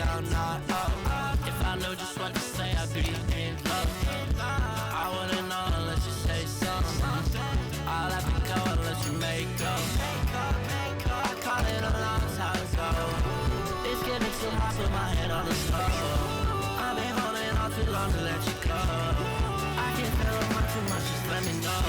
down, not up. If I knew just what to say, I'd be in love. I wouldn't know unless you say something. I'll have to go unless you make up. I call it a long time ago. It's getting too hot, put my head on the stove. I've been holding on too long to let you go. I can't feel it too much, just let me know.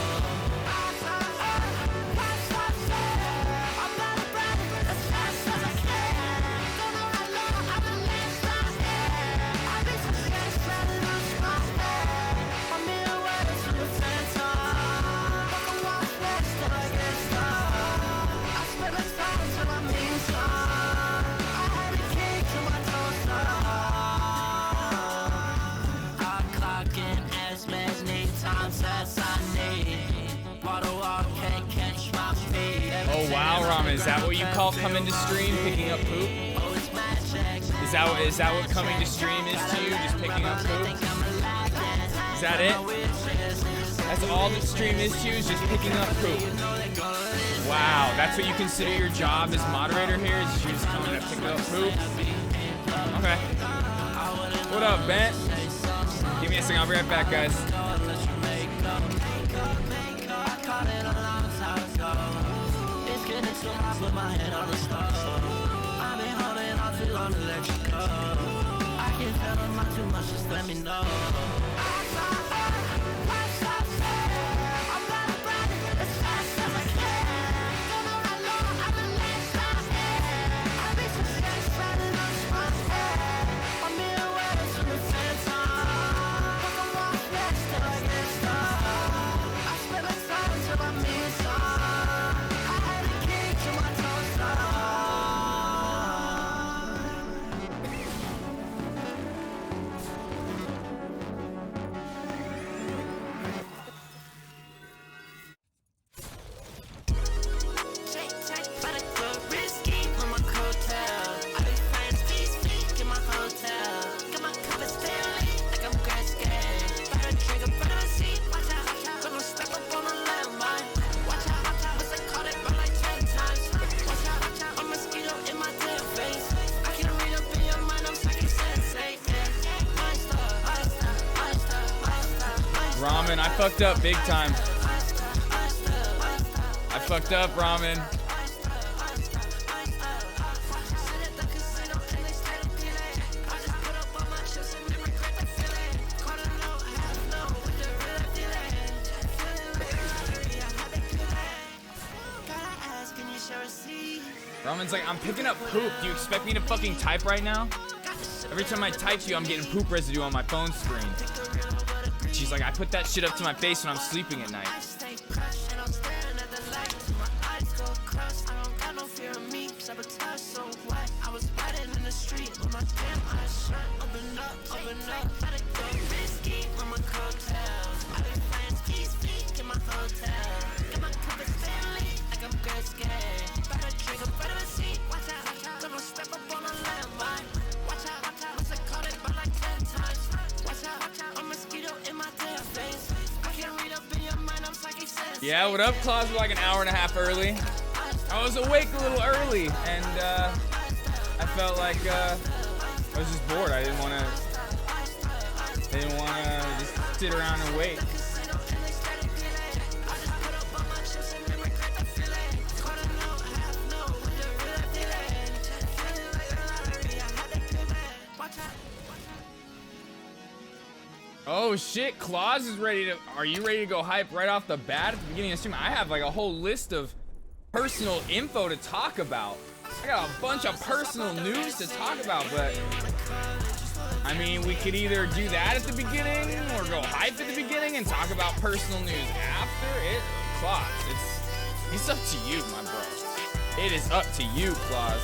Oh wow, Ramen, is that what you call coming to stream, picking up poop? Is that what coming to stream is to you, just picking up poop? Is that it? That's all that stream is to you, is just picking up poop. Wow, that's what you consider your job as moderator here, is you just coming to pick up poop? Okay. What up, Bent? Give me a second, I'll be right back, guys. Put my head on the stove. I've been holding on too long to let you go. I can't tell them not too much, just let me know. Ramen, I fucked up big time. I fucked up, Ramen. Ramen's like, I'm picking up poop. Do you expect me to fucking type right now? Every time I type to you, I'm getting poop residue on my phone screen. She's like, I put that shit up to my face when I'm sleeping at night. Yeah, what up, Claus? We're like an hour and a half early. I was awake a little early, and I felt like I was just bored. I didn't want to just sit around and wait. Oh shit, Claus is ready to, are you ready to go hype right off the bat at the beginning of the stream? I have like a whole list of personal info to talk about. I got a bunch of personal news to talk about, but I mean, we could either do that at the beginning or go hype at the beginning and talk about personal news after it. Claus, it's up to you, my bro. It is up to you, Claus.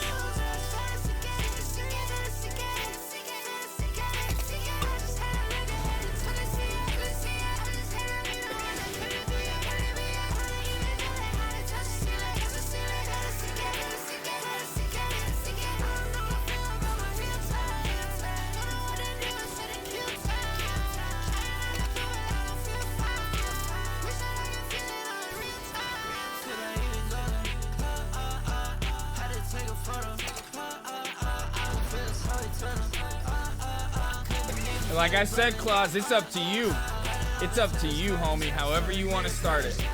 Take a photo. Like I said, Claus, it's up to you. It's up to you, homie, however you want to start it.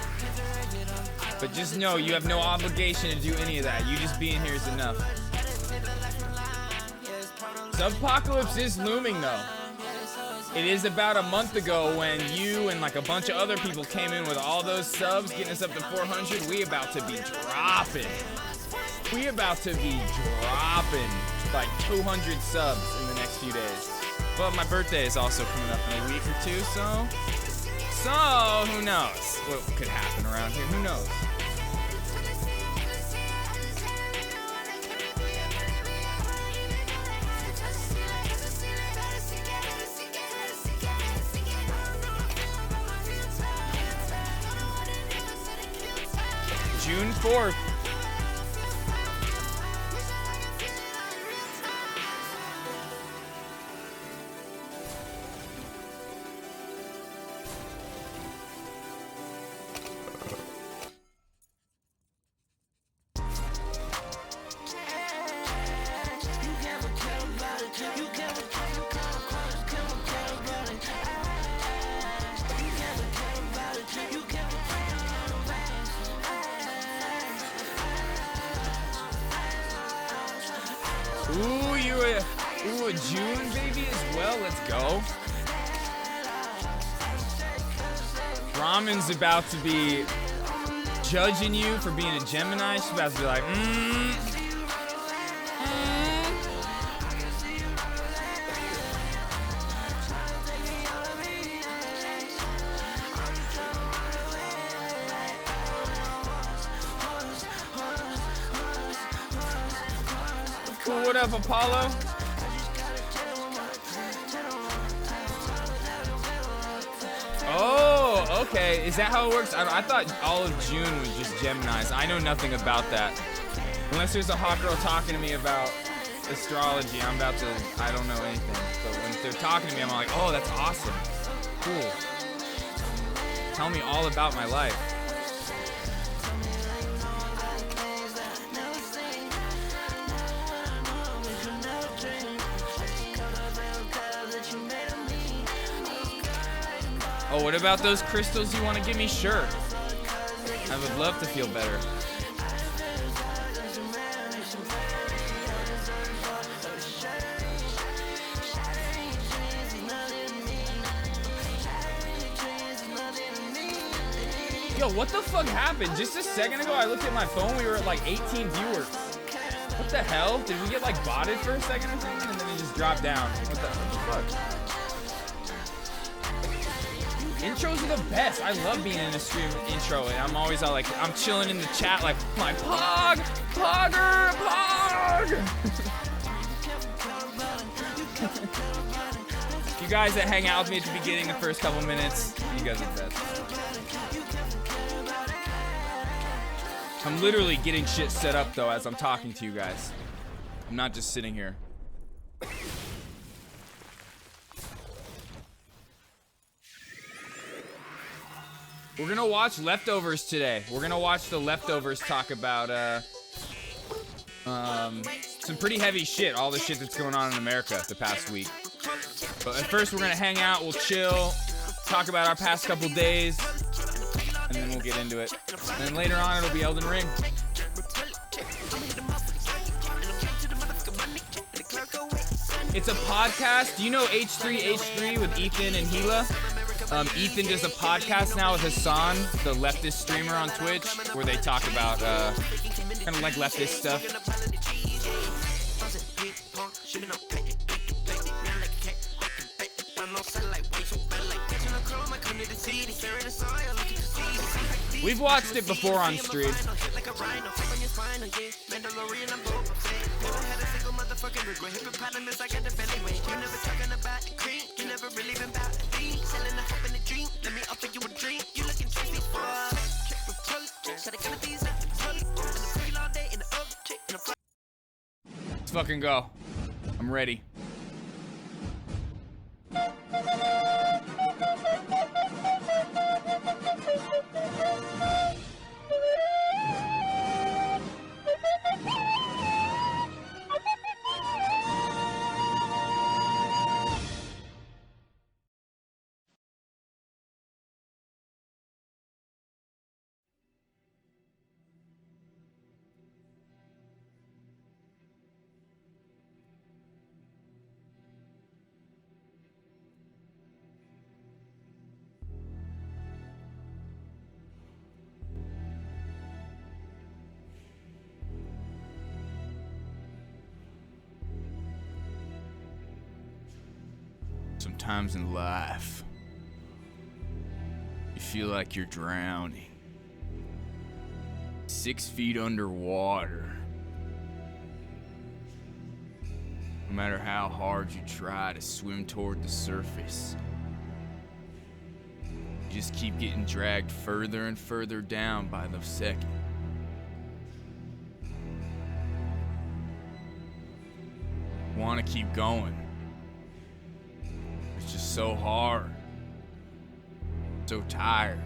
But just know you have no obligation to do any of that. You just being here is enough. Subpocalypse is looming, though. It is about a month ago when you and like a bunch of other people came in with all those subs, getting us up to 400. We about to be dropping. We about to be dropping like 200 subs in the next few days. But my birthday is also coming up in a week or two, so who knows what could happen around here? Who knows? June 4th. Ooh, a June baby as well. Let's go. Ramen's about to be judging you for being a Gemini. She's about to be like, Cool, what up, Apollo? Oh, okay. Is that how it works? I thought all of June was just Geminis. I know nothing about that. Unless there's a hot girl talking to me about astrology, I don't know anything. But when they're talking to me, I'm like, oh, that's awesome. Cool. Tell me all about my life. Oh, what about those crystals you want to give me? Sure. I would love to feel better. Yo, what the fuck happened? Just a second ago, I looked at my phone. We were at like 18 viewers. What the hell? Did we get like botted for a second or something? And then it just dropped down. What the fuck? Intros are the best. I love being in a stream intro, and I'm always all like, I'm chilling in the chat like, my pog, pogger, pog. You guys that hang out with me at the beginning, the first couple minutes, you guys are the best. I'm literally getting shit set up though as I'm talking to you guys. I'm not just sitting here. We're gonna watch Leftovers today. We're gonna watch the Leftovers talk about some pretty heavy shit, all the shit that's going on in America the past week. But at first we're gonna hang out, we'll chill, talk about our past couple days, and then we'll get into it. And then later on it'll be Elden Ring. It's a podcast. Do you know H3H3 with Ethan and Gila? Ethan does a podcast now with Hassan, the leftist streamer on Twitch, where they talk about kind of like leftist stuff. We've watched it before on stream. Let's fucking go. I'm ready. Sometimes in life, you feel like you're drowning. 6 feet underwater. No matter how hard you try to swim toward the surface, you just keep getting dragged further and further down by the second. You want to keep going. It's just so hard. So tired.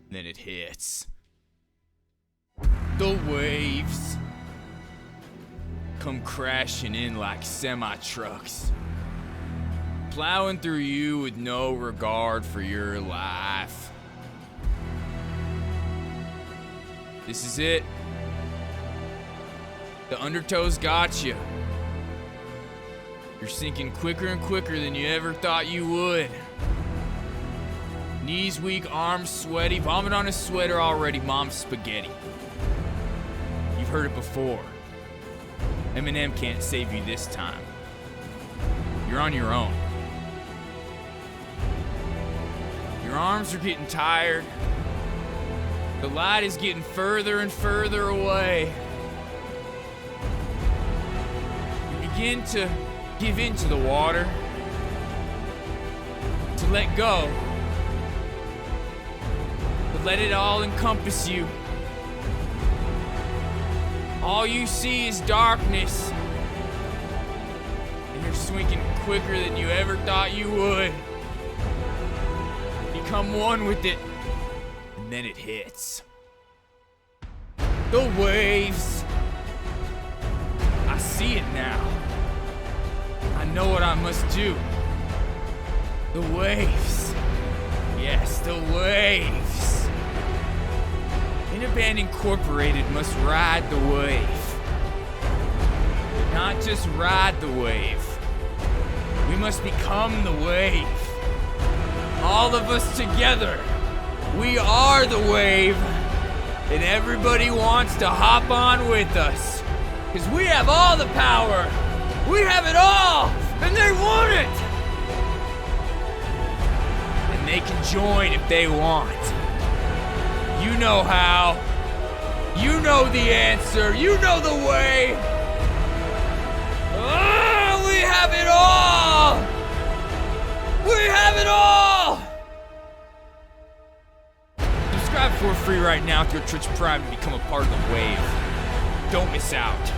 Then it hits. The waves come crashing in like semi-trucks, plowing through you with no regard for your life. This is it. The undertow's got you. You're sinking quicker and quicker than you ever thought you would. Knees weak, arms sweaty, vomit on a sweater already, mom's spaghetti. You've heard it before. Eminem can't save you this time. You're on your own. Your arms are getting tired. The light is getting further and further away. You begin to give in to the water, to let go, to let it all encompass you. All you see is darkness, and you're sinking quicker than you ever thought you would. Become one with it, and then it hits. The waves. I see it now. I know what I must do. The waves. Yes, the waves. Inaband Incorporated must ride the wave. Not just ride the wave. We must become the wave. All of us together. We are the wave. And everybody wants to hop on with us. Because we have all the power. We have it all. And they want it. And they can join if they want. You know how. You know the answer. You know the way. Oh, we have it all. We have it all. Subscribe for free right now to your Twitch Prime and become a part of the wave. Don't miss out.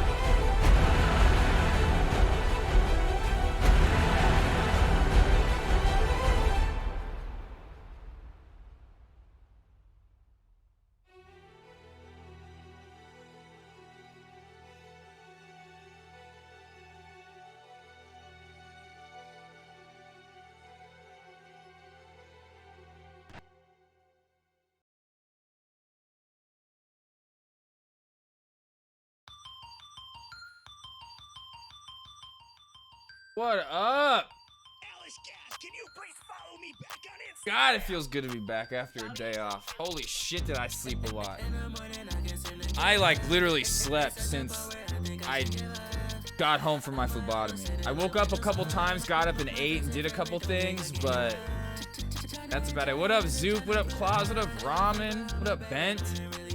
What up? Can you please follow me back on Instagram? God, it feels good to be back after a day off. Holy shit, did I sleep a lot. I like literally slept since I got home from my phlebotomy. I woke up a couple times, got up and ate and did a couple things, but that's about it. What up, Zoop? What up, Claus? What up, Ramen? What up, Bent?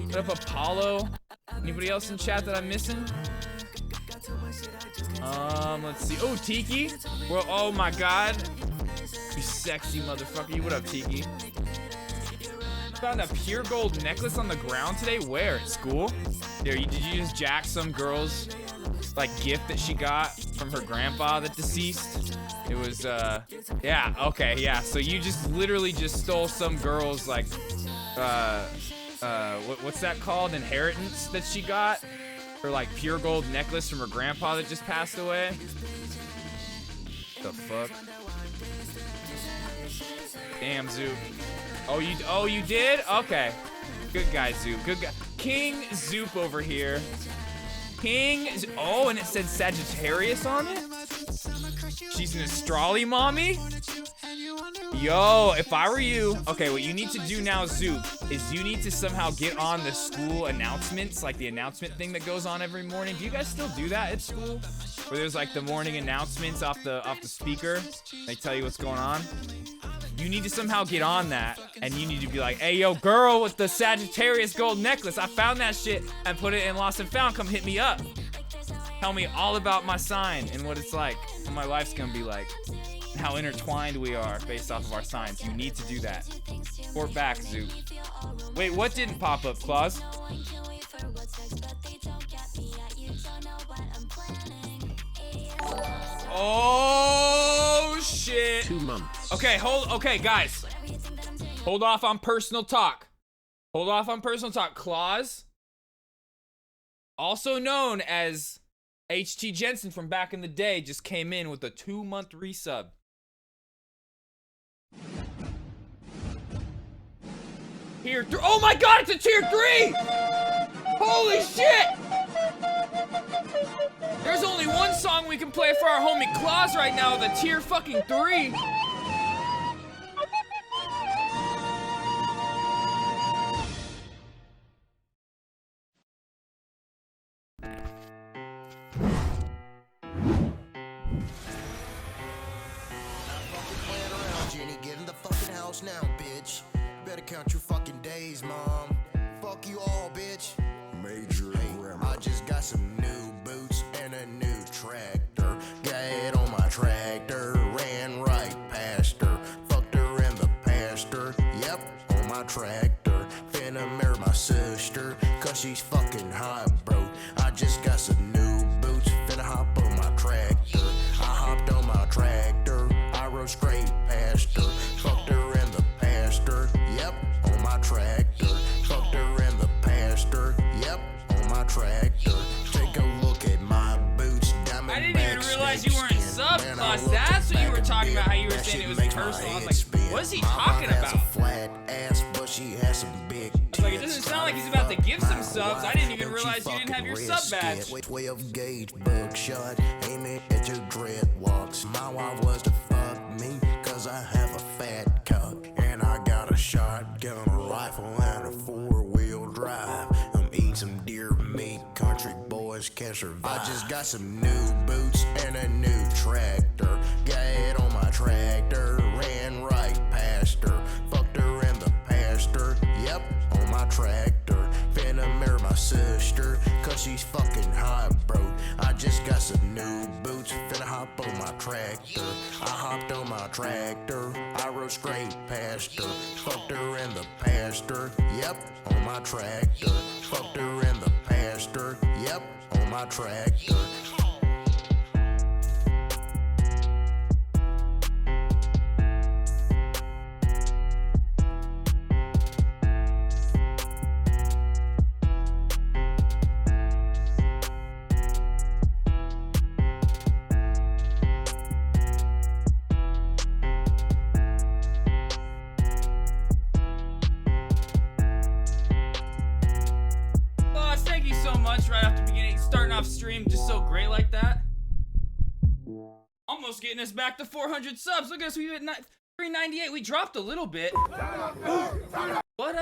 What up, Apollo? Anybody else in chat that I'm missing? Let's see. Oh, Tiki. Well, oh my God. You sexy motherfucker. You, what up, Tiki? Found a pure gold necklace on the ground today. Where? At school? There, did you just jack some girl's, like, gift that she got from her grandpa that deceased? It was, yeah, okay, yeah. So you just literally just stole some girl's, like, what's that called? Inheritance that she got? Her, like, pure gold necklace from her grandpa that just passed away? The fuck? Damn, Zoop. Oh, you did? Okay. Good guy, Zoop. Good guy. King Zoop over here. Oh, and it said Sagittarius on it? She's an astrology mommy? Yo, if I were you, okay, what you need to do now, Zoop, is you need to somehow get on the school announcements, like the announcement thing that goes on every morning. Do you guys still do that at school? where there's like the morning announcements off the speaker. They tell you what's going on. You need to somehow get on that, and you need to be like, hey, yo, girl with the Sagittarius gold necklace, I found that shit and put it in Lost and Found. Come hit me up. Tell me all about my sign and what it's like, what my life's gonna be like, and how intertwined we are based off of our signs. You need to do that. Report back, Zoo. Wait, what didn't pop up, Claus? Oh shit. 2 months. Okay, guys. Hold off on personal talk. Hold off on personal talk. Claus, also known as HT Jensen from back in the day, just came in with a 2-month resub. Tier 3. Oh my god, it's a tier 3! Holy shit! There's only one song we can play for our homie Claus right now, the tier fucking 3. Now, bitch. Better count your fucking days, mom. Fuck you all, bitch. Major grammar. I just got some new boots and a new tractor. Got it on my tractor, ran right past her. Fucked her in the pasture. Yep, on my tractor. Finna marry my sister, cause she's fucking hot, bro. I just got some new boots, finna hop on my tractor. I hopped on my tractor, I rode straight past her. Fucked her in the pasture, yep, on my tractor. Fucked her in the pasture, yep, on my tractor. Take a look at my boots, diamond. I didn't even realize you weren't subclass. That's what you were talking about, how you were saying it was personal. I was like, what is he talking about? Flat ass, but she has some big tits. Like, it doesn't sound like he's about to give some subs. I didn't even realize you didn't have your sub badge. 12 gauge buckshot, aim it at your dreadlocks. My wife was to fuck me, cause I have a fat cock. And I got a shotgun, a rifle, and a 4-wheel drive. I'm eating some deer meat, country boys can survive. I just got some new boots and a new tractor. Got it on my tractor, ran right past her. Fucked her in the pasture, yep, on my tractor. Finna marry my sister, cause she's fucking hot, bro. I just got some new boots, finna hop on my tractor. I hopped on my tractor, I rode straight past her. Fucked her in the pasture, yep, on my tractor. Fucked her in the pasture, yep, on my tractor. Right off the beginning, starting off stream just so great like that. Almost getting us back to 400 subs. Look at us, we at 398. We dropped a little bit. What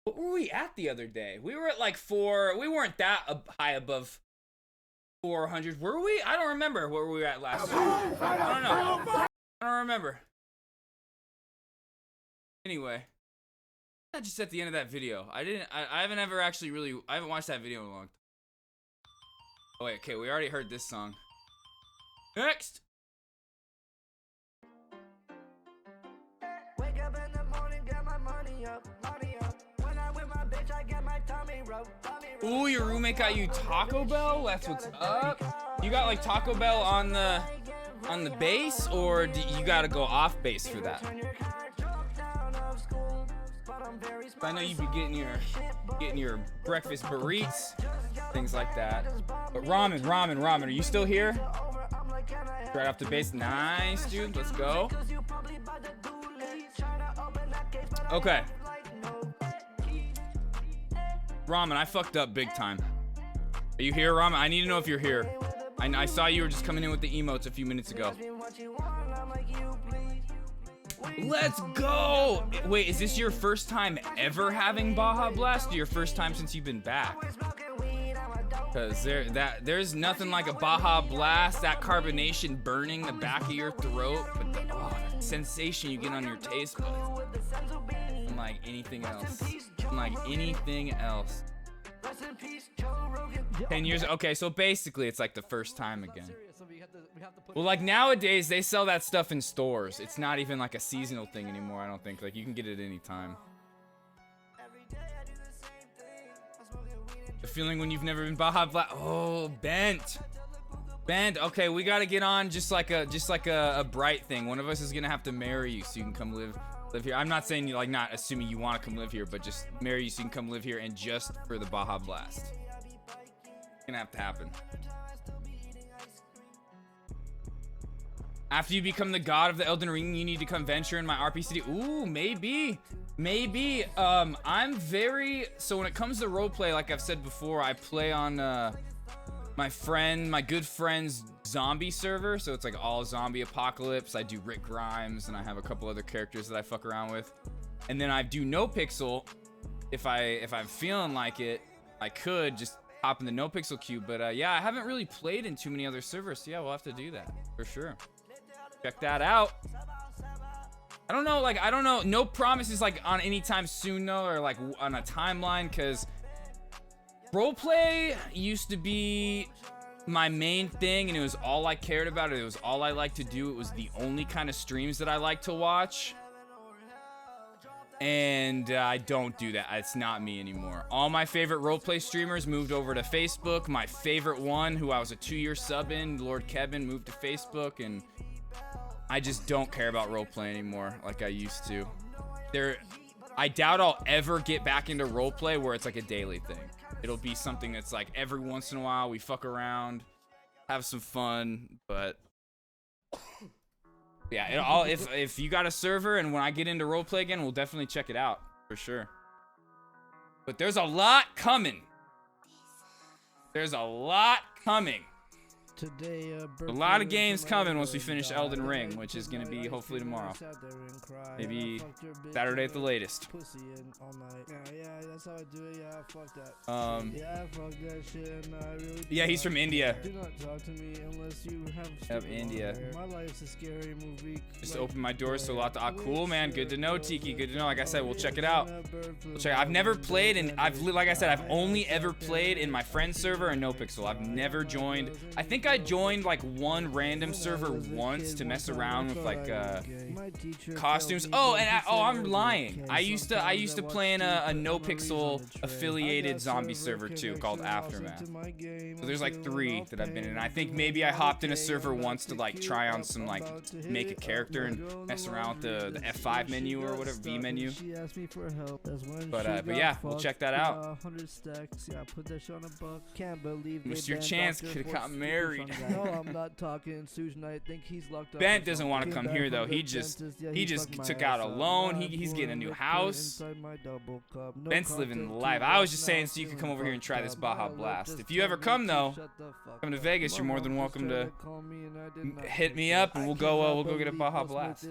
were we at the other day? We were at like 4. We weren't that high above 400, were we? I don't remember where we were at last year. I don't know. I don't remember. Anyway. Just at the end of that video. I haven't ever actually really, I haven't watched that video in a long time. Oh wait, okay, we already heard this song. Next! Wake up in the morning, get my money up, money up. When I with my bitch, I get my tummy rub, Ooh, your roommate got you Taco Bell? That's what's up. You got like Taco Bell on the base, or do you gotta go off base for that? I know you'd be getting your breakfast burritos, things like that. But ramen, are you still here? Right off the base. Nice, dude. Let's go. Okay. Ramen, I fucked up big time. Are you here, Ramen? I need to know if you're here. I saw you were just coming in with the emotes a few minutes ago. Let's go! Wait, is this your first time ever having Baja Blast, or your first time since you've been back? Cause there's nothing like a Baja Blast, that carbonation burning the back of your throat, but the that sensation you get on your taste buds. Unlike anything else. Unlike anything else. 10 years, okay, so basically it's like the first time again. Well, like nowadays they sell that stuff in stores. It's not even like a seasonal thing anymore, I don't think. Like you can get it any time. The feeling when you've never been Baja Blast. Oh, Bent. Okay, we gotta get on just like a bright thing. One of us is gonna have to marry you so you can come live here. I'm not saying you like not assuming you want to come live here, but just marry you so you can come live here and just for the Baja Blast. It's gonna have to happen. After you become the god of the Elden Ring, you need to come venture in my RP city. Ooh, maybe. I'm very, so when it comes to roleplay, like I've said before, I play on my good friend's zombie server, so it's like all zombie apocalypse. I do Rick Grimes, and I have a couple other characters that I fuck around with. And then I do No Pixel. If I'm feeling like it, I could just hop in the No Pixel queue. But yeah, I haven't really played in too many other servers, so yeah, we'll have to do that for sure. Check that out. I don't know, no promises like on anytime soon though, or like on a timeline, because roleplay used to be my main thing, and it was all I cared about. It was all I liked to do. It was the only kind of streams that I like to watch. And I don't do that. It's not me anymore. All my favorite roleplay streamers moved over to Facebook. My favorite one, who I was a 2-year sub in, Lord Kevin, moved to Facebook, and I just don't care about roleplay anymore like I used to. I doubt I'll ever get back into roleplay where it's like a daily thing. It'll be something that's like every once in a while we fuck around, have some fun, but yeah, if you got a server and when I get into roleplay again, we'll definitely check it out for sure. But there's a lot coming. There's a lot coming. Today, a lot of games coming once we finish Elden Ring, which is gonna be hopefully tomorrow. Maybe Saturday at the latest. Yeah, that's how I do it. Yeah, fuck that. Yeah, fuck that shit. And I really yeah, he's from India. Do not talk to me unless you have. Yep, India. My life's a scary movie. Just open my doors to a lot. Cool, man. Good to know, Tiki. Good to know. Like I said, we'll check it out. I've never played, and like I said, I've only ever played in my friend's server and No Pixel. I've never joined. I think I joined like one random server once to mess around with like costumes. Oh, and I'm lying. I used to play in a No Pixel affiliated zombie server too called Aftermath. So there's like 3 that I've been in. I think maybe I hopped in a server once to like try on some like make a character and mess around with the F5 menu or whatever, V menu. But yeah, we'll check that out. Missed your chance, could have got married. No, I'm not talking. Susan, I think he's locked up. Bent doesn't want to come here though. He just took out a loan. He's getting a new house. Bent's living the life. I was just saying so you could come over here and try this Baja Blast. If you ever come though, come to Vegas, you're more than welcome to hit me up and we'll go get a Baja Blast.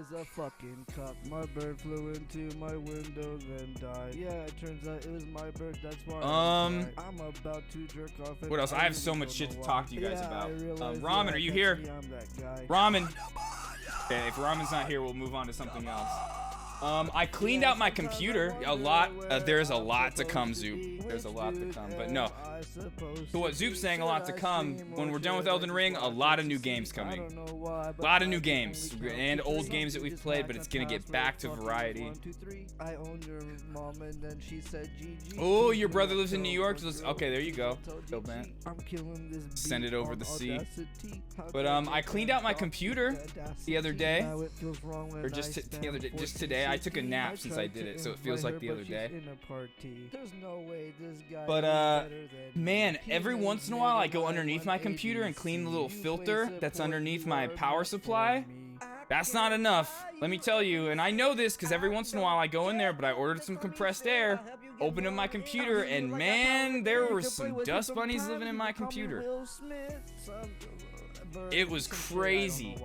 My bird flew into my window then died. Yeah, it turns out it was my bird. That's why I'm about to jerk off. What else? I have so much shit to talk to you guys about. Ramen, are you here? Ramen. Okay, if Ramen's not here, we'll move on to something else. I cleaned out my computer a lot. There's a lot to come, Zoop. There's a lot to come, but no. So what Zoop's saying, a lot to come. When we're done with Elden Ring, a lot of new games coming. A lot of new games and old games that we've played, but it's gonna get back to variety. Oh, your brother lives in New York. Okay, there you go. Go, man. Send it over the sea. But I cleaned out my computer the other day, or just today. I took a nap since I did it, so it feels like the other day. But man, every once in a while I go underneath my computer and clean the little filter that's underneath my power supply. That's not enough, let me tell you. And I know this because every once in a while I go in there, but I ordered some compressed air, opened up my computer, and man, there were some dust bunnies living in my computer. It was crazy.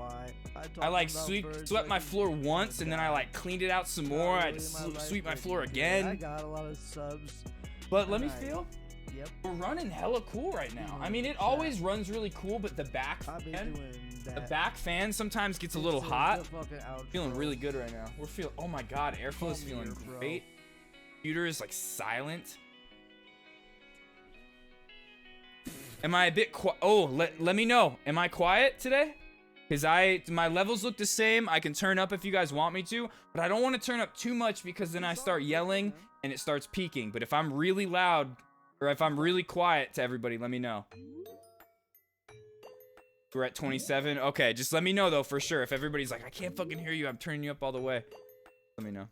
I like swept my floor once, and then I like cleaned it out some more. I had to sweep my floor again. But let me feel. Yep. We're running hella cool right now. I mean, it always runs really cool, but the back I've been fan, doing that. the back fan sometimes gets a little This is hot. the fucking outro. Feeling really good right now. We're feeling, oh my god, airflow is feeling Bro. great. Computer is like silent. Am I a bit quiet? Oh, let me know. Am I quiet today? Because my levels look the same. I can turn up if you guys want me to, but I don't want to turn up too much because then I start yelling and it starts peaking. But if I'm really loud or if I'm really quiet to everybody, let me know. We're at 27. Okay, just let me know though for sure. If everybody's like, I can't fucking hear you, I'm turning you up all the way. Let me know.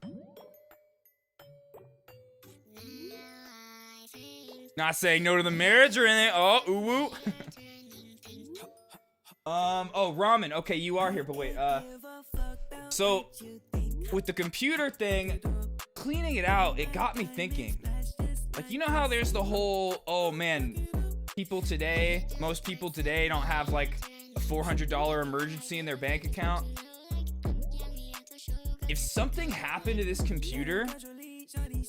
Not saying no to the marriage or anything. Oh, ooh woo. Oh, ramen. Okay, you are here, but wait. So with the computer thing, cleaning it out, it got me thinking. Like, you know how there's the whole, oh man, most people today don't have like a $400 emergency in their bank account. If something happened to this computer,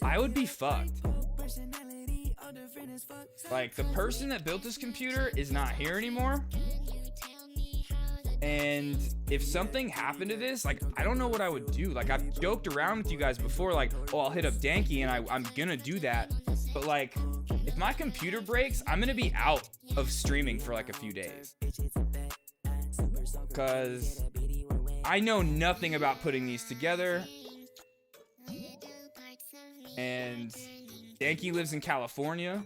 I would be fucked. Like, the person that built this computer is not here anymore. And if something happened to this, like, I don't know what I would do. Like, I've joked around with you guys before, like, oh, I'll hit up Danky, and I'm gonna do that. But, like, if my computer breaks, I'm gonna be out of streaming for, like, a few days. Because I know nothing about putting these together. And Danky lives in California.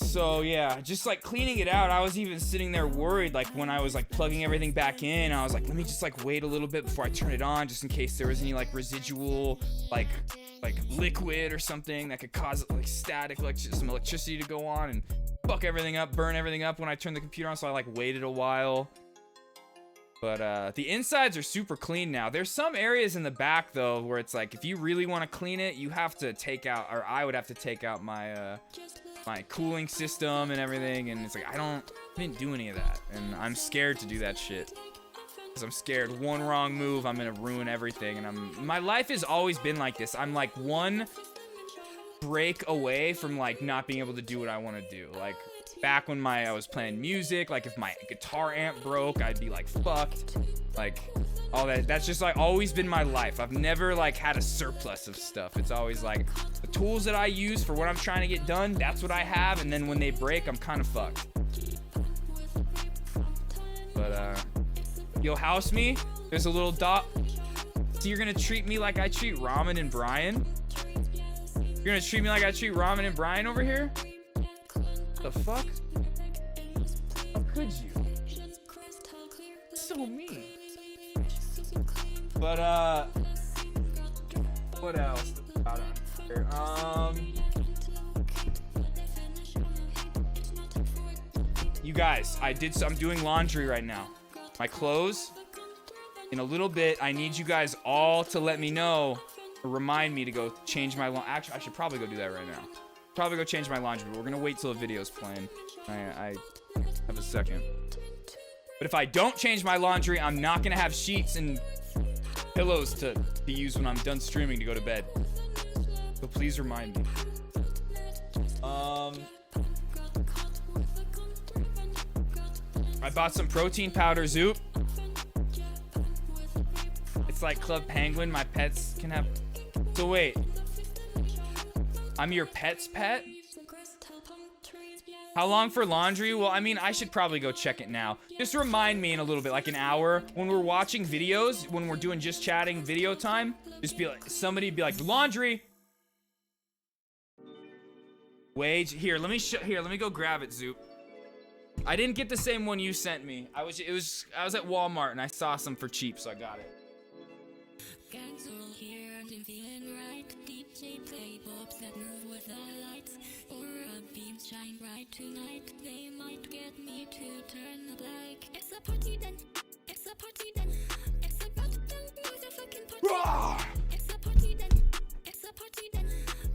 So yeah, just like cleaning it out, I was even sitting there worried, like when I was like plugging everything back in, I was like, let me just like wait a little bit before I turn it on, just in case there was any like residual like liquid or something that could cause like static, like some electricity to go on and fuck everything up, burn everything up when I turned the computer on. So I like waited a while. But the insides are super clean now. There's some areas in the back though where it's like if you really want to clean it, you have to take out, or I would have to take out my my cooling system and everything, and it's like I didn't do any of that, and I'm scared to do that shit. Cause I'm scared one wrong move, I'm gonna ruin everything, and my life has always been like this. I'm like one break away from like not being able to do what I want to do. Like back when I was playing music, like if my guitar amp broke, I'd be like fucked. Like all that. That's just like always been my life. I've never like had a surplus of stuff. It's always like the tools that I use for what I'm trying to get done, that's what I have, and then when they break, I'm kind of fucked. But yo, house me. There's a little dot. So you're gonna treat me like I treat Ramen and Brian? You're gonna treat me like I treat Ramen and Brian over here? The fuck? How could you? So mean. But what else got on here? You guys, I'm doing laundry right now. My clothes. In a little bit, I need you guys all to let me know or remind me to go change my laundry. Actually, I should probably go do that right now. Probably go change my laundry, but we're gonna wait till the video's playing. I have a second. But if I don't change my laundry, I'm not gonna have sheets and pillows to use when I'm done streaming to go to bed. So please remind me. I bought some protein powder, Zoop. It's like Club Penguin, my pets can have. So wait, I'm your pet's pet? How long for laundry? Well, I mean, I should probably go check it now. Just remind me in a little bit, like an hour, when we're watching videos, when we're doing just chatting video time, just be like, somebody be like, laundry. Wage, here, let me go grab it, Zoop. I didn't get the same one you sent me. I was at Walmart and I saw some for cheap, so I got it. Shine bright tonight. They might get me to turn the black. It's a party then. It's a party then. It's a goddamn motherfucking party. It's a party then. It's a party then.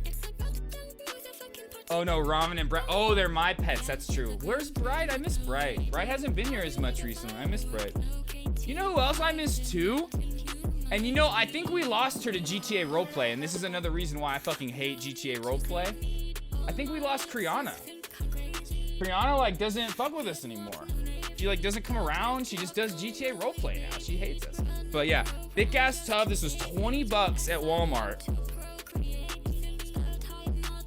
It's a goddamn motherfucking party. Oh no, Ramen and Bright. Oh, they're my pets. That's true. Where's Bright? I miss Bright. Bright hasn't been here as much recently. I miss Bright. You know who else I miss too? And you know, I think we lost her to GTA roleplay, and this is another reason why I fucking hate GTA roleplay. I think we lost Kriana. Kriana, like, doesn't fuck with us anymore. She, like, doesn't come around. She just does GTA roleplay now. She hates us. But yeah, thick ass tub. This was 20 bucks at Walmart.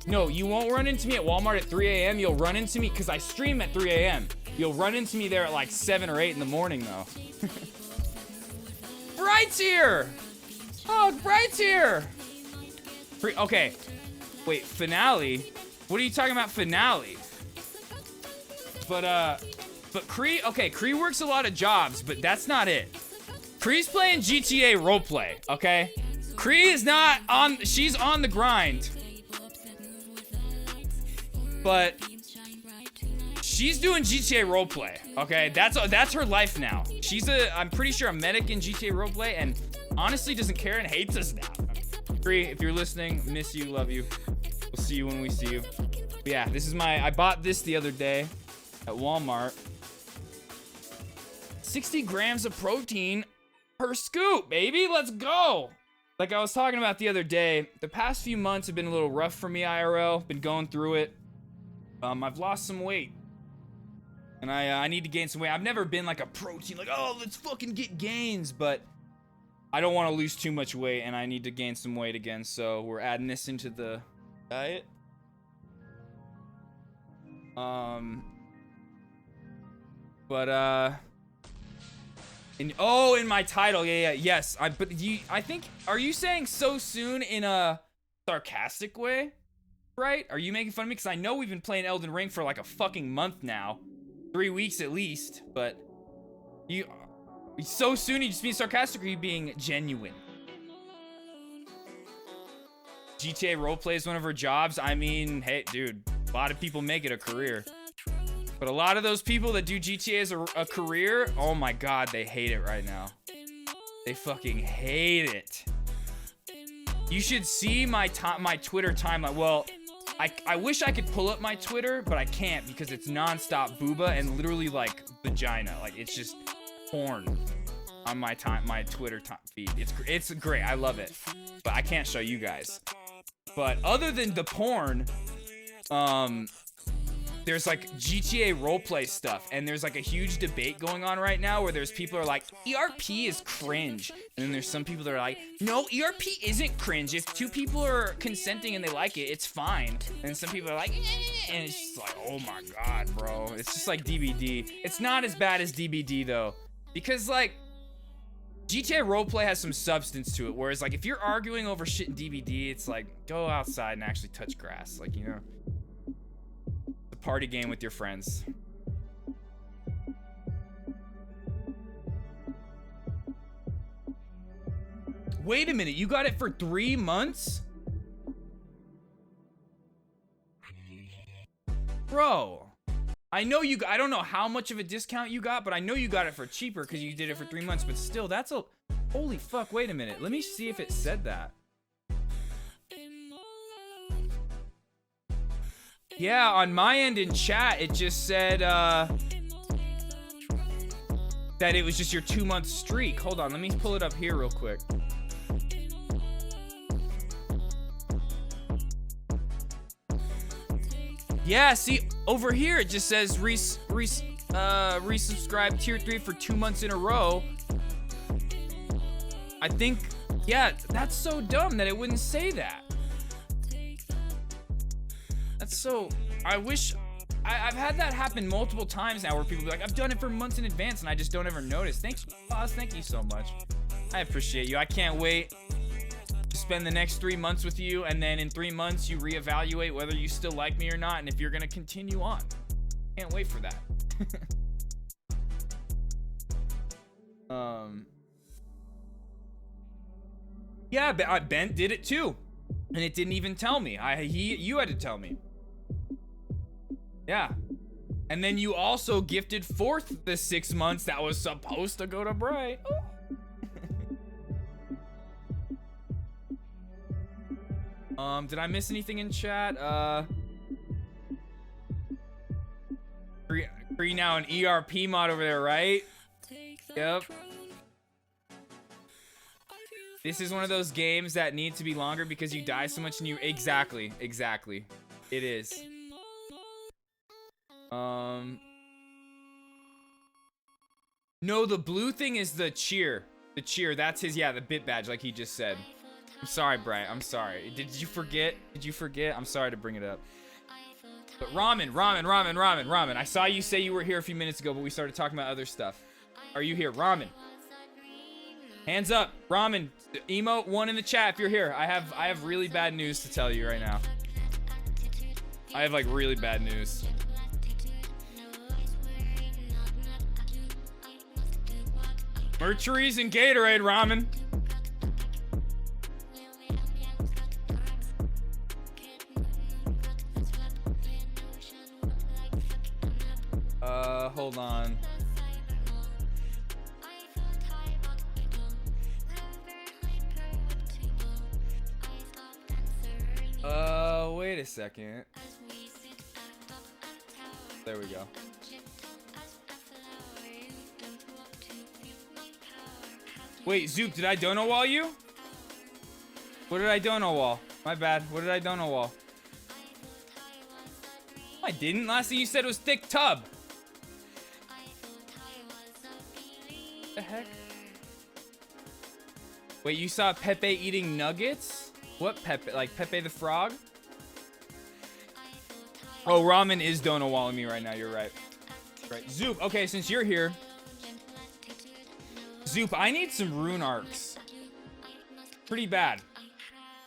No, you won't run into me at Walmart at 3 a.m. You'll run into me, because I stream at 3 a.m. You'll run into me there at like 7 or 8 in the morning, though. Bright's here! Oh, Bright's here! Okay. Wait, finale? What are you talking about, finale? But Kree, okay, Kree works a lot of jobs, but that's not it. Kree's playing GTA roleplay, okay? Kree is not on, she's on the grind. But she's doing GTA roleplay, okay? That's her life now. She's I'm pretty sure a medic in GTA roleplay, and honestly doesn't care and hates us now. Kree, if you're listening, miss you, love you. We'll see you when we see you. But yeah, this is I bought this the other day at Walmart. 60 grams of protein per scoop, baby. Let's go. Like I was talking about the other day, the past few months have been a little rough for me, IRL. Been going through it. I've lost some weight. And I need to gain some weight. I've never been like a protein, like, oh, let's fucking get gains. But I don't want to lose too much weight, and I need to gain some weight again. So we're adding this into the diet. In my title, yes. I think, are you saying so soon in a sarcastic way? Right? Are you making fun of me? Because I know we've been playing Elden Ring for like a fucking month now. 3 weeks at least, but so soon, you just being sarcastic, or are you being genuine? GTA roleplay is one of her jobs. I mean, hey, dude, a lot of people make it a career. But a lot of those people that do GTA as a career, oh my god, they hate it right now. They fucking hate it. You should see my Twitter timeline. Well, I wish I could pull up my Twitter, but I can't because it's nonstop booba and literally like vagina. Like it's just porn on my Twitter feed. It's great. I love it, but I can't show you guys. But other than the porn, there's like GTA roleplay stuff, and there's like a huge debate going on right now where there's people are like, ERP is cringe, and then there's some people that are like, no, ERP isn't cringe. If two people are consenting and they like it, it's fine. And some people are like, and it's just like, oh my god, bro. It's just like DBD. It's not as bad as DBD though, because like GTA roleplay has some substance to it, whereas like if you're arguing over shit in DBD, it's like, go outside and actually touch grass, like, you know. Party game with your friends. Wait a minute, you got it for 3 months? Bro, I know I don't know how much of a discount you got, but I know you got it for cheaper because you did it for 3 months, but still, that's a, holy fuck, wait a minute. Let me see if it said that. Yeah, on my end in chat, it just said, that it was just your 2-month streak. Hold on, let me pull it up here real quick. Yeah, see, over here, it just says resubscribe tier 3 for 2 months in a row. I think, yeah, that's so dumb that it wouldn't say that. That's so, I wish, I've had that happen multiple times now where people be like, I've done it for months in advance and I just don't ever notice. Thanks, boss, thank you so much. I appreciate you. I can't wait to spend the next 3 months with you, and then in 3 months you reevaluate whether you still like me or not and if you're gonna continue on. Can't wait for that. Yeah, Ben did it too. And it didn't even tell me. You had to tell me. Yeah. And then you also gifted forth the 6 months that was supposed to go to Bright. Did I miss anything in chat? Free now an ERP mod over there, right? Yep. This is one of those games that need to be longer because you die so much and you... Exactly. It is. No, the blue thing is the cheer. The cheer, that's his, yeah, the bit badge, like he just said. I'm sorry, Brian, I'm sorry. Did you forget? I'm sorry to bring it up. But ramen. I saw you say you were here a few minutes ago, but we started talking about other stuff. Are you here? Ramen. Hands up, ramen. Emote 1 in the chat if you're here. I have really bad news to tell you right now. I have like really bad news. Mercury's and Gatorade ramen. Hold on. Wait a second. There we go. Wait, Zoop, did I dono wall you? What did I dono wall? My bad. What did I dono wall? I didn't. Last thing you said was thick tub. What the heck? Wait, you saw Pepe eating nuggets? What Pepe? Like Pepe the Frog? Oh, ramen is dono walling me right now. You're right. Right. Zoop, okay, since you're here. Zoop, I need some rune arcs. Pretty bad.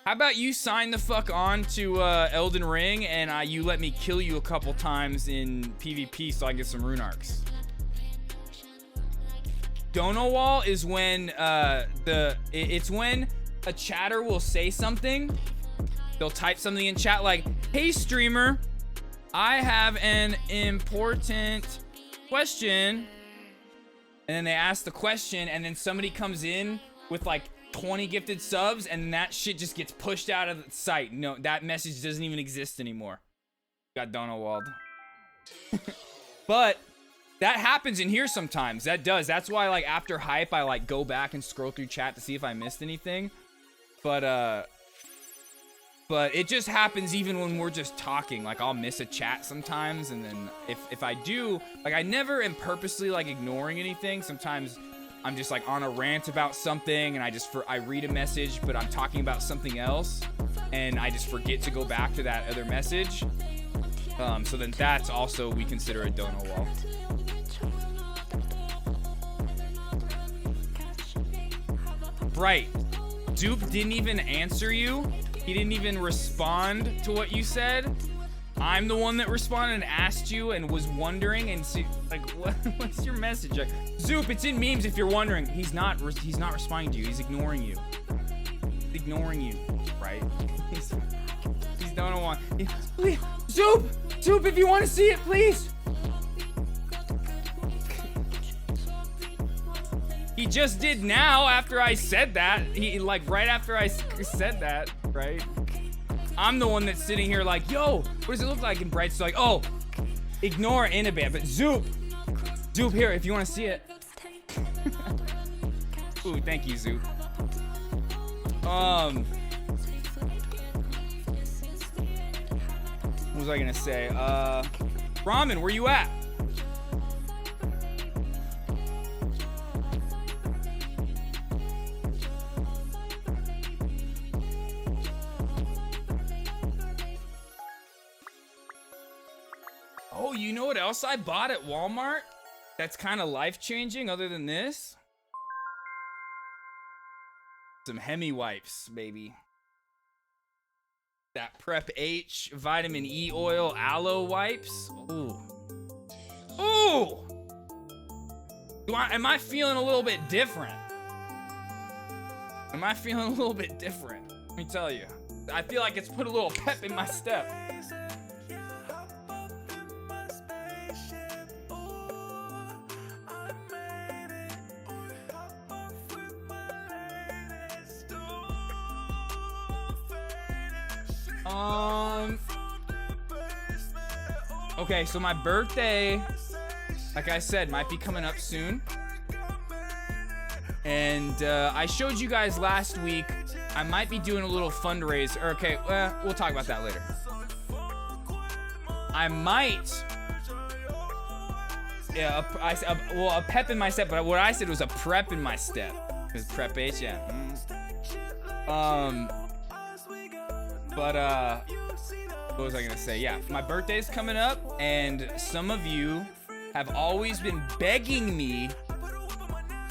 How about you sign the fuck on to Elden Ring and you let me kill you a couple times in PvP so I can get some rune arcs. Dono wall is when it's when a chatter will say something. They'll type something in chat like, "Hey streamer, I have an important question." And then they ask the question, and then somebody comes in with like 20 gifted subs, and that shit just gets pushed out of the site. No, that message doesn't even exist anymore. Got Dono walled. But that happens in here sometimes. That does. That's why, like, after hype, I like go back and scroll through chat to see if I missed anything. But it just happens even when we're just talking. Like, I'll miss a chat sometimes, and then if I do, like, I never am purposely like ignoring anything. Sometimes I'm just like on a rant about something, and I read a message, but I'm talking about something else, and I just forget to go back to that other message. So then that's also, we consider a dono wall. Right. Zoop didn't even answer you. He didn't even respond to what you said. I'm the one that responded and asked you and was wondering and see, like, what's your message? Like, Zoop, it's in memes if you're wondering. He's not responding to you. He's ignoring you. He's ignoring you, right? He's don't want. Please, Zoop, if you want to see it, please. He just did now after I said that. He, like, right after I said that, right? I'm the one that's sitting here like, yo, what does it look like? And Bright's like, oh, ignore in a bit. But Zoop, here, if you want to see it. Ooh, thank you, Zoop. What was I gonna say? Ramen, where you at? Oh, you know what else I bought at Walmart? That's kind of life-changing other than this? Some Hemi wipes, baby. That Prep H vitamin E oil aloe wipes. Ooh. Ooh! Am I feeling a little bit different? Am I feeling a little bit different? Let me tell you. I feel like it's put a little pep in my step. Okay, so my birthday, like I said, might be coming up soon. And I showed you guys last week, I might be doing a little fundraiser. Okay, we'll talk about that later. I might, a pep in my step, but what I said was a prep in my step. Because prep-H, yeah. But what was I gonna say? Yeah, my birthday's coming up, and some of you have always been begging me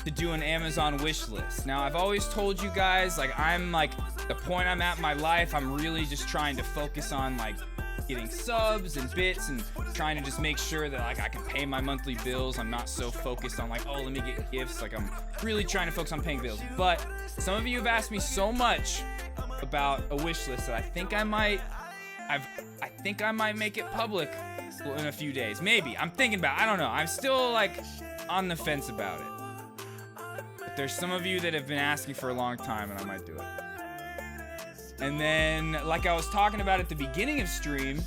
to do an Amazon wish list. Now, I've always told you guys, like, I'm like, the point I'm at in my life, I'm really just trying to focus on like getting subs and bits and trying to just make sure that like I can pay my monthly bills. I'm not so focused on like, oh, let me get gifts. Like, I'm really trying to focus on paying bills. But some of you have asked me so much about a wish list that I think I might make it public in a few days. Maybe. I'm thinking about it. I don't know. I'm still like on the fence about it. But there's some of you that have been asking for a long time, and I might do it. And then, like I was talking about at the beginning of stream,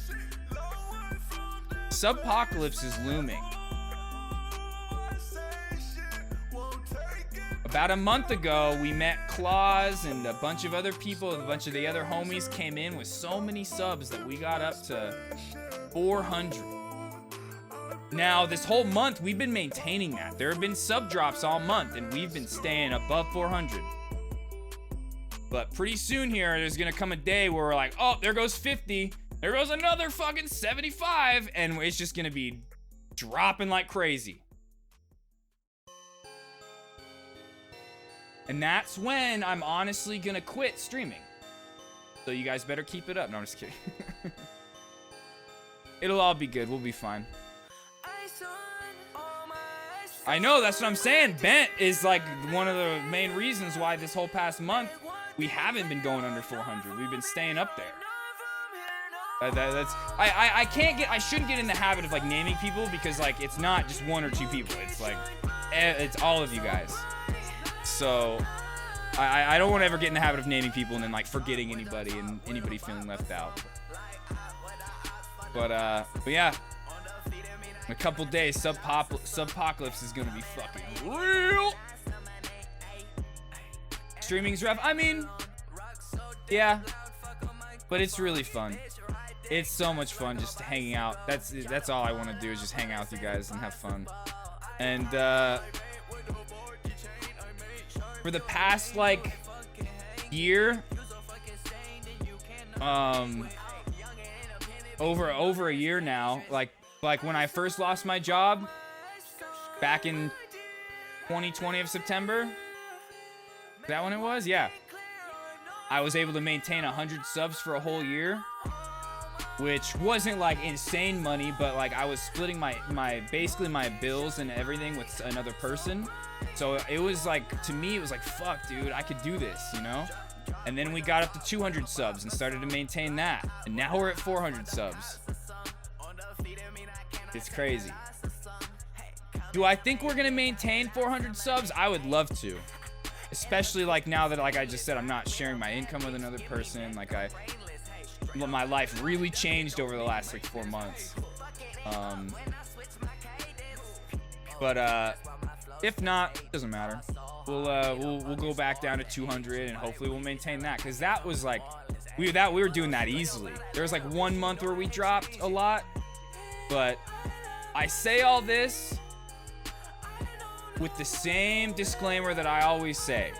Subpocalypse is looming. About a month ago, we met Claus and a bunch of other people. A bunch of the other homies came in with so many subs that we got up to 400. Now, this whole month, we've been maintaining that. There have been sub drops all month, and we've been staying above 400. But pretty soon here, there's gonna come a day where we're like, oh, there goes 50. There goes another fucking 75. And it's just gonna be dropping like crazy. And that's when I'm honestly gonna quit streaming. So you guys better keep it up. No, I'm just kidding. It'll all be good. We'll be fine. I know, that's what I'm saying. Bent is like one of the main reasons why this whole past month we haven't been going under 400. We've been staying up there. I shouldn't get in the habit of like naming people, because like it's not just one or two people. It's like it's all of you guys. So I don't want to ever get in the habit of naming people and then like forgetting anybody and anybody feeling left out. But yeah, in a couple days, Subpocalypse is gonna be fucking real. Streaming's rough. I mean, yeah, but it's really fun. It's so much fun just hanging out. That's all I want to do, is just hang out with you guys and have fun. And for the past like year, over a year now, like when I first lost my job back in 2020 of September. Is that when it was? Yeah. I was able to maintain 100 subs for a whole year, which wasn't like insane money, but like I was splitting basically my bills and everything with another person. So it was like, to me, it was like, fuck, dude, I could do this, you know? And then we got up to 200 subs and started to maintain that. And now we're at 400 subs. It's crazy. Do I think we're gonna maintain 400 subs? I would love to. Especially like now that, like I just said, I'm not sharing my income with another person. Like my life really changed over the last like 4 months. But if not, it doesn't matter. We'll go back down to 200 and hopefully we'll maintain that, because that was like we were doing that easily. There was like 1 month where we dropped a lot, but I say all this with the same disclaimer that I always say.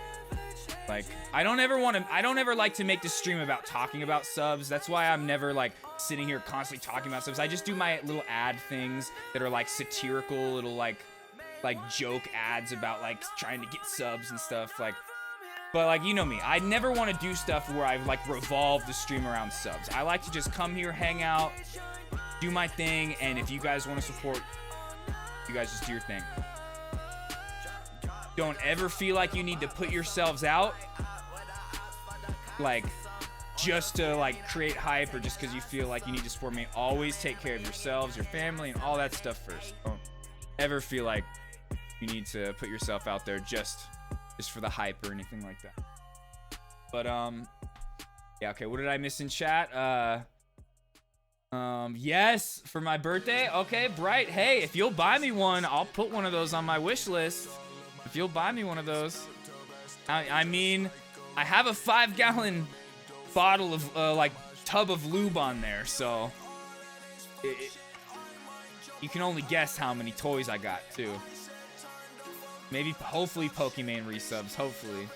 Like, I don't ever like to make this stream about talking about subs. That's why I'm never like sitting here constantly talking about subs. I just do my little ad things that are like satirical little like joke ads about like trying to get subs and stuff. Like, but like, you know me, I never want to do stuff where I've like revolved the stream around subs. I like to just come here, hang out, do my thing, and if you guys want to support, you guys just do your thing. Don't ever feel like you need to put yourselves out, like, just to like create hype or just because you feel like you need to support me. Always take care of yourselves, your family, and all that stuff first. Don't ever feel like you need to put yourself out there just for the hype or anything like that. But yeah, okay, what did I miss in chat? Yes, for my birthday. Okay, Bright, hey, if you'll buy me one, I'll put one of those on my wish list. if you'll buy me one of those. I mean, I have a 5-gallon bottle of like tub of lube on there, so you can only guess how many toys I got too. Maybe, hopefully, Pokemon resubs. Hopefully,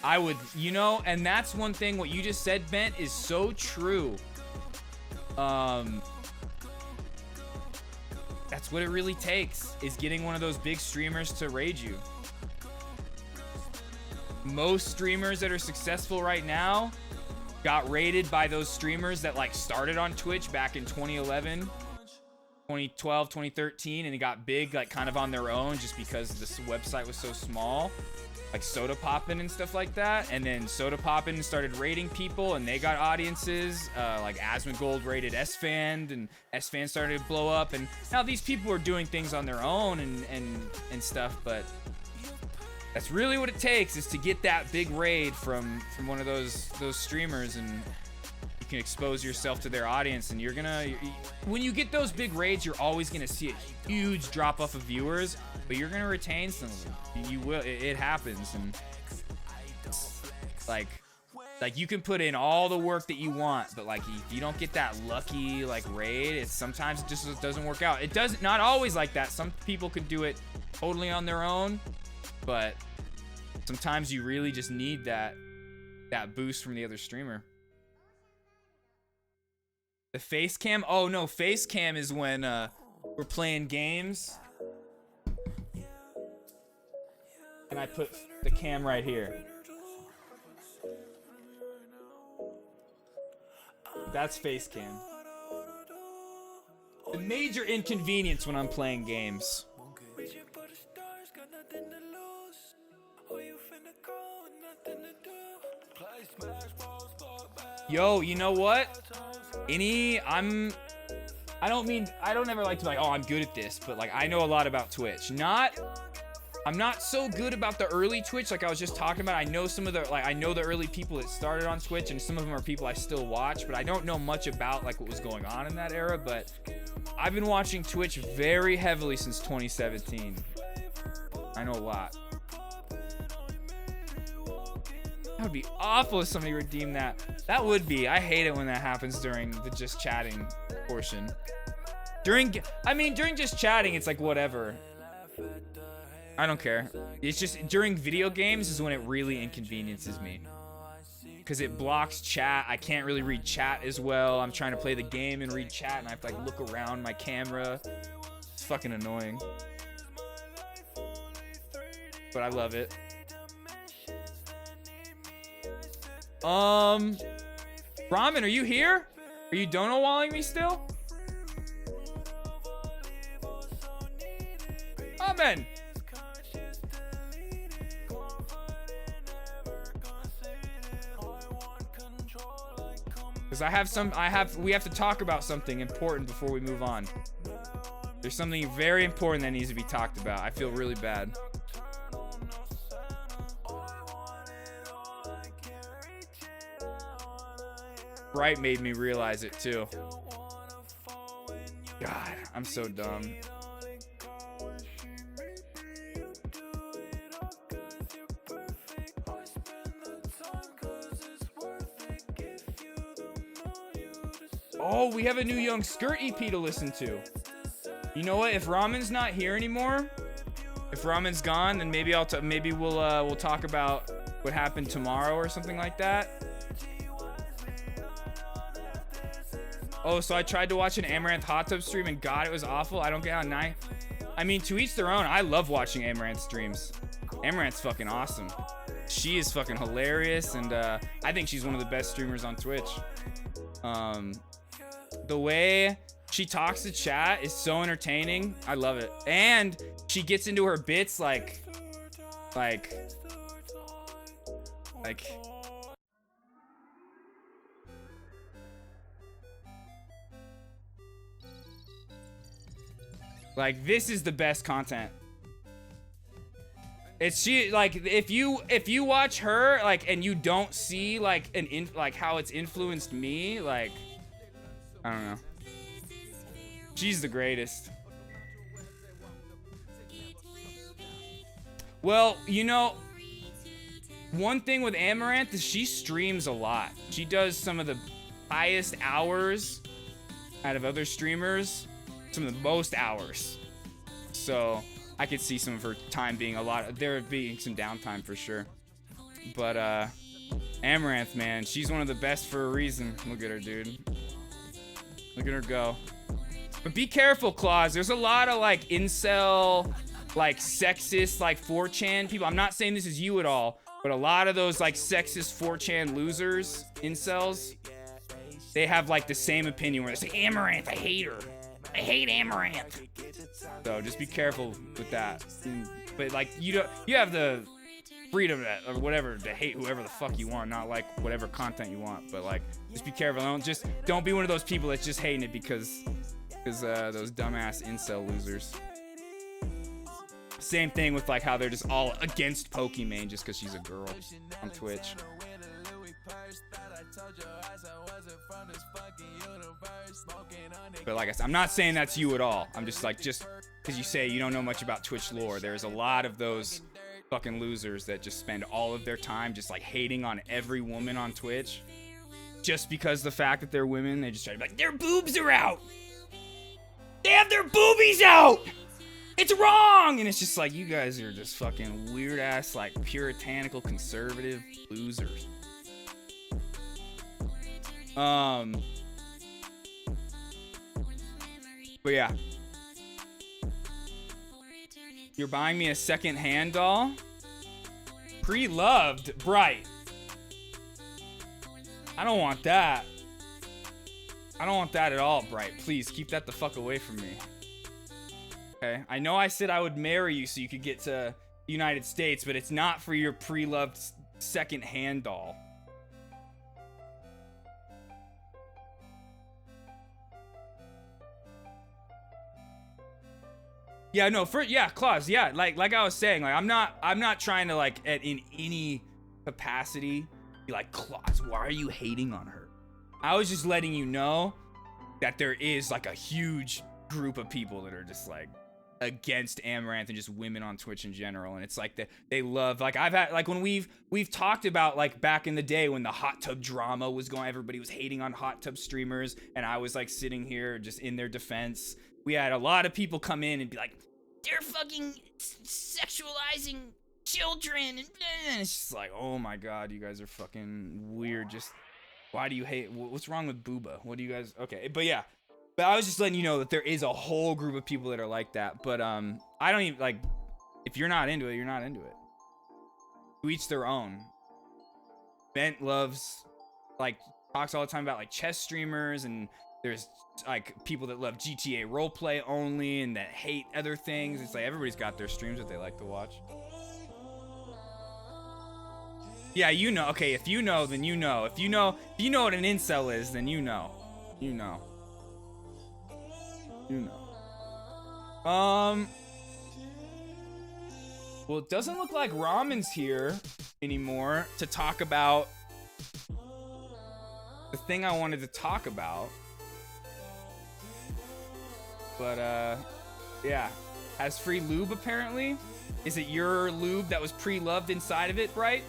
I would, you know, and that's one thing. What you just said, Bent, is so true. That's what it really takes, is getting one of those big streamers to raid you. Most streamers that are successful right now got raided by those streamers that like started on Twitch back in 2011, 2012, 2013, and they got big like kind of on their own just because this website was so small, like Soda Poppin' and stuff like that. And then Soda Poppin' started raiding people and they got audiences, like Asmongold raided S-Fan, and S-Fan started to blow up. And now these people are doing things on their own and stuff, but that's really what it takes, is to get that big raid from one of those streamers, and you can expose yourself to their audience. And when you get those big raids, you're always gonna see a huge drop off of viewers, but you're gonna retain some of them. You will. It happens, and like you can put in all the work that you want, but like if you don't get that lucky like raid, sometimes it just doesn't work out. It does not always like that. Some people can do it totally on their own, but sometimes you really just need that boost from the other streamer. The face cam? Oh no, face cam is when we're playing games and I put the cam right here. That's face cam. The major inconvenience when I'm playing games. Yo, you know what? I don't ever like to be like, oh, I'm good at this, but like I know a lot about Twitch. I'm not so good about the early Twitch, like I was just talking about. I know some of I know the early people that started on Twitch, and some of them are people I still watch, but I don't know much about like what was going on in that era. But I've been watching Twitch very heavily since 2017. I know a lot. That would be awful if somebody redeemed that. That would be. I hate it when that happens during the just chatting portion. During just chatting, it's like whatever. I don't care. It's just during video games is when it really inconveniences me, because it blocks chat. I can't really read chat as well. I'm trying to play the game and read chat, and I have to like look around my camera. It's fucking annoying, but I love it. Ramen, are you here? Are you dono-walling me still? Ramen! Because we have to talk about something important before we move on. There's something very important that needs to be talked about. I feel really bad. Bright made me realize it too. God, I'm so dumb. Oh, we have a new Young Skirt EP to listen to. You know what? If Ramen's not here anymore, if Ramen's gone, then maybe we'll talk about what happened tomorrow or something like that. Oh, so I tried to watch an Amaranth hot tub stream and God, it was awful. I don't get how nice. I mean, to each their own. I love watching Amaranth streams. Amaranth's fucking awesome. She is fucking hilarious, and I think she's one of the best streamers on Twitch. The way she talks to chat is so entertaining. I love it. And she gets into her bits like this is the best content. It's if you watch her like and you don't see like how it's influenced me, like I don't know. She's the greatest. Well, you know, one thing with Amaranth is she streams a lot. She does some of the highest hours out of other streamers, some of the most hours. So I could see some of her time being a lot. There being some downtime for sure. But Amaranth, man, she's one of the best for a reason. Look at her, dude. Look at her go. But be careful, Claus. There's a lot of like incel, like sexist, like 4chan people. I'm not saying this is you at all, but a lot of those like sexist 4chan losers, incels, they have like the same opinion where they say, Amaranth, I hate her. I hate Amaranth. So just be careful with that. But like you have the freedom or whatever to hate whoever the fuck you want, not like whatever content you want. But like just be careful. Don't be one of those people that's just hating it because those dumbass incel losers. Same thing with like how they're just all against Pokimane just because she's a girl on Twitch. But like I said, I'm not saying that's you at all. I'm just because you say you don't know much about Twitch lore. There's a lot of those fucking losers that just spend all of their time just like hating on every woman on Twitch. Just because the fact that they're women, they just try to be like, their boobs are out. They have their boobies out. It's wrong. And it's just like, you guys are just fucking weird ass, like puritanical conservative losers. But yeah. You're buying me a second-hand doll? Pre-loved, Bright. I don't want that. I don't want that at all, Bright. Please, keep that the fuck away from me. Okay, I know I said I would marry you so you could get to the United States, but it's not for your pre-loved second-hand doll. Yeah, no, Claus, yeah, like I was saying, like I'm not trying to like in any capacity be like, Claus, why are you hating on her? I was just letting you know that there is like a huge group of people that are just like against Amaranth and just women on Twitch in general, and it's like they love, like I've had like when we've talked about like back in the day when the hot tub drama was going, everybody was hating on hot tub streamers, and I was like sitting here just in their defense. We had a lot of people come in and be like, they're fucking sexualizing children, and it's just like, oh my god, you guys are fucking weird. Just why do you hate? What's wrong with Booba? What do you guys? Okay, but yeah. But I was just letting you know that there is a whole group of people that are like that. But I don't even like, if you're not into it, you're not into it. To each their own. Bent loves, like, talks all the time about like chess streamers, and there's like people that love GTA roleplay only and that hate other things. It's like everybody's got their streams that they like to watch. Yeah, you know. Okay, if you know, then you know. If you know what an incel is, then you know. You know. You know. Well, it doesn't look like Ramen's here anymore to talk about the thing I wanted to talk about. But, yeah. Has free lube, apparently? Is it your lube that was pre-loved inside of it, right?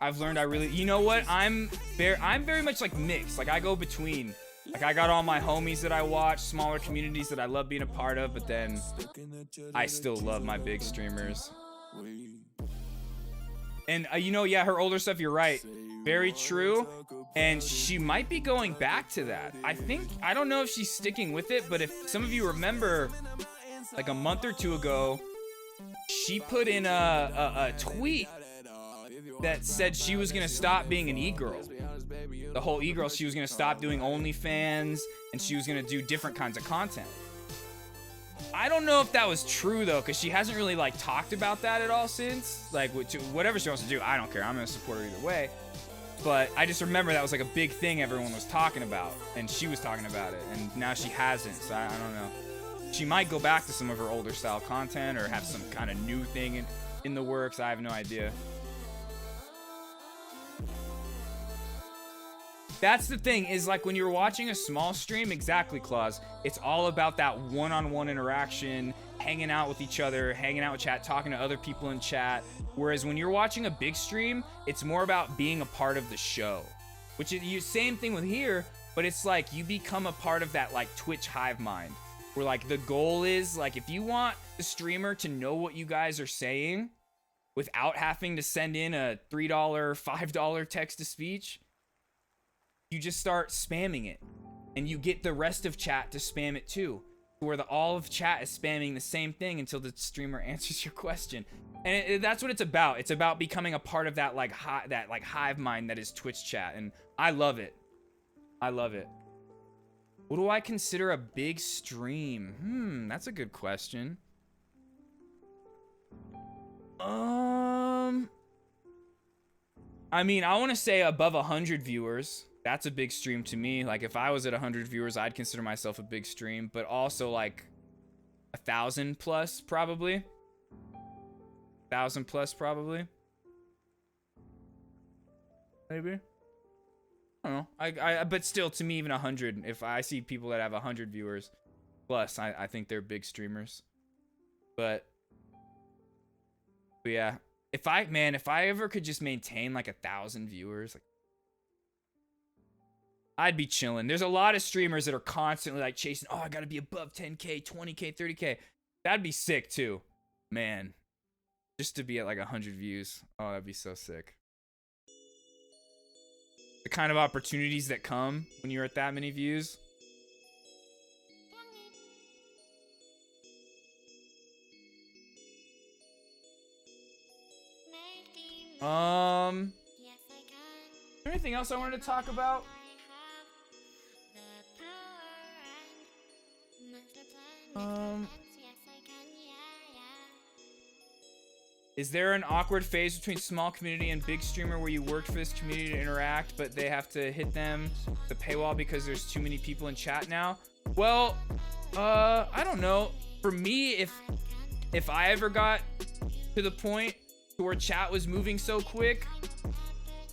I've learned I really, you know what? I'm very much like mixed. Like I go between, like I got all my homies that I watch, smaller communities that I love being a part of, but then I still love my big streamers. And you know, yeah, her older stuff, you're right. Very true. And she might be going back to that. I don't know if she's sticking with it, but if some of you remember, like a month or two ago, she put in a tweet that said she was gonna stop being an e-girl. The whole e-girl, she was gonna stop doing OnlyFans, and she was gonna do different kinds of content. I don't know if that was true though, because she hasn't really like talked about that at all since. Like whatever she wants to do, I don't care. I'm gonna support her either way. But I just remember that was like a big thing everyone was talking about, and she was talking about it, and now she hasn't. So I don't know. She might go back to some of her older style content or have some kind of new thing in the works. I have no idea. That's the thing, is like when you're watching a small stream, exactly, Claus, it's all about that one-on-one interaction, hanging out with each other, hanging out with chat, talking to other people in chat. Whereas when you're watching a big stream, it's more about being a part of the show. Which is, you same thing with here, but it's like you become a part of that like Twitch hive mind. Where like the goal is, like, if you want the streamer to know what you guys are saying without having to send in a $3, $5 text to speech, you just start spamming it, and you get the rest of chat to spam it too, where all of chat is spamming the same thing until the streamer answers your question. And that's what it's about. It's about becoming a part of that like hive mind that is Twitch chat, and I love it. I love it. What do I consider a big stream? That's a good question. I mean, I want to say above 100 viewers. That's a big stream to me. Like, if I was at 100 viewers, I'd consider myself a big stream. But also, like, 1,000 plus, probably. 1,000 plus, probably. Maybe. I don't know. But still, to me, even 100. If I see people that have 100 viewers plus, I think they're big streamers. But yeah. If I ever could just maintain, like, 1,000 viewers, like, I'd be chilling. There's a lot of streamers that are constantly like chasing, oh, I gotta be above 10K, 20K, 30K. That'd be sick too. Man. Just to be at like 100 views. Oh, that'd be so sick. The kind of opportunities that come when you're at that many views. Is there anything else I wanted to talk about? Is there an awkward phase between small community and big streamer where you worked for this community to interact, but they have to hit them the paywall because there's too many people in chat now? Well, I don't know. For me, if I ever got to the point where chat was moving so quick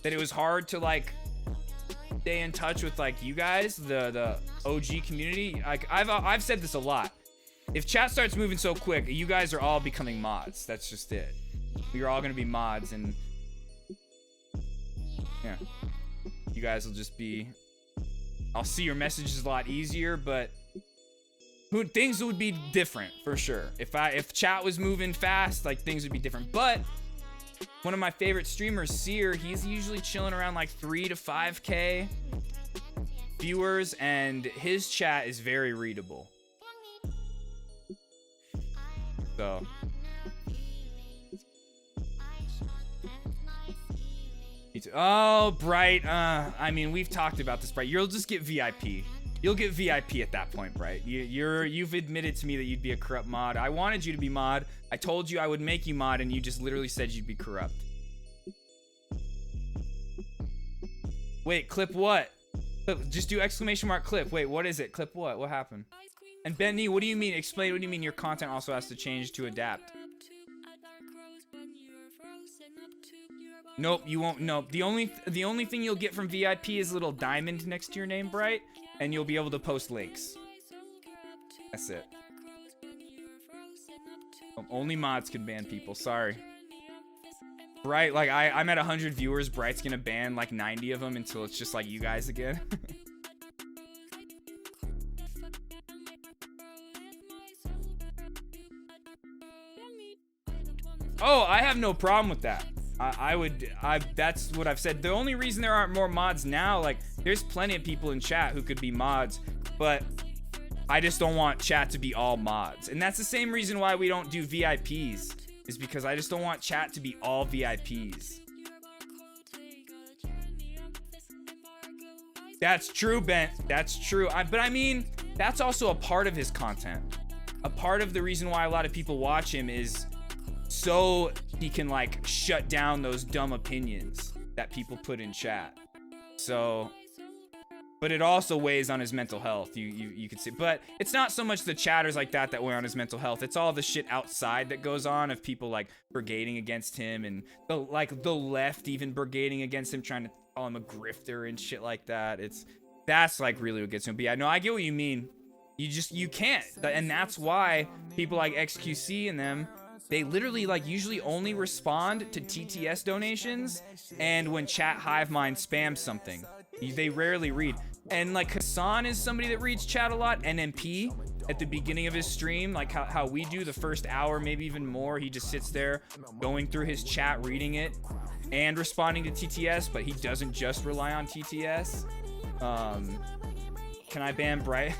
that it was hard to like stay in touch with like you guys, the OG community. Like I've said this a lot. If chat starts moving so quick, you guys are all becoming mods. That's just it. We're all gonna be mods, and yeah, you guys will just be. I'll see your messages a lot easier, but things would be different for sure. If chat was moving fast, like things would be different. But one of my favorite streamers, Seer, he's usually chilling around like 3 to 5K viewers, and his chat is very readable. So oh, Bright, I mean, we've talked about this, Bright. You'll just get VIP. You'll get VIP at that point, Bright. You've admitted to me that you'd be a corrupt mod. I wanted you to be mod. I told you I would make you mod, and you just literally said you'd be corrupt. Wait, clip what? Just do exclamation mark clip. Wait, what is it? Clip what? What happened? And Benny, what do you mean? Explain. What do you mean your content also has to change to adapt? Nope, you won't. Nope. The only thing you'll get from VIP is a little diamond next to your name, Bright, and you'll be able to post links. That's it. Only mods can ban people. Sorry. Bright, like I'm at 100 viewers. Bright's gonna ban like 90 of them until it's just like you guys again. Oh, I have no problem with that. That's what I've said. The only reason there aren't more mods now, like, there's plenty of people in chat who could be mods, but I just don't want chat to be all mods. And that's the same reason why we don't do VIPs, is because I just don't want chat to be all VIPs. That's true, Ben. That's true. But I mean, that's also a part of his content. A part of the reason why a lot of people watch him is so he can like shut down those dumb opinions that people put in chat. So, but it also weighs on his mental health. You could see, but it's not so much the chatters like that weigh on his mental health. It's all the shit outside that goes on of people like brigading against him, and the left even brigading against him, trying to call him a grifter and shit like that. That's like really what gets him. But yeah, no, I get what you mean. You can't, and that's why people like XQC and them, they literally like usually only respond to TTS donations and when chat hive mind spams something. They rarely read. And like Hassan is somebody that reads chat a lot. NMP at the beginning of his stream, like how we do the first hour, maybe even more, he just sits there going through his chat, reading it and responding to TTS, but he doesn't just rely on TTS. Can I ban Bright?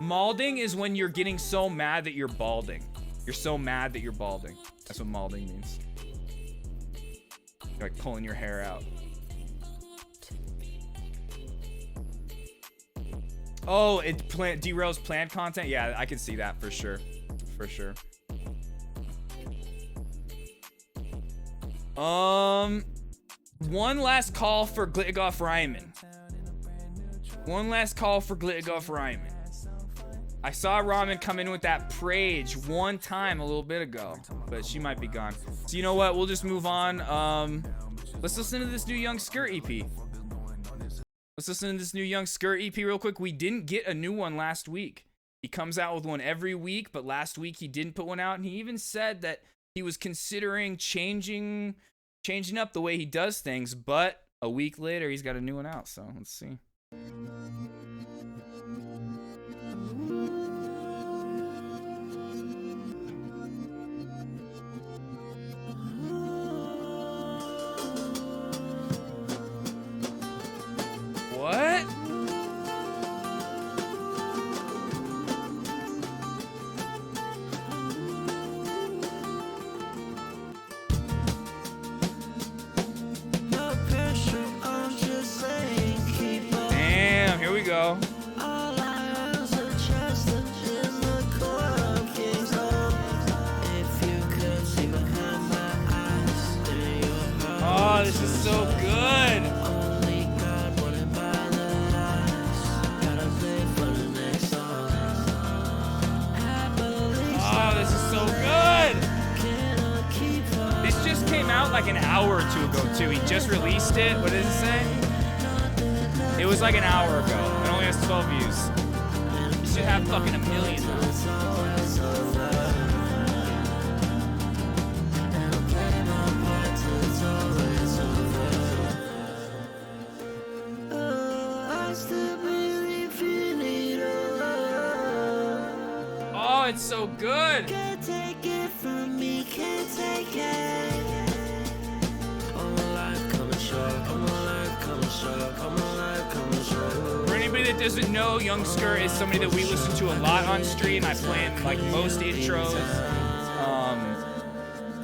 Malding is when you're getting so mad that you're balding. You're so mad that you're balding. That's what malding means. You're like pulling your hair out. Oh, it derails planned content? Yeah, I can see that for sure. For sure. One last call for Glitgoff Ryman. One last call for Glitgoff Ryman. I saw Ramen come in with that Prage one time a little bit ago, but she might be gone. So you know what? We'll just move on. Let's listen to this new Young Skirt EP. Let's listen to this new Young Skirt EP real quick. We didn't get a new one last week. He comes out with one every week, but last week he didn't put one out, and he even said that he was considering changing up the way he does things, but a week later he's got a new one out, so let's see. What? Damn, here we go. Oh, this is so good. Oh, this is so good. This just came out like an hour or two ago, too. He just released it. What does it say? It was like an hour ago. It only has 12 views. It should have fucking 1 million now. Oh, it's so good. Can't take it from me, can't take it. I'm alive, coming short. I'm alive, coming short. I'm alive, coming short. For anybody that doesn't know, Young Skirt is somebody that we listen to a lot on stream. I play in like most intros.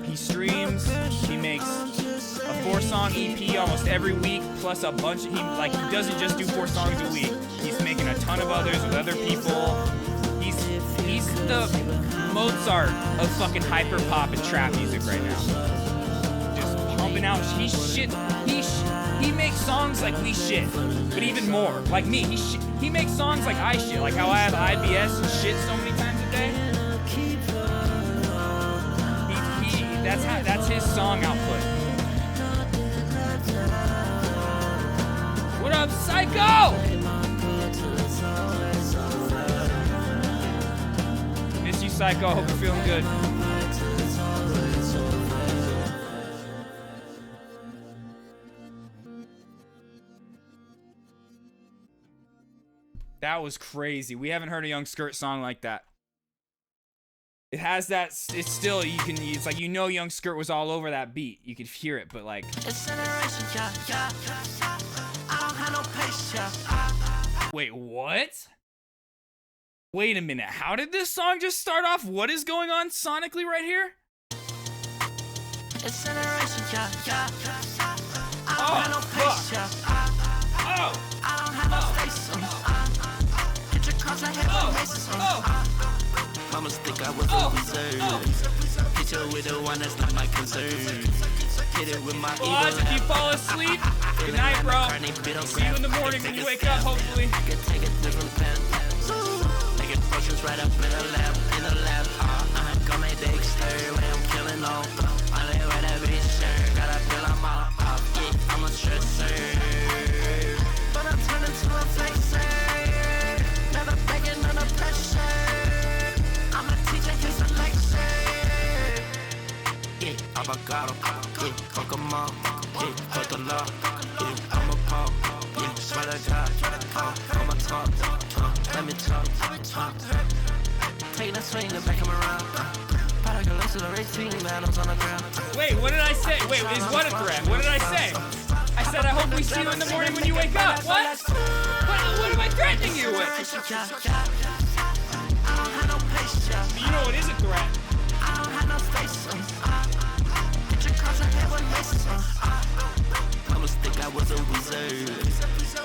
He streams. He makes a 4-song EP almost every week, plus a bunch. He doesn't just do 4 songs a week. He's making a ton of others with other people. He's the Mozart of fucking hyper pop and trap music right now. Just pumping out. He makes songs like we shit, but even more like me. He makes songs like I shit, like how I have IBS and shit so many times a day. That's his song output. What up, Psycho? Miss you, Psycho. Hope you're feeling good. That was crazy. We haven't heard a Young Skirt song like that. It has that. It's still it's like Young Skirt was all over that beat. You could hear it, but like. Wait, what? Wait a minute. How did this song just start off? What is going on sonically right here? Oh, fuck. Mamas think I was reserved. Hit you with the one that's not my concern. Hit it with my ego. If you fall asleep, good night, bro. See you in the morning when you wake up, hopefully. I can take a different pen. Making potions right up in the lab. Come make Dexter when I'm killing all. I lay with that bitch, sure. Gotta feel I'm all. got 'em. Yeah, fuck 'em all. Yeah, fuck the law. Yeah, I'm a pop. Yeah, swear to God. On my top. Let me talk. Taking a swing and back 'em around. Probably can listen to the team, man. I'm on the ground. Wait, what did I say? Wait, is what a threat? What did I say? I said I hope we see you in the morning when you wake up. What? What am I threatening you with? You know it is a threat. Mamas think I was a wizard.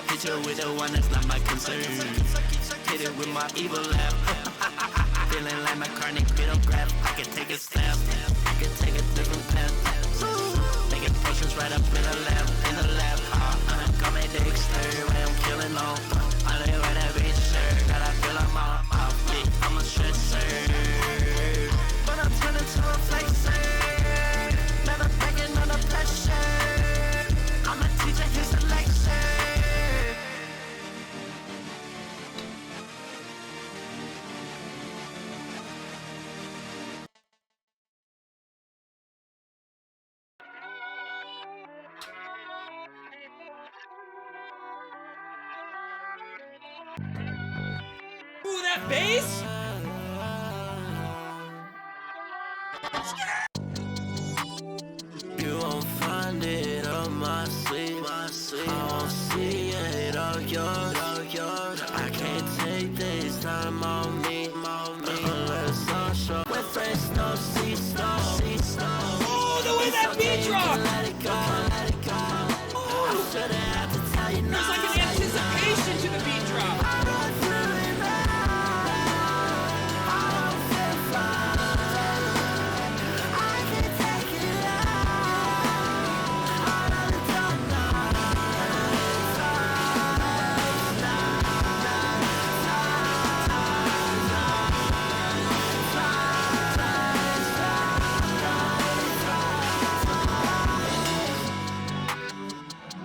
Hit you with the one that's not my concern. Hit it with my evil laugh. Feeling like my carnage bit on grab. I can take a stab. I can take a different path. Making potions right up in the lab. I'm coming Dexter when I'm killing all. I live right that bitch, sir. Gotta feel I'm off. Yeah, I'm a stressor. But I'm turning to a flexer. Never breaking under pressure. I'm a teacher, here's a lecture. Ooh, that bass? You won't find it on my sleeve. I won't see it on yours. I can't take this time on me. Unless I'm sure. With friends, no see snow. Oh, the way that beat dropped! Let it go. I shouldn't have to tell you There's now. like an anticipation to the beat drop.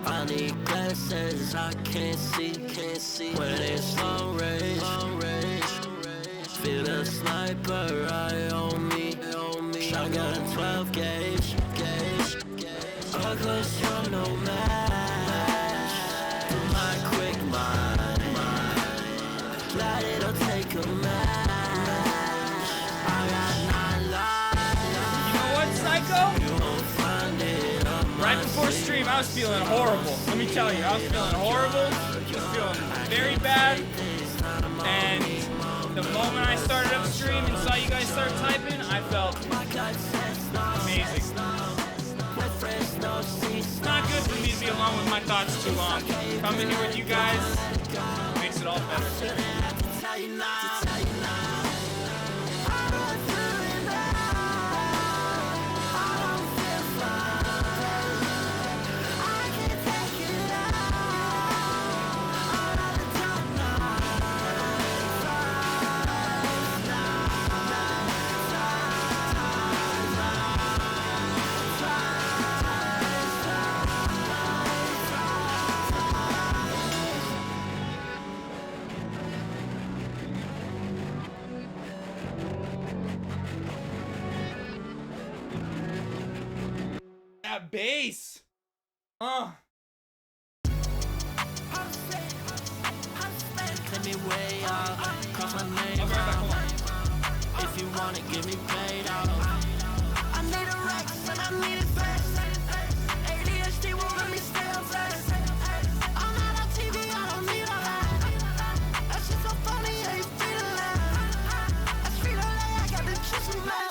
I need glasses, I can't see. When it's long range. Feel the sniper eye on me. Shotgun 12 gauge. A close from no match. My quick mind. Glad it'll take a match. I got 9 lives. You know what, Psycho? You won't find it on my Right before stream, I was feeling horrible. Let me tell you, I was feeling horrible. I was feeling very bad. And the moment I started up stream and saw you guys start typing, I felt amazing. It's not good for me to be alone with my thoughts too long. Coming here with you guys makes it all better. That bass. Let me way out, cross my name I'll be right back, hold on. if you want it, give me paid out. I need a Rex and I need it fast. ADHD won't let me stay on fast. I'm not on TV, I don't need all that. That shit's so funny, yeah, you free to laugh. That's free to lay, I got the juice and mash.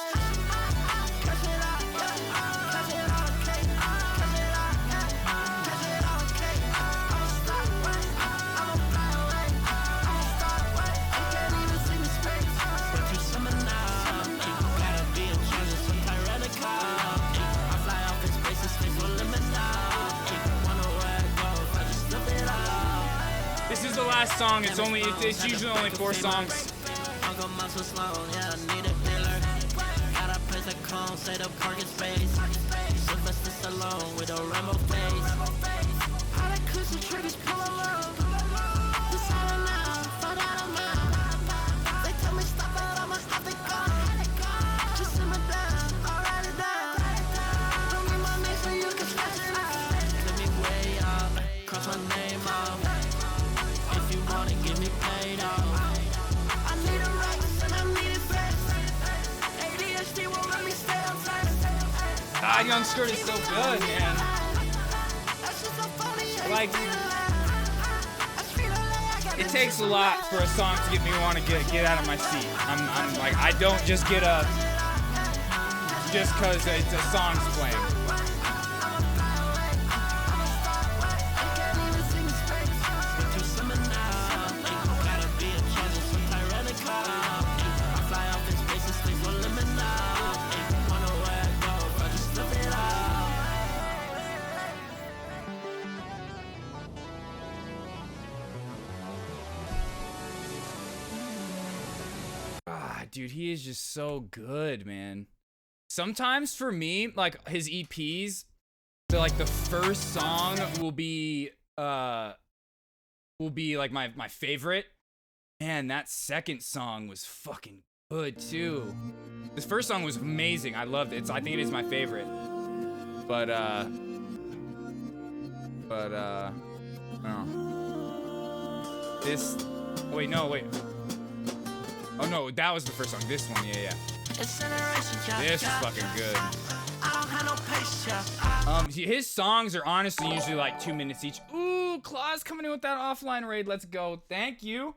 Cash it out, yeah. Cash it out, okay. Cash it out, yeah. Cash it out, okay. I'ma start right. I'ma fly away. I'ma start right. You can't even see me space. But you summon now. You gotta be in charge of some tyrannical. I fly off in space and space will limit now. Wanna where it goes, I just flip it out. This is the last song. It's usually only 4 songs. Uncle muscle slow, yeah, I need a dealer. Gotta place a cone, say the parking space. Sylvester Stallone with a Rambo face. How the cushion triggers pull along. Decide now, for that amount. They tell me stop, but I'ma have to go. Just simmer down, I'll write it down. God, Young Skirt is so good, man. Like, it takes a lot for a song to get me want to get out of my seat. I'm like, I don't just get up just because a song's playing. Dude, he is just so good, man. Sometimes for me, like his EPs, so like the first song will be like my favorite. Man, that second song was fucking good too. This first song was amazing. I loved it. I think it is my favorite. But I don't know. This wait. Oh no, that was the first song. This one, yeah. This is fucking good. His songs are honestly usually like 2 minutes each. Ooh, Claus coming in with that offline raid. Let's go. Thank you.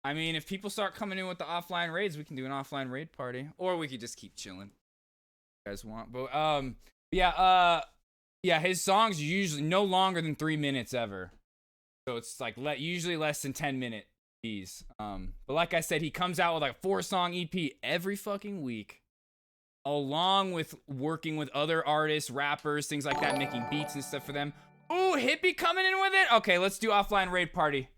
I mean, if people start coming in with the offline raids, we can do an offline raid party, or we could just keep chilling. If you guys want, but yeah. His songs are usually no longer than 3 minutes ever. So it's like usually less than 10-minute. But like I said, he comes out with like a 4-song EP every fucking week, along with working with other artists, rappers, things like that, making beats and stuff for them. Ooh, Hippie coming in with it. Okay, let's do offline raid party.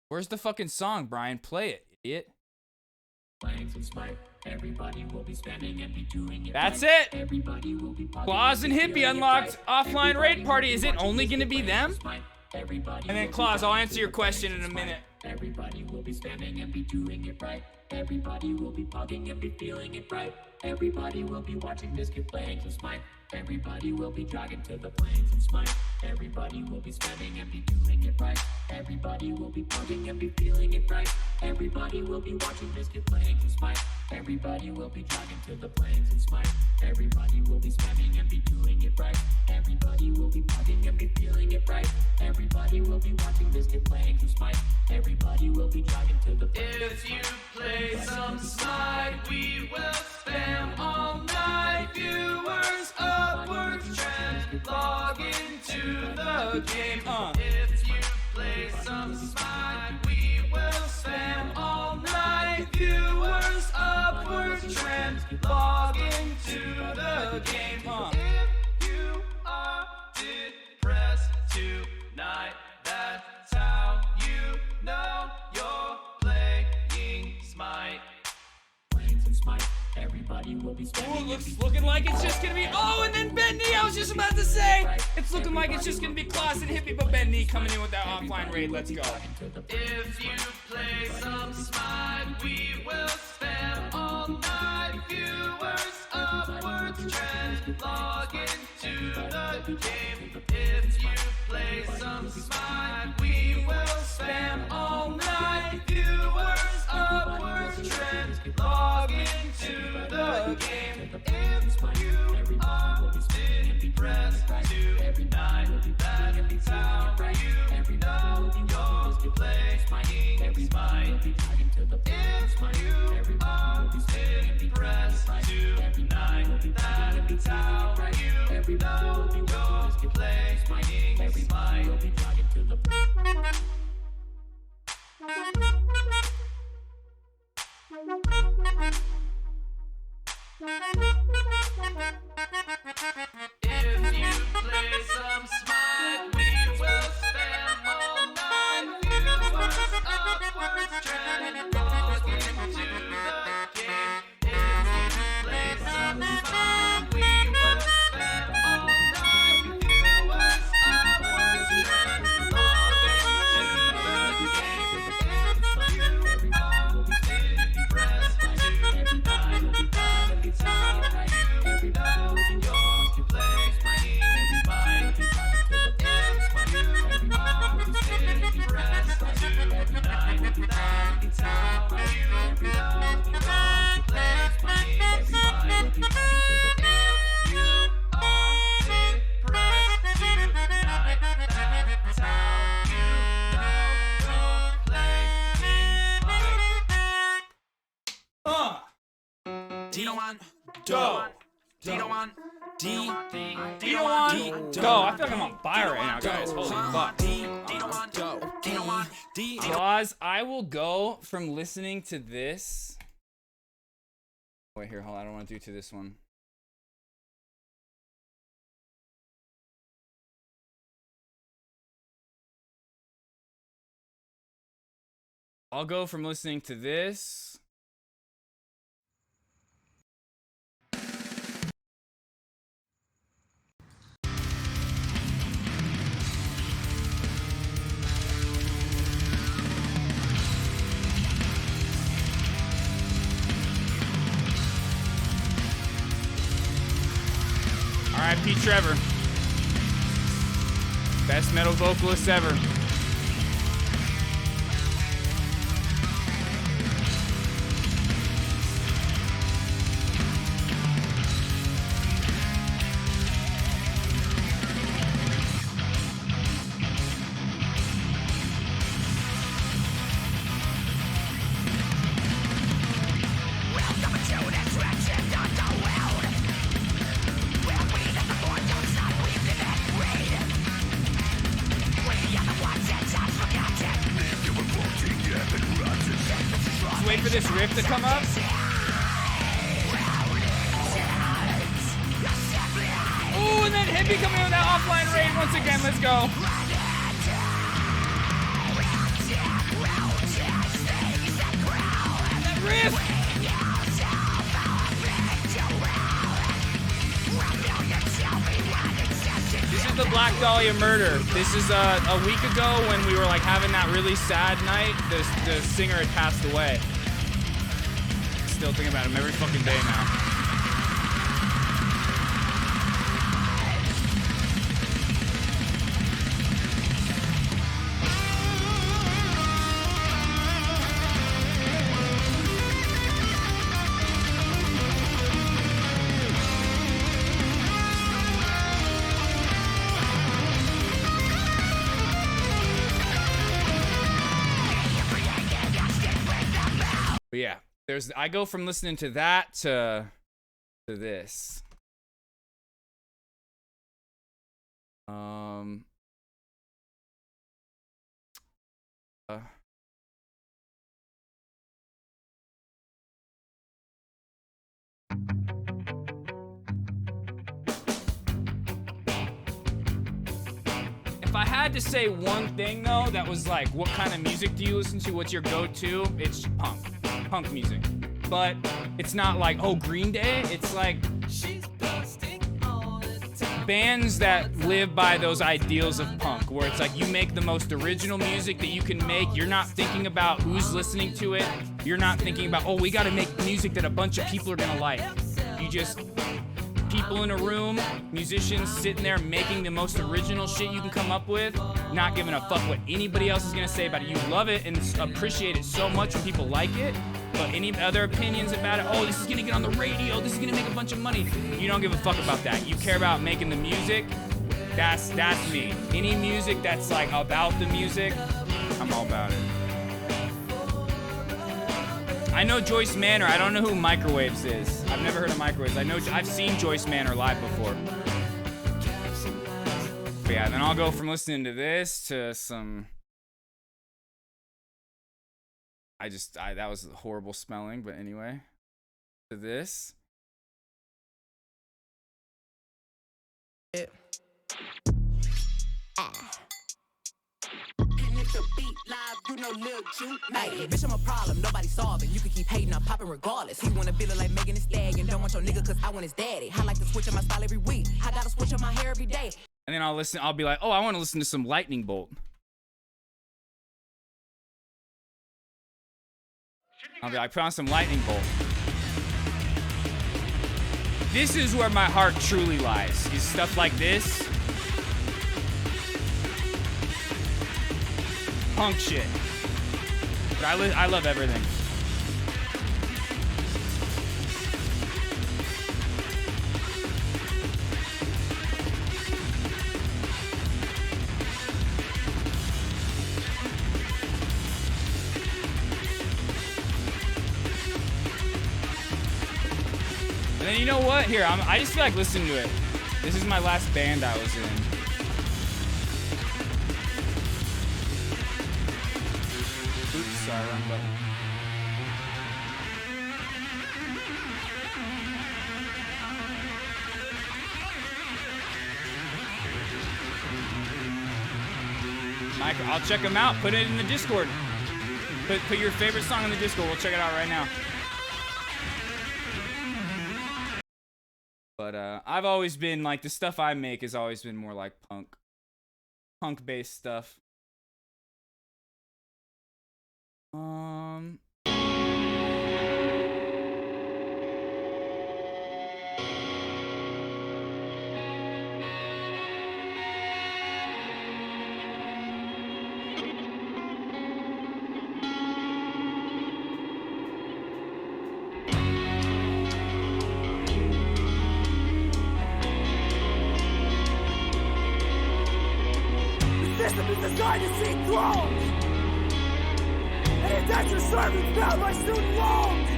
Where's the fucking song, Brian? Play it, idiot. Everybody will be spending and be doing it. That's it. Everybody will be Claus and Hippie unlocked offline raid party. Is it only gonna be them? Everybody And then Claus, I'll answer your question in a minute. Everybody will be spending and be doing it right. Everybody will be pugging and be feeling it right. Everybody will be watching Biscuit playing some Smite. Everybody will be jogging to the planes and Smite. Everybody will be spending and be doing it right. Everybody will be pugging and be feeling it right. Everybody will be watching Biscuit playing some Smite. Everybody will be jogging to the planes and Smite. Everybody will be spending and be doing it right. Everybody will be pugging and be feeling it right. Everybody will be watching Biscuit playing some Smite. Everybody will be jogging to the planes. If you play some Smite, we will spam all night. Viewers upward trend, log into the game. If you play some Smite, we will spam all night. Viewers upward trend, log into the game. If you are depressed tonight, that's how you know you're playing Smite. Playing some Smite. Everybody will be spending. Ooh, looking like it's just gonna be. Oh, and then Ben Nee. I was just about to say, it's looking like it's just gonna be Claus and Hippie, but Ben Nee coming in with that offline raid. Let's go. If you play some Smite, we will spam all night. Viewers upwards trend, log into the game. If you play some Smite, we will spam all night. Viewers upwards trend, log into the game. If you are depressed tonight, that's how you know you're playing Smite. If you are depressed tonight, that's how you know you're playing Smite. If you play some Smite, we will spam all night. Viewers upwards trend, log into the game. If you play some Smite, we will spam all night. Viewers upwards trend, Go. I feel like I'm on fire right now, guys. Holy fuck. Claus, I will go from listening to this. Wait, here, hold on. I don't want to do to this one. I'll go from listening to this. R.I.P. Trevor. Best metal vocalist ever. Wait for this riff to come up. Ooh, and then Hippie coming with that offline raid once again. Let's go. That riff. This is the Black Dahlia murder. This is a week ago when we were like having that really sad night. The singer had passed away. Still thinking about him every fucking day now. But yeah, I go from listening to that to this. If I had to say one thing though, that was like, what kind of music do you listen to? What's your go-to? It's punk music. But it's not like, oh, Green Day. It's like bands that live by those ideals of punk, where it's like you make the most original music that you can make. You're not thinking about who's listening to it. You're not thinking about, oh, we gotta make music that a bunch of people are gonna like. You just, people in a room, musicians sitting there making the most original shit you can come up with, not giving a fuck what anybody else is gonna say about it. You love it and appreciate it so much when people like it, but any other opinions about it, oh, this is gonna get on the radio, this is gonna make a bunch of money, you don't give a fuck about that. You care about making the music. That's me. Any music that's like about the music, I'm all about it. I know Joyce Manor. I don't know who Microwaves is. I've never heard of Microwaves. I've seen Joyce Manor live before. But yeah, then I'll go from listening to this to some. That was horrible spelling, but anyway, to this. Hey, bitch, I'm a problem, nobody solving. You can keep hating, I'm popping regardless. He wanna build it like Megan Thee Stallion. Don't want your nigga cause I want his daddy. I like to switch up my style every week. I gotta switch up my hair every day. And then I'll be like, oh, I wanna listen to some Lightning Bolt. I'll be like, put on some Lightning Bolt. This is where my heart truly lies, is stuff like this. Punk shit. But I love everything. then you know what? Here, I just feel like listening to it. This is my last band I was in. Oops, sorry, wrong button. Mike, I'll check them out. Put it in the Discord. Put your favorite song in the Discord. We'll check it out right now. But I've always been like, the stuff I make has always been more like punk based stuff. System is designed to seek thrones, and indentured servants bound by student loans.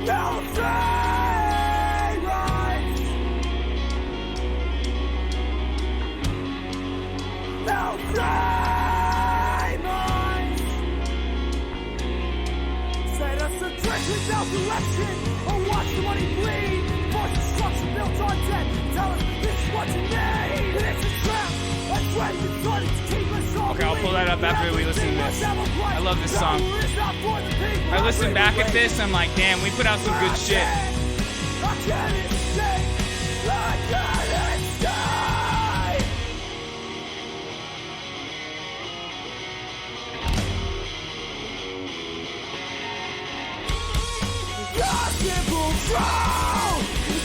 They'll say rights. They'll say minds. Set us adrift without direction, or watch the money bleed. Force destruction built on debt. Tell us this is what you need. Okay, I'll pull that up after we listen to this. I love this song. I listen back at this, I'm like, damn, we put out some good shit.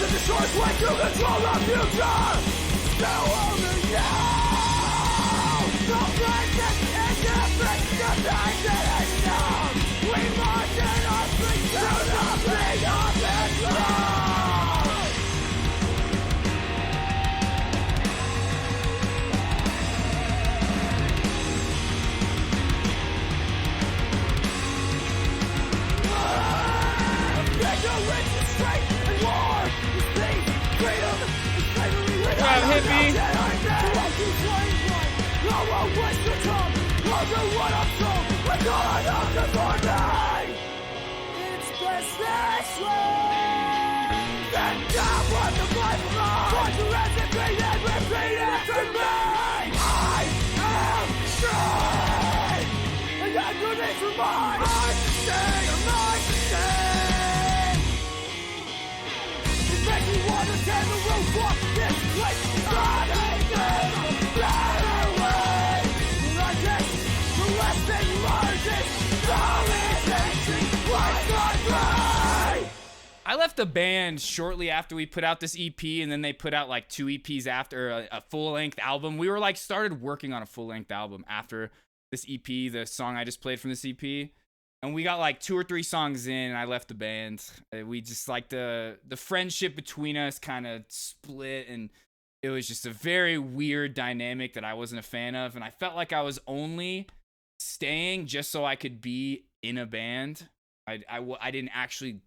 The short way to control the future. Still over you. The present is different. The present is known. We must in our feet to the big of this road. Ignorance is strength and war is peace, freedom, and slavery. What's up, hippie? It's best this way. Then God was the life of mine. Want to repeat and repeat after me. I am strong. And that good is for mine. I sustain, I sustain. It makes me want to tear the roof off this place. I left the band shortly after we put out this EP, and then they put out like 2 EPs after a full-length album. We were like started working on a full-length album after this EP, the song I just played from this EP. And we got like 2 or 3 songs in, and I left the band. We just like the friendship between us kind of split, and it was just a very weird dynamic that I wasn't a fan of. And I felt like I was only staying just so I could be in a band. I didn't actually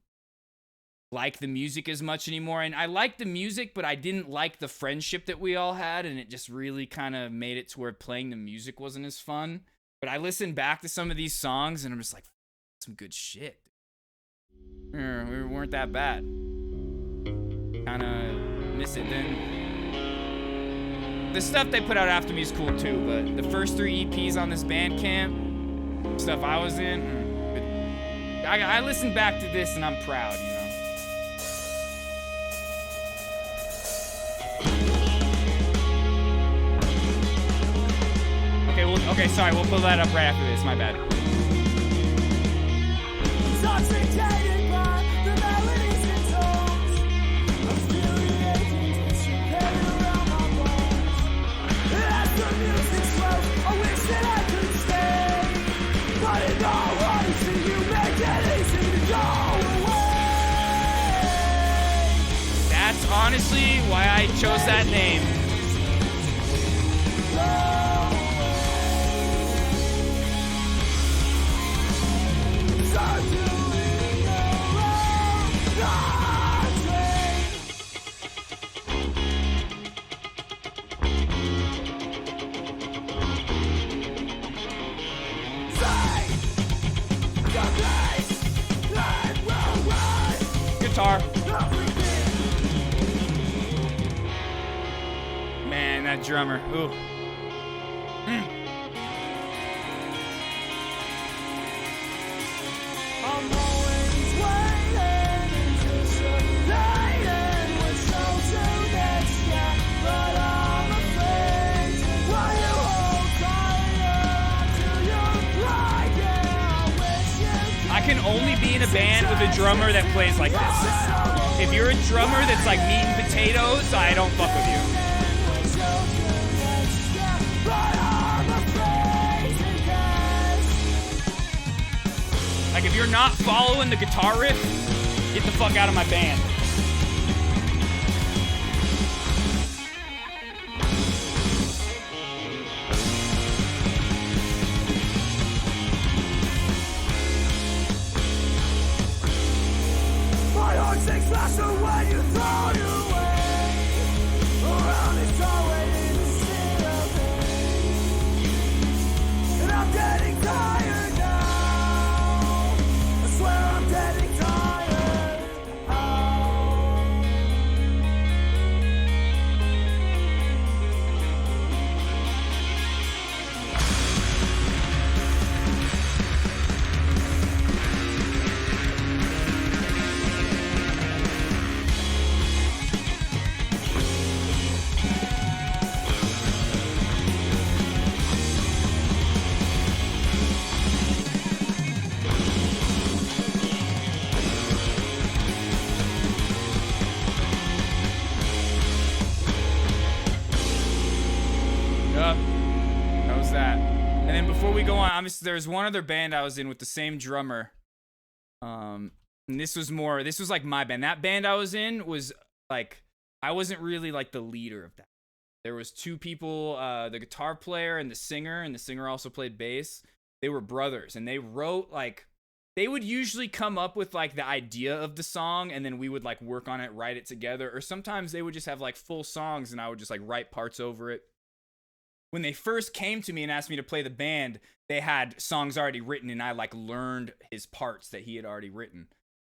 like the music as much anymore. And I liked the music, but I didn't like the friendship that we all had. And it just really kind of made it to where playing the music wasn't as fun. But I listened back to some of these songs, and I'm just like, some good shit. We weren't that bad. Kind of miss it then. The stuff they put out after me is cool too, but the first 3 EPs on this Bandcamp, stuff I was in, I listened back to this and I'm proud, you know? Okay, sorry, we'll pull that up right after this, my bad. Intoxicated by the melodies and tones of infuriating tension carried around my bones. As the music slows, I wish that I could stay. But in all honesty, you make it easy to go away. That's honestly why I chose that name. guitar. Man, that drummer. Ooh. I'm always waiting, anticipating what's so soon next year, but I'm afraid while you hold tighter till you're right. Yeah, I wish you I can only be in a band with a drummer that plays like this. If you're a drummer that's like meat and potatoes, I don't fuck with you. Like, if you're not following the guitar riff, get the fuck out of my band. My heart sinks faster when you throw it away. Around this door waiting to see of me. And I'm getting tired now. I swear I'm getting tired. Yup. That was that. And then before we go on, obviously there's one other band I was in with the same drummer. And this was like my band. That band I was in was like, I wasn't really like the leader of that. There was two people, the guitar player and the singer also played bass. They were brothers, and they wrote like, they would usually come up with like the idea of the song, and then we would like work on it, write it together. Or sometimes they would just have like full songs, and I would just like write parts over it. When they first came to me and asked me to play the band, they had songs already written, and I like learned his parts that he had already written.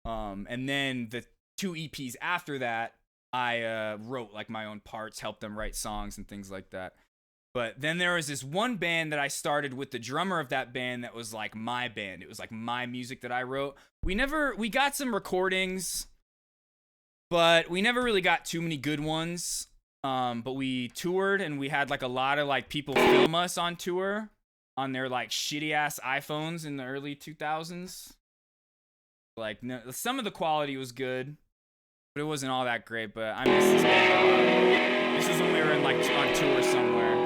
And then the 2 EPs after that, I wrote like my own parts, helped them write songs and things like that. But then there was this one band that I started with the drummer of that band that was like my band. It was like my music that I wrote. We got some recordings, but we never really got too many good ones. But we toured, and we had like a lot of like people film us on tour on their like shitty ass iPhones in the early 2000s. Like, no, some of the quality was good, but it wasn't all that great. But I miss this band a lot. This was when we were in like on tour somewhere.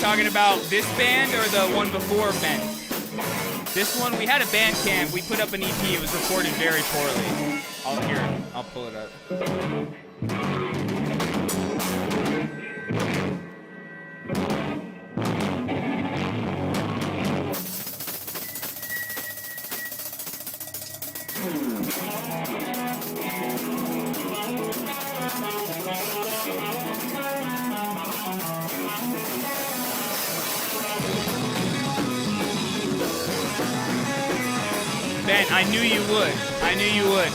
Talking about this band or the one before Ben? This one, we had a band camp. We put up an EP. It was recorded very poorly. I'll pull it up. I knew you would. I knew you would.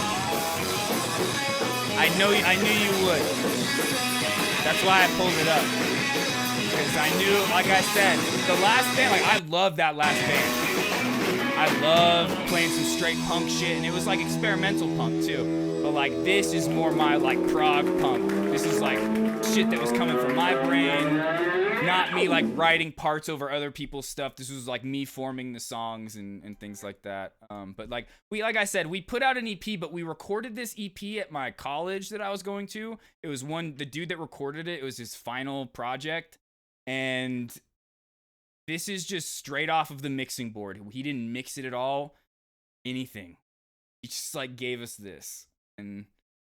I knew you would. That's why I pulled it up. Because I knew, like I said, the last band, like I love that last band. I love playing some straight punk shit, and it was like experimental punk too. But like this is more my like prog punk. This is like shit that was coming from my brain, not me like writing parts over other people's stuff. This was like me forming the songs and things like that. But like I said, we put out an EP, but we recorded this EP at my college that I was going to. It was the dude that recorded it. It was his final project, and this is just straight off of the mixing board. He didn't mix it at all, anything. He just like gave us this, and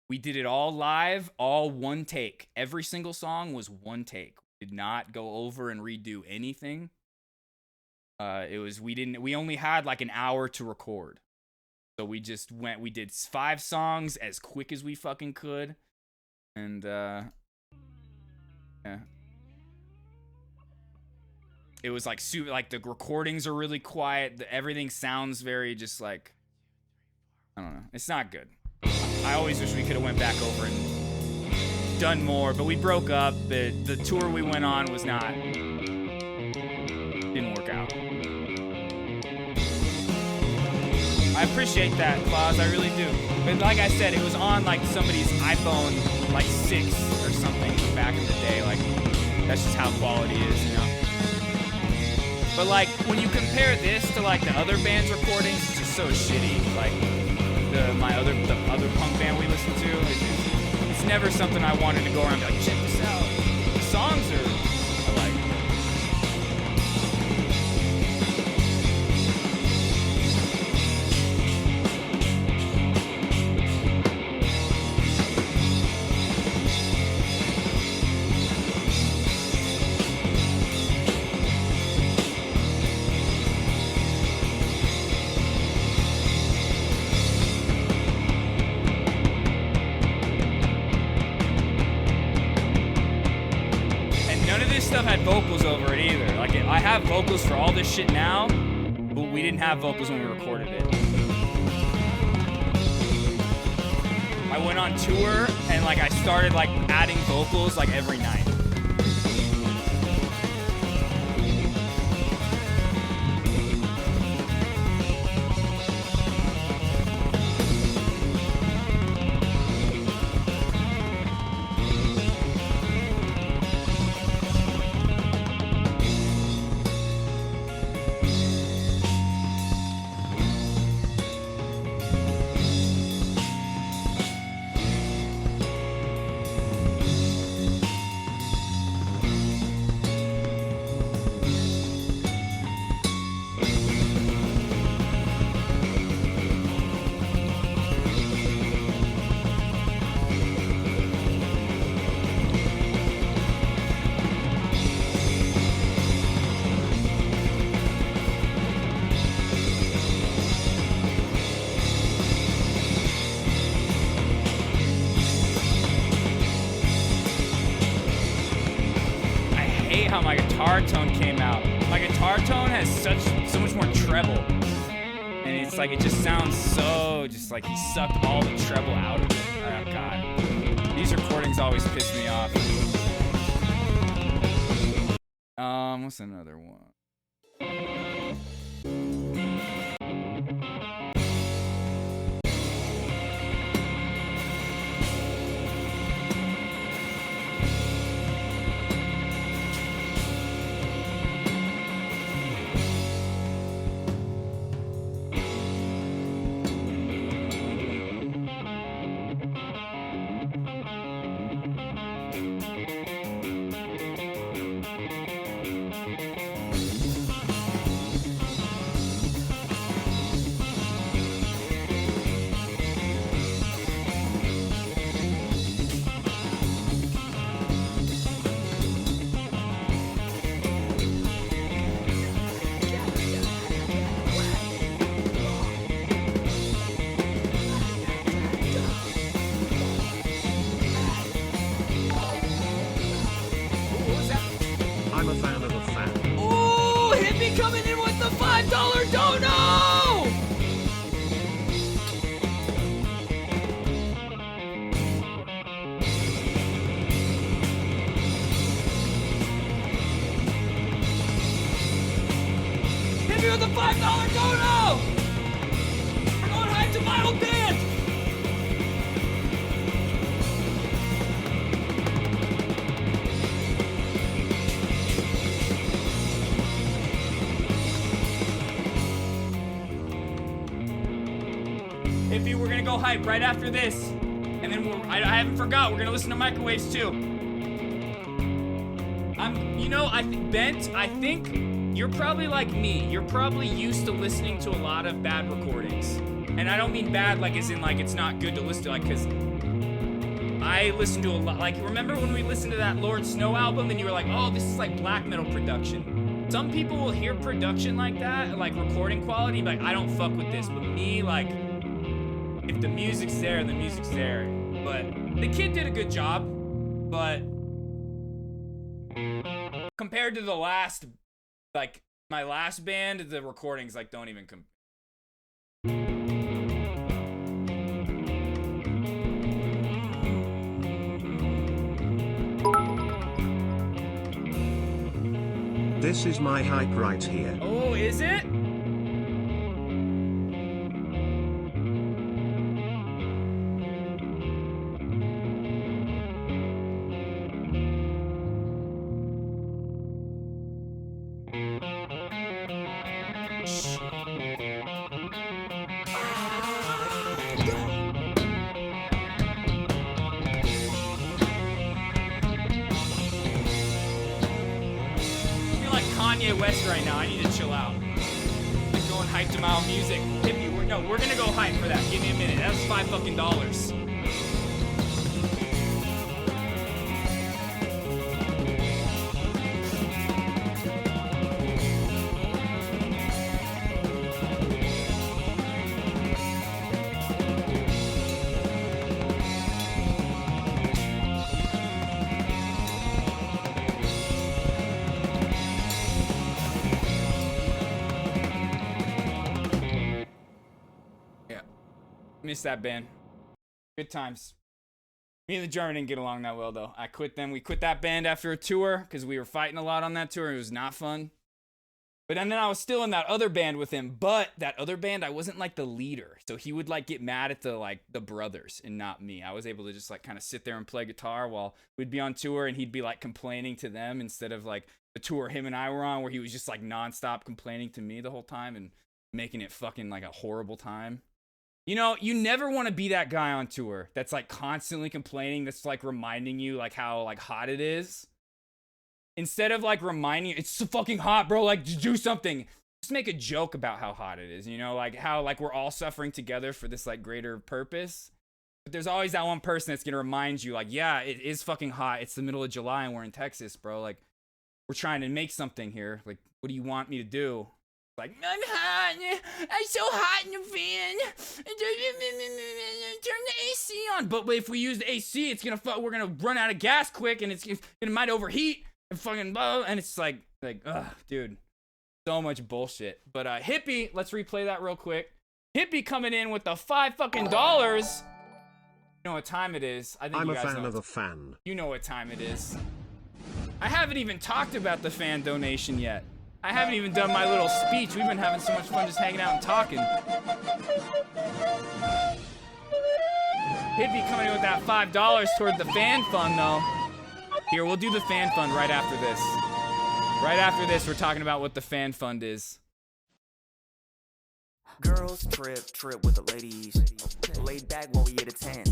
we did it all live, all one take. Every single song was one take. We did not go over and redo anything. We only had like an hour to record. So we did 5 songs as quick as we fucking could. And yeah. It was like super, like the recordings are really quiet. Everything sounds very just like, I don't know. It's not good. I always wish we could have went back over and done more, but we broke up. The tour we went on was didn't work out. I appreciate that, Claus, I really do. But like I said, it was on like somebody's iPhone like 6 or something back in the day. Like, that's just how quality is, you know? But like, when you compare this to like the other band's recordings, it's just so shitty. Like, the other punk band we listened to, it's never something I wanted to go around and be like, check this out. The songs are like, stuff had vocals over it either. Like, I have vocals for all this shit now, but we didn't have vocals when we recorded it. I went on tour and like I started like adding vocals like every night. How my guitar tone came out. My guitar tone has so much more treble, and it's like it just sounds so just like he sucked all the treble out of it. Oh god, these recordings always piss me off. What's another one? the $5 dono! We're going hype to my old band! Hippie, we're gonna go hype right after this. And then I haven't forgot, we're gonna listen to Microwaves too. I think you're probably like me. You're probably used to listening to a lot of bad recordings. And I don't mean bad like as in like it's not good to listen to, like, cause I listen to a lot, like, remember when we listened to that Lord Snow album and you were like, oh, this is like black metal production. Some people will hear production like that, like recording quality, like, I don't fuck with this. But me, like, if the music's there, the music's there. But the kid did a good job, but compared to the last, like, my last band, the recordings, like, don't even compare. This is my hype right here. Oh, is it? Kanye West right now. I need to chill out. I'm going hype to my own music. Hippie, we're gonna go hype for that. Give me a minute. That was $5. Miss that band. Good times. Me and the German didn't get along that well, though. I quit them. We quit that band after a tour because we were fighting a lot on that tour. It was not fun. But then I was still in that other band with him. But that other band, I wasn't like the leader. So he would like get mad at the brothers and not me. I was able to just like kind of sit there and play guitar while we'd be on tour and he'd be like complaining to them instead of like the tour him and I were on where he was just like nonstop complaining to me the whole time and making it fucking like a horrible time. You know, you never want to be that guy on tour that's like constantly complaining, that's like reminding you like how like hot it is. Instead of like reminding you, it's so fucking hot, bro, like just do something. Just make a joke about how hot it is, you know, like how like we're all suffering together for this like greater purpose. But there's always that one person that's gonna remind you like, yeah, it is fucking hot. It's the middle of July and we're in Texas, bro. Like we're trying to make something here. Like, what do you want me to do? Like, I'm hot. I'm so hot in the van. Turn the AC on. But if we use the AC, it's we're gonna run out of gas quick, and it might overheat and fucking blah. And it's like, ugh, dude, so much bullshit. But Hippie, let's replay that real quick. Hippie coming in with the $5 fucking. You know what time it is? I think I'm you a guys fan know of a fan. You know what time it is. I haven't even talked about the fan donation yet. I haven't even done my little speech. We've been having so much fun just hanging out and talking. Hippie coming in with that $5 toward the fan fund, though. Here, we'll do the fan fund right after this. Right after this, we're talking about what the fan fund is. Girls trip with the ladies. Laid back while we hit a 10.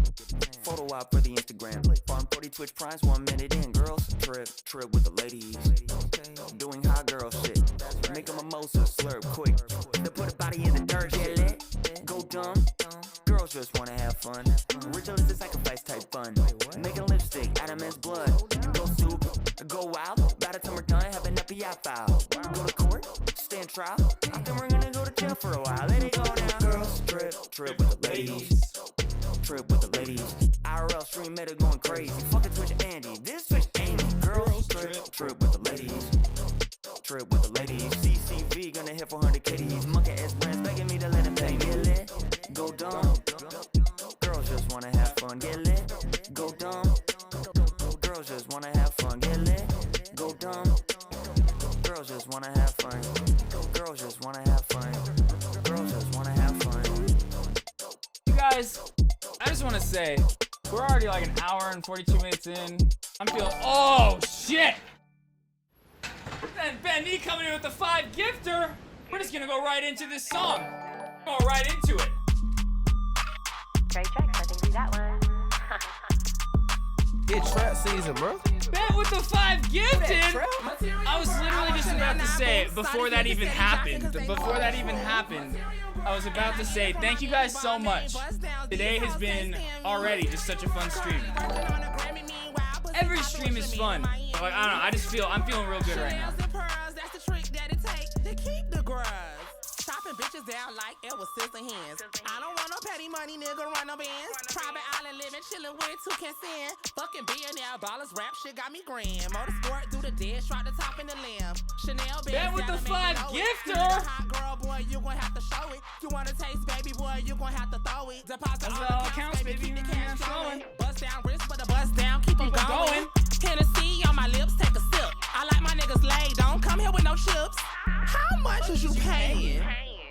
Photo out for the Instagram. Farm 40 Twitch Primes 1 minute in. Girls trip with the ladies. Doing hot girl shit. Make a mimosa, slurp quick. To put a body in the dirt, get lit. Go dumb. Girls just wanna have fun. Ritual is the sacrifice type fun. Making lipstick out of men's blood. Go soup, go wild. By the time we're done, have an FBI file. Go to court, stand trial. I think we're gonna go to jail for a while. Let it go now. Girls trip with the ladies. Trip with the ladies. IRL stream meta going crazy. Fucking Twitch Andy. This Twitch Amy. Girls trip with the ladies. Trip with the ladies. CCV gonna hit 400 KDs. Monkey ass brands begging me to let him pay. Get lit. Go dumb. Girls just wanna have fun. Get lit. Go dumb. Girls just wanna have fun. Get lit. Go dumb. Girls just wanna have fun. Girls just wanna have fun. Girls just wanna have fun. You guys, I just want to say, we're already like an hour and 42 minutes in. I'm feeling, oh shit! And Ben E coming in with the 5 gifter. We're just gonna go right into this song. Go right into it. Great tricks, I think we got one. It's trap season, bro. Ben with the 5 gifted. I was literally just about to say, before that even happened, I was about to say, thank you guys so much. Today has been already just such a fun stream. Every stream is fun. But like, I don't know, I'm feeling real good right now. Chopping bitches down like it was sister hands. I don't want no petty money, nigga, run no bands. Private island living, chillin' with 2 consent. Fucking billionaire ballers, rap shit got me grand. Motorsport through the dead, strike the top in the limb. Chanel Ben with the 5 gifter. Hot girl, boy, you gon' have to show it. You wanna taste, baby boy, you gon' have to throw it. Deposit all accounts, baby, keep the cash flowing. Bust down wrist, but the bust down, keep 'em going. Tennessee on my lips, take a sip. I like my niggas laid, don't come here with no chips. How much is you paying?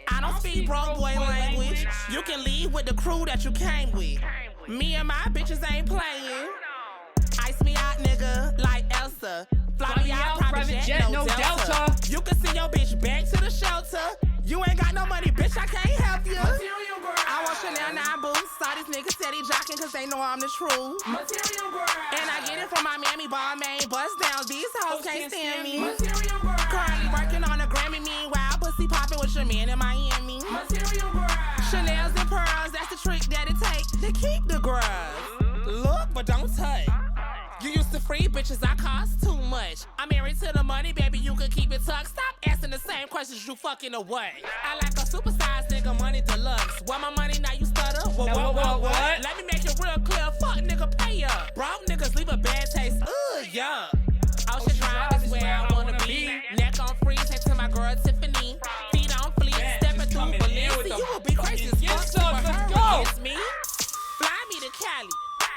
I don't speak broke boy language. You can leave with the crew that you came with. Me and my bitches ain't playing. Ice me out, nigga, like Elsa. Fly me out, private jet, no Delta. You can send your bitch back to the shelter. You ain't got no money, bitch, I can't help you. I want Chanel 9 boots. Saw these niggas steady jocking cause they know I'm the truth. And I get it from my mammy, ball main, bust down. These hoes can't stand me. Currently working on a Grammy, meanwhile, pussy popping with your man in Miami. Chanel's and pearls, that's the trick that it take to keep the grubs. Look, but don't touch. You used to free bitches, I cost too much. I'm married to the money, baby, you can keep it tucked. Stop asking the same questions, you fucking away. I like a supersized nigga, money deluxe. Want my money, now you stutter? What? Let me make it real clear, fuck nigga, pay up. Broke niggas leave a bad taste, yeah. Ocean Drive is where I wanna be. Neck on freeze, head to my girl Tiffany. Feet on fleek, stepping through Balenci. You will be crazy as fuck for her against me. Fly me to Cali.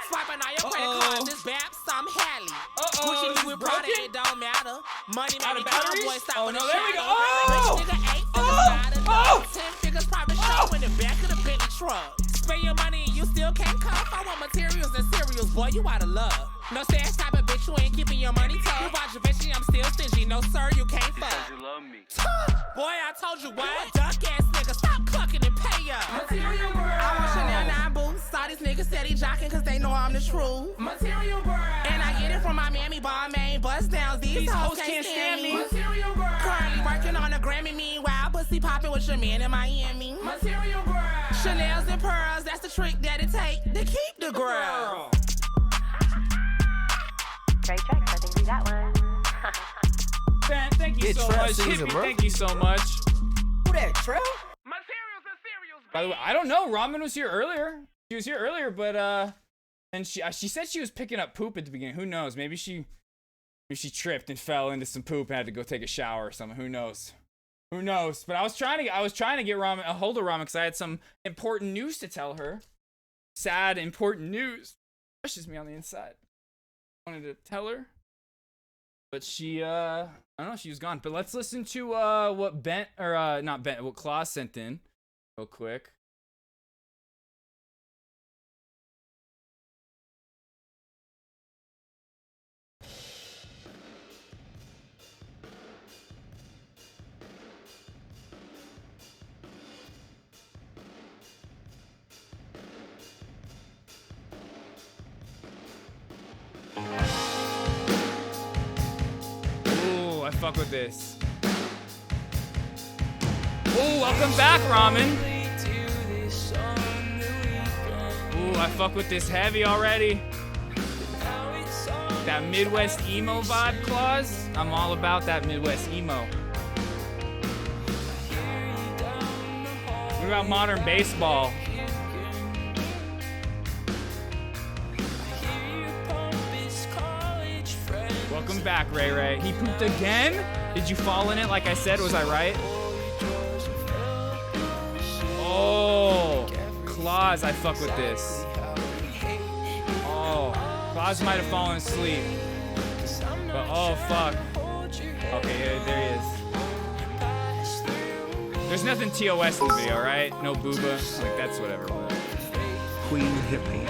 Swiping all your credit cards, this Babs, I'm Hallie. Gucci, Louis, Prada, it don't matter. Money, money, cowboy, stop on the shadow. Rich nigga, 8 figures by the 10 figures private show in the back of the Bentley truck. Spend your money and you still can't cuff. I want materials and cereals, boy, you out of love. No sad type of bitch, you ain't keeping your money tough. You watch Vinci, I'm still stingy. No sir, you can't fuck. You love me. Boy, I told you what? You a duck ass nigga, stop clucking and pay up. Material girl. I want Chanel 9 boots. Saw these niggas steady jocking cause they know I'm the truth. Material girl. And I get it from my mammy, ball main, bust downs. These hoes can't stand me. Material girl. Currently working on a Grammy, meanwhile, pussy popping with your man in Miami. Material girl. Chanel's and pearls, that's the trick that it take to keep the girl. Great tricks, I think we got one. Ben, thank you so much. Hippie, thank you so much. Who that, Trail? By the way, I don't know. Ramen was here earlier. She was here earlier, but and she said she was picking up poop at the beginning. Who knows? Maybe she tripped and fell into some poop and had to go take a shower or something. Who knows? Who knows? But I was trying to get Ramen a hold of Ramen because I had some important news to tell her. Sad, important news. Crushes me on the inside. Wanted to tell her, but she I don't know, she was gone. But let's listen to what what Claus sent in real quick. Ooh, I fuck with this. Ooh, welcome back, Ramen. Ooh, I fuck with this heavy already. That Midwest emo vibe, Claus. I'm all about that Midwest emo. What about modern baseball? Welcome back, Ray Ray. He pooped again? Did you fall in it like I said? Was I right? Oh, Claus, I fuck with this. Oh, Claus might have fallen asleep. But oh, fuck. Okay, there he is. There's nothing TOS in the video, right? No booba. Like, that's whatever. Queen Hippie.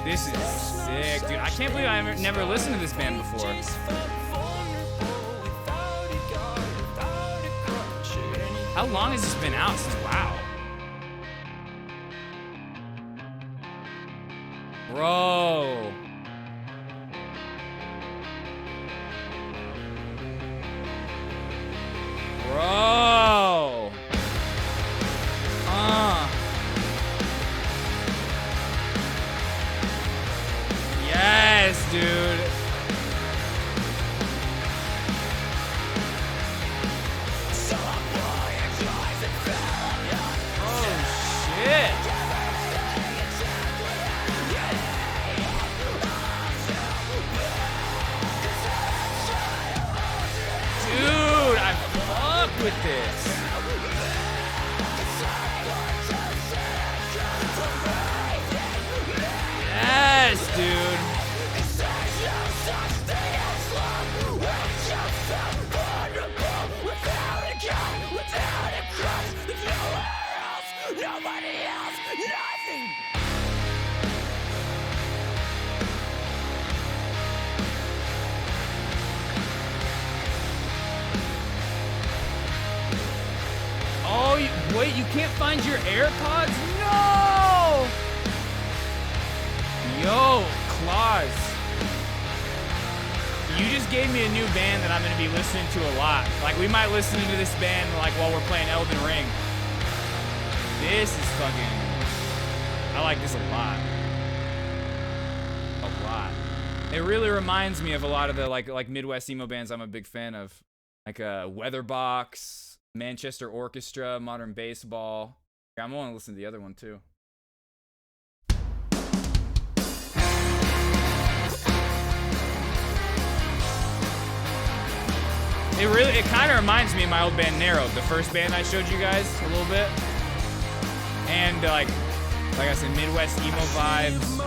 This is sick, dude. I can't believe I've never listened to this band before. How long has this been out since? Wow. Bro. Bro. Yes, dude. Oh, shit. Dude, I fuck with this. Yes, dude. Oh, wait, you can't find your AirPods? No! Yo, Claus. You just gave me a new band that I'm going to be listening to a lot. Like, we might listen to this band, like, while we're playing Elden Ring. This is fucking... I like this a lot. A lot. It really reminds me of a lot of the, like Midwest emo bands I'm a big fan of. Like, Weatherbox, Manchester Orchestra, Modern Baseball. Yeah, I'm going to listen to the other one, too. It kind of reminds me of my old band Narrow, the first band I showed you guys a little bit. And like I said, Midwest emo vibes.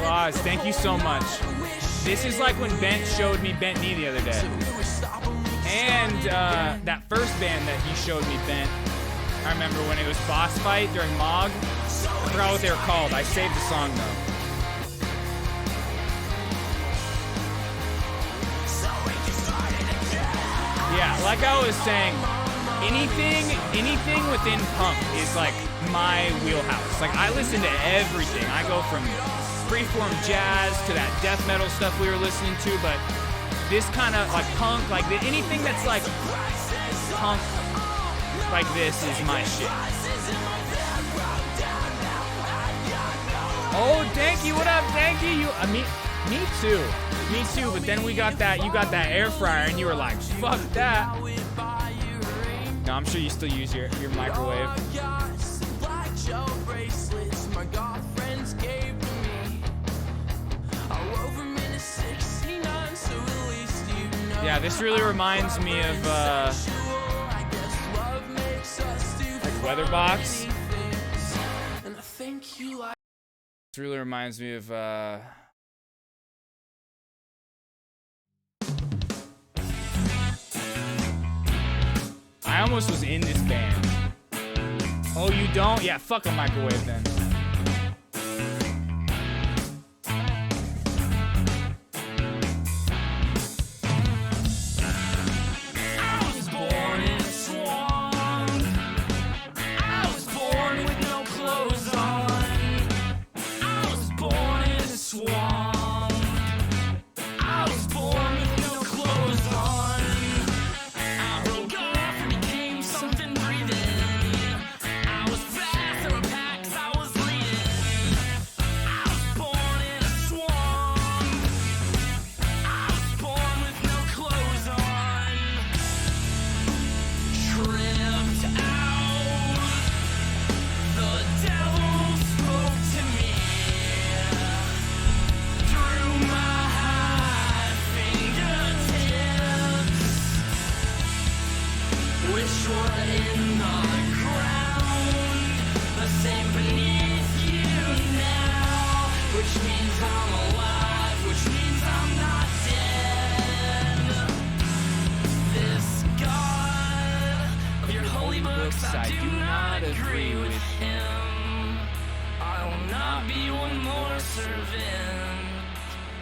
Claus, thank you so much. This is like when Bent showed me Bent Knee the other day. And that first band that he showed me, Bent, I remember when it was Boss Fight during MOG. I forgot what they were called. I saved the song though. Yeah, like I was saying, anything within punk is like my wheelhouse. Like I listen to everything. I go from freeform jazz to that death metal stuff we were listening to, but this kind of like punk, like anything that's like punk like this is my shit. Oh, Danky, what up, Danky? Me too. Me too, but then you got that air fryer and you were like, fuck that. No, I'm sure you still use your microwave. Yeah, this really reminds me of like Weatherbox. This really reminds me of I almost was in this band. Oh, you don't? Yeah, fuck a microwave then. servant.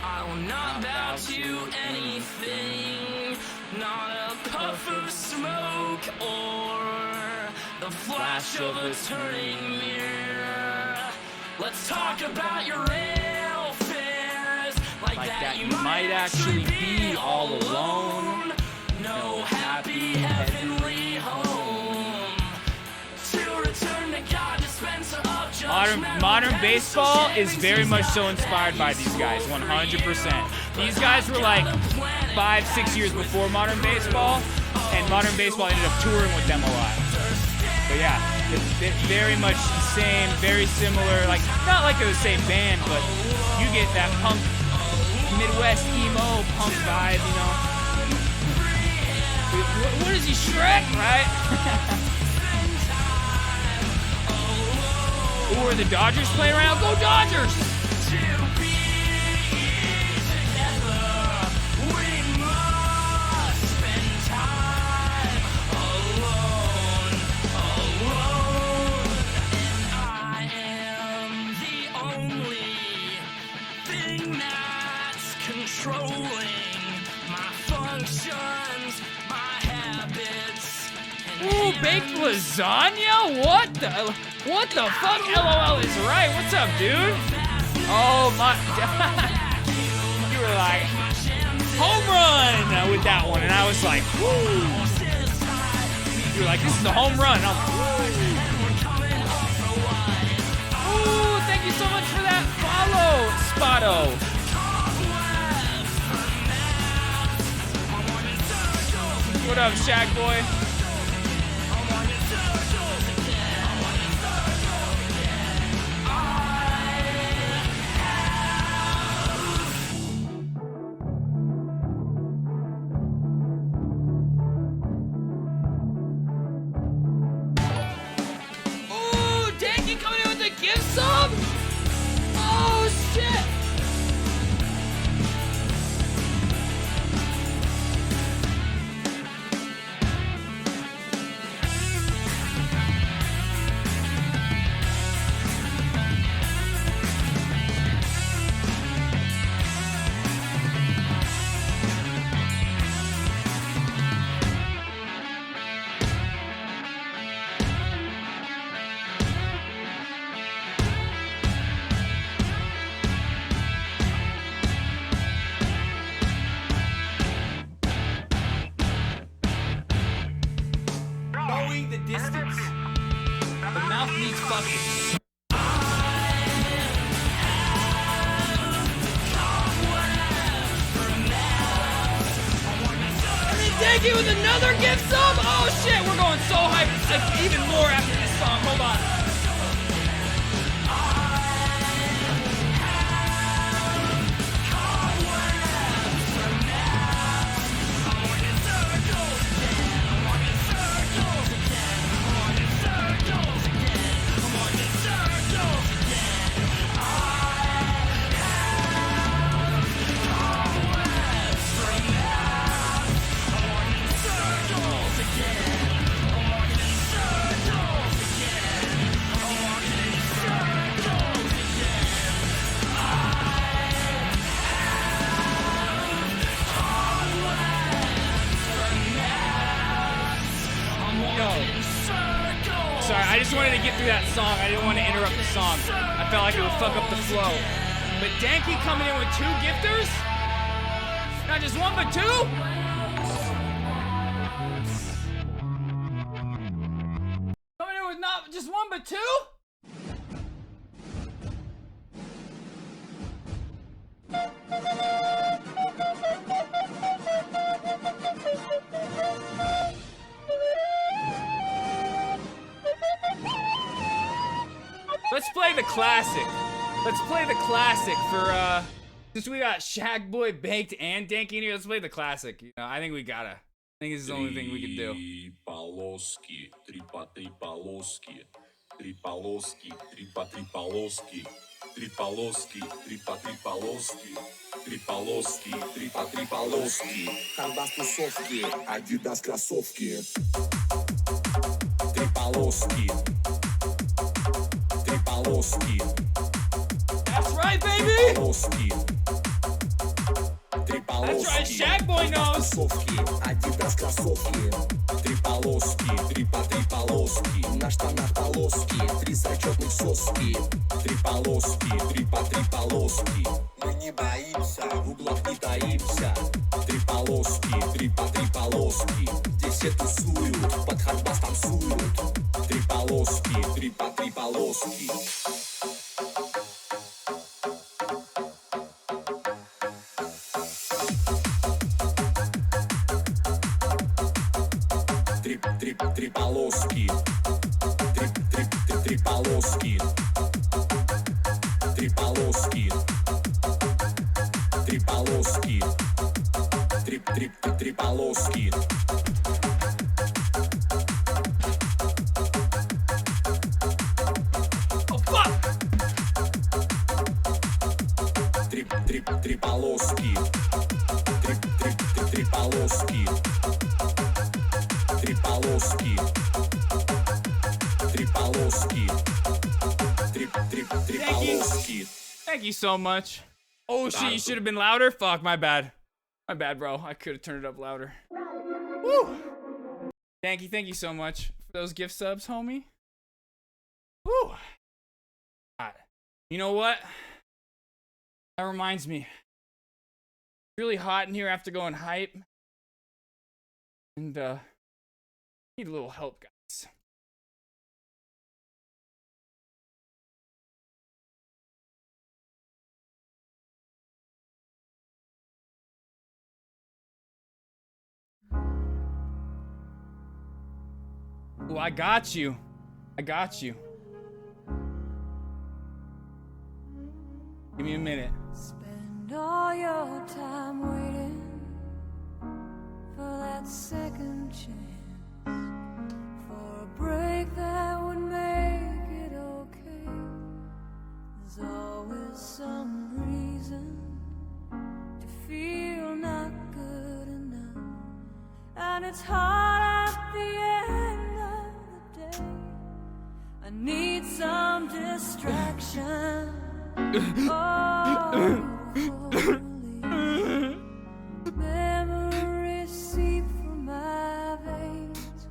I will not bow to anything, not a puff of smoke or the flash of a turning mirror. Let's talk about your rail fares, like that you might actually be all alone. No happy heavenly home to return to God, dispenser of judgment. Modern baseball is very much so inspired by these guys, 100%. These guys were like 5-6 years before modern baseball, and modern baseball ended up touring with them a lot. But yeah, it's very much the same, very similar, like not like they're the same band, but you get that punk, Midwest emo punk vibe, you know. What is he, Shrek, right? Ooh, are the Dodgers playing right now? Go Dodgers! Ooh, baked lasagna? What the fuck? LOL is right. What's up, dude? Oh my. You were like, home run with that one. And I was like, woo. You were like, this is a home run. I'm like, ooh, thank you so much for that follow, Spotto. What up, Shaq boy? Give some? Oh shit! The distance. The mouth needs fucking. Thank you with another gift sub. Oh shit, we're going so hype. Like even more after this song. Hold on. Sorry, I just wanted to get through that song. I didn't want to interrupt the song. I felt like it would fuck up the flow. But Danky coming in with 2 gifters? Not just 1, but 2? Coming in with not just 1, but 2? Let's play the classic. Let's play the classic for, since we got Shaq Boy, Baked, and Danky in here, let's play the classic. You know, I think we gotta. I think this is the only thing we can do. Полоски, три полоски, три полоски, три полоски, три полоски, три полоски, три полоски, три полоски. Хардас тусовки, Адидас кроссовки. Три полоски. That's right. right, baby. That's right, Shaq Boy knows. Adidas кроссовки, три полоски, три полоски, на штанах полоски, три зачетных соски, три полоски, три полоски. Мы не боимся, в углах не таимся. Три полоски, три полоски, здесь все тусуют, под хардбас танцуют. Три полоски, три полоски. Три полоски, три полоски, три полоски, три полоски, три полоски. Oh fuck! Три полоски, три полоски. Три полоски, три полоски, три полоски. Thank you so much. Oh shit, you should have been louder? Fuck, my bad. My bad, bro. I could have turned it up louder. Woo! Thank you so much for those gift subs, homie. Woo! God. You know what? That reminds me. It's really hot in here after going hype. And, need a little help, guys. Oh, I got you. I got you. Give me a minute. Spend all your time waiting for that second chance, for a break that would make it okay. There's always some reason to feel not good enough, and it's hard at the end of the day. I need some distraction. Oh, memories seep from my veins.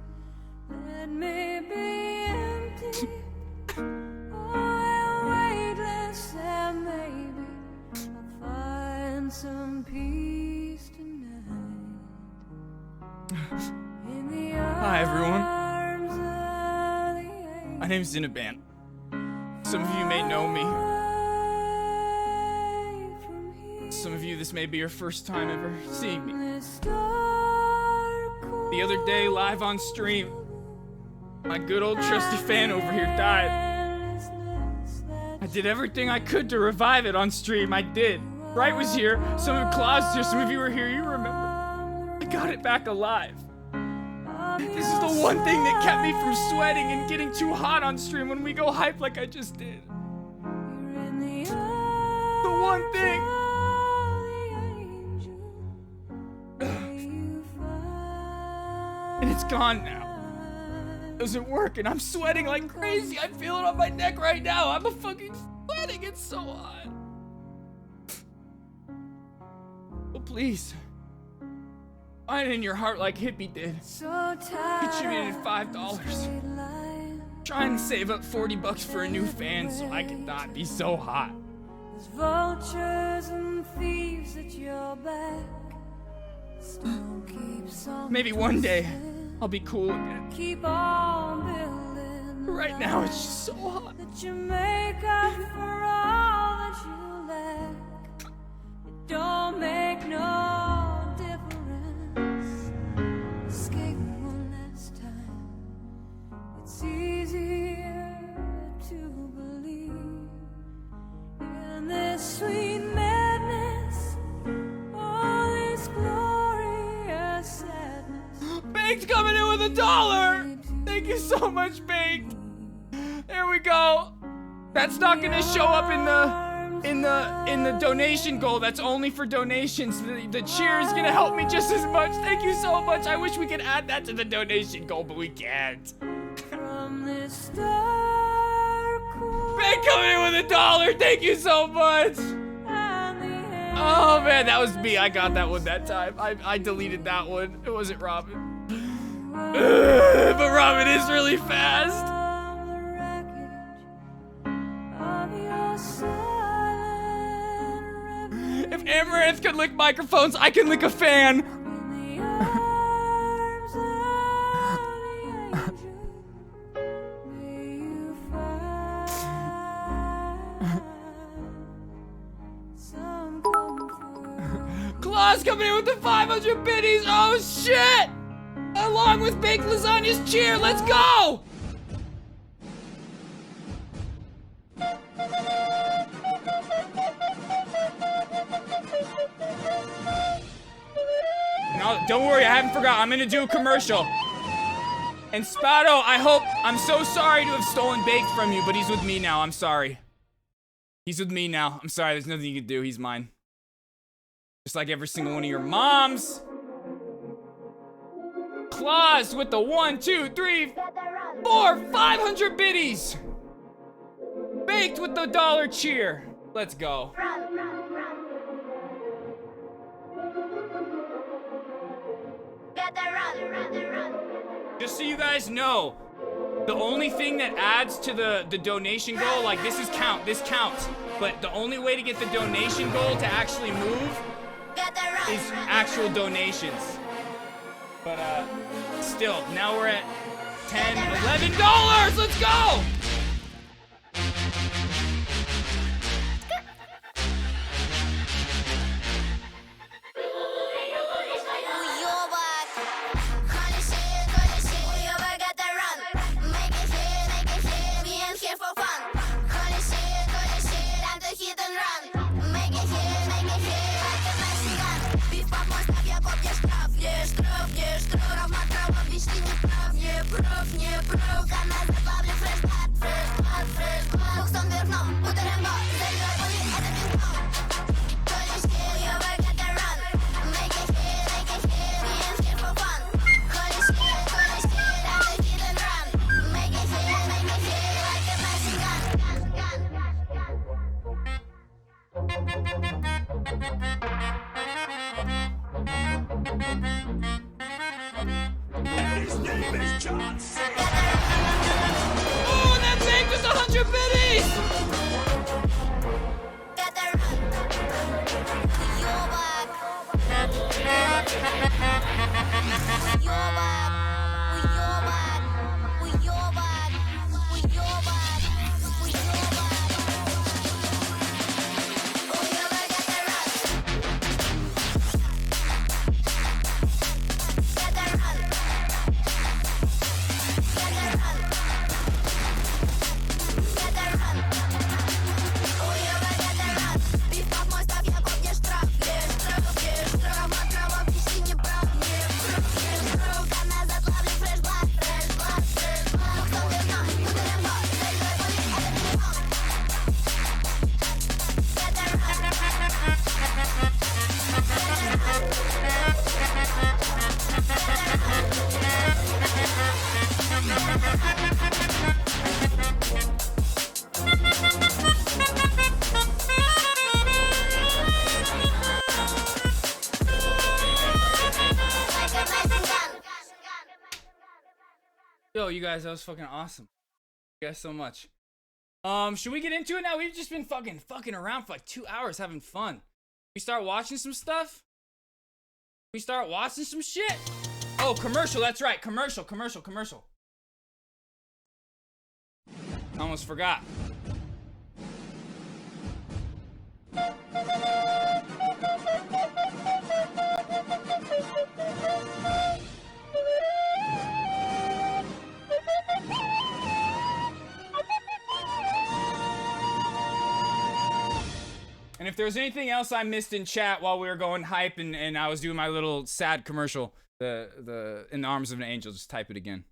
Let me be empty, oh, weightless, and maybe I'll find some peace tonight. In the Hi, everyone. arms of the angel. My name's Zinaban. Some of you may know me. Some of you, this may be your first time ever seeing me. The other day, live on stream, my good old trusty fan over here died. I did everything I could to revive it on stream. I did. Bright was here. Some of Claus was here. Some of you were here. You remember. I got it back alive. This is the one thing that kept me from sweating and getting too hot on stream when we go hype like I just did. The one thing. And it's gone now. It doesn't work and I'm sweating like crazy. I feel it on my neck right now. I'm fucking sweating. It's so hot. Oh, please. Find it in your heart like Hippie did. Contributed $5. Trying to save up $40 for a new fan so I can not be so hot. There's vultures and thieves at your back. Still keeps on Maybe one day I'll be cool again. keep on building. Right now it's just so hot. That you make up for all that you lack. It don't make no difference. Escape one last time. It's easier to believe in this sweet madness. All this glorious sadness. Baked coming in with $1. Thank you so much, Baked. There we go. That's not gonna show up in the donation goal. That's only for donations. The cheer is gonna help me just as much. Thank you so much. I wish we could add that to the donation goal, but we can't. From this dark Man coming in with $1. Thank you so much. Oh man, that was me. I got that one that time. I deleted that one. It wasn't Robin. But Robin is really fast. If Amaranth could lick microphones, I can lick a fan. Claus coming in with the 500 biddies. Oh shit! Along with baked lasagna's cheer. Let's go! No, don't worry, I haven't forgot. I'm gonna do a commercial. And Spado, I'm so sorry to have stolen Baked from you, but he's with me now. I'm sorry. He's with me now. I'm sorry, there's nothing you can do. He's mine. Just like every single one of your moms. Claus with the 1, 2, 3, 4, 500 biddies. Baked with the $1 cheer. Let's go. Just so you guys know, the only thing that adds to the donation goal, like this counts, but the only way to get the donation goal to actually move is actual donations. But still, now we're at $10, $11. Let's go! Oh, that baked was 100 biddies! Yo, you guys, that was fucking awesome. Thank you guys so much. Should we get into it now? We've just been fucking around for like 2 hours having fun. We start watching some stuff? We start watching some shit? Oh, commercial, that's right. Commercial. I almost forgot. And if there was anything else I missed in chat while we were going hype and I was doing my little sad commercial, the In the Arms of an Angel, just type it again.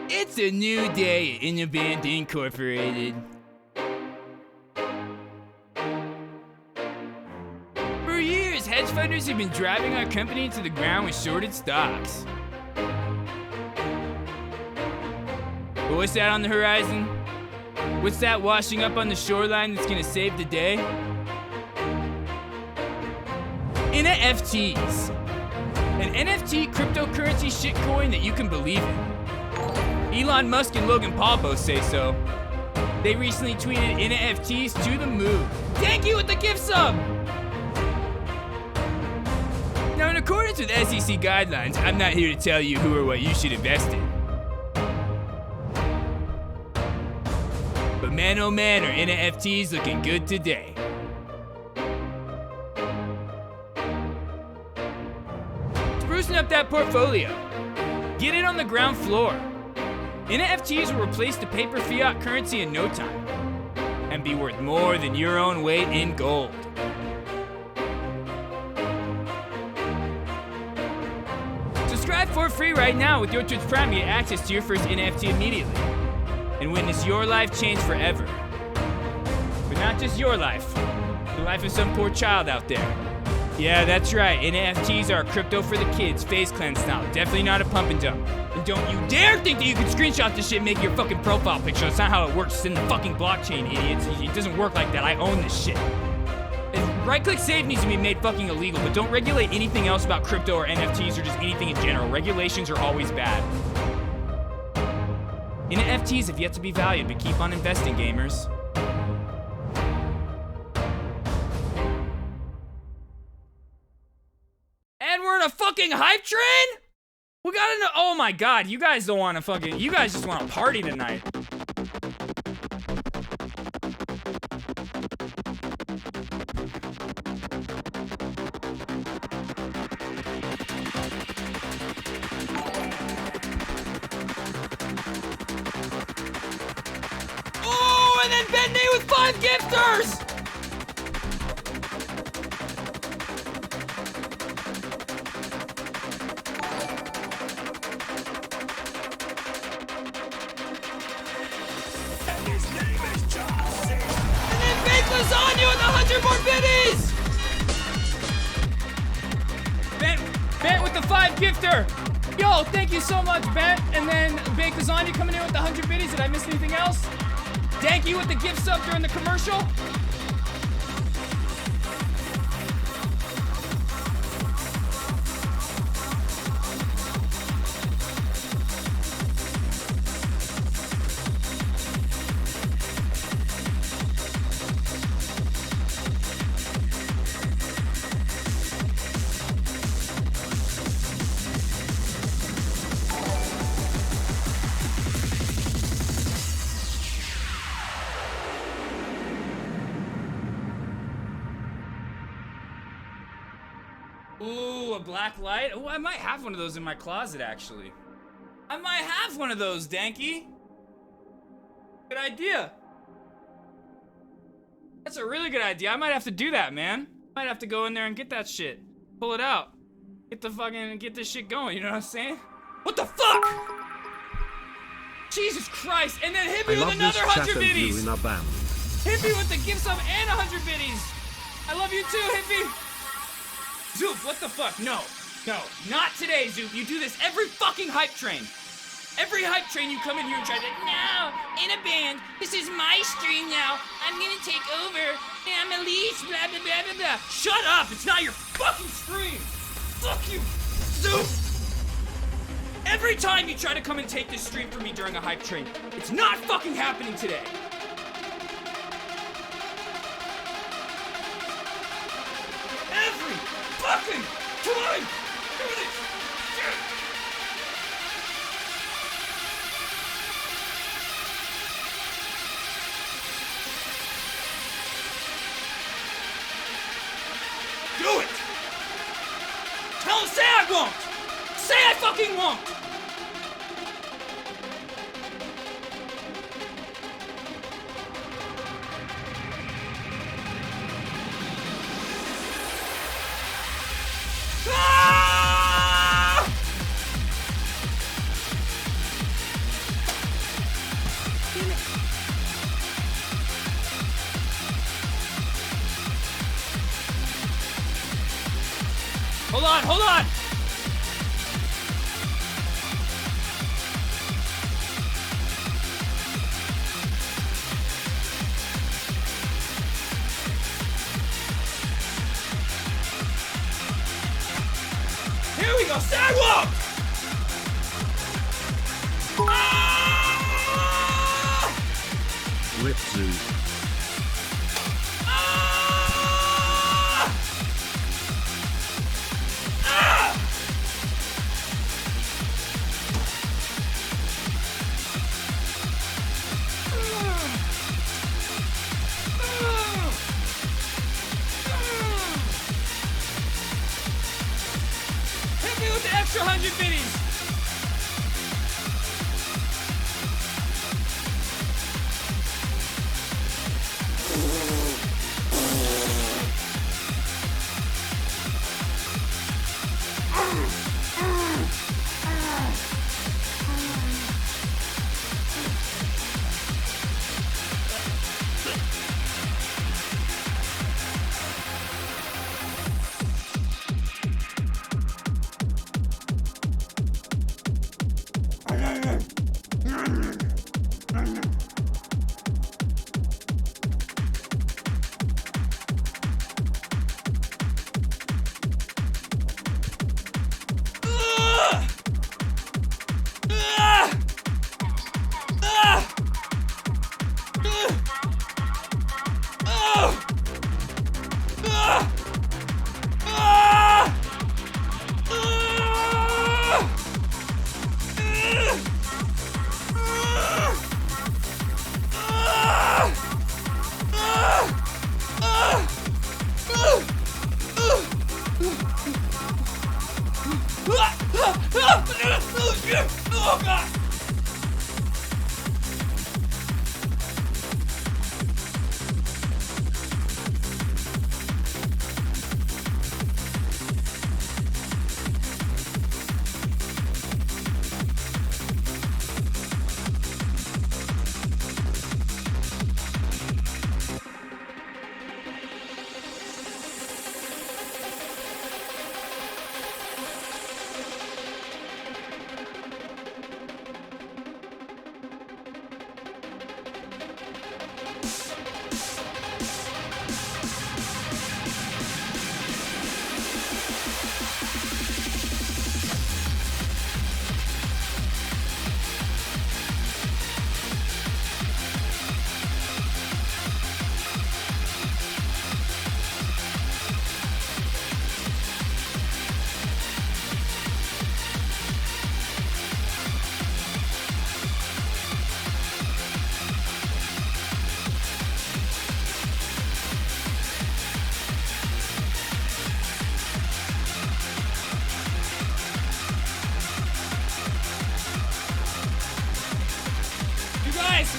It's a new day in the band Incorporated. funders have been driving our company into the ground with shorted stocks. But what's that on the horizon? What's that washing up on the shoreline that's gonna save the day? NFTs. An NFT cryptocurrency shitcoin that you can believe in. Elon Musk and Logan Paul both say so. They recently tweeted NFTs to the moon. Thank you with the gift sub! Now, in accordance with SEC guidelines, I'm not here to tell you who or what you should invest in. But man, oh man, are NFTs looking good today. Sprucing up that portfolio. Get it on the ground floor. NFTs will replace the paper fiat currency in no time and be worth more than your own weight in gold. Subscribe for free right now with your Twitch Prime to get access to your first NFT immediately and witness your life change forever. But not just your life, the life of some poor child out there. Yeah, that's right, NFTs are crypto for the kids, FaZe Clan style, definitely not a pump and dump. And don't you dare think that you can screenshot this shit and make your fucking profile picture. That's not how it works. It's in the fucking blockchain, idiots. It doesn't work like that. I own this shit. And right-click save needs to be made fucking illegal, but don't regulate anything else about crypto or NFTs or just anything in general. Regulations are always bad. NFTs have yet to be valued, but keep on investing, gamers. And we're in a fucking hype train? We gotta know. Oh my god, you guys don't wanna fucking. You guys just wanna party tonight. Oh, and then Bendy with 5 gifters! Lasagna with 100 more biddies! Bent with the 5 gifter. Yo, thank you so much, Bent. And then Baked Lasagna coming in with the 100 biddies. Did I miss anything else? Thank you with the gift sub during the commercial. Ooh, a black light? Oh, I might have one of those in my closet, actually. I might have one of those, Danky. Good idea. That's a really good idea. I might have to do that, man. Might have to go in there and get that shit. Pull it out. Get this shit going, you know what I'm saying? What the fuck? Jesus Christ. And then hit me with another 100 biddies. Hit me with the gift sub and 100 biddies. I love you too, Hippie. Zoop, what the fuck? No, not today, Zoop. You do this every fucking hype train. Every hype train you come in here and try to, no, in a band, this is my stream now. I'm gonna take over, and I'm Elise, blah, blah, blah, blah, blah. Shut up, it's not your fucking stream. Fuck you, Zoop. Every time you try to come and take this stream from me during a hype train, it's not fucking happening today. Every fucking time! Do this shit! Do it! Tell him, say I won't! Say I fucking won't! Hold on, hold on! Here we go, sidewalk! Rip Zoo. Hit me with the extra 100 biddies! Oh god!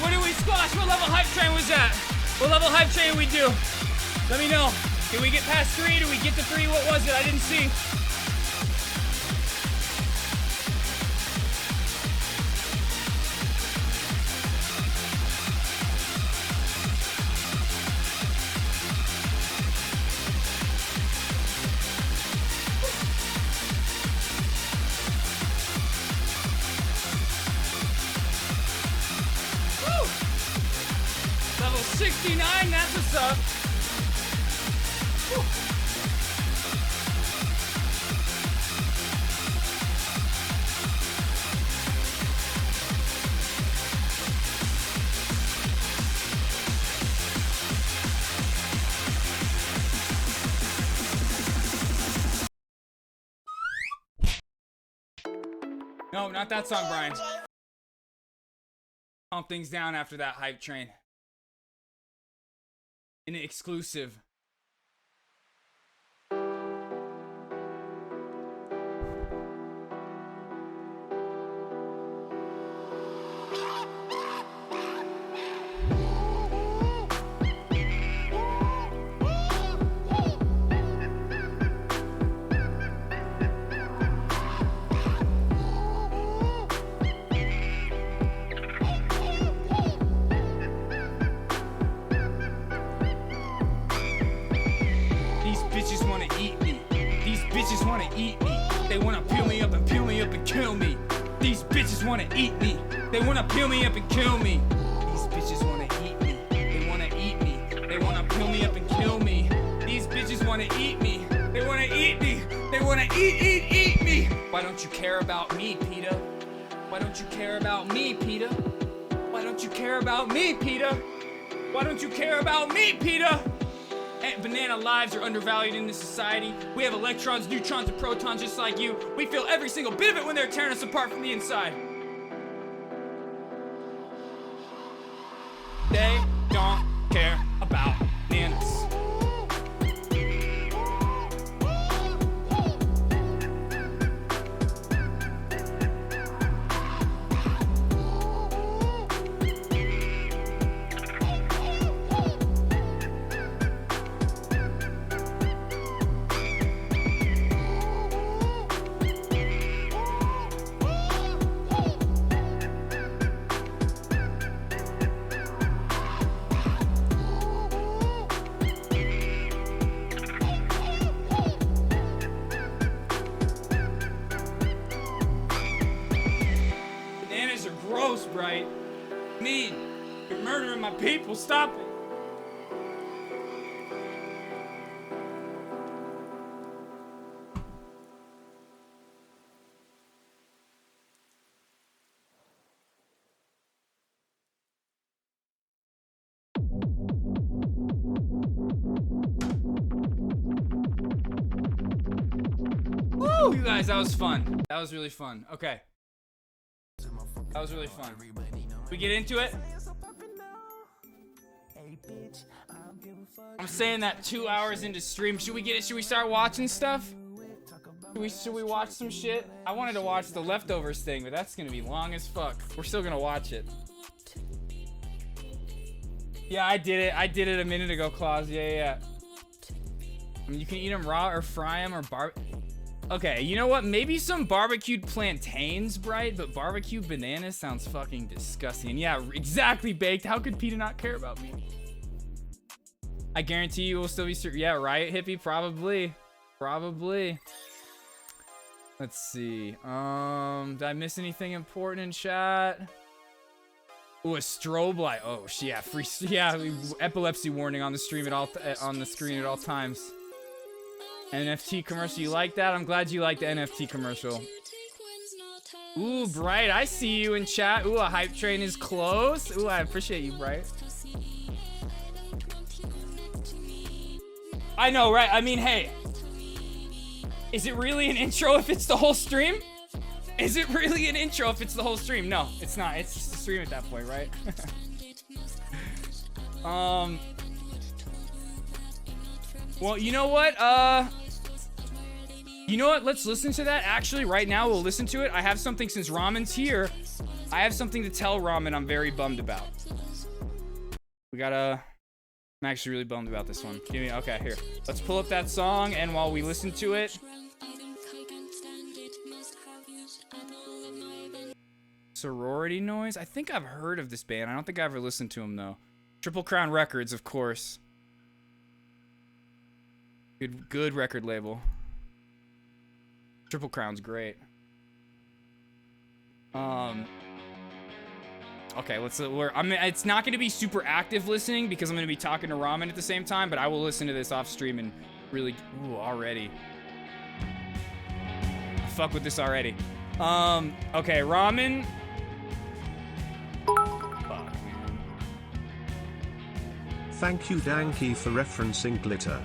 What did we squash? What level hype train was that? What level hype train did we do? Let me know. Did we get past 3? Did we get to 3? What was it? I didn't see. Level 69, that's what's up. Whew. No, not that song, Brian. Calm things down after that hype train. An exclusive. bitches wanna eat me. They wanna peel me up and peel me up and kill me. These bitches wanna eat me. They wanna peel me up and kill me. These bitches wanna eat me. They wanna eat me. They wanna peel me up and kill me. These bitches wanna eat me. They wanna eat me. They wanna eat me. Why don't you care about me, Peter? Why don't you care about me, Peter? Why don't you care about me, Peter? Why don't you care about me, Peter? And banana lives are undervalued in this society. We have electrons, neutrons, and protons just like you. We feel every single bit of it when they're tearing us apart from the inside. They don't care about bananas. Gross, Bright. Mean. You're murdering my people. Stop it. Woo, you guys, that was fun. That was really fun. Okay. That was really fun. We get into it? I'm saying that 2 hours into stream. Should we get it? Should we start watching stuff? Should we watch some shit? I wanted to watch the Leftovers thing, but that's gonna be long as fuck. We're still gonna watch it. Yeah, I did it. I did it a minute ago, Claus. Yeah. I mean, you can eat them raw or fry them or Okay, you know what? Maybe some barbecued plantains, Bright, but barbecued bananas sounds fucking disgusting. Yeah, exactly, Baked. How could PETA not care about me? I guarantee you will still be... Yeah, Riot Hippie? Probably. Probably. Let's see. Did I miss anything important in chat? Ooh, a strobe light. Oh, yeah, free... Yeah, epilepsy warning on the stream at all... on the screen at all times. NFT commercial, you like that? I'm glad you like the NFT commercial. Ooh, Bright, I see you in chat. Ooh, a hype train is close. Ooh, I appreciate you, Bright. I know, right? I mean, hey. Is it really an intro if it's the whole stream? Is it really an intro if it's the whole stream? No, it's not. It's just a stream at that point, right? Well, you know what? You know what? Let's listen to that. Actually, right now, we'll listen to it. I have something, since Ramen's here, I have something to tell Ramen I'm very bummed about. I'm actually really bummed about this one. Okay, here. Let's pull up that song, and while we listen to it... Sorority Noise? I think I've heard of this band. I don't think I ever listened to them, though. Triple Crown Records, of course. Good record label. Triple Crown's great. Okay, it's not going to be super active listening because I'm going to be talking to Ramen at the same time, but I will listen to this off stream and really... Ooh, already. Fuck with this already. Okay, Ramen... Fuck, man. Thank you, Danky, for referencing Glitter.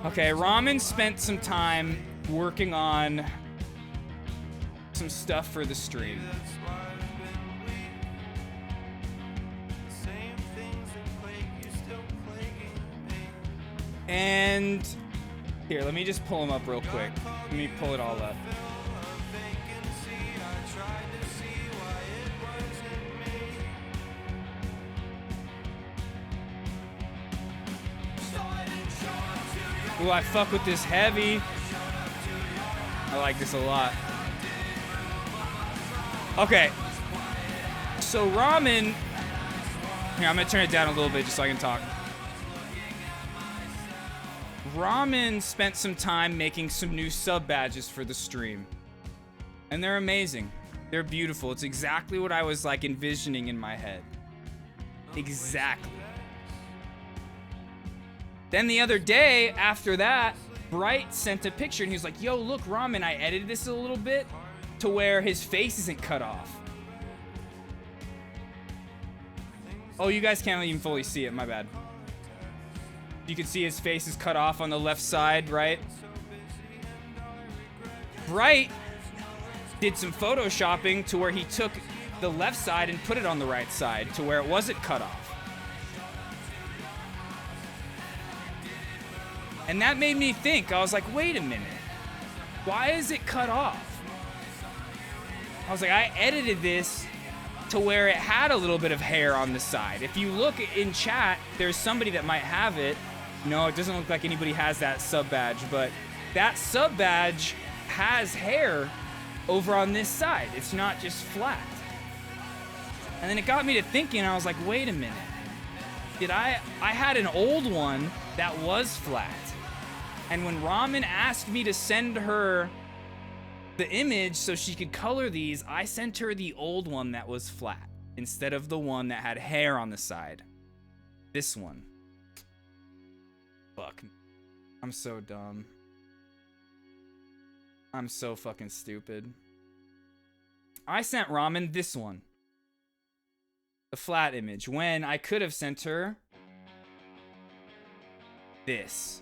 Okay, Ramen spent some time working on some stuff for the stream. And here, let me just pull them up real quick. Let me pull it all up. Ooh, I fuck with this heavy. I like this a lot. Okay. So Ramen... Here, I'm gonna turn it down a little bit just so I can talk. Ramen spent some time making some new sub badges for the stream. And they're amazing. They're beautiful. It's exactly what I was like envisioning in my head. Exactly. Then the other day after that, Bright sent a picture and he was like, yo, look, Ramen, I edited this a little bit to where his face isn't cut off. Oh, you guys can't even fully see it, my bad. You can see his face is cut off on the left side, right? Bright did some photoshopping to where he took the left side and put it on the right side to where it wasn't cut off. And that made me think. I was like, wait a minute. Why is it cut off? I was like, I edited this to where it had a little bit of hair on the side. If you look in chat, there's somebody that might have it. No, it doesn't look like anybody has that sub badge, but that sub badge has hair over on this side. It's not just flat. And then it got me to thinking, I was like, wait a minute. I had an old one that was flat. And when Ramen asked me to send her the image so she could color these, I sent her the old one that was flat instead of the one that had hair on the side. This one. Fuck. I'm so dumb. I'm so fucking stupid. I sent Ramen this one. The flat image. When I could have sent her this.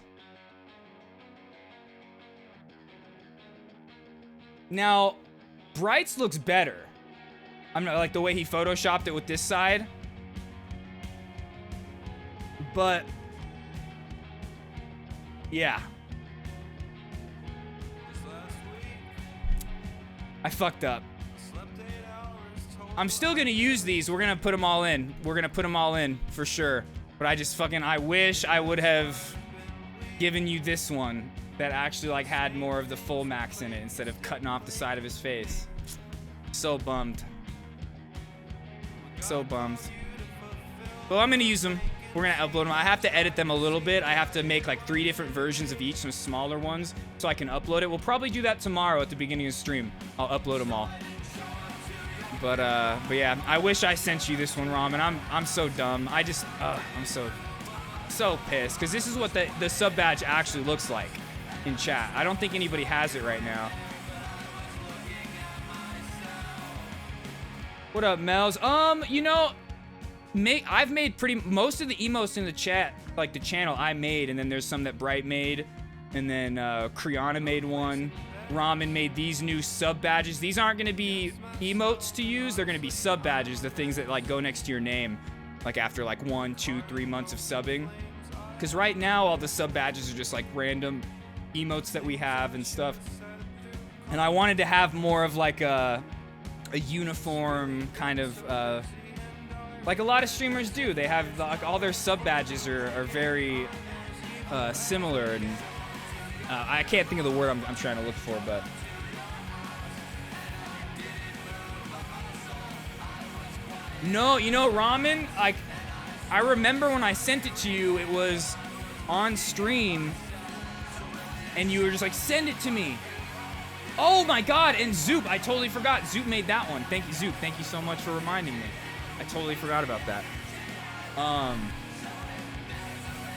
Now, Bright's looks better. I'm not like the way he photoshopped it with this side. But yeah. I fucked up. I'm still gonna use these. We're gonna put them all in. We're gonna put them all in for sure. But I wish I would have given you this one that actually like had more of the full max in it instead of cutting off the side of his face. So bummed. So bummed. Well, I'm gonna use them. We're gonna upload them. I have to edit them a little bit. I have to make like 3 different versions of each, some smaller ones, so I can upload it. We'll probably do that tomorrow at the beginning of the stream. I'll upload them all. But yeah, I wish I sent you this one, Ramen. I'm so dumb. I'm so pissed because this is what the sub badge actually looks like in chat. I don't think anybody has it right now. What up, Mel's? You know, I've made most of the emotes in the chat, like the channel I made, and then there's some that Bright made, and then Kriana made one. Ramen made these new sub badges. These aren't gonna be emotes to use, they're gonna be sub badges, the things that like go next to your name, like after like 1, 2, 3 months of subbing. Because right now all the sub badges are just like random emotes that we have and stuff. And I wanted to have more of like a uniform kind of like a lot of streamers do. They have like all their sub badges are very similar, and I can't think of the word I'm trying to look for, but no, you know, Ramen, like I remember when I sent it to you, it was on stream and you were just like, send it to me. Oh my god, and Zoop, I totally forgot. Zoop made that one. Thank you, Zoop. Thank you so much for reminding me. I totally forgot about that.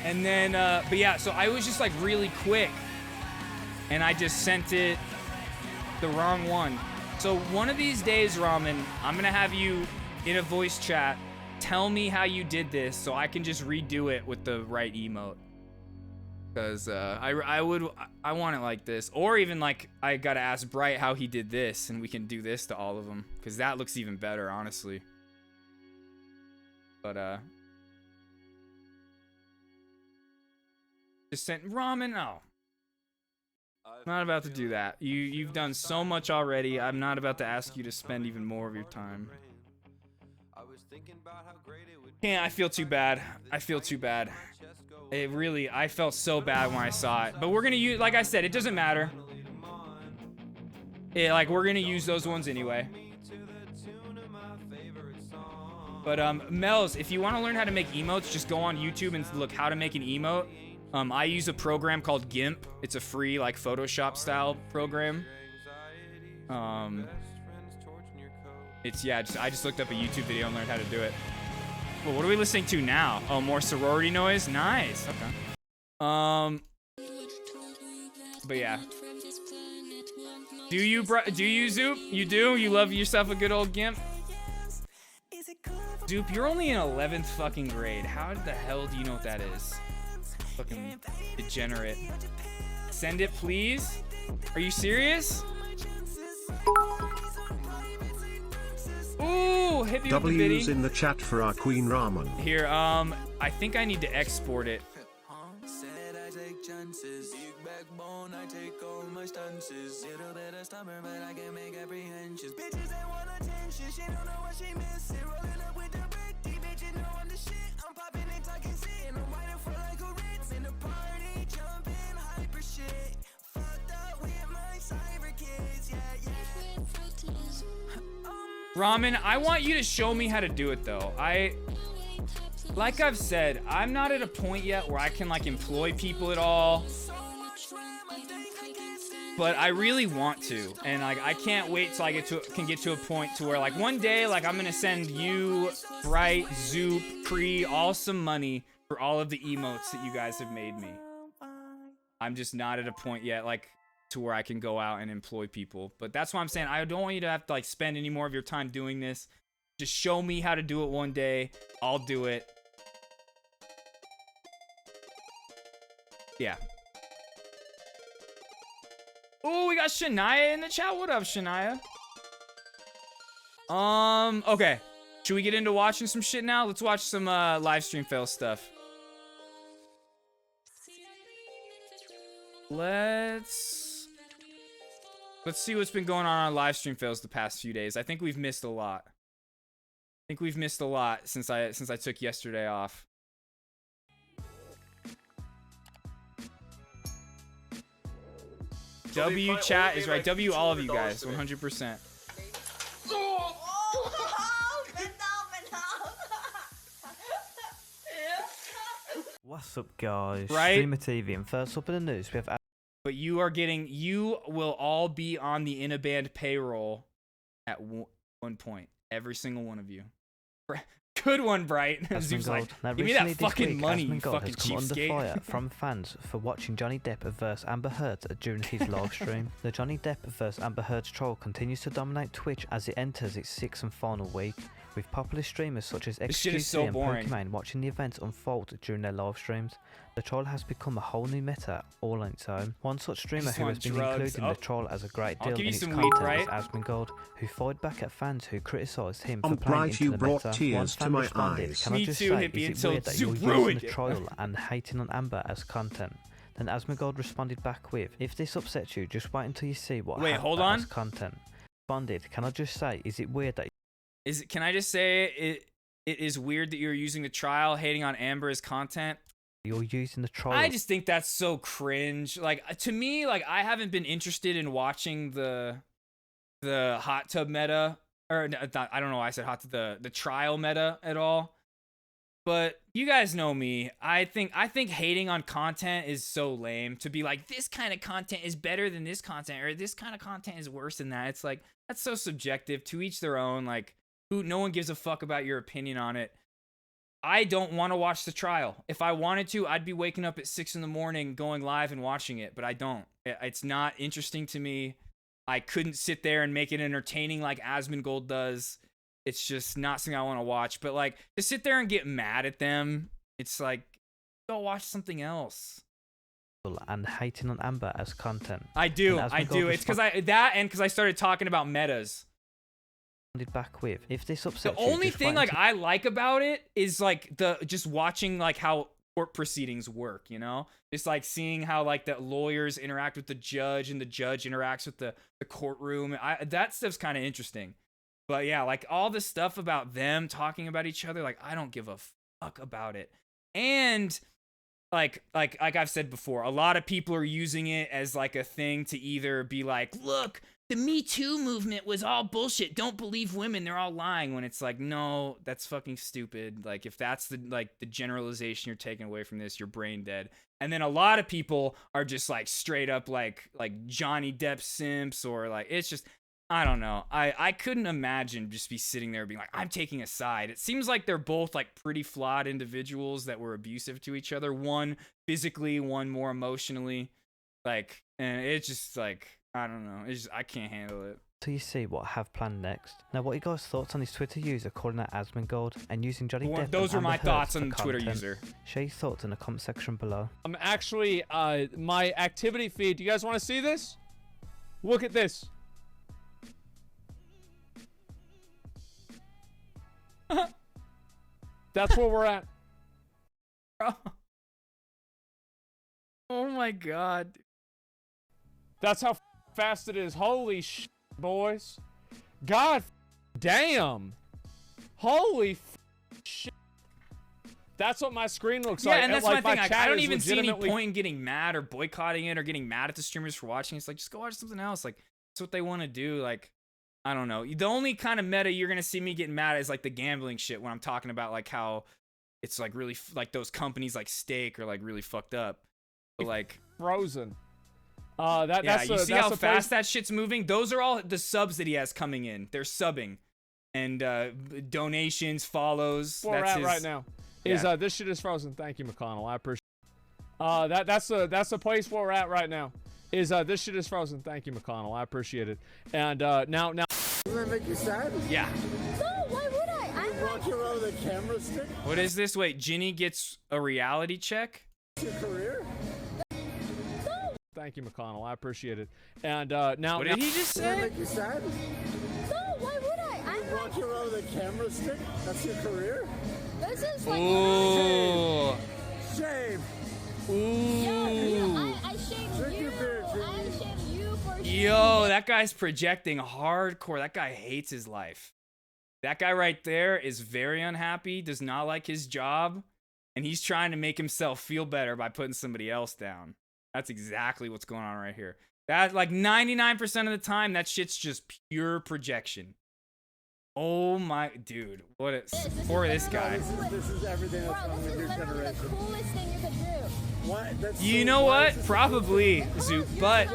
And then, but yeah, so I was just like really quick and I just sent it the wrong one. So one of these days, Ramen, I'm gonna have you in a voice chat tell me how you did this so I can just redo it with the right emote. Because I want it like this. Or even like I gotta ask Bright how he did this and we can do this to all of them. Because that looks even better, honestly. But just sent Ramen. No, not about to do that. You've done so much already. I'm not about to ask you to spend even more of your time. Yeah, I feel too bad. I feel too bad. It really, I felt so bad when I saw it. But we're gonna use, like I said, it doesn't matter. Like we're gonna use those ones anyway. But Mel's, if you want to learn how to make emotes, just go on YouTube and look how to make an emote. I use a program called GIMP. It's a free like Photoshop style program. It's I just looked up a YouTube video and learned how to do it. Well, what are we listening to now? Oh, more sorority noise. Nice. Okay. But yeah. Do you Zoop? You do? You love yourself a good old GIMP? Zoop, you're only in 11th fucking grade. How the hell do you know what that is? Fucking degenerate. Send it, please. Are you serious? Ooh, hit me with the biddy. W's in the chat for our Queen Ramen. Here, I think I need to export it. Ramen, I want you to show me how to do it though. Like I've said, I'm not at a point yet where I can like employ people at all. But I really want to, and like I can't wait till I can get to a point to where like one day like I'm gonna send you, Bright, Zoop, Cree, all some money for all of the emotes that you guys have made me. I'm just not at a point yet like to where I can go out and employ people. But that's why I'm saying I don't want you to have to like spend any more of your time doing this. Just show me how to do it one day. I'll do it. Yeah. Oh, we got Shania in the chat. What up, Shania? Okay. Should we get into watching some shit now? Let's watch some live stream fail stuff. Let's see what's been going on live stream fails the past few days. I think we've missed a lot. Since I took yesterday off. W chat is right. W all of you guys, 100%. What's up, guys? Right? Streamer TV, and first up in the news, we have. But you will all be on the Inaband payroll at one point. Every single one of you. Good one, Bright. Zoom's like, give me that fucking money, you fucking cheapskate. Under fire from fans for watching Johnny Depp vs Amber Heard during his live stream. The Johnny Depp vs Amber Heard troll continues to dominate Twitch as it enters its 6th and final week, with popular streamers such as XQC and Pokimane watching the event unfold during their live streams. The troll has become a whole new meta all on its own. One such streamer who has been including the troll as a great deal in its content is Asmongold, who fired back at fans who criticised him for playing into the meta. One fan responded, "Can I just say, is it weird that you're using the troll and hating on Amber as content?" Then Asmongold responded back with, "If this upsets you, just wait until you see what happened as content." Responded, "Can I just say, is it weird that Can I just say it is weird that you're using the trial hating on Amber as content? You're using the troll." I just think that's so cringe. Like to me, like I haven't been interested in watching the hot tub meta, or not, I don't know why I said hot tub, the trial meta at all. But you guys know me. I think hating on content is so lame. To be like, this kind of content is better than this content, or this kind of content is worse than that. It's like, that's so subjective. To each their own. Like, no one gives a fuck about your opinion on it. I don't want to watch the trial. If I wanted to, I'd be waking up at 6 in the morning going live and watching it, but I don't. It's not interesting to me. I couldn't sit there and make it entertaining like Asmongold does. It's just not something I want to watch. But like, to sit there and get mad at them, it's like, go watch something else. And hating on Amber as content. I do. It's because I started talking about metas. Back with, if this upsets the only thing like I like about it is like just watching like how court proceedings work, you know, just like seeing how like the lawyers interact with the judge and the judge interacts with the courtroom. That stuff's kind of interesting. But yeah, like all the stuff about them talking about each other, like I don't give a fuck about it. And like I've said before, a lot of people are using it as like a thing to either be like, look, the Me Too movement was all bullshit. Don't believe women. They're all lying. When it's like, no, that's fucking stupid. Like, if that's the generalization you're taking away from this, you're brain dead. And then a lot of people are just like straight up like Johnny Depp simps, or like, it's just, I don't know. I couldn't imagine just be sitting there being like, I'm taking a side. It seems like they're both like pretty flawed individuals that were abusive to each other. One physically, one more emotionally. Like, and it's just like, I don't know. It's just, I can't handle it. So you see what I have planned next. Now, what are you guys' thoughts on this Twitter user calling out Asmongold and using Johnny Depp? Those and are my Amber thoughts Heard on the for Twitter content? user. Share your thoughts in the comment section below. Actually, my activity feed. Do you guys want to see this? Look at this. That's where we're at. Oh my god. That's how fast it is. Holy shit, boys. God damn. Holy shit. That's what my screen looks like. Yeah, and that's like, my thing. I don't is even see any legitimately- point in getting mad or boycotting it or getting mad at the streamers for watching. It's like, just go watch something else. Like, that's what they want to do. Like, I don't know. The only kind of meta you're going to see me getting mad at is like the gambling shit when I'm talking about like how it's like really, like those companies like Stake are like really fucked up. But like, Frozen. That's you see how fast that shit's moving? Those are all the subs that he has coming in. They're subbing. And donations, follows. Where we're that's at his, right now. Yeah. Is this shit is frozen. Thank you, McConnell. I appreciate it. That's the place where we're at right now. Is this shit is frozen. Thank you, McConnell. I appreciate it. And now Doesn't that make you sad? Yeah. No, why would I? I'm walking around with a camera stick. What is this? Wait, Ginny gets a reality check? Your career? Thank you, McConnell. I appreciate it. And now. What did he just Doesn't that say? make you sad? No, why would I? I'm walking around with a camera stick. That's your career? This is like. Ooh. Shame. Ooh. I shame you. I shame you for Yo, that guy's projecting hardcore. That guy hates his life. That guy right there is very unhappy, does not like his job, and he's trying to make himself feel better by putting somebody else down. That's exactly what's going on right here. That, like 99% of the time, that shit's just pure projection. Oh my, dude, what is for this guy? This is everything that's wrong with your generation. The coolest thing you could do. What? That's You know what? Probably, Zoop, but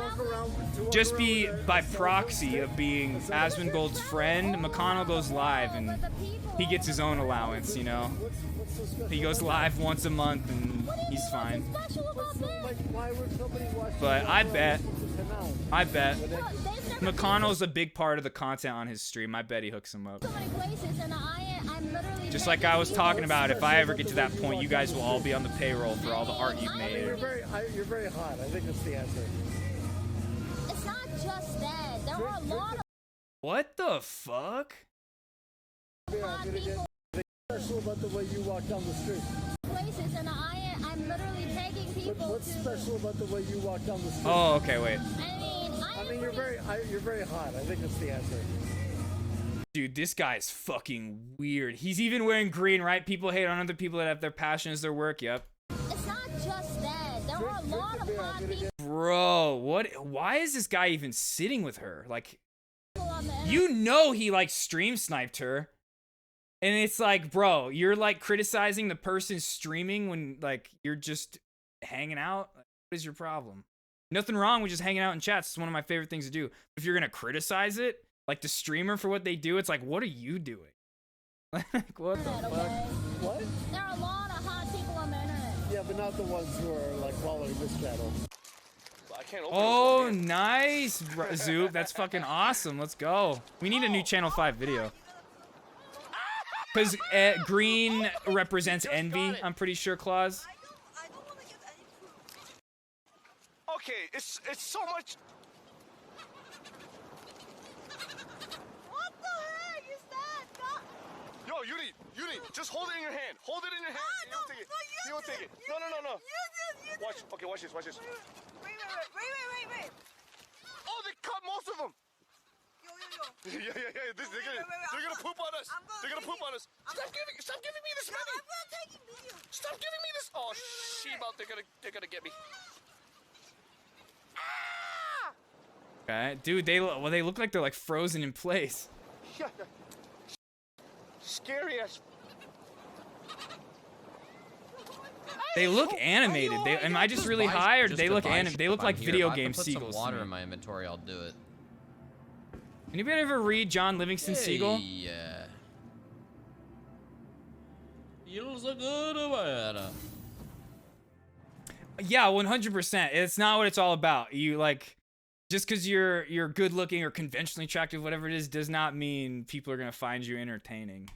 just be by proxy of being Asmongold's friend, McConnell goes live and he gets his own allowance, you know? He goes live once a month and he's fine. But I bet McConnell's a big part of the content on his stream. I bet he hooks him up. Just like I was talking about, if I ever get to that point, you guys will all be on the payroll for all the art you've made. You're very hot. I think that's the answer. It's not just that. There are a lot of What the fuck? Special about the way you walk down the street. places, and I'm literally taking people. What's special about the way you walk down the street? Oh, okay, wait. I mean, you're very hot. I think that's the answer. Dude, this guy is fucking weird. He's even wearing green, right? People hate on other people that have their passion as their work. Yep. It's not just that. There are a lot of hot people. Bro, what? Why is this guy even sitting with her? Like, you know he like stream sniped her. And it's like, bro, you're like criticizing the person streaming when like you're just hanging out. What is your problem? Nothing wrong with just hanging out in chats. It's one of my favorite things to do. If you're gonna criticize it, like the streamer for what they do, it's like, what are you doing? Like, what the fuck? What? There are a lot of hot people on the internet. Yeah, but not the ones who are like following this channel. I can't open Oh, nice, Zoop. That's fucking awesome. Let's go. We need a new Channel 5 video. Because green represents envy, I'm pretty sure, Claus. Okay, it's so much. What the heck is that? Yo, Yuri, just hold it in your hand. Hold it in your hand. You don't take it. You don't take it. No. Watch. Okay, watch this. Wait. Oh, they cut most of them. Yeah. They're gonna poop on us. They're gonna poop on us. Stop giving me this money. I'm not taking video. Stop giving me this. Oh, sheep out. They're gonna get me. Ah! Okay, dude, they look like they're like frozen in place. Shut up. Scary as. They look animated. Am I just really high, or do they look animated? They look like video game Put seagulls. some water to in me. my inventory, I'll do it. Anybody ever read John Livingston Seagull? Yeah. a good Yeah, 100%. It's not what it's all about. You like, just because you're good looking or conventionally attractive, whatever it is, does not mean people are gonna find you entertaining.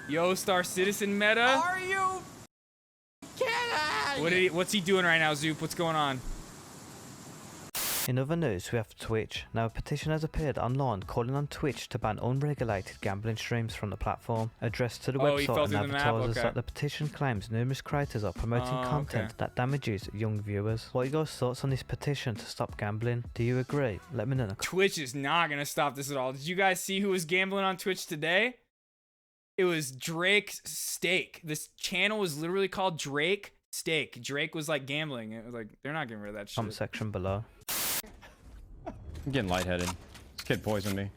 Yo, Star Citizen meta. Are you kidding? What's he doing right now, Zoop? What's going on? In other news, we have Twitch. Now, a petition has appeared online calling on Twitch to ban unregulated gambling streams from the platform. Addressed to the website and advertisers that the petition claims numerous creators are promoting content that damages young viewers. What are your guys' thoughts on this petition to stop gambling? Do you agree? Let me know. Twitch is not gonna stop this at all. Did you guys see who was gambling on Twitch today? It was Drake Steak. This channel was literally called Drake Steak. Drake was like gambling. It was like, they're not getting rid of that shit. Comment section below. I'm getting lightheaded. This kid poisoned me.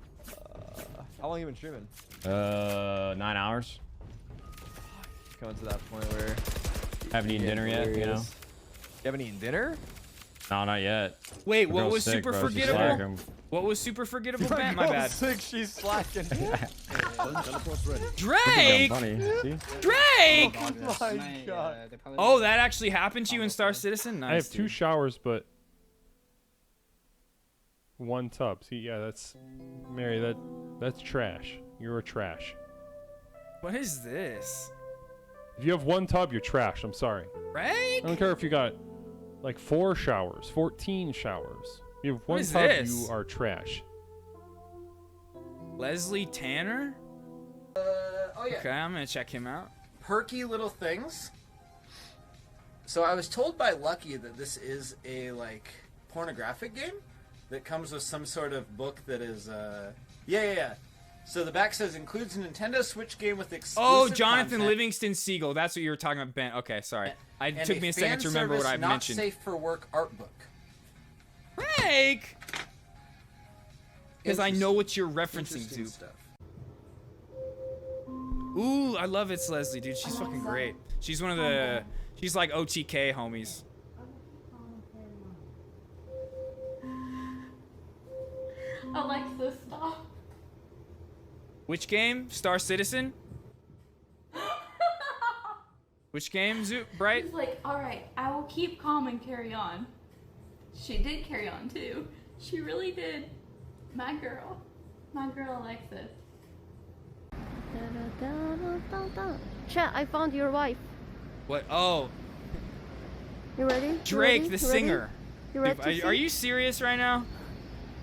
How long you been streaming? 9 hours. Coming to that point where Haven't eaten dinner yet, you know? You haven't eaten dinner? No, not yet. Wait, The what girl's was sick, super bro. She's forgettable? slacking. What was super forgettable, Matt? My bad. Sick, she's slacking. Drake! Drake! Oh my god. Oh, that actually happened to you in Star Citizen? Nice, I have 2 dude. showers, but 1 tub. See, yeah, that's Mary. That's trash. You're a trash. What is this? If you have 1 tub, you're trash. I'm sorry. Right? I don't care if you got like 4 showers, 14 showers. If you have What 1 is tub, this? you are trash. Leslie Tanner? Oh yeah. Okay, I'm gonna check him out. Perky little things. So I was told by Lucky that this is a like pornographic game that comes with some sort of book that is yeah. So the back says includes a Nintendo Switch game with exclusive Oh, Jonathan content Livingston Seagull. That's what you were talking about, Ben. Okay, sorry. It and took me a second to remember what I fan service mentioned. Not safe for work art book. Drake! Because I know what you're referencing Interesting to. stuff. Ooh, I love It's Leslie, dude. She's fucking great. She's one of the... She's like OTK homies. Alexa, stop. Which game? Star Citizen? Which game, Bright? She's like, alright, I will keep calm and carry on. She did carry on too. She really did. My girl. My girl Alexis. Chat, I found your wife. What? Oh. You ready? Drake, you ready? the singer. You ready? Dude, are you serious right now?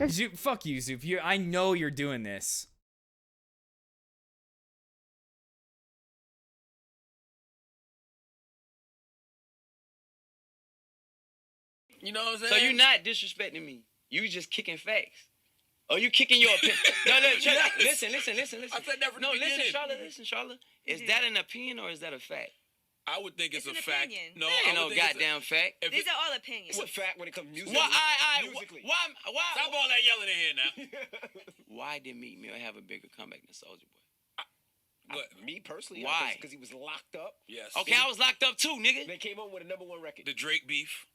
Zoop, fuck you, Zoop. I know you're doing this. You know what I'm saying? So you're not disrespecting me. You just kicking facts. Oh, you kicking your opinion? No, listen. I said that from the listen, beginning. Charlotte. Is that an opinion or is that a fact? I would think it's a an fact. opinion. No, Ain't I no would think goddamn fact. These are all opinions. It's a fact when it comes to music. Musically. Why? Stop all that yelling in here now. Why did Meek Mill have a bigger comeback than Soulja Boy? Me personally, Why? Because he was locked up. Yes. Okay, I was locked up too, nigga. They came on with a #1 record. The Drake beef.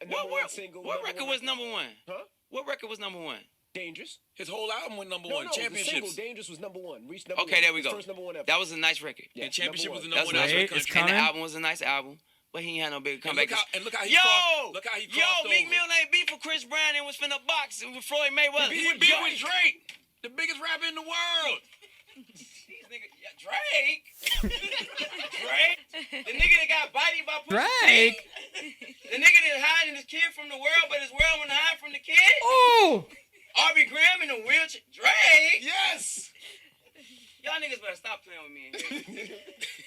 What single. What record was #1? Huh? What record was #1? Dangerous. His whole album went #1. No, Championships. The single Dangerous was #1. Reached #1. Okay, there we His go. First #1 ever. That was a nice record. Yeah, and Championship was the That's #1 nice. album. And the album was a nice album, but he ain't had no bigger comeback. And look how he Yo, crossed. Look how he crossed Meek over. Mill ain't beef with Chris Brown and was finna box with Floyd Mayweather. He beat with Drake, the biggest rapper in the world. These niggas, Drake. Drake. The nigga that got bodied by Pussy. Drake. The nigga that hiding his kid from the world, but his world wouldn't hide from the kid. Ooh. Aubrey Graham in a wheelchair. Drake. Yes. Y'all niggas better stop playing with me in here.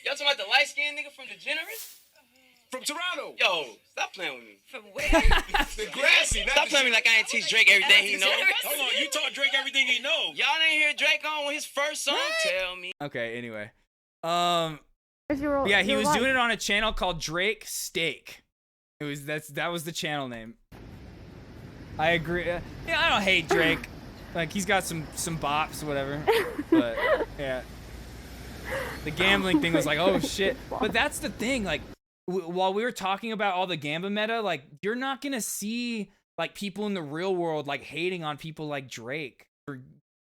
Y'all talking about the light skinned nigga from DeGeneres? From Toronto. Yo, stop playing with me. From where? The grassy. Stop playing with me like I ain't teach Drake everything he knows. Hold on, you taught Drake everything he knows. Y'all didn't hear Drake on with his first song? Tell me. Okay, anyway. Yeah, he was doing it on a channel called Drake Steak. That was the channel name. I agree. Yeah, I don't hate Drake. Like he's got some bops, whatever. But yeah, the gambling thing was like, oh shit. But that's the thing. Like while we were talking about all the Gamba meta, like you're not gonna see like people in the real world like hating on people like Drake for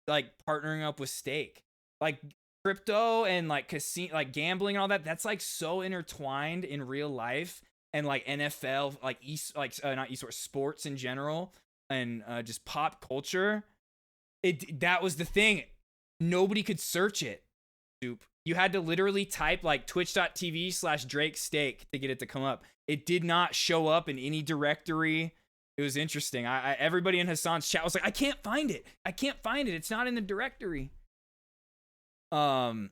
like partnering up with Stake. Like crypto and like casino, like gambling and all that. That's like so intertwined in real life and like NFL, like not esports, sports in general, and just pop culture. That was the thing. Nobody could search it. You had to literally type like twitch.tv/Drake Stake to get it to come up. It did not show up in any directory. It was interesting. Everybody in Hassan's chat was like, I can't find it. It's not in the directory. But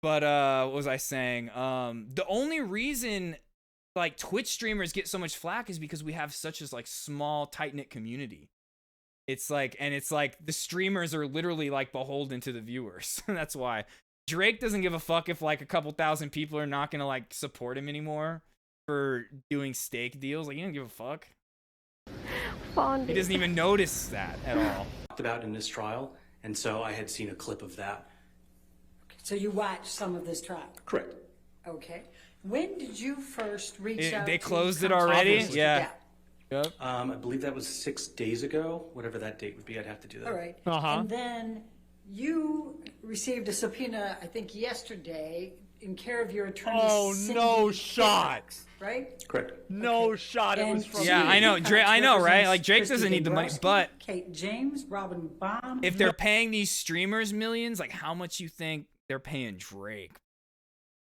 what was I saying? The only reason like Twitch streamers get so much flack is because we have such a like small, tight-knit community. It's like the streamers are literally like beholden to the viewers. That's why Drake doesn't give a fuck if like a couple thousand people are not gonna like support him anymore for doing stake deals. Like he doesn't give a fuck. He doesn't even notice that at all. Talked about in this trial, and so I had seen a clip of that. So you watched some of this trial? Correct. Okay. When did you first reach out? They closed it already? Yeah. Yep. I believe that was 6 days ago. Whatever that date would be, I'd have to do that. All right. And then you received a subpoena, I think yesterday, in care of your attorney. Oh, no shot. Right? Correct. No shot. It was from I know. I know, right? Like Drake doesn't need the money, but Kate James, Robin Baum. If they're paying these streamers millions, like how much you think they're paying Drake?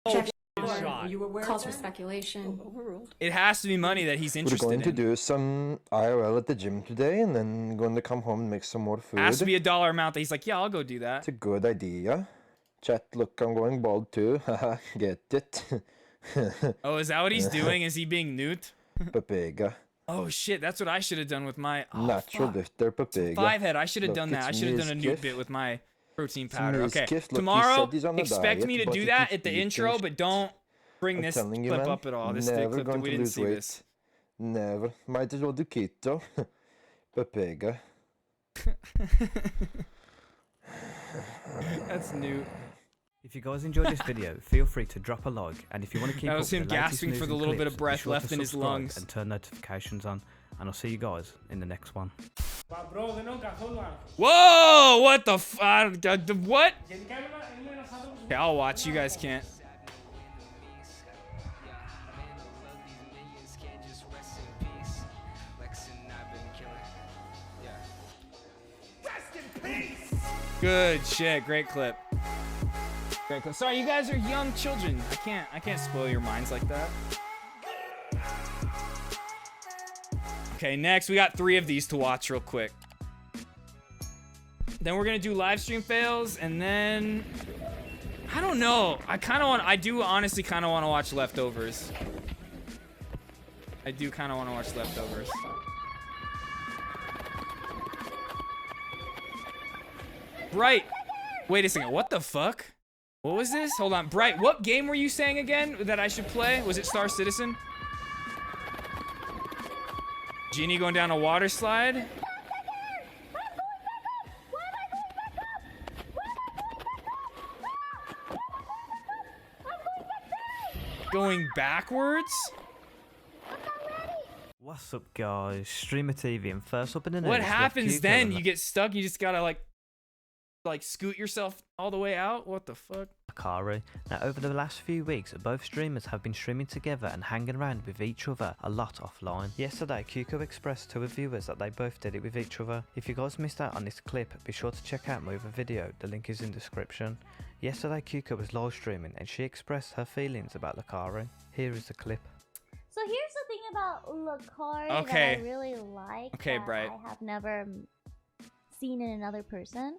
Shot. You aware Calls for speculation. Overruled. It has to be money that he's interested We're going to in. do some IRL at the gym today, and then going to come home and make some more food. Has to be a dollar amount that he's like, yeah, I'll go do that. It's a good idea. Chat, look, I'm going bald too. Haha, get it? Oh, is that what he's doing? Is he being newt? Papega. Oh shit, that's what I should have done with my Natural lifter, Papega. 5-head. I should have done that. I should have done a newt bit with my protein powder. Okay, tomorrow, expect me to do that at the intro, but don't bring this clip up at all. This clip that we didn't see this. Never. Might as well do keto. Papega. That's new. If you guys enjoyed this video, feel free to drop a like, and if you want to keep that was up him the latest gasping news for the and little bit clips, of breath be sure left to in his subscribe lungs and turn notifications on, and I'll see you guys in the next one. Whoa! What the what? Okay, I'll watch. You guys can't. Good shit. Great clip. Great clip. Sorry, you guys are young children. I can't spoil your minds like that. Okay, next we got 3 of these to watch real quick. Then we're gonna do live stream fails, and then I don't know. I do honestly kind of want to watch Leftovers. I do kind of want to watch Leftovers. Bright. Wait a second. What the fuck? What was this? Hold on. Bright, what game were you saying again that I should play? Was it Star Citizen? Genie going down a water slide? Going backwards? What's up, guys? Streamer TV, and first up in the news. What happens then? You get stuck. You just gotta like scoot yourself all the way out. What the fuck? Akari. Now, over the last few weeks, both streamers have been streaming together and hanging around with each other a lot offline. Yesterday, Cuco expressed to her viewers that they both did it with each other. If you guys missed out on this clip, be sure to check out my other video. The link is in the description. Yesterday, Cuco was live streaming and she expressed her feelings about Lakari. Here is the clip. So here's the thing about Lakari Okay. that I really like. Okay, that Bright. I have never seen in another person.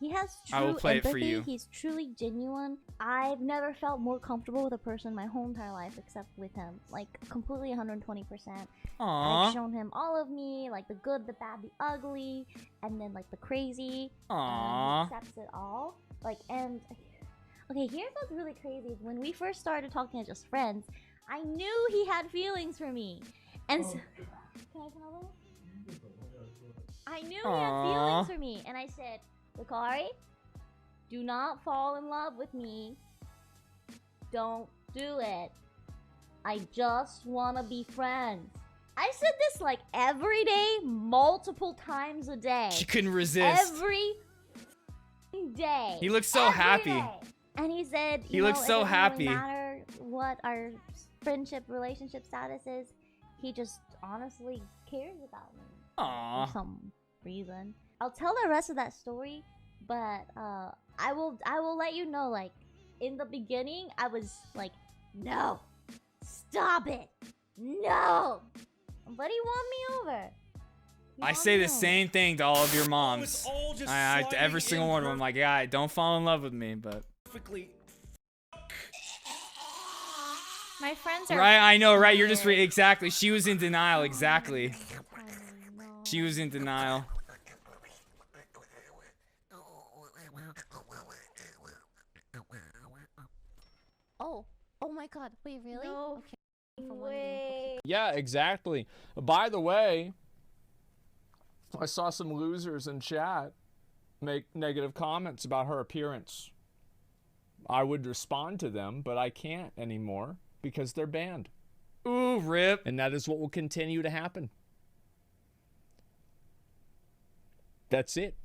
He has I will true play it empathy. for you. He's truly genuine. I've never felt more comfortable with a person my whole entire life except with him. Like, completely 120%. Aww. I've shown him all of me, like the good, the bad, the ugly, and then like the crazy. Aww. And he accepts it all. Like, and okay, here's what's really crazy. When we first started talking as just friends, I knew he had feelings for me. And so, can I tell him? I knew he had feelings for me. And I said, Bakari, do not fall in love with me. Don't do it. I just want to be friends. I said this like every day, multiple times a day. She couldn't resist. Every day. He looked so happy. Day. And he said, He looked so happy. It doesn't really matter what our friendship, relationship status is. He just honestly cares about me. Aww. For some reason. I'll tell the rest of that story, but I will let you know, like, in the beginning, I was like, no, stop it, no. But he won me over. I say the same thing to all of your moms. To every single one of them. I'm like, yeah, don't fall in love with me, but. My friends are. Right, I know, right? You're just exactly. She was in denial, exactly. She was in denial. Oh my God! Wait, really? No. Okay. Wait. Yeah, exactly. By the way, I saw some losers in chat make negative comments about her appearance. I would respond to them, but I can't anymore because they're banned. Ooh, rip. And that is what will continue to happen. That's it.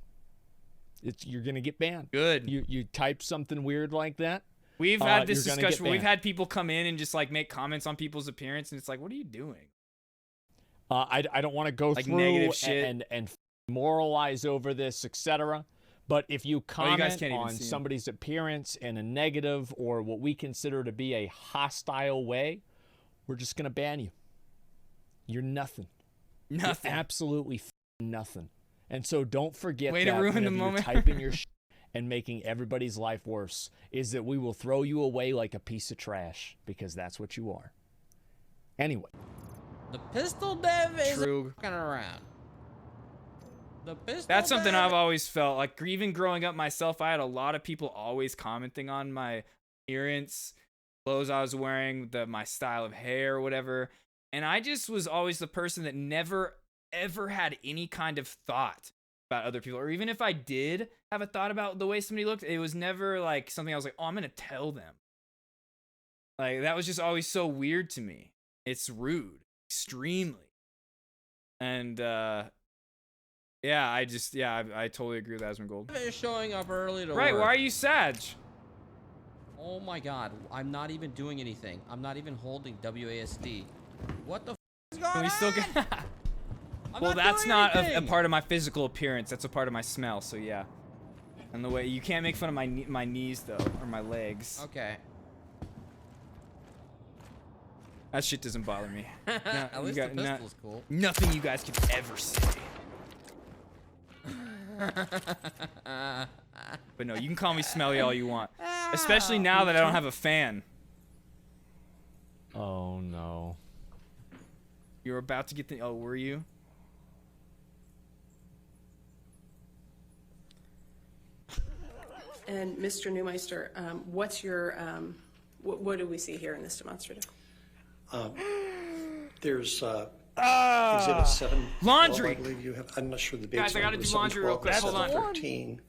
You're going to get banned. Good. You type something weird like that. We've had this discussion. We've had people come in and just like make comments on people's appearance, and it's like, what are you doing? I don't want to go like through negative shit and moralize over this, etc. But if you comment on see somebody's appearance in a negative or what we consider to be a hostile way, we're just gonna ban you. You're nothing. Nothing. You're absolutely nothing. And so don't forget Way that to ruin the whenever you're moment. typing your shit and making everybody's life worse, is that we will throw you away like a piece of trash, because that's what you are. Anyway. The pistol dev is True. fucking around. The pistol That's something dev- I've always felt. Like, even growing up myself, I had a lot of people always commenting on my appearance, clothes I was wearing, my style of hair or whatever. And I just was always the person that never, ever had any kind of thought about other people. Or even if I did have a thought about the way somebody looked, it was never like something I was like, oh, I'm going to tell them. Like, that was just always so weird to me. It's rude. Extremely. And, yeah, I totally agree with Asmongold. Is showing up early to Right, work. why are you sad? Oh my God, I'm not even doing anything. I'm not even holding WASD. What the f is going Can we still on? get Well, that's not a part of my physical appearance. That's a part of my smell, so yeah. And the way, you can't make fun of my knees, though, or my legs. Okay. That shit doesn't bother me. At least the pistol's cool. Nothing you guys could ever say. But no, you can call me smelly all you want. Especially now that I don't have a fan. Oh no. You were about to get the, oh, were you? And Mr. Neumeister, what's your, what do we see here in this demonstrative? There's Exhibit 7. Laundry. I believe you have. I'm not sure the base Guys, I gotta number is do laundry real 712, quick. Hold on. 713.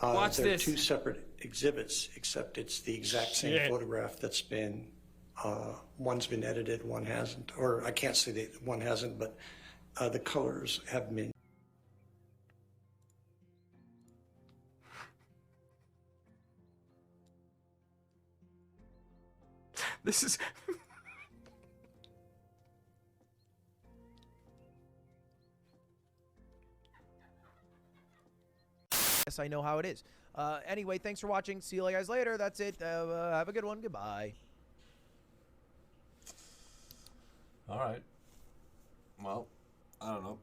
Watch there this. are two separate exhibits, except it's the exact same photograph that's been, one's been edited, one hasn't. Or I can't say that one hasn't, but the colors have been. This is... Yes, I know how it is. Anyway, thanks for watching. See you guys later. That's it. Have a good one. Goodbye. All right. Well, I don't know.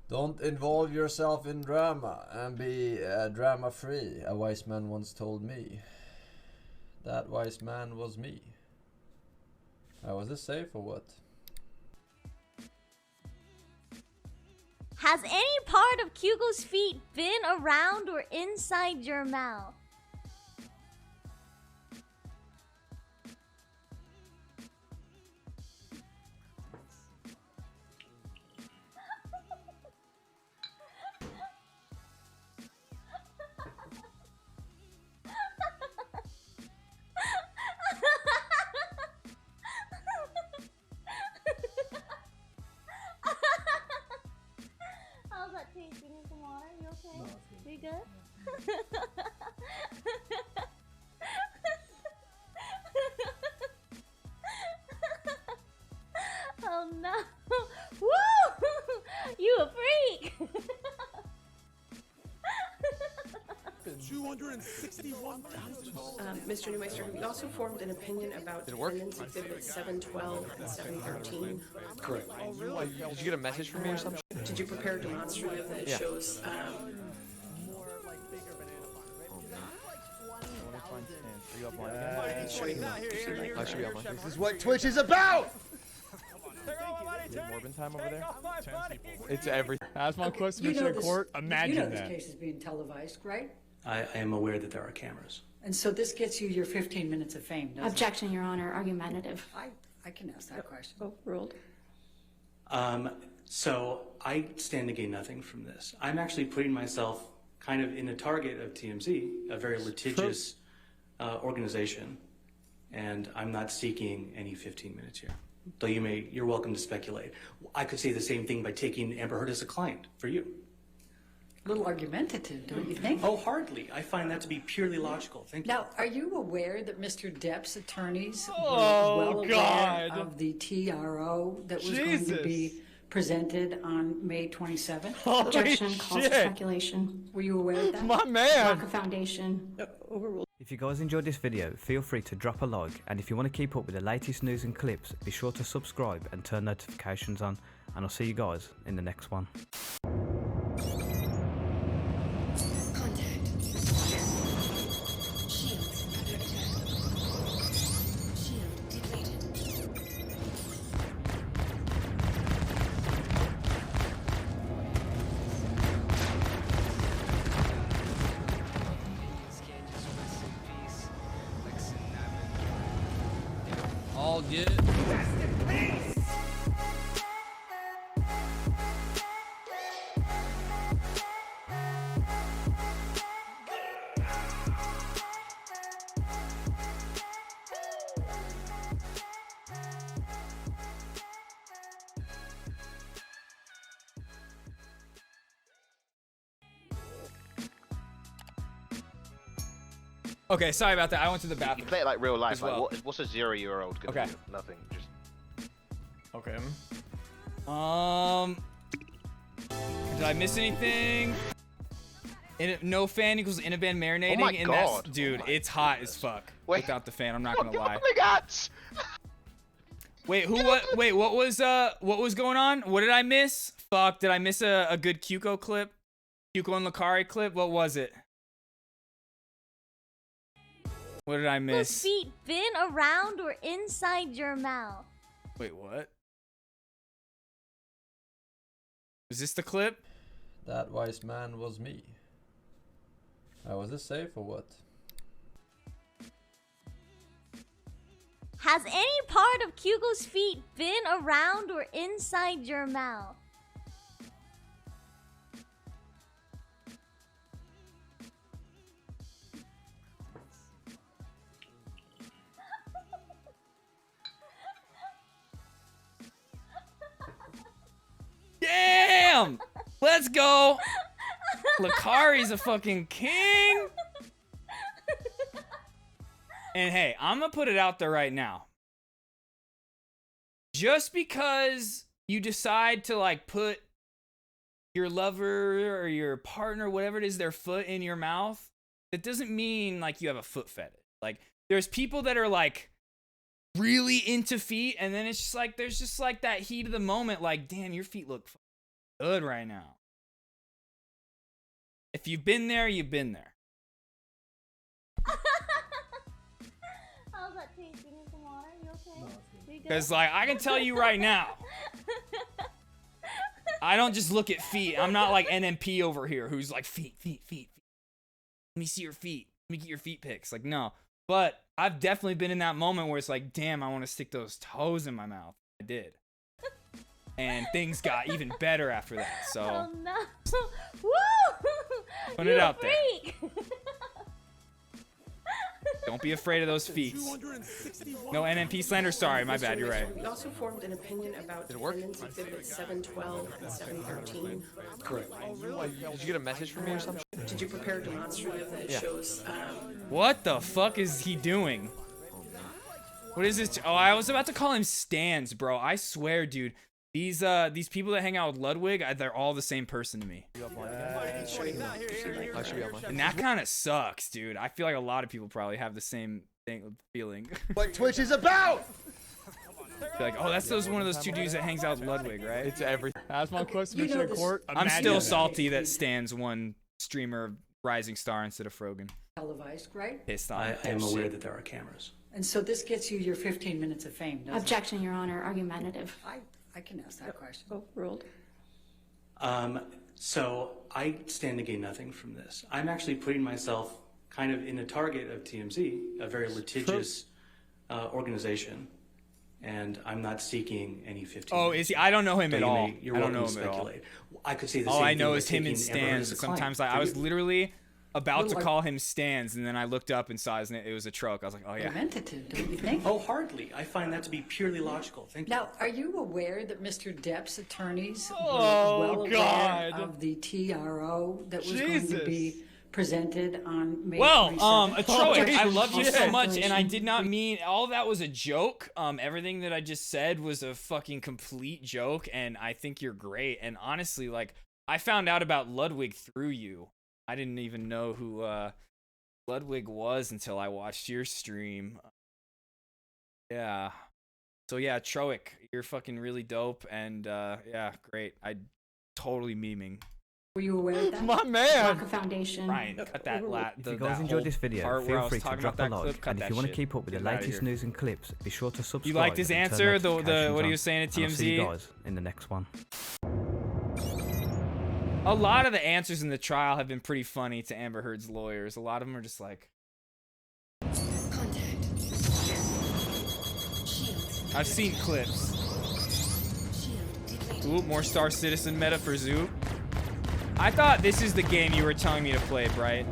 Don't involve yourself in drama and be drama-free, a wise man once told me. That wise man was me. Was this safe or what? Has any part of Kyugo's feet been around or inside your mouth? Mr. Newmeister, we also formed an opinion about defendants exhibits 712 and 713. Correct. Did you get a message from me or something? Did you prepare a demonstrative that Yeah. shows Are you up on it? I should be on mine. This is what Twitch is about! You have Morbin time over there? It's everything. That's my question, You know Mr. this- Court. Imagine you know that. this case is being televised, right? I am aware that there are cameras. And so this gets you your 15 minutes of fame, doesn't Objection, Your Honor. Argumentative. it? I can ask that question. Ruled. So I stand to gain nothing from this. I'm actually putting myself kind of in a target of TMZ, a very litigious organization, and I'm not seeking any 15 minutes here. Though you're welcome to speculate. I could say the same thing by taking Amber Heard as a client for you. A little argumentative, don't you think? Oh, hardly. I find that to be purely logical. Thank you. Now, are you aware that Mr. Depp's attorneys Oh, were well God. aware of the TRO that was going to be presented on May 27th? Objection. Calls for speculation. Were you aware of that? My man. Lack of foundation. Overruled. If you guys enjoyed this video, feel free to drop a like, and if you want to keep up with the latest news and clips, be sure to subscribe and turn notifications on, and I'll see you guys in the next one. All good. Okay, sorry about that. I went to the You bathroom. play it like real life. as well. Like, what's a 0-year-old gonna Okay. do? Nothing. Just. Okay. Did I miss anything? No fan equals in a band marinating. Oh my and God. That's, dude, it's hot as fuck. Wait. Without the fan, I'm not gonna lie. Big hats. Wait, what was going on? What did I miss? Fuck, did I miss a good Cuco clip? Cuco and Lucari clip? What was it? What did I Whose miss? feet been around or inside your mouth? Wait, what? Was this the clip? That wise man was me. Was this safe or what? Has any part of Hugo's feet been around or inside your mouth? Damn! Let's go! Lucari's a fucking king! And hey, I'm gonna put it out there right now. Just because you decide to like put your lover or your partner, whatever it is, their foot in your mouth, it doesn't mean like you have a foot fetish. Like there's people that are like really into feet, and then it's just like there's just like that heat of the moment, like, damn, your feet look good right now. If you've been there, you've been there. How's that taste? You need some water? You okay? You good? Because, like, I can tell you right now, I don't just look at feet. I'm not like NMP over here who's like, feet. Let me see your feet. Let me get your feet pics. Like, no. But I've definitely been in that moment where it's like, damn, I want to stick those toes in my mouth. I did. And things got even better after that. So, Oh no! Woo! Put it You out there. freak. don't be afraid of those feet. No NMP slander. Sorry, my bad. You're right. We also formed an opinion about defendants exhibits 712 and 713. Correct. Did you get a message from me or something? Did you prepare a demonstrative that Yeah. shows What the fuck is he doing? What is this? Oh, I was about to call him Stans, bro. I swear, dude. These people that hang out with Ludwig, they're all the same person to me. And that kind of sucks, dude. I feel like a lot of people probably have the same feeling. What Twitch is about? Like, oh, that's one of those two dudes that hangs out with Ludwig, right? It's everything. As my close mission in court. I'm still salty that Stan's one streamer Rising Star instead of Frogan. Televised, right? Pissed on. I am aware that there are cameras. And so this gets you your 15 minutes of fame, doesn't Objection, Your Honor. Argumentative. I can ask that question. Ruled. So I stand to gain nothing from this. I'm actually putting myself kind of in a target of TMZ, a very litigious organization, and I'm not seeking any 15. Oh, is he? I don't know him at all. You're I don't welcome know to him at all. speculate. I could say the All same I know thing is by him and taking Amber Heard as Stans. a client. Sometimes I was literally about to Well, call him Stans, and then I looked up and saw his name. It was a truck. I was like, oh yeah. Argumentative, don't you think? Oh, hardly. I find that to be purely logical. Thank you. Now, are you aware that Mr. Depp's attorneys Oh, were well God. aware of the TRO that was going Jesus. to be presented on May Well, 27th? Atroic, I love you so Shit. much, and I did not mean all that was a joke. Everything that I just said was a fucking complete joke, and I think you're great. And honestly, like, I found out about Ludwig through you. I didn't even know who Ludwig was until I watched your stream. Yeah. So yeah, Troic, you're fucking really dope, and yeah, great. I totally memeing. Were you aware of that? My man. Rocket Foundation. Ryan, cut that If you guys enjoyed this video, feel free to drop a like, and if you want to keep up with the latest news and clips, be sure to subscribe. You liked his and turn answer, the notifications what he on, was saying at and I'll see you TMZ? guys in the next one. A lot of the answers in the trial have been pretty funny to Amber Heard's lawyers. A lot of them are just like, I've seen clips. Ooh, more Star Citizen meta for Zoo. I thought this is the game you were telling me to play, Bright.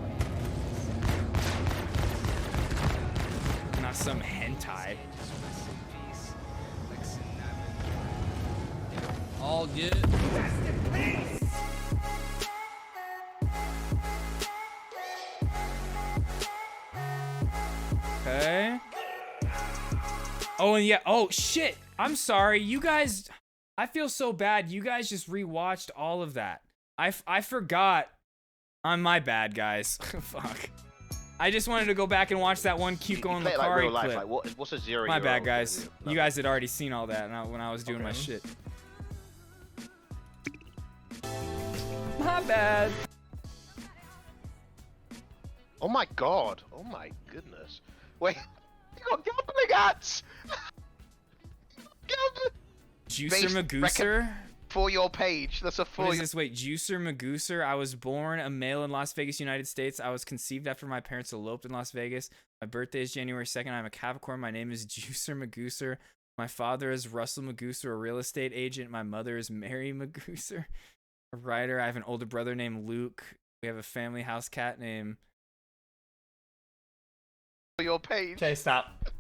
Not some hentai. All good. Okay. Oh, and yeah. Oh, shit. I'm sorry. You guys, I feel so bad. You guys just rewatched all of that. I forgot. I'm my bad, guys. Fuck. I just wanted to go back and watch that one Cuco and Play it like Lucari real life. clip. Like, what's a 0-year-old? My bad, guys. You guys had already seen all that when I was doing my shit. My bad. Oh my god. Oh my goodness. Wait. You got gambling ads! Juicer Magooser? For your page. That's a What is this? Wait, Juicer Magooser. I was born a male in Las Vegas, United States. I was conceived after my parents eloped in Las Vegas. My birthday is January 2nd. I'm a Capricorn. My name is Juicer Magooser. My father is Russell Magooser, a real estate agent. My mother is Mary Magooser, a writer. I have an older brother named Luke. We have a family house cat named... For your page. Okay, stop.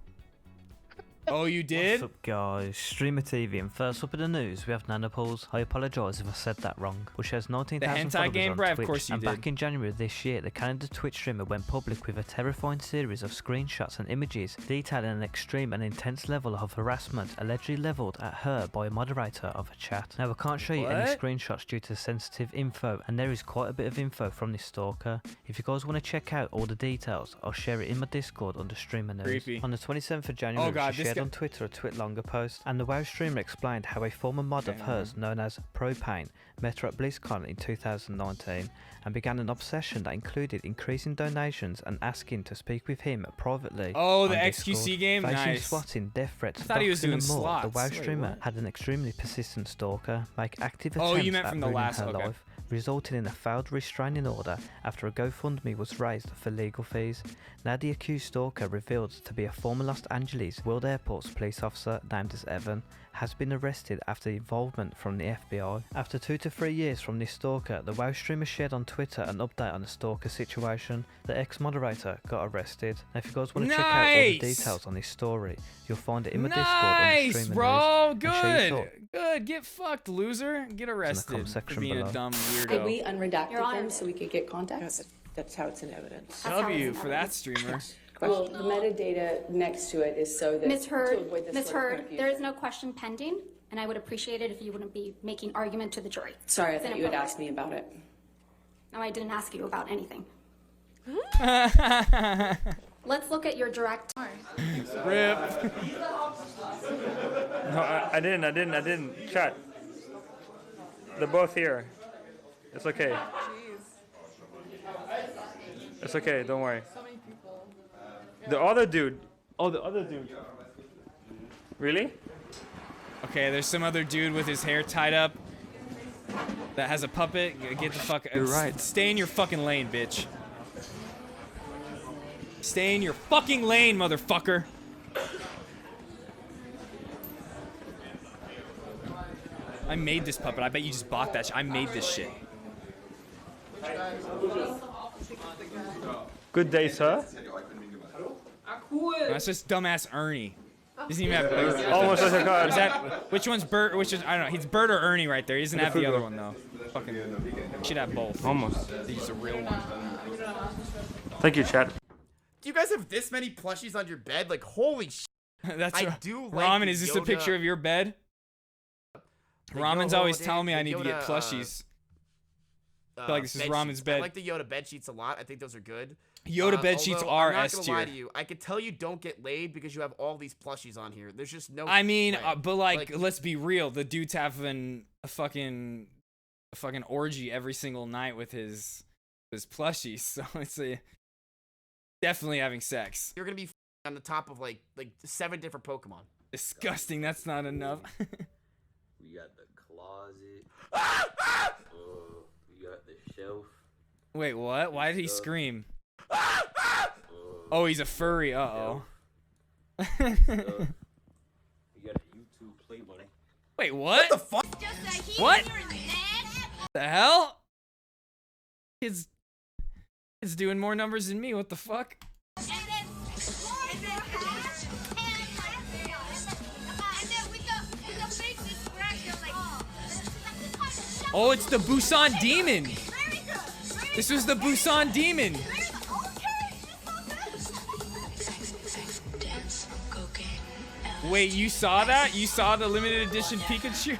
Oh, you did? What's up, guys? Streamer TV, and first up in the news, we have Nanopools. I apologise if I said that wrong, which has 19,000 hentai followers game, on bruh? Of Twitch. course you and did. back in January of this year, the Canada Twitch streamer went public with a terrifying series of screenshots and images detailing an extreme and intense level of harassment allegedly levelled at her by a moderator of a chat. Now, I can't show you any What? screenshots due to sensitive info, and there is quite a bit of info from this stalker. If you guys want to check out all the details, I'll share it in my Discord under Streamer News. Creepy. On the 27th of January, Oh, God, she this shared guy- on Twitter a tweet longer post, and the WoW streamer explained how a former mod of hers known as Propane met her at BlizzCon in 2019 and began an obsession that included increasing donations and asking to speak with him privately. Oh, the on XQC Discord. game? Facing Nice. swatting, death threats, I thought he was doxing doing and more, slots. the WoW Wait, streamer what? had an extremely persistent stalker make active Oh, attempts you meant at from the ruining last- her okay. life, resulting in a failed restraining order after a GoFundMe was raised for legal fees. Now the accused stalker, revealed to be a former Los Angeles World Airports police officer named as Evan, has been arrested after involvement from the FBI. After 2 to 3 years from this stalker, the WoW streamer shared on Twitter an update on the stalker situation. The ex-moderator got arrested. Now if you guys want to check out all the Nice! details on this story, you'll find it in my Discord under Nice, Streamer bro. News. And show your Good. thoughts. Good. Get fucked, loser. Get arrested comment for section being below. a dumb Did weirdo. we unredacted Your Honor. them so we could get context? That's how it's in evidence. That's how W it's for that streamer. Well, the metadata next to it is so that Ms. to Hurd, avoid this Ms. sort of Hurd, confusion. there is no question pending, and I would appreciate it if you wouldn't be making argument to the jury. Sorry, I It's thought you had inappropriate. asked me about it. No, I didn't ask you about anything. Let's look at your direct. Rip. No, I didn't. Chat. They're both here. It's okay. It's okay, don't worry. The other dude. Oh, the other dude. Really? Okay, there's some other dude with his hair tied up that has a puppet. Get the fuck. You're right. Stay in your fucking lane, bitch. Stay in your fucking lane, motherfucker. I made this puppet. I bet you just bought that shit. I made this shit. Good day, sir. That's just dumbass Ernie. Doesn't even have Bert. Almost like a card. Is that which one's Bert? Which is I don't know. He's Bert or Ernie right there. He doesn't have the other one though. Fucking should have both. Almost. He's a real one. Thank you, chat. Do you guys have this many plushies on your bed? Like, holy shit. That's I do like Ramen, the is this a Yoda- picture of your bed? the Ramen's Yoda- always the- telling me the I need to get Yoda, plushies. I feel like this is bed Ramen's sheets. bed. I like the Yoda bed sheets a lot. I think those are good. Yoda bed sheets although are I'm not S gonna lie tier. to you. I could tell you don't get laid because you have all these plushies on here. There's just no. I mean, way. but like, let's be real. The dude's having a fucking orgy every single night with his plushies. So it's definitely having sex. You're gonna be on the top of like 7 different Pokemon. Disgusting. That's not enough. We got the closet. We got the shelf. Wait, what? Why did he scream? Oh, he's a furry. Uh-oh. We got a YouTube play button. Wait, what? the fuck? What? The hell? Kids doing more numbers than me. What the fuck? Oh, it's the Busan Demon. This was the Busan Demon. Wait, you saw that? You saw the limited edition Pikachu?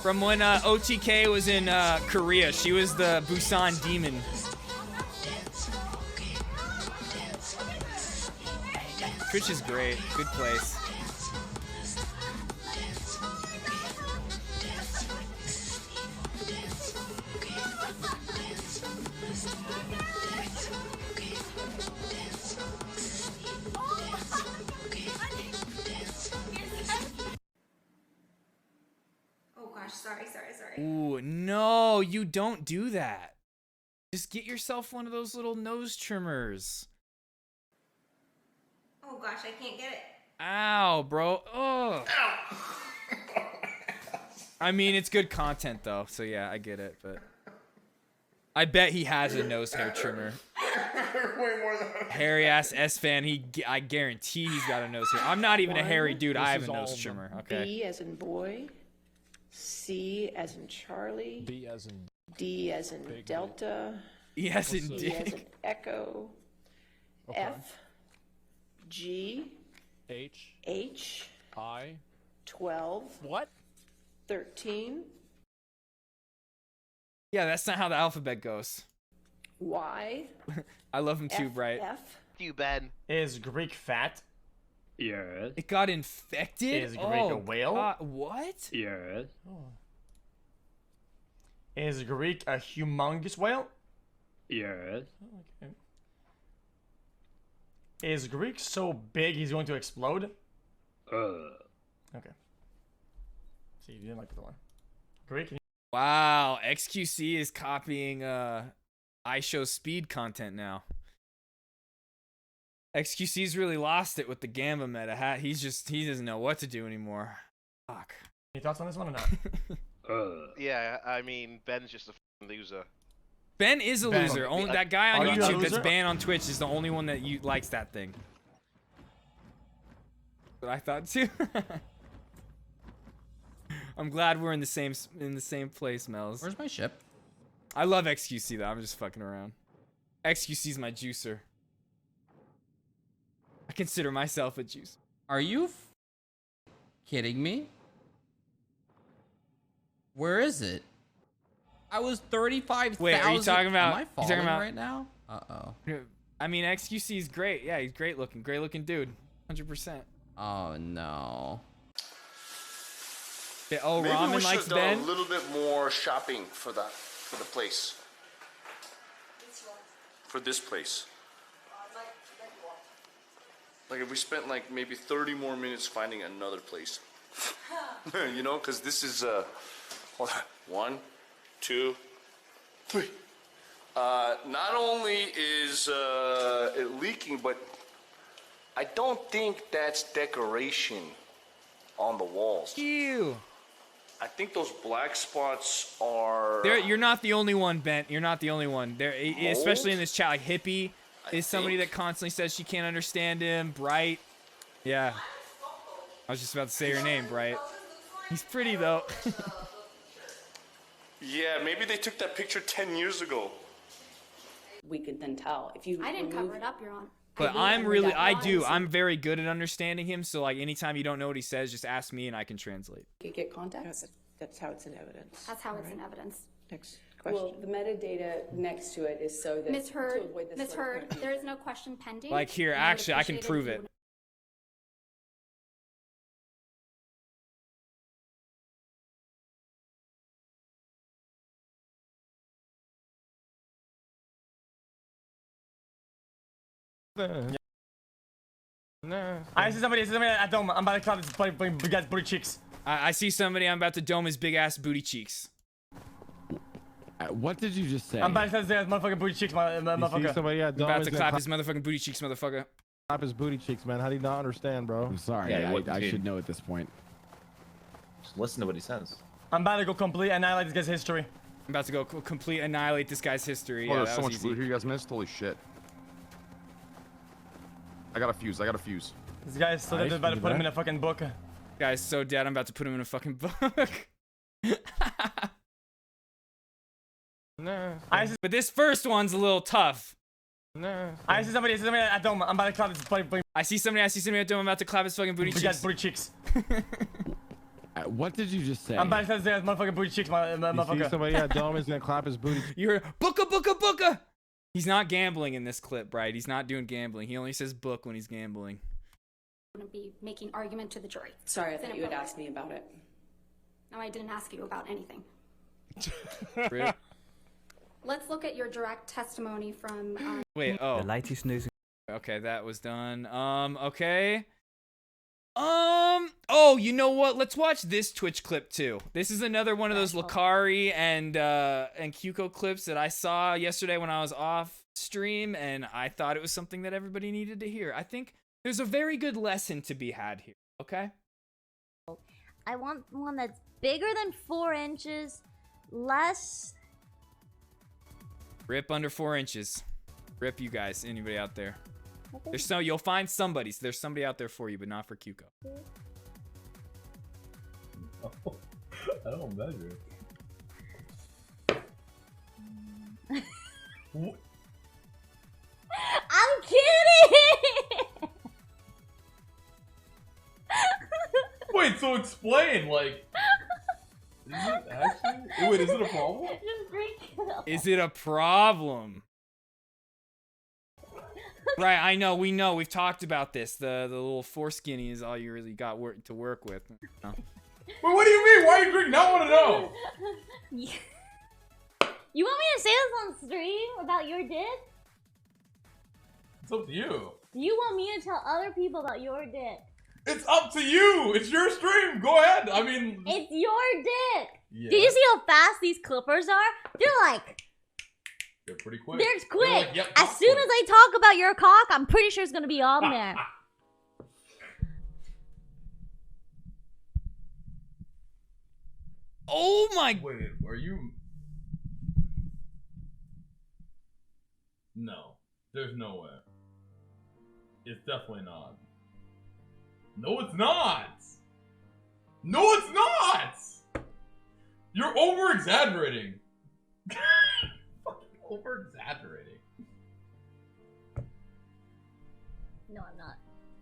From when OTK was in Korea, she was the Busan Demon. Twitch is great. Good place. Oh gosh, sorry. Ooh, no, you don't do that. Just get yourself one of those little nose trimmers. Oh gosh, I can't get it. Ow, bro. Ugh. I mean, it's good content though, so yeah, I get it, but I bet he has a nose hair trimmer. Way more than Hairy ass S fan, I guarantee he's got a nose hair. I'm not even a hairy dude. I have a nose trimmer. Okay. B as in boy, C as in Charlie, B as in D as in Delta, E as in E as in dick. Echo, Okay. F, G, H, I, 12, what? 13, Yeah, that's not how the alphabet goes. Y, I love him too, F, Bright. F, You, Ben. Is Greek fat? Yes. It got infected? Is Greek a whale? What? Yes. Is Greek a humongous whale? Yes. Okay. Is Greek so big he's going to explode? Okay. See, you didn't like the one. Greek. Wow, XQC is copying iShow speed content now. XQC's really lost it with the Gamba meta. He doesn't know what to do anymore. Fuck. Any thoughts on this one or not? Yeah, I mean, Ben's just a f***ing loser. Ben is a Ben. loser. Only that guy on Are you a YouTube that's loser? banned on Twitch is the only one that likes that thing. But I thought too. I'm glad we're in the same place, Mel's. Where's my ship? I love XQC though. I'm just fucking around. XQC's my juicer. I consider myself a juicer. Are you kidding me? Where is it? I was 35,000. Wait, are you talking about? Am I falling right now? Uh-oh. I mean, XQC is great. Yeah, he's great looking dude. 100%. Oh no. Yeah, oh, Maybe we Ramen should likes have done Ben. a little bit more shopping for the place. For this place. Like if we spent like maybe 30 more minutes finding another place. You know, because this is hold on. 1, 2, 3. Not only is it leaking, but I don't think that's decoration on the walls. Ew. I think those black spots are. You're not the only one, Bent. You're not the only one. There, especially in this chat, like Hippie is somebody that constantly says she can't understand him. Bright, yeah. I was just about to say her name, Bright. He's pretty though. Yeah, maybe they took that picture 10 years ago. We could then tell if you. I didn't cover it up, Your Honor. But I'm very good at understanding him. So like anytime you don't know what he says, just ask me and I can translate. You get context. That's how it's in evidence. That's how it's in evidence. Next question. Well, the metadata next to it is so that Ms. Hurd, to avoid this Ms. sort of Hurd, confusion. there is no question pending. Like here, and I would actually, I can appreciate it prove if it. you would- I see somebody at dome. I'm about to call this big ass booty cheeks. I see somebody. I'm about to dome his big ass booty cheeks. What did you just say? I'm about to say motherfucking booty cheeks, motherfucker. You see somebody at I'm dome about is to gonna clap his motherfucking booty cheeks, motherfucker. clap his booty cheeks, man. How do you not understand, bro? I'm sorry. Yeah, I should know at this point. Just listen to what he says. I'm about to go complete annihilate this guy's history. I'm about to go complete annihilate this guy's history. Oh, Yeah, there's that so was much easy. loot here you guys missed. Holy shit. I got a fuse. This guy's so dead, about to put him in a fucking book. Guy's so dead, I'm about to put him in a fucking book. But this first one's a little tough. I see somebody at dome. I'm about to clap this I see somebody at dome. I'm about to clap his fucking booty big cheeks. ass booty cheeks. What did you just say? I'm about to say motherfucking booty cheeks, motherfucker. You see somebody at dome is gonna clap his booty. You're booka. He's not gambling in this clip, Bright. He's not doing gambling. He only says book when he's gambling. Wouldn't be making argument to the jury. Sorry, I It's thought you had inappropriate. asked me about it. No, I didn't ask you about anything. Rip. Let's look at your direct testimony from. Wait, oh. The latest news. Okay, that was done. Okay. Oh, you know what? Let's watch this Twitch clip too. This is another one of those Lakari and Kyuko clips that I saw yesterday when I was off stream, and I thought it was something that everybody needed to hear. I think there's a very good lesson to be had here. Okay. I want one that's bigger than 4 inches, less. Rip under 4 inches. Rip you guys. Anybody out there? You'll find somebody. So there's somebody out there for you, but not for Kyuko. I don't measure. I'm kidding! Wait, so explain, like. Is it actually? Wait, is it a problem? Just drink it up. Is it a problem? Right, I know, we know, we've talked about this. The little foreskinny is all you really got to work with. No. Wait, what do you mean? Why are you drinking? Now I want to know. You want me to say this on stream about your dick? It's up to you. You want me to tell other people about your dick? It's up to you. It's your stream. Go ahead. I mean, It's your dick. Yeah. Did you see how fast these clippers are? They're like, they're pretty quick. they're quick. like, yep, as soon as I talk about your cock, I'm pretty sure it's gonna be on there. Oh my! Wait, are you? No, there's no way. It's definitely not. No, it's not. No, it's not. You're over-exaggerating. Over-exaggerating. No, I'm not.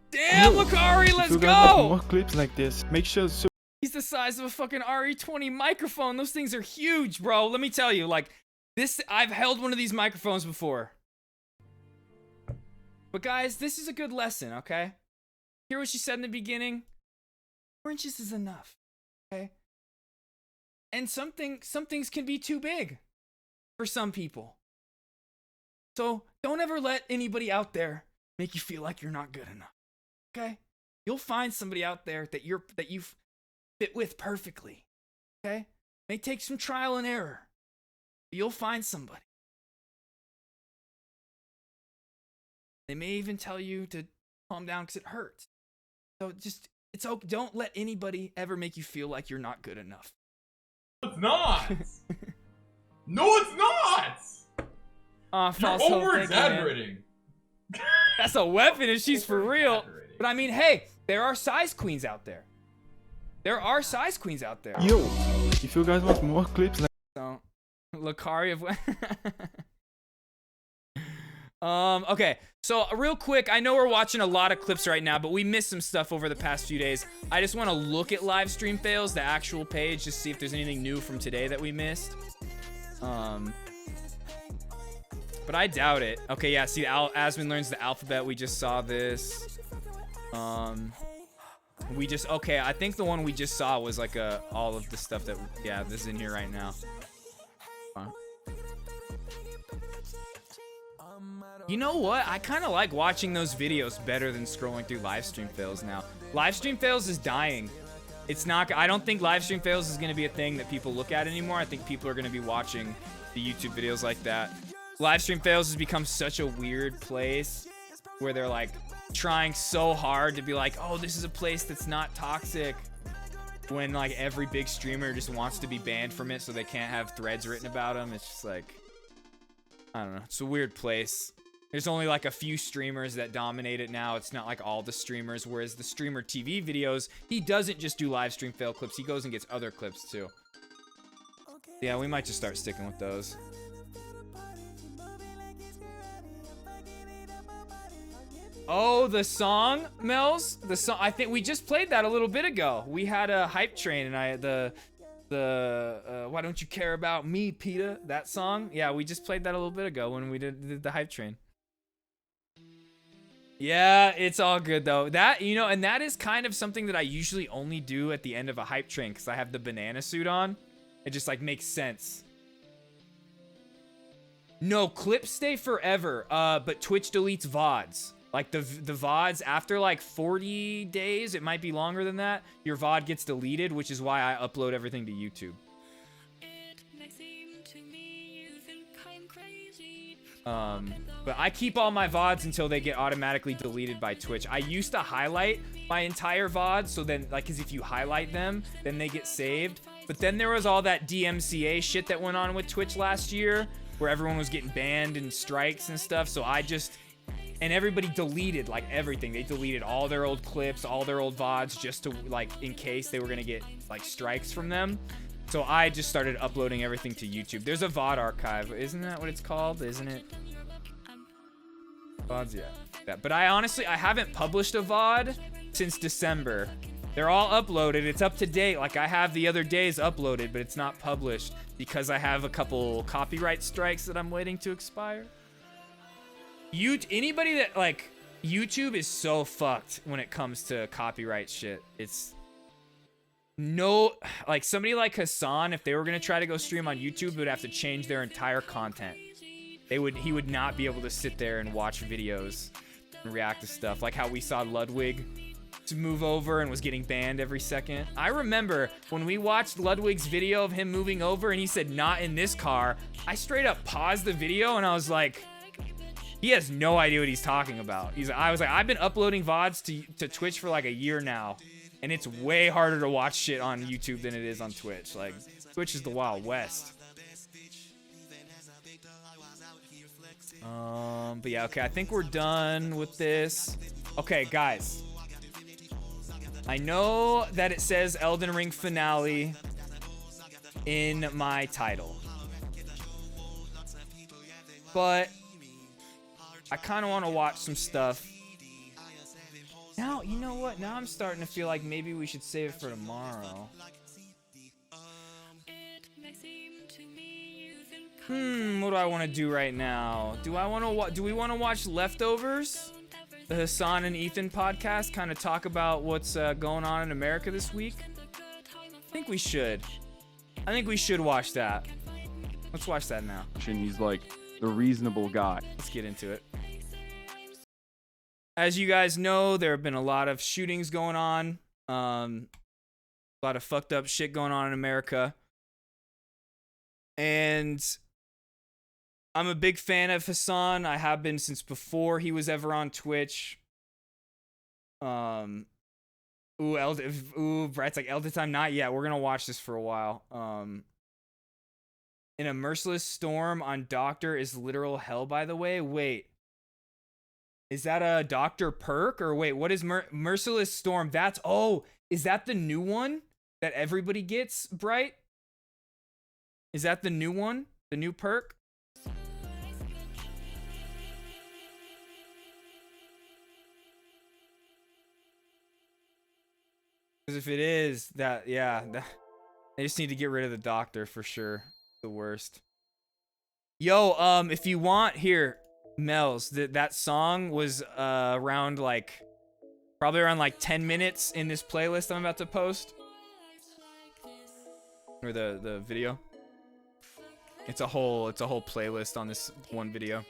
Damn, Lakari, let's If you guys want go! more clips like this, make sure to He's the size of a fucking RE20 microphone. Those things are huge, bro. Let me tell you, like, this, I've held one of these microphones before. But guys, this is a good lesson, okay? Hear what she said in the beginning? 4 inches is enough, okay? And some things can be too big for some people. So don't ever let anybody out there make you feel like you're not good enough, okay? You'll find somebody out there that you fit with perfectly, okay? May take some trial and error, but you'll find somebody. They may even tell you to calm down because it hurts. So just, it's okay. Don't let anybody ever make you feel like you're not good enough. It's not. No, it's not. You're over-exaggerating. That's a weapon if she's for real. But I mean, hey, there are size queens out there. There are size queens out there. Yo, if you guys want more clips like So, Lakari of okay, so real quick, I know we're watching a lot of clips right now, but we missed some stuff over the past few days. I just want to look at live stream fails, the actual page, just see if there's anything new from today that we missed. But I doubt it. Okay, yeah, see, Asmin learns the alphabet. We just saw this. Okay, I think the one we just saw was like all of the stuff that, yeah, this is in here right now. You know what? I kind of like watching those videos better than scrolling through live stream fails now. Live stream fails is dying. It's not, I don't think live stream fails is going to be a thing that people look at anymore. I think people are going to be watching the YouTube videos like that. Live stream fails has become such a weird place where they're like trying so hard to be like, oh, this is a place that's not toxic, when like every big streamer just wants to be banned from it so they can't have threads written about them. It's just like, I don't know. It's a weird place. There's only like a few streamers that dominate it now. It's not like all the streamers, whereas the streamer TV videos, he doesn't just do live stream fail clips. He goes and gets other clips too. Yeah, we might just start sticking with those. Oh, the song, Mel's? The song, I think we just played that a little bit ago. We had a hype train and Why Don't You Care About Me, Peter? That song? Yeah, we just played that a little bit ago when we did the hype train. Yeah, it's all good though. That, you know, and that is kind of something that I usually only do at the end of a hype train because I have the banana suit on. It just like makes sense. No, clips stay forever, but Twitch deletes VODs. Like the VODs after like 40 days, it might be longer than that, your VOD gets deleted, which is why I upload everything to YouTube. But I keep all my VODs until they get automatically deleted by Twitch. I used to highlight my entire VODs, so then, like, cause if you highlight them, then they get saved. But then there was all that DMCA shit that went on with Twitch last year, where everyone was getting banned and strikes and stuff, so I just... And everybody deleted, like, everything. They deleted all their old clips, all their old VODs, just to, like, in case they were gonna get, like, strikes from them. So I just started uploading everything to YouTube. There's a VOD archive. Isn't that what it's called? Isn't it? VODs, yeah. But I honestly, I haven't published a VOD since December. They're all uploaded. It's up to date. Like, I have the other days uploaded, but it's not published because I have a couple copyright strikes that I'm waiting to expire. Anybody that, like, YouTube is so fucked when it comes to copyright shit. It's no, like, somebody like Hassan, if they were gonna try to go stream on YouTube, would have to change their entire content. He would not be able to sit there and watch videos and react to stuff, like how we saw Ludwig to move over and was getting banned every second. I remember when we watched Ludwig's video of him moving over and he said, "Not in this car," I straight up paused the video and I was like, he has no idea what he's talking about. I was like, I've been uploading VODs to Twitch for like a year now, and it's way harder to watch shit on YouTube than it is on Twitch. Like, Twitch is the Wild West. But yeah, okay, I think we're done with this. Okay, guys. I know that it says Elden Ring finale. in my title. But I kind of want to watch some stuff. Now, you know what? Now I'm starting to feel like maybe we should save it for tomorrow. What do I want to do right now? Do we want to watch Leftovers? The Hassan and Ethan podcast, kind of talk about what's going on in America this week? I think we should. I think we should watch that. Let's watch that now. And he's like the reasonable guy. Let's get into it. As you guys know, there have been a lot of shootings going on. A lot of fucked up shit going on in America. And I'm a big fan of Hassan. I have been since before he was ever on Twitch. Bright's like Elden time. Not yet. We're gonna watch this for a while. In a merciless storm on Doctor is literal hell. By the way, wait. Is that a Dr. Perk or wait? What is merciless storm? Is that the new one that everybody gets? Bright. Is that the new one? The new perk? Because if it is, I just need to get rid of the doctor for sure. The worst. Yo, if you want, here, Mel's, that song was around probably around 10 minutes in this playlist I'm about to post. Or the video. It's a whole playlist on this one video.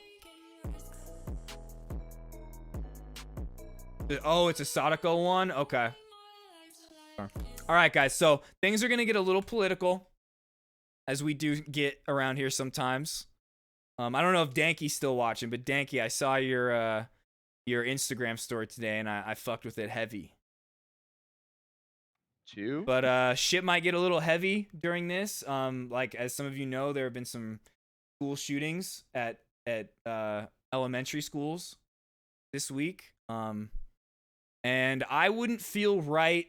Oh, it's a Sadako one? Okay. All right, guys. So things are going to get a little political, as we do get around here sometimes. I don't know if Danky's still watching, but Danky, I saw your Instagram story today, and I fucked with it heavy. But shit might get a little heavy during this. As some of you know, there have been some school shootings at elementary schools this week. And I wouldn't feel right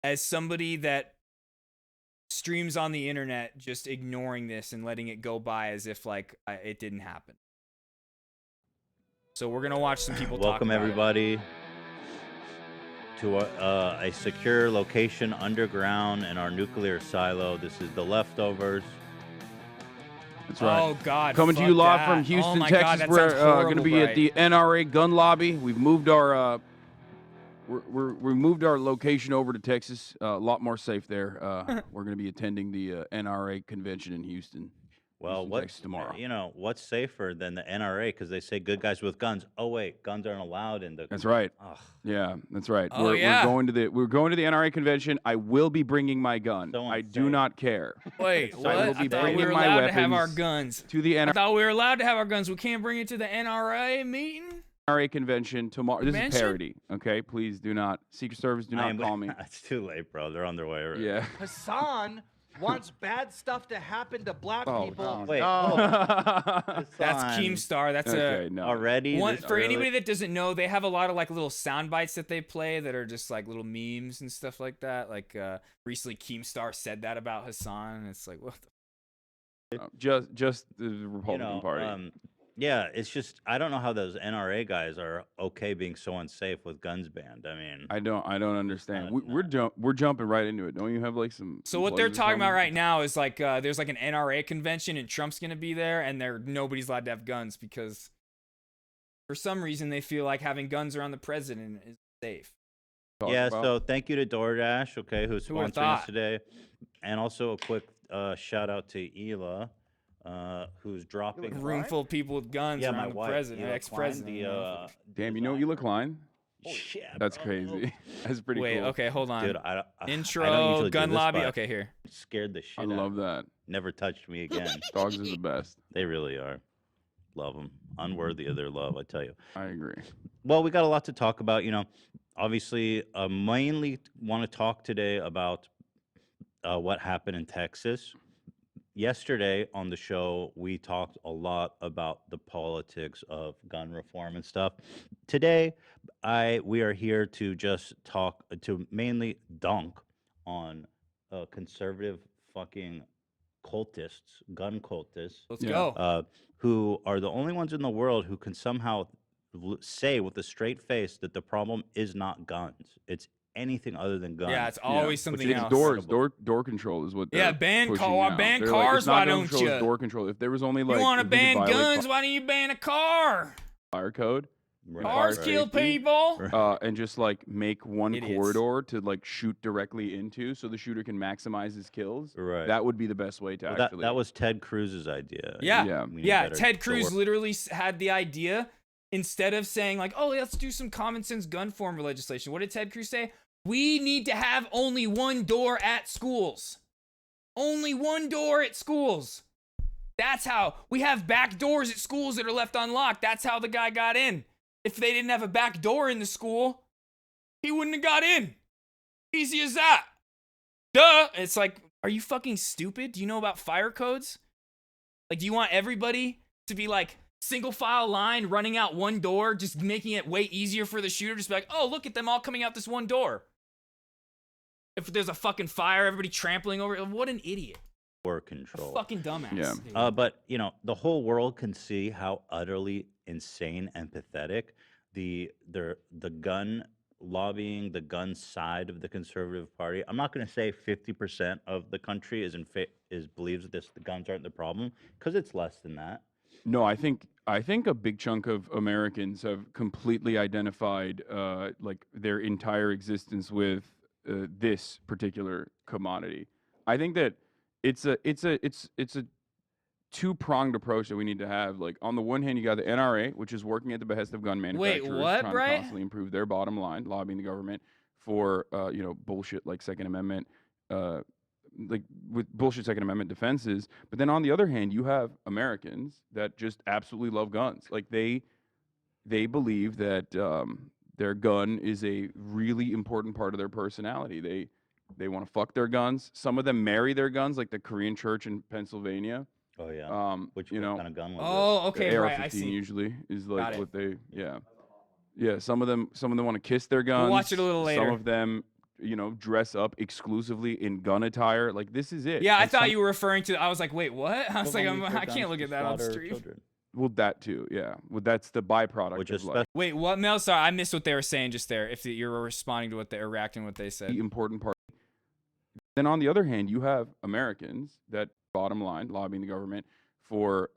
as somebody that streams on the internet just ignoring this and letting it go by as if it didn't happen. So we're gonna watch some people talk Welcome about everybody to a secure location underground in our nuclear silo. This is the Leftovers. That's right. Oh God! Coming to you live from Houston, Texas. We're going to be at the NRA gun lobby. We've moved our we moved our location over to Texas. A lot more safe there. We're going to be attending the NRA convention in Houston. Well, Texas tomorrow? What's safer than the NRA? Because they say good guys with guns. Oh wait, guns aren't allowed in the. That's right. Ugh. Yeah, that's right. Oh, we're yeah. going to the NRA convention. I will be bringing my gun. So I do not care. Wait, I what? will be I thought we bringing were my allowed to weapons have our guns. to the I NRA thought we were allowed to have our guns. We can't bring it to the NRA meeting. convention tomorrow. This is parody. Okay, please do not. Secret Service, do not call me. It's too late, bro. They're on their way. Already. Yeah. Hassan wants bad stuff to happen to black people. no. Wait. That's Keemstar. That's already one this for early? anybody that doesn't know. They have a lot of little sound bites that they play that are just little memes and stuff like that. Recently, Keemstar said that about Hassan, and it's like, what the Just the Republican Party. Yeah, it's just I don't know how those NRA guys are okay being so unsafe with guns banned. I mean, I don't understand. We're jumping right into it. Don't you have some? So what they're talking about right now is there's an NRA convention and Trump's gonna be there, and nobody's allowed to have guns because for some reason they feel like having guns around the president is safe. Yeah, so thank you to DoorDash, okay, who's Who would've sponsoring us thought? today, and also a quick shout out to Ela, who's dropping A room full of people with guns Yeah, around my the wife, president, Ela ex-president. Klein, Damn, you know Ela Klein? Oh shit, That's crazy. That's pretty Wait, cool. okay, hold on. Dude, I Intro, don't usually do gun this, lobby. but Okay, here. it scared the shit I out of love me. that. Never touched me again. Dogs are the best. They really are. Love them. Unworthy of their love, I tell you. I agree. Well, we got a lot to talk about. Obviously, mainly want to talk today about what happened in Texas. Yesterday on the show, we talked a lot about the politics of gun reform and stuff. Today, we are here to just talk to mainly dunk on conservative fucking cultists, gun cultists. Let's go. Who are the only ones in the world who can somehow say with a straight face that the problem is not guns. It's anything other than guns. Yeah, it's always something it's else. Door control is what. Yeah, they're ban pushing car, now. ban They're like, cars. it's not Why gun don't control, it's you? door control. If there was only like, You want to if we could ban violate guns? Why don't you ban a car? fire code. Cars fire kill safety, people. and just like make one Idiots. corridor to like shoot directly into, so the shooter can maximize his kills. Right. That would be the best way to Well, actually. that was Ted Cruz's idea. Yeah, We need yeah. better Ted Cruz door- literally had the idea. Instead of saying like, "Oh, let's do some common sense gun form legislation," what did Ted Cruz say? We need to have only one door at schools. Only one door at schools. That's how we have back doors at schools that are left unlocked. That's how the guy got in. If they didn't have a back door in the school, he wouldn't have got in. Easy as that. Duh. It's like, are you fucking stupid? Do you know about fire codes? Like, do you want everybody to be like single file line running out one door, just making it way easier for the shooter? Just be like, oh, look at them all coming out this one door. If there's a fucking fire, everybody trampling over it. What an idiot. Door control. Fucking dumbass. Yeah. dude. But you know, the whole world can see how utterly insane and pathetic the gun lobbying, the gun side of the conservative party. I'm not going to say 50% of the country believes that the guns aren't the problem, because it's less than that. No, I think a big chunk of Americans have completely identified like their entire existence with this particular commodity. I think that it's a two-pronged approach that we need to have. Like, on the one hand, you got the NRA, which is working at the behest of gun manufacturers, what, trying Brian? to constantly improve their bottom line, lobbying the government for bullshit like Second Amendment, like with bullshit Second Amendment defenses. But then on the other hand, you have Americans that just absolutely love guns. Like they believe that their gun is a really important part of their personality. They want to fuck their guns. Some of them marry their guns, like the Korean church in Pennsylvania. Oh yeah. Which kind of gun was Oh, okay, the right. I AR-15 see. usually is Got like it. what they yeah. Some of them want to kiss their guns. We'll watch it a little later. Some of them, dress up exclusively in gun attire. Like, this is it. Yeah, I And thought some- you were referring to. I was like, wait, what? I was Some like, of them use their I can't guns look to at that on slaughter stream. children. Well, that too, yeah. Well, that's the byproduct Which of is like Wait, what, Mel? Sorry, I missed what they were saying just there. If you're responding to what they're reacting to what they said. the important part. Then on the other hand, you have Americans that, bottom line, lobbying the government for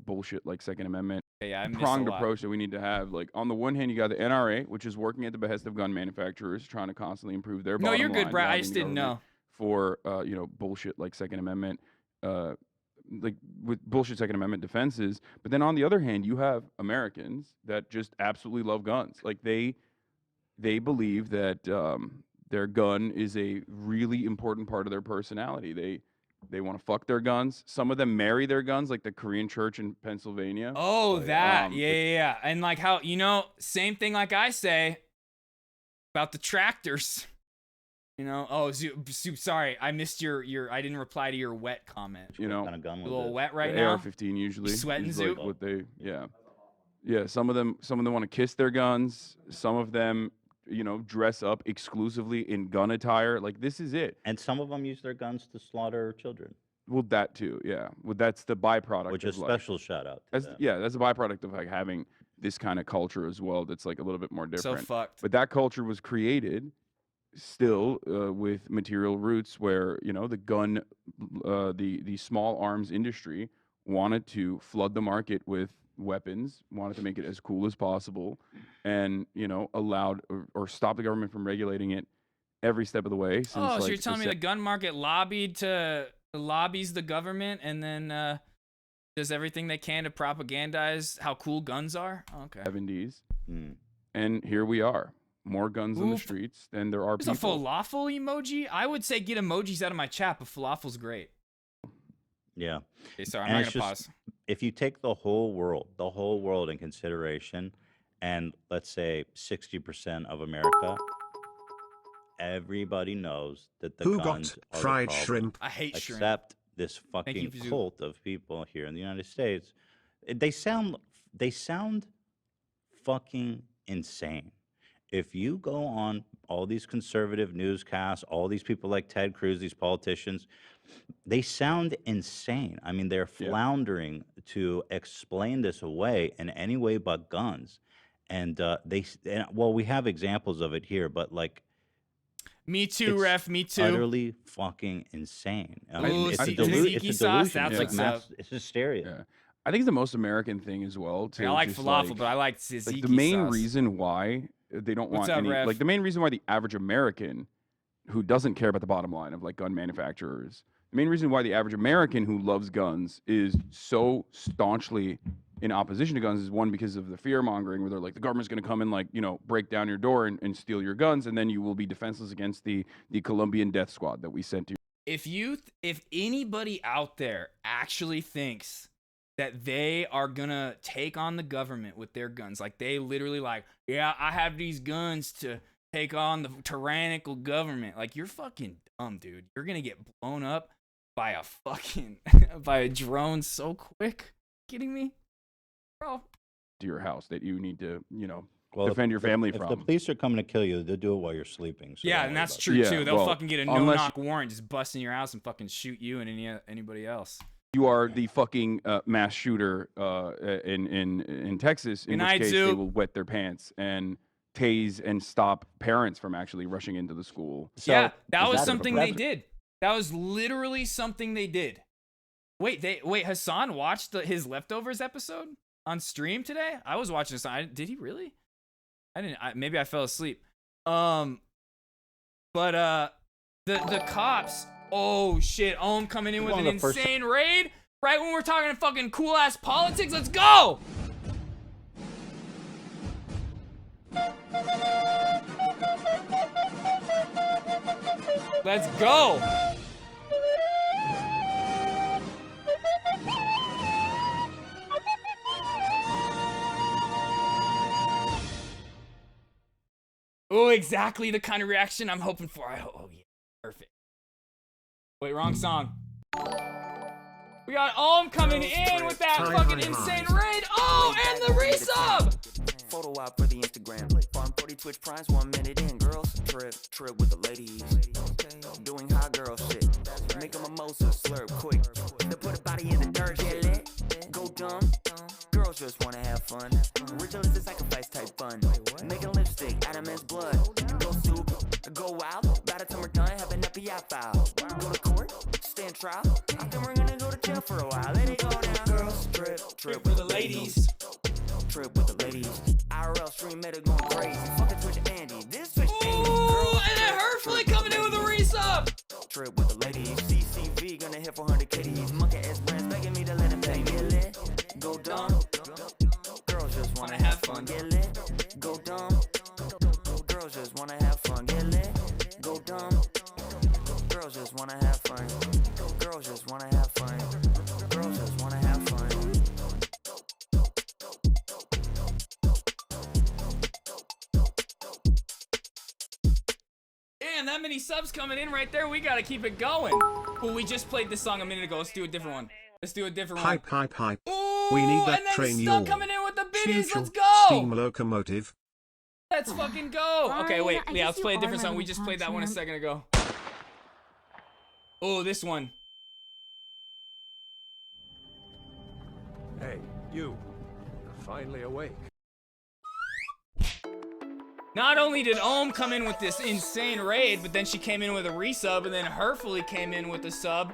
bullshit like Second Amendment. Yeah, I missed a Pronged lot. approach that we need to have. Like, on the one hand, you got the NRA, which is working at the behest of gun manufacturers, trying to constantly improve their No, bottom you're good, line, Brad. I lobbying just the didn't government know. for bullshit like Second Amendment, like with bullshit Second Amendment defenses. But then on the other hand, you have Americans that just absolutely love guns. Like they believe that their gun is a really important part of their personality. They want to fuck their guns. Some of them marry their guns, like the Korean church in Pennsylvania. Oh, that. Um, Yeah. And like how, same thing like I say about the tractors. Sorry, I missed your I didn't reply to your wet comment. You know, Kind of gun A was little it? wet right the now. AR-15 usually Sweating is like Zoot? what they yeah. Some of them want to kiss their guns. Some of them dress up exclusively in gun attire. Like, this is it. And some of them use their guns to slaughter children. Well, that too, yeah. Well, that's the byproduct. Which of is like, special shout out to them. that's a byproduct of like having this kind of culture as well. That's like a little bit more different. fucked. But that culture was created still with material roots, where the gun, the small arms industry wanted to flood the market with weapons, wanted to make it as cool as possible, and allowed or stop the government from regulating it every step of the way. Since, Oh, so like, you're telling me the gun market lobbies the government and then does everything they can to propagandize how cool guns are? Oh, okay. 70s, Hmm. and here we are. More guns in the Oof. streets than there are There's a people. falafel emoji? I would say get emojis out of my chat, but falafel's great. Yeah. Okay, sorry, I'm And not it's gonna just- pause. If you take the whole world in consideration, and let's say 60% of America, everybody knows that the Who got guns are fried the problem. shrimp? I hate shrimp. Except this you, fucking Zoo. cult of people here in the United States. They sound fucking insane. if you go on all these conservative newscasts, all these people like Ted Cruz, these politicians, they sound insane. I mean, they're floundering to explain this away in any way but guns. And well, we have examples of it here, but like, Me too, it's ref. Me too. utterly fucking insane. I mean, Ooh, it's a tzatziki sauce, delusion. It's that's like what's up. it's hysteria. Yeah. I think it's the most American thing as well. I like just falafel, but I like tzatziki like the main sauce. reason why they don't What's want up, any, ref? like the main reason why the average American who doesn't care about the bottom line of like gun manufacturers, the main reason why the average American who loves guns is so staunchly in opposition to guns is one, because of the fear mongering where they're like, the government's going to come and like, you know, break down your door and steal your guns. And then you will be defenseless against the Colombian death squad that we sent to you. If anybody out there actually thinks that they are gonna take on the government with their guns, like they literally like, yeah, I have these guns to take on the tyrannical government, like you're fucking dumb, dude. You're gonna get blown up by a fucking by a drone so quick. Kidding me, bro? To your house that you need to, you know, Well, defend your family if from. the police are coming to kill you, they'll do it while you're sleeping. So Yeah, don't and worry that's about true it. too. They'll well, fucking get a unless no-knock warrant, just bust in your house and fucking shoot you and anybody else. You are the fucking mass shooter in Texas, in And which I case do. they will wet their pants and tase and stop parents from actually rushing into the school. Yeah, that was something they did. That was literally something they did. Wait, Hassan watched his Leftovers episode on stream today? I was watching Hassan. Did he really? I didn't. Maybe I fell asleep. But the cops. Oh shit! Ohm coming in with an insane raid right when we're talking fucking cool ass politics. Let's go. Let's go. Oh, exactly the kind of reaction I'm hoping for. Oh yeah, perfect. Wait, wrong song. We got Ohm coming in with that fucking insane raid. Oh, and the resub. Photo op for the Instagram. Farm 40 Twitch Primes, 1 minute in. Girls, trip with the ladies. Doing hot girl shit. Make a mimosa, slurp quick. They put a body in the dirt, get lit. Go dumb. Girls just wanna have fun. Ritualistic sacrifice type fun. Making lipstick out of men's blood. Go soup, go wild. By the time we're done, have an FBI file. Go to court, stand trial. I think we're gonna go to jail for a while. Let it go now. Girls, trip with the ladies. Trip with the ladies. IRL stream meta going crazy. Fucking Twitch Andy. This Twitch Andy. Ooh, and then Hurtfully coming in with a resub. Trip with the ladies. CCV gonna hit 400 kitties. Monkey ass brands begging me to let him pay. Get lit. Go dumb. Girls just wanna have fun. Get lit. Go dumb. Girls just wanna have fun. Get lit. Go dumb. Girls just wanna have fun. Girls just wanna have fun. Girls just wanna have fun. Damn, that many subs coming in right there. We gotta keep it going. Well, we just played this song a minute ago. Let's do a different one. Let's do a different one. Hype. Ooh, We need that and then train Stub yawn. coming in with the biddies. Choo-choo, Let's go. Steam locomotive. Let's fucking go. Okay, wait. I Yeah, guess let's you play a are different my song. We little just played that one a champ. second ago. Oh, this one. Hey, you. You're finally awake. Not only did Ohm come in with this insane raid, but then she came in with a resub, and then Hurtfully came in with a sub.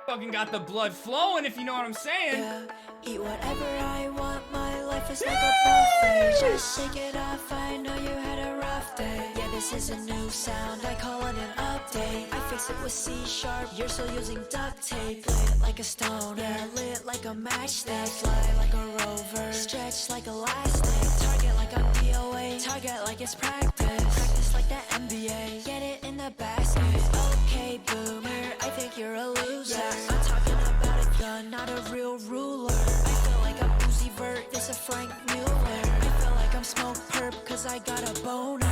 Fucking got the blood flowing, if you know what I'm saying. Yeah, eat whatever I want, my life is like a buffet. Just shake it off, I know you had a rough day. Yeah, this is a new sound, I call it an update. I fix it with C#, you're still using duct tape. Play it like a stone, yeah, lit like a matchstick. Fly like a rover, stretch like elastic. Target like a DOA, target like it's practice. Practice like the NBA, get it in the basket. Okay, boomer, I think you're a loser. Yeah, I'm talking about a gun, not a real ruler. I feel like I'm Uzi Vert, this a Frank Mueller. I feel like I'm smoke perp, cause I got a boner.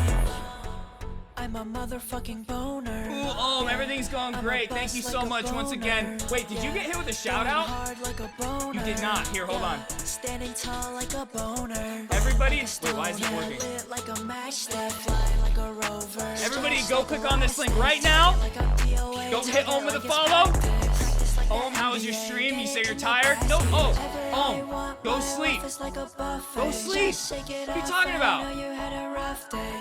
I I'm a motherfucking boner. Ooh, everything's going great. Thank you so much once again. Wait, did you get hit with a shout out? You did not. Here, hold on. Standing tall like a boner. Everybody, wait, why is it working? Like a matchstick, fly like a rover. Everybody go click on this link right now. Don't hit home with a follow. Home, how was your stream? You say you're tired? Nope. Oh, home. Go sleep. Go sleep. What are you talking about?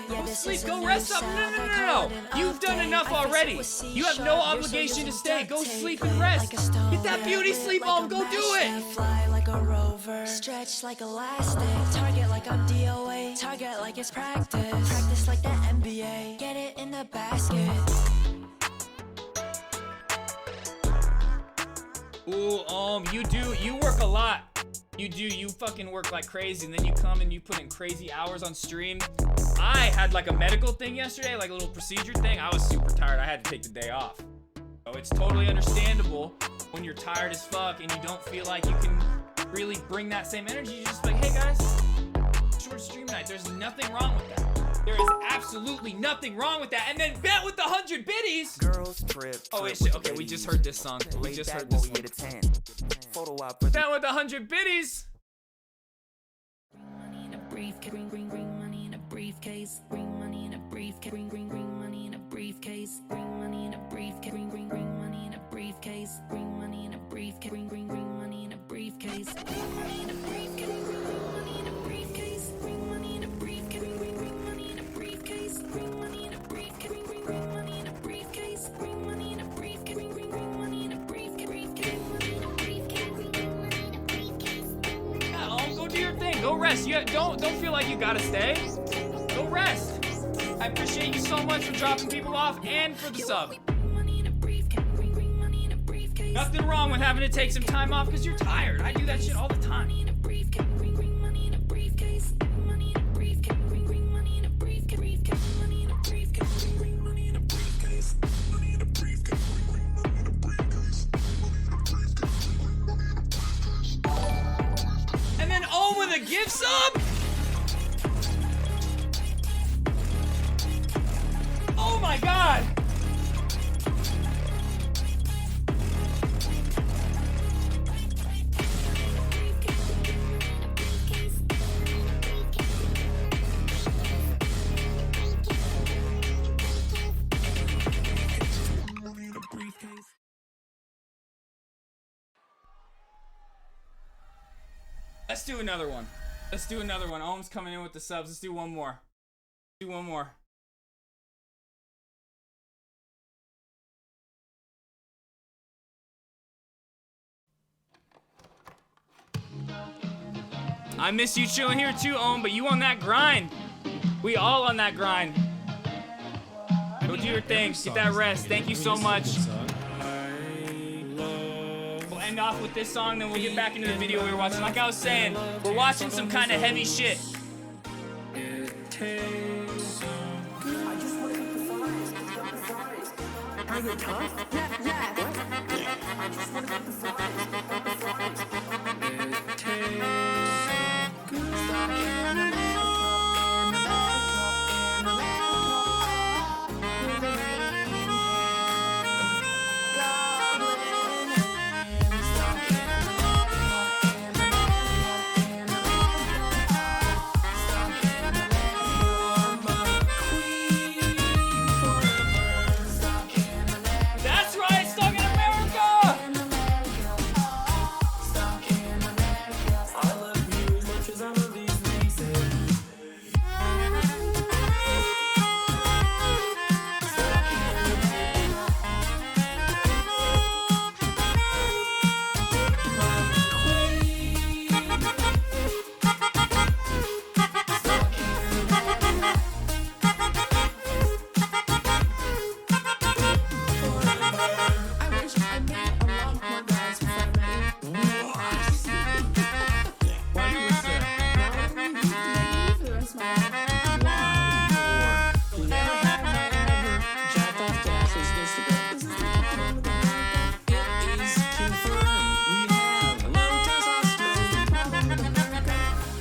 Go sleep. Go rest up. No. You've done enough already. You have no obligation to stay. Go sleep and rest. Get that beauty sleep on. Go do it. Fly like a rover. Stretch like elastic. Target like I'm DOA. Target like it's practice. Practice like the NBA. Get it in the basket. Ooh, you work a lot. You fucking work like crazy, and then you come and you put in crazy hours on stream. I had like a medical thing yesterday, like a little procedure thing. I was super tired. I had to take the day off. So it's totally understandable when you're tired as fuck and you don't feel like you can really bring that same energy. You're just like, hey guys, short stream night. There's nothing wrong with that. There is absolutely nothing wrong with that. And then bet with the 100 biddies. Girls trip. Oh wait, shit. Okay, we just heard this song. We just heard this one. Photo op. Bet with the 100 biddies. Bring money in a briefcase. Bring money in a briefcase. Bring money in a briefcase. Bring money in a briefcase. Bring money in a briefcase. Bring money in a briefcase. Bring money in a briefcase. Bring money in a briefcase. Bring money in a briefcase. Bring money in a briefcase. Bring money in a briefcase. Bring money in a briefcase. Bring money in a briefcase. Bring money in a briefcase. Bring money in a briefcase. Yeah, go do your thing. Go rest. You don't feel like you gotta stay. Go rest. I appreciate you so much for dropping people off and for the sub. Nothing wrong with having to take some time off because you're tired. I do that shit all the time. And then with a gift sub? Oh my god! Let's do another one. Let's do another one. Ohm's coming in with the subs. Let's do one more. Do one more. I miss you chilling here too, Ohm, but you on that grind. We all on that grind. Go do your thing. Get that rest. Thank you so much. We'll end off with this song, then we'll get back into the video we were watching. Like I was saying, we're watching some kind of heavy shit. That's right, stuck in America!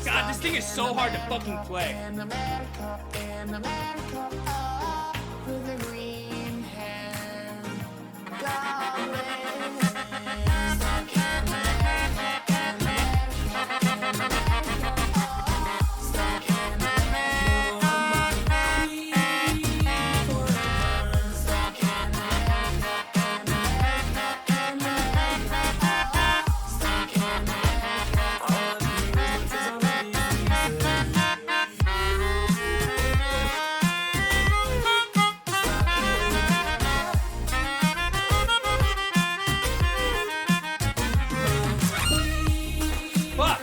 God, this thing is so hard to fucking play. with a green hand. Going stuck in Fuck.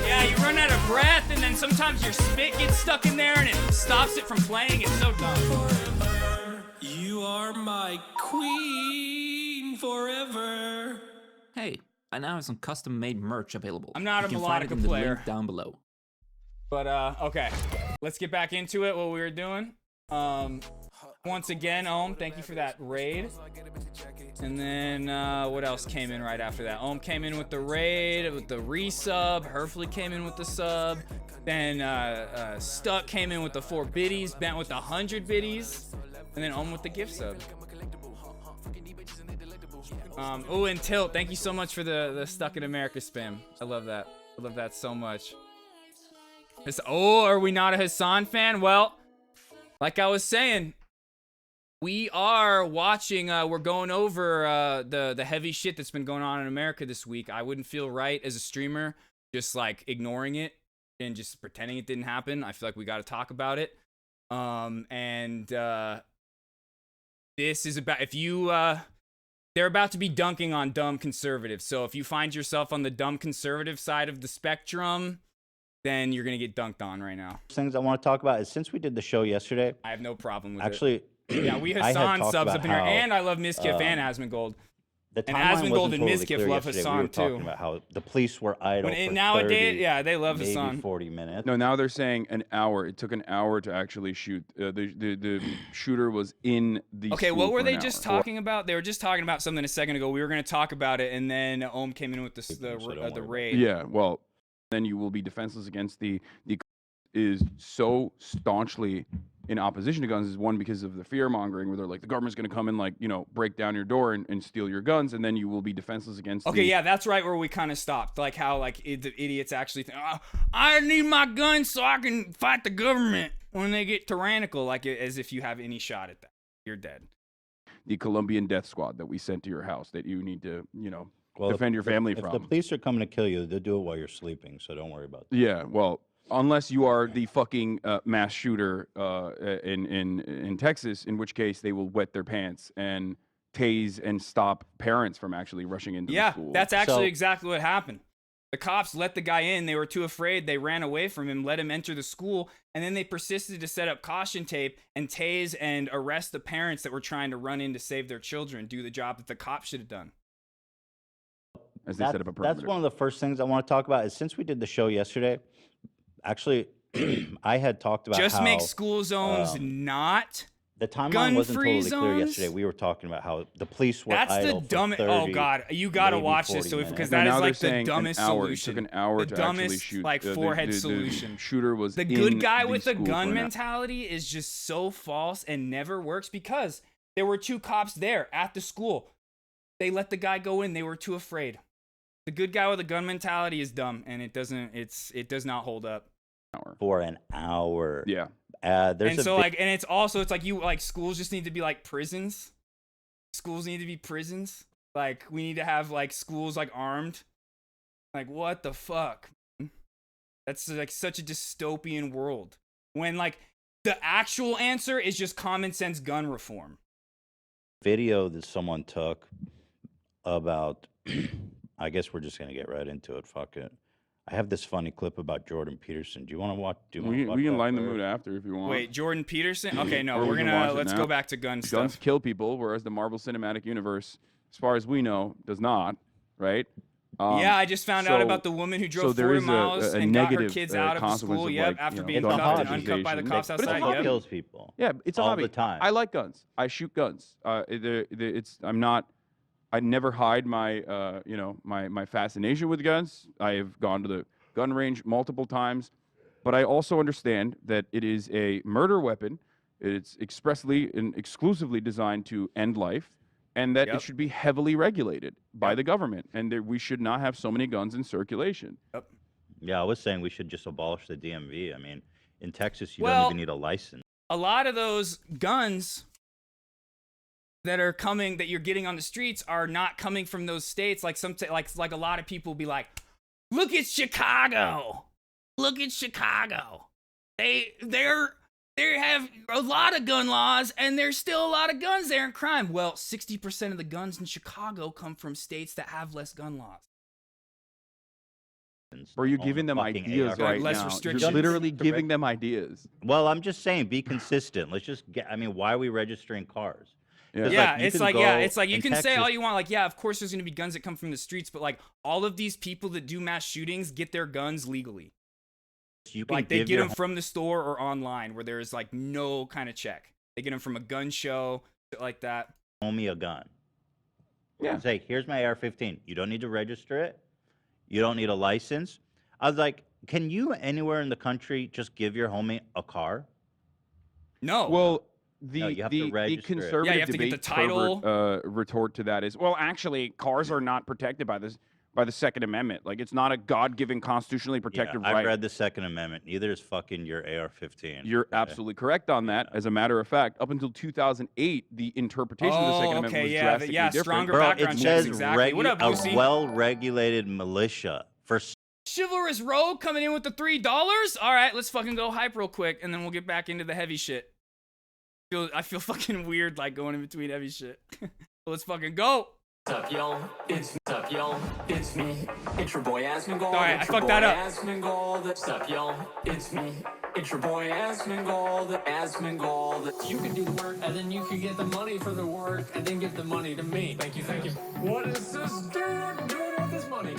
Yeah, you run out of breath, and then sometimes your spit gets stuck in there, and it stops it from playing. It's so dumb. You are my queen forever. Hey, I now have some custom-made merch available. I'm not you a can find it melodica in the player. link down below. But okay, let's get back into it. What we were doing. Once again, Ohm, thank you for that raid. And then what else came in right after that? Ohm came in with the raid, with the resub. Herfley came in with the sub. Then Stuck came in with the 4 biddies. Bent with the 100 biddies. And then Ohm with the gift sub. Oh, and Tilt, thank you so much for the Stuck in America spam. I love that. I love that so much. Oh, are we not a Hassan fan? Well, like I was saying, we are watching, we're going over the heavy shit that's been going on in America this week. I wouldn't feel right as a streamer just like ignoring it and just pretending it didn't happen. I feel like we got to talk about it. This is about, if you, they're about to be dunking on dumb conservatives. So if you find yourself on the dumb conservative side of the spectrum, then you're going to get dunked on right now. Things I want to talk about is since we did the show yesterday. I have no problem with actually, it. Yeah, we I had Hassan talked subs about up in here, how, and I love Miskiff and Asmongold. The And timeline Asmongold wasn't and totally Miskiff clear love yesterday. Hassan We were talking too. about how the police were idle for Nowadays, 30, yeah, they love maybe Hassan. 40 minutes. No, now they're saying an hour. It took an hour to actually shoot. The shooter was in the Okay, school what were for they an just hour. talking about? They were just talking about something a second ago. We were going to talk about it, and then Ohm came in with the raid. Yeah, well, then you will be defenseless against the is so staunchly in opposition to guns is one because of the fear mongering where they're like the government's going to come and like break down your door and steal your guns, and then you will be defenseless against Okay, yeah, that's right where we kind of stopped. Like how like the idiots actually think, oh, I need my gun so I can fight the government when they get tyrannical, like as if you have any shot at that. You're dead. the Colombian death squad that we sent to your house that you need to Well, defend your family if from. the police are coming to kill you, they'll do it while you're sleeping, so don't worry about that. Yeah, well, unless you are the fucking mass shooter in Texas, in which case they will wet their pants and tase and stop parents from actually rushing into the school. That's actually exactly what happened. The cops let the guy in. They were too afraid. They ran away from him, let him enter the school, and then they persisted to set up caution tape and tase and arrest the parents that were trying to run in to save their children, do the job that the cops should have done. As they set up a perimeter. That's one of the first things I want to talk about. Is since we did the show yesterday, actually, I had talked about Just how, make school zones not the timeline gun wasn't free totally clear zones? yesterday. We were talking about how the police were That's the idle for dumbest. 30, Oh God, you gotta maybe watch 40 this, so minutes. because No, that is now they're like the saying dumbest an hour. solution. It took an hour the to dumbest, actually shoot. like forehead the solution. Shooter was the in good guy the with the school gun for an hour. mentality is just so false and never works because there were 2 cops there at the school. They let the guy go in. They were too afraid. The good guy with a gun mentality is dumb, and it does not hold up. For an hour. Yeah. There's And a so big- like, and it's also you like schools just need to be like prisons. Schools need to be prisons. Like we need to have like schools like armed. Like what the fuck? That's like such a dystopian world. When like the actual answer is just common sense gun reform. video that someone took about I guess we're just gonna get right into it. Fuck it. I have this funny clip about Jordan Peterson. Do you want to watch? We can line the mood after if you want. Wait, Jordan Peterson? Okay, no, Or we're we can gonna watch it let's now. go back to gun stuff. Guns kill people, whereas the Marvel Cinematic Universe, as far as we know, does not. Right? Yeah, I just found out about the woman who drove 40 miles and got her kids out of the school. Yep, after being cuffed and uncuffed by the cops outside. But it's a hobby. Yep. kills people. Yeah, it's a all hobby. the time. I like guns. I shoot guns. I never hide my my fascination with guns. I have gone to the gun range multiple times. but I also understand that it is a murder weapon. It's expressly and exclusively designed to end life, and that it should be heavily regulated by the government, and that we should not have so many guns in circulation. Yeah, I was saying we should just abolish the DMV. I mean, in Texas, you don't Well, even need a license. A lot of those guns that are coming, that you're getting on the streets, are not coming from those states. Like like a lot of people be like, look at Chicago. Look at Chicago. They have a lot of gun laws, and there's still a lot of guns there and crime. Well, 60% of the guns in Chicago come from states that have less gun laws. Or you're giving them ideas right now. You're literally giving them ideas. Well, I'm just saying, be consistent. Let's just get. I mean, why are we registering cars? Yeah, it's like you can say all you want. Like, yeah, of course there's gonna be guns that come from the streets, but like all of these people that do mass shootings get their guns legally. Like they get them from the store or online, where there's like no kind of check. They get them from a gun show, shit like that. Homie a gun. Yeah. Say, here's my AR-15. You don't need to register it. You don't need a license. I was like, can you anywhere in the country just give your homie a car? No. Well, No, you have to the register it. conservative Yeah, you have to get the debate title. retort to that is, well, actually, cars are not protected by the Second Amendment. Like, it's not a God-given constitutionally protected I've right. read the Second Amendment. Neither is fucking your AR-15. You're absolutely correct on that. As a matter of fact, up until 2008, the interpretation of the Second Amendment was drastically different. Stronger Bro, background it checks, says exactly. What up, Lucy? a well-regulated militia for. Chivalrous Rogue coming in with the $3. All right, let's fucking go hype real quick, and then we'll get back into the heavy shit. I feel fucking weird like going in between heavy shit. Let's fucking go. What's up, y'all? It's me. It's your boy Asmongold. All right, I fucked that up. Asmongold. What's up, y'all? It's me. It's your boy Asmongold. You can do the work, and then you can get the money for the work, and then give the money to me. Thank you. What is this dude doing with his money?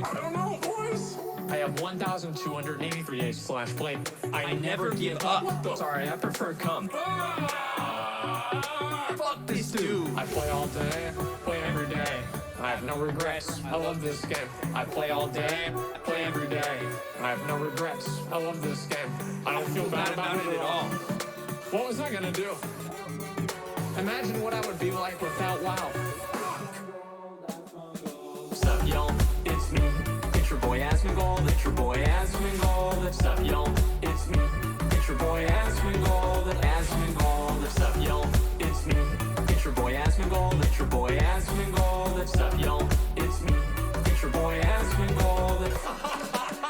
I don't know, boys. I have 1,283 days slash play. I never give up. Sorry, I prefer come. Fuck this dude. I play all day, play every day. I have no regrets. I love this game. I play all day, play every day. I have no regrets. I love this game. I don't feel bad about it at all. What was I gonna do? Imagine what I would be like without WoW. What's up, y'all? It's me. It's your boy Asmongold. It's your boy Asmongold. What's up, y'all? It's me. It's your boy Asmongold. What's up, y'all? It's me. It's your boy Asmongold. It's your boy Asmongold. What's up, y'all? It's me. It's your boy Asmongold.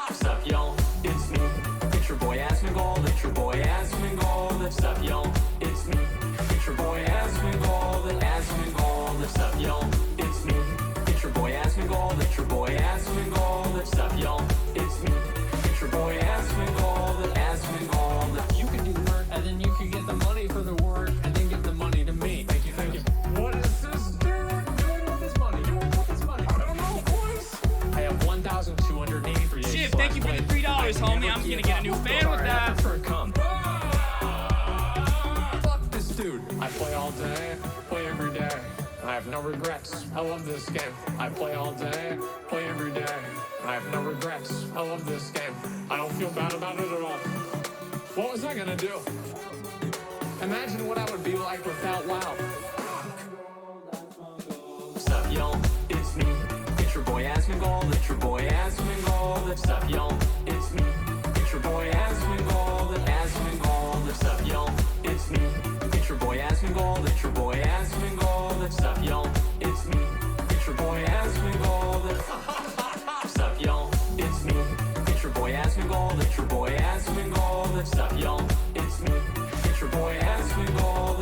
What's up, y'all? It's me. It's your boy Asmongold. It's your boy Asmongold. What's up, y'all? It's me. It's your boy Asmongold. What's up, y'all? It's me. It's your boy Asmongold. It's your boy Asmongold. What's up, y'all? It's me. It's your boy Asmongold. You can do the work, and then you can get the money for the work, and then give the money to me. Thank you. What is this dude doing with his money? I don't know, boys. I have 1,283 days. Shit, thank you for the $3, homie. I'm gonna get a new fan with that. I prefer come. Fuck this dude. I play all day, play every day. I have no regrets. I love this game. I play all day, play every day. I have no regrets. I love this game. I don't feel bad about it at all. What was I gonna do? Imagine what I would be like without WoW. What's up, y'all? It's me. It's your boy Asmongold. It's your boy Asmongold. What's up, y'all? It's me. It's your boy Asmongold. What's up, y'all? It's me. It's your boy Asmongold. It's your boy Asmongold. What's up, y'all? It's me. It's your boy Asmongold. What's up, y'all? It's me. It's your boy Asmongold. It's your boy Asmongold. What's up, y'all? It's me. It's your boy Asmongold.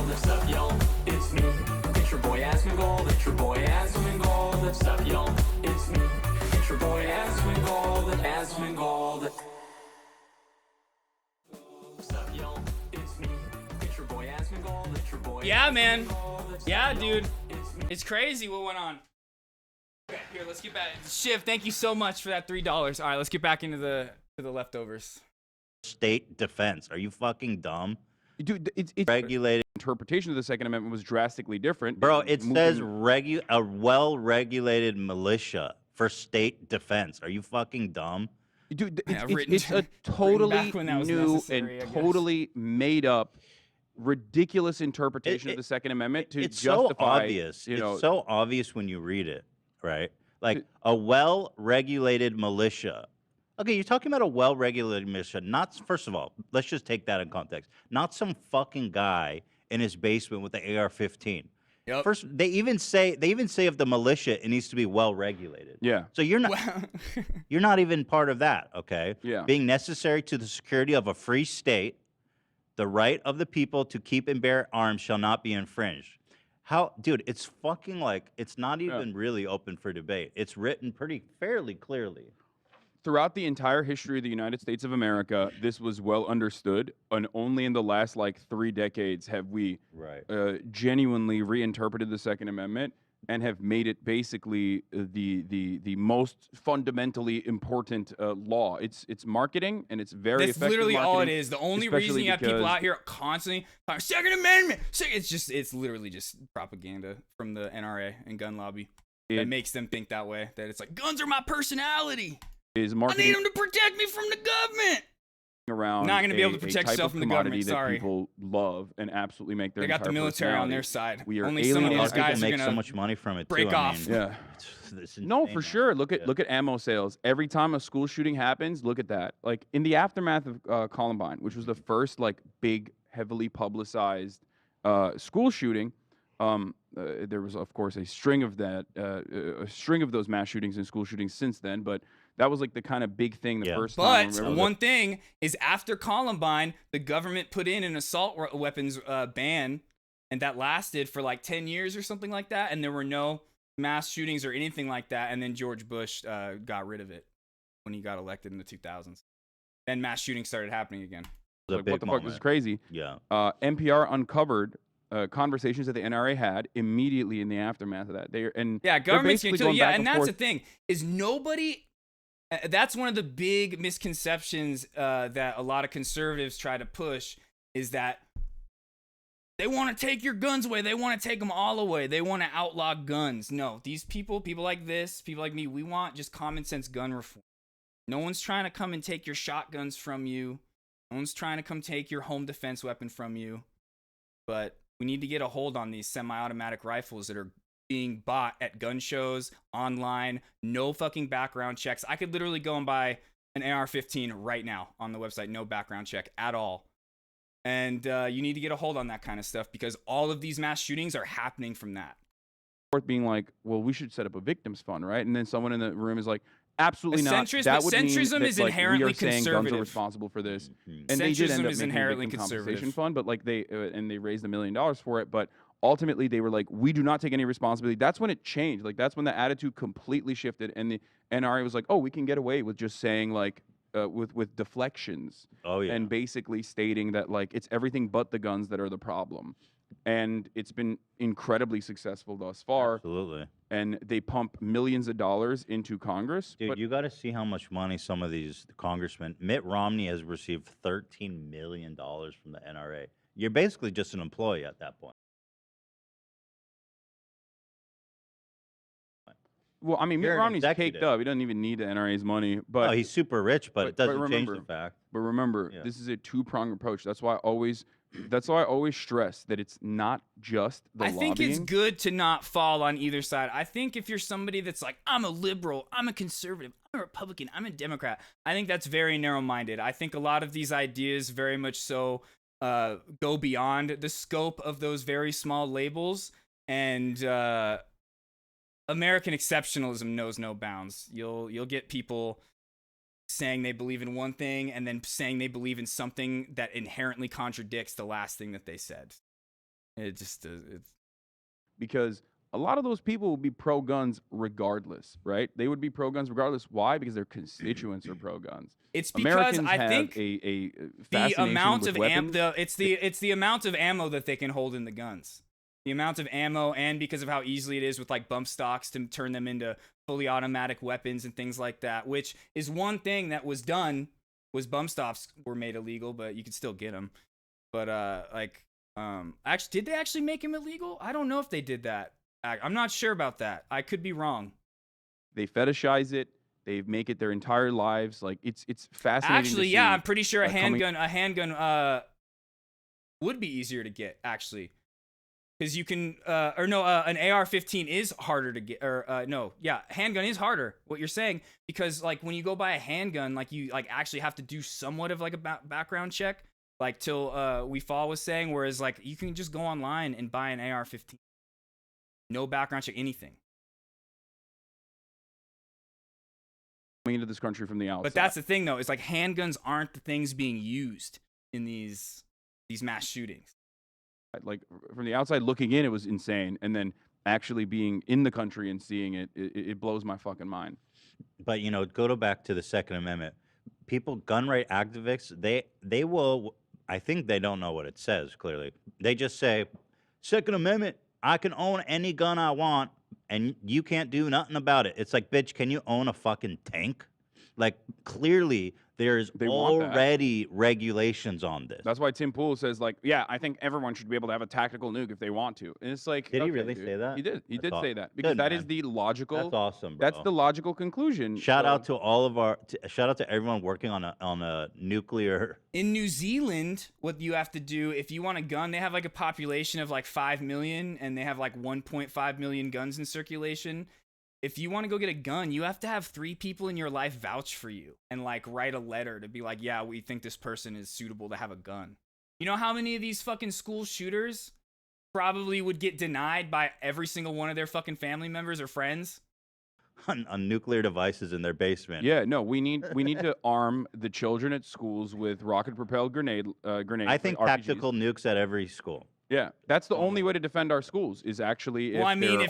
What's up, y'all? It's me. It's your boy Asmongold. It's your boy Asmongold. What's up, y'all? It's me. It's your boy Asmongold. What's up, y'all? It's me. It's your boy Asmongold. It's your boy. Yeah, man. Yeah, dude. It's crazy what went on. Okay, here, let's get back. Shiv, thank you so much for that $3. All right, let's get back into the leftovers. State defense. Are you fucking dumb? Dude, it's regulated. Interpretation of the Second Amendment was drastically different. Bro, it says a well-regulated militia for state defense. Are you fucking dumb? Dude, Yeah, it's a totally new and totally made up, ridiculous interpretation of the Second Amendment to It's justify. so obvious. You know, It's so obvious when you read it, right? Like a well-regulated militia. Okay, you're talking about a well-regulated militia. Not first of all, let's just take that in context. Not some fucking guy in his basement with the AR-15. Yep. First, they even say of the militia, it needs to be well-regulated. Yeah. So you're not you're not even part of that. Okay. Yeah. Being necessary to the security of a free state. The right of the people to keep and bear arms shall not be infringed. How, dude, it's fucking like, it's not even really open for debate. It's written pretty fairly clearly. throughout the entire history of the United States of America, this was well understood, and only in the last like 3 decades have we genuinely reinterpreted the Second Amendment and have made it basically the most fundamentally important law. It's marketing, and it's very That's effective literally all it marketing, is. The only reason you have people because- out here constantly talking Second Amendment, it's literally just propaganda from the NRA and gun lobby that makes them think that way. That it's like guns are my personality. Is I marketing need them to protect me from the government. around Not gonna be able to a protect type yourself of from the commodity government, that sorry. people love and absolutely make their They got the entire military on their personality. side. We are Only some of alienating- those guys are make gonna so much money from it too. break I off. mean, Yeah. it's No, insane, for man. sure. Look at ammo sales. Every time a school shooting happens, look at that. Like in the aftermath of Columbine, which was the first like big, heavily publicized school shooting. There was of course a string of those mass shootings and school shootings since then, but that was like the kind of big thing the first time. I But remember one thing is, after Columbine, the government put in an assault weapons ban, and that lasted for like 10 years or something like that, and there were no mass shootings or anything like that. And then George Bush got rid of it when he got elected in the 2000s. Then mass shootings started happening again. Like, what the fuck? This is crazy. Yeah. NPR uncovered conversations that the NRA had immediately in the aftermath of that. Governments can kill. Yeah, and that's the the thing is nobody. That's one of the big misconceptions that a lot of conservatives try to push, is that they want to take your guns away. They want to take them all away. They want to outlaw guns. No, these people like this, people like me, we want just common sense gun reform. No one's trying to come and take your shotguns from you. No one's trying to come take your home defense weapon from you. But we need to get a hold on these semi-automatic rifles that are being bought at gun shows, online, no fucking background checks. I could literally go and buy an AR-15 right now on the website, no background check at all. And you need to get a hold on that kind of stuff, because all of these mass shootings are happening from that. being like, well, we should set up a victims fund, right? And then someone in the room is like, absolutely not. That would mean centrism that, is like, inherently we are saying guns conservative. are responsible for this. And Centrism they did end up is making inherently a victim conservative. compensation fund, but like they raised $1 million for it. But ultimately, they were like, we do not take any responsibility. That's when it changed. Like that's when the attitude completely shifted, and the NRA was like, oh, we can get away with just saying like. With deflections, and basically stating that like it's everything but the guns that are the problem, and it's been incredibly successful thus far. Absolutely. And they pump millions of dollars into Congress. Dude, you got to see how much money some of these congressmen. Mitt Romney has received $13 million from the NRA. You're basically just an employee at that point. Well, I mean, Mitt You're an Romney's caked executive. up. He doesn't even need the NRA's money. But Oh, he's super rich, but it doesn't change remember, the fact. But remember, Yeah. this is a two-pronged approach. That's why I always stress that it's not just the I think it's lobbying. good to not fall on either side. I think if you're somebody that's like, I'm a liberal, I'm a conservative, I'm a Republican, I'm a Democrat, I think that's very narrow-minded. I think a lot of these ideas very much so go beyond the scope of those very small labels, and American exceptionalism knows no bounds. You'll get people saying they believe in one thing and then saying they believe in something that inherently contradicts the last thing that they said. It just it's Because a lot of those people will be pro-guns regardless, right? They would be pro-guns regardless. Why? Because their constituents are pro-guns. It's because Americans I have think a the fascination amount with of weapons. it's the amount of ammo that they can hold in the guns. The amount of ammo, and because of how easily it is with like bump stocks to turn them into fully automatic weapons and things like that, which is one thing that was done, was bump stocks were made illegal, but you could still get them. But actually, did they actually make them illegal? I don't know if they did that. I'm not sure about that. I could be wrong. They fetishize it. They make it their entire lives. Like it's fascinating. Actually, to yeah, see, I'm pretty sure a coming- handgun would be easier to get actually, because you can an AR-15 is harder to get, or no, yeah, handgun is harder. What you're saying, because like when you go buy a handgun, like you like actually have to do somewhat of like a background check, like till We Fall was saying, whereas like you can just go online and buy an AR-15, no background check, anything. into this country from the outside. But that's the thing, though. It's like handguns aren't the things being used in these mass shootings. Like from the outside looking in, it was insane, and then actually being in the country and seeing it, it blows my fucking mind. But you know, go back to the Second Amendment. People, gun right activists, they will. I think they don't know what it says. Clearly, they just say, Second Amendment. I can own any gun I want, and you can't do nothing about it. It's like, bitch, can you own a fucking tank? Like, clearly, there's already regulations on this. That's why Tim Pool says, like, yeah, I think everyone should be able to have a tactical nuke if they want to. And it's like, Did he okay, really dude. say that? He did. He That's did say that because Good, that is man. the logical. That's awesome, bro. That's the logical conclusion. Shout out to all of our. Shout out to everyone working on a nuclear. In New Zealand, what you have to do if you want a gun, they have like a population of like 5 million, and they have like 1.5 million guns in circulation. If you want to go get a gun, you have to have 3 people in your life vouch for you and like write a letter to be like, yeah, we think this person is suitable to have a gun. You know how many of these fucking school shooters probably would get denied by every single one of their fucking family members or friends? On nuclear devices in their basement. Yeah, no, we need to arm the children at schools with rocket-propelled grenades. I think like RPGs. tactical nukes at every school. Yeah, that's the only way to defend our schools is actually if Well, I mean, they're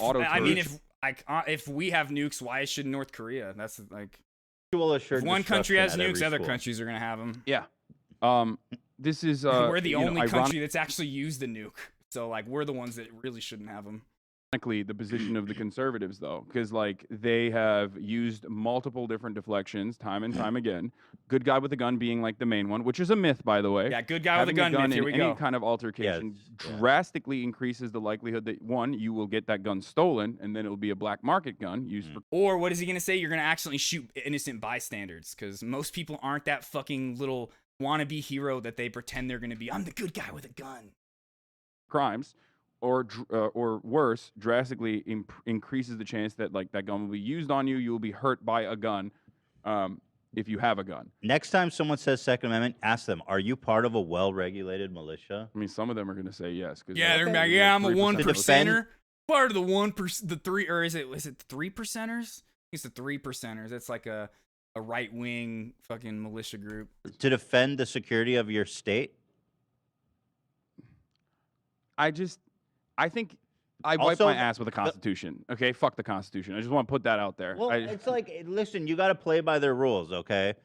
if we have nukes, why shouldn't North Korea? That's like, if one country has nukes, other countries are gonna have them. Yeah. This is we're the only country ironic- that's actually used the nuke, so like we're the ones that really shouldn't have them. Ironically, the position of the conservatives, though, because like they have used multiple different deflections time and time again. Good guy with a gun being like the main one, which is a myth, by the way. Yeah, good guy with a gun myth. Here we in any go. kind of altercation drastically increases the likelihood that one, you will get that gun stolen, and then it will be a black market gun used for. Or what is he gonna say? You're gonna accidentally shoot innocent bystanders, because most people aren't that fucking little wannabe hero that they pretend they're gonna be. I'm the good guy with a gun. Crimes. Or worse, drastically increases the chance that like that gun will be used on you. You will be hurt by a gun, if you have a gun. Next time someone says Second Amendment, ask them, "Are you part of a well-regulated militia?" I mean, some of them are going to say yes. Yeah, they're like, yeah, I'm a 1%er. Part of the 1%, the 3, or is it the 3%ers? It's the 3%ers. It's like a right-wing fucking militia group To defend the security of your state. I think I wipe my ass with the Constitution. Okay, fuck the Constitution. I just want to put that out there. Well, it's like, listen, you got to play by their rules, okay?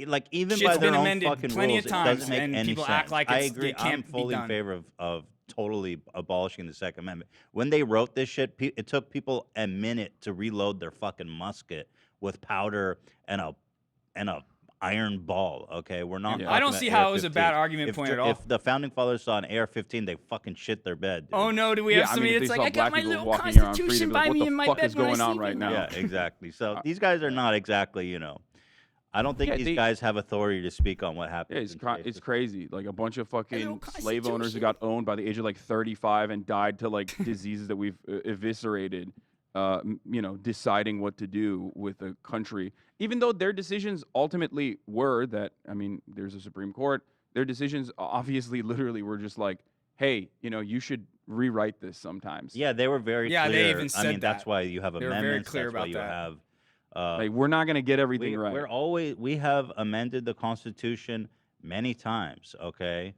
Like even Shit's by their been own amended fucking plenty rules, of it times, doesn't make and any people sense. act like I it's- agree. it can't I'm be fully in done. favor of totally abolishing the Second Amendment. When they wrote this shit, it took people a minute to reload their fucking musket with powder and a iron ball. Okay, we're not. I don't talking see about how it was a bad AR-15s. argument point at all. If the founding fathers saw an AR-15, they fucking shit their bed. Dude. Oh no, do we have somebody that's like, I got my little walking around free, Constitution they'd be by like, me what in the my fuck bed is when I going on sleep right at now? night. Yeah, exactly. So these guys are not exactly, you know. I don't think Yeah, these guys have authority to speak on what Yeah, happened. it's crazy. Like a bunch of fucking slave owners who got owned by the age of like 35 and died to like diseases that we've eviscerated. Deciding what to do with a country, even though their decisions ultimately were that. I mean, there's a Supreme Court. Their decisions obviously, literally, were just like, hey, you should rewrite this sometimes. Yeah, they were very Yeah, clear. they even said I mean, that's that. why you have They were very amendments. clear That's why about you that. have. Like, we're not going to get everything right. We have amended the Constitution many times. Okay,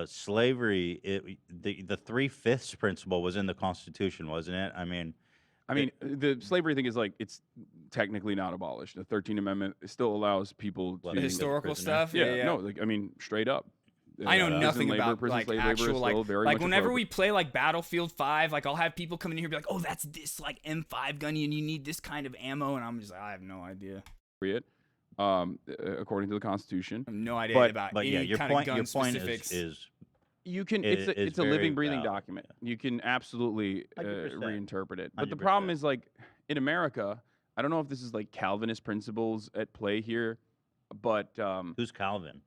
slavery. The 3/5 principle was in the Constitution, wasn't it? I mean, the slavery thing is like it's technically not abolished. The 13th Amendment still allows people to The historical stuff? Yeah. No, like I mean, straight up. I know Prison nothing labor, about prison like slave labor is actual still like very like much whenever we appropriate. play like Battlefield 5, like I'll have people coming in here and be like, oh, that's this like M5 gun and you need this kind of ammo, and I'm just like, I have no idea. According to the Constitution. I have no idea about but yeah, any your kind point. of gun Your point specifics. is You can. is It's a very living, breathing valid. document. You can absolutely 100%. reinterpret it. But the problem is, like in America, I don't know if this is like Calvinist principles at play here, but who's Calvin?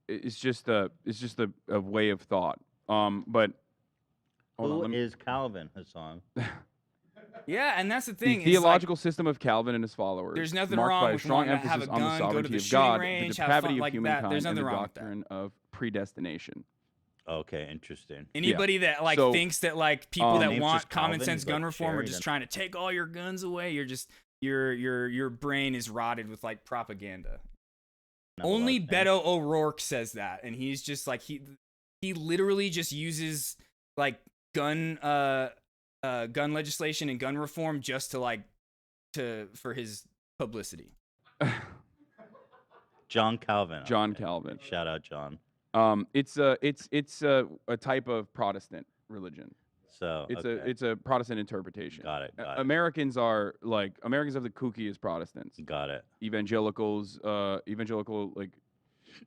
It's just a way of thought. But hold on, Who is Calvin, Hassan? Yeah, and that's the the thing. theological system of Calvin and his followers. There's nothing marked wrong by a with strong wanting to have emphasis a on the gun, go to sovereignty the of shooting God, range, the have depravity fun of like that. humankind, There's and the nothing wrong with that. doctrine of predestination. Okay, interesting. Anybody that like So, thinks that like people that name's want just Calvin, common sense he's gun like reform are Sheridan. just trying to take all your guns away, you're just your brain is rotted with like propaganda. Only Beto O'Rourke says that, and he's just like he literally just uses like gun legislation and gun reform just to for his publicity. John Calvin. John Calvin. Shout out, John. It's a type of Protestant religion. So it's a Protestant interpretation. Got it. Americans are like Americans have the kookiest Protestants. Got it. Evangelical like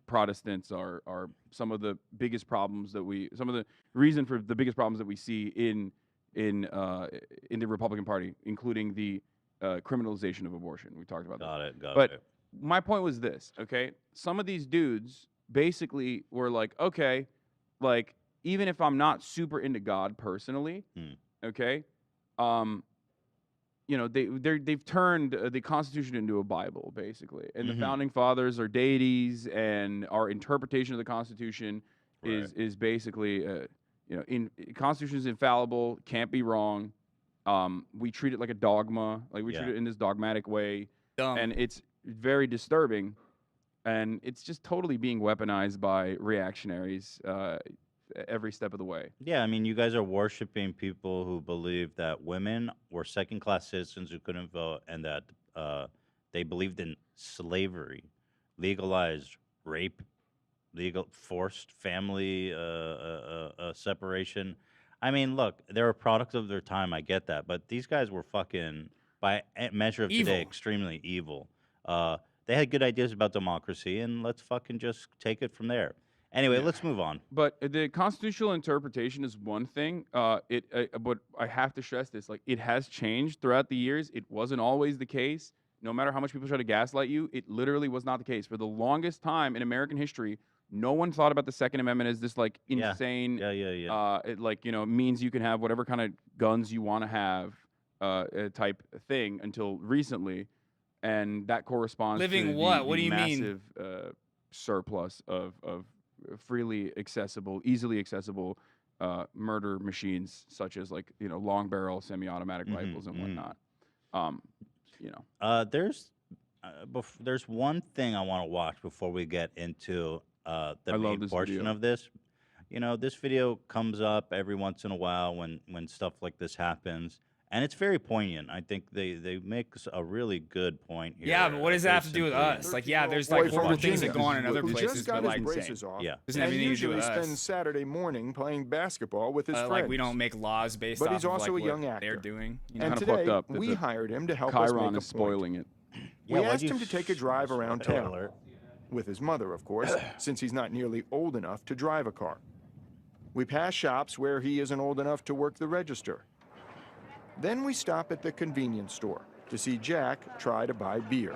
Protestants are some of the biggest problems that some of the reason for the biggest problems that we see in the Republican Party, including the criminalization of abortion. We talked about that. Got it. My point was this, okay? Some of these dudes basically were like, okay, like even if I'm not super into God personally, okay, you know, they've turned the Constitution into a Bible basically, and the founding fathers are deities, and our interpretation of the Constitution is basically, you know, Constitution is infallible, can't be wrong. We treat it like a dogma, like we treat it in this dogmatic way, and it's very disturbing, and it's just totally being weaponized by reactionaries every step of the way. Yeah, I mean, you guys are worshiping people who believe that women were second-class citizens who couldn't vote, and that they believed in slavery, legalized rape, legal forced family separation. I mean, look, they're a product of their time. I get that, but these guys were fucking, by measure of today, extremely evil. They had good ideas about democracy, and let's fucking just take it from there. Anyway, let's move on. But the constitutional interpretation is one thing. But I have to stress this: like, it has changed throughout the years. It wasn't always the case. No matter how much people try to gaslight you, it literally was not the case. For the longest time in American history, no one thought about the Second Amendment as this like insane, it, like, you know, means you can have whatever kind of guns you want to have, type thing until recently, and that corresponds Living to what? the What do you mean? massive surplus of freely accessible, easily accessible murder machines, such as, like, you know, long barrel semi-automatic rifles and whatnot. You know, there's one thing I want to watch before we get into the main portion video. of this. You know, this video comes up every once in a while when stuff like this happens, and it's very poignant. I think they make a really good point here. Yeah, but what does that have to do with us? Like, yeah, there's like horrible things that go on in other places, but like, yeah, doesn't have anything to do usually with spends us. Saturday morning playing basketball with his friends. Like, we don't make laws based But off he's of also like a young what actor. they're doing. You know? And Kinda fucked today, up that we the hired him to help us make Chiron a is point. spoiling it. We asked him to take a drive around town. With his mother, of course, since he's not nearly old enough to drive a car. We pass shops where he isn't old enough to work the register. Then we stop at the convenience store to see Jack try to buy beer.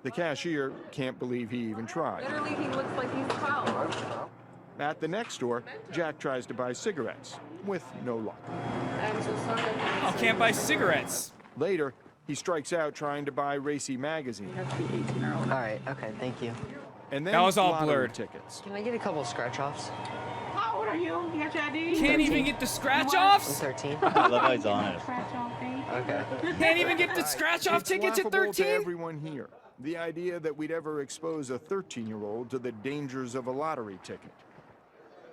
The cashier can't believe he even tried. Literally, he looks like he's 12. At the next store, Jack tries to buy cigarettes, with no luck. I'm so sorry. Oh, can't buy cigarettes. Later, he strikes out trying to buy Racy magazine. You have to be 18 or older. All right, okay, thank you. And then That was all lottery blurred. tickets. Can I get a couple scratch-offs? How old are you? You got your ID? Can't even get the scratch-offs? I'm 13. I love how he's honest. Okay. Can't even get the scratch-off It's tickets at laughable to 13? everyone here. The idea that we'd ever expose a 13-year-old to the dangers of a lottery ticket.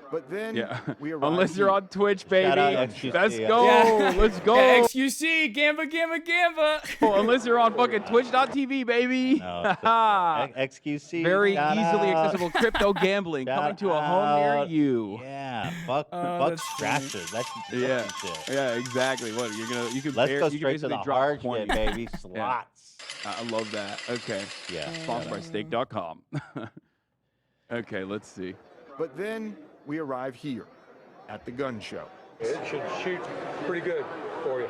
But then we arrive Unless you're here. on Twitch, baby. XQC. Let's go. Yeah. Let's go. Yeah, XQC, Gamba. Unless you're on fucking Twitch.tv, baby. No, XQC. Very shout easily out. accessible crypto gambling coming Shout to a home near out. you. Yeah, fuck that's scratches. That's Yeah. shit. Yeah, exactly. What you can Let's bear, go you can straight to basically the drop hard 20. shit, baby. Slots. I love that. Okay. Yeah. Sponsored by steak.com. Okay, let's see. But then we arrive here at the gun show. It should shoot pretty good for you.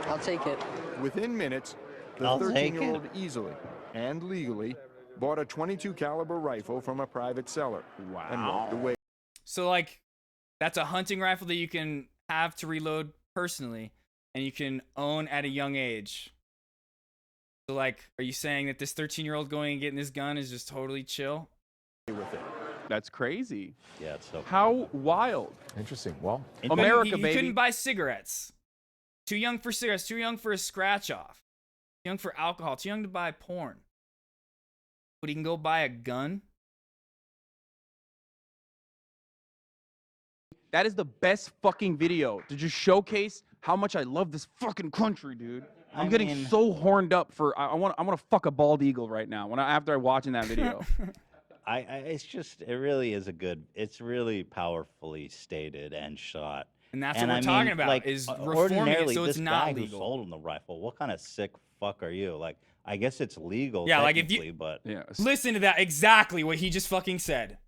I'll take it. Within minutes, the I'll take 13-year-old easily and legally bought a .22 caliber rifle from a private seller and walked away. So like, that's a hunting rifle that you can have to reload personally, and you can own at a young age. So like, are you saying that this 13-year-old going and getting this gun is just totally chill? With it. That's crazy. Yeah, it's so How wild. Interesting. Well, America, he baby. couldn't buy cigarettes. Too young for cigarettes. Too young for a scratch off. Too young for alcohol. Too young to buy porn. But he can go buy a gun. That is the best fucking video to just showcase how much I love this fucking country, dude. I'm getting so horned up for. I want to fuck a bald eagle right now. After watching that video. It's just, it really is it's really powerfully stated and shot. And that's what we're talking about, is reforming it ordinarily, so it's this not guy legal. who sold him the rifle, what kind of sick fuck are you? Like, I guess it's legal, Yeah, like if technically, you but listen to that, exactly what he just fucking said.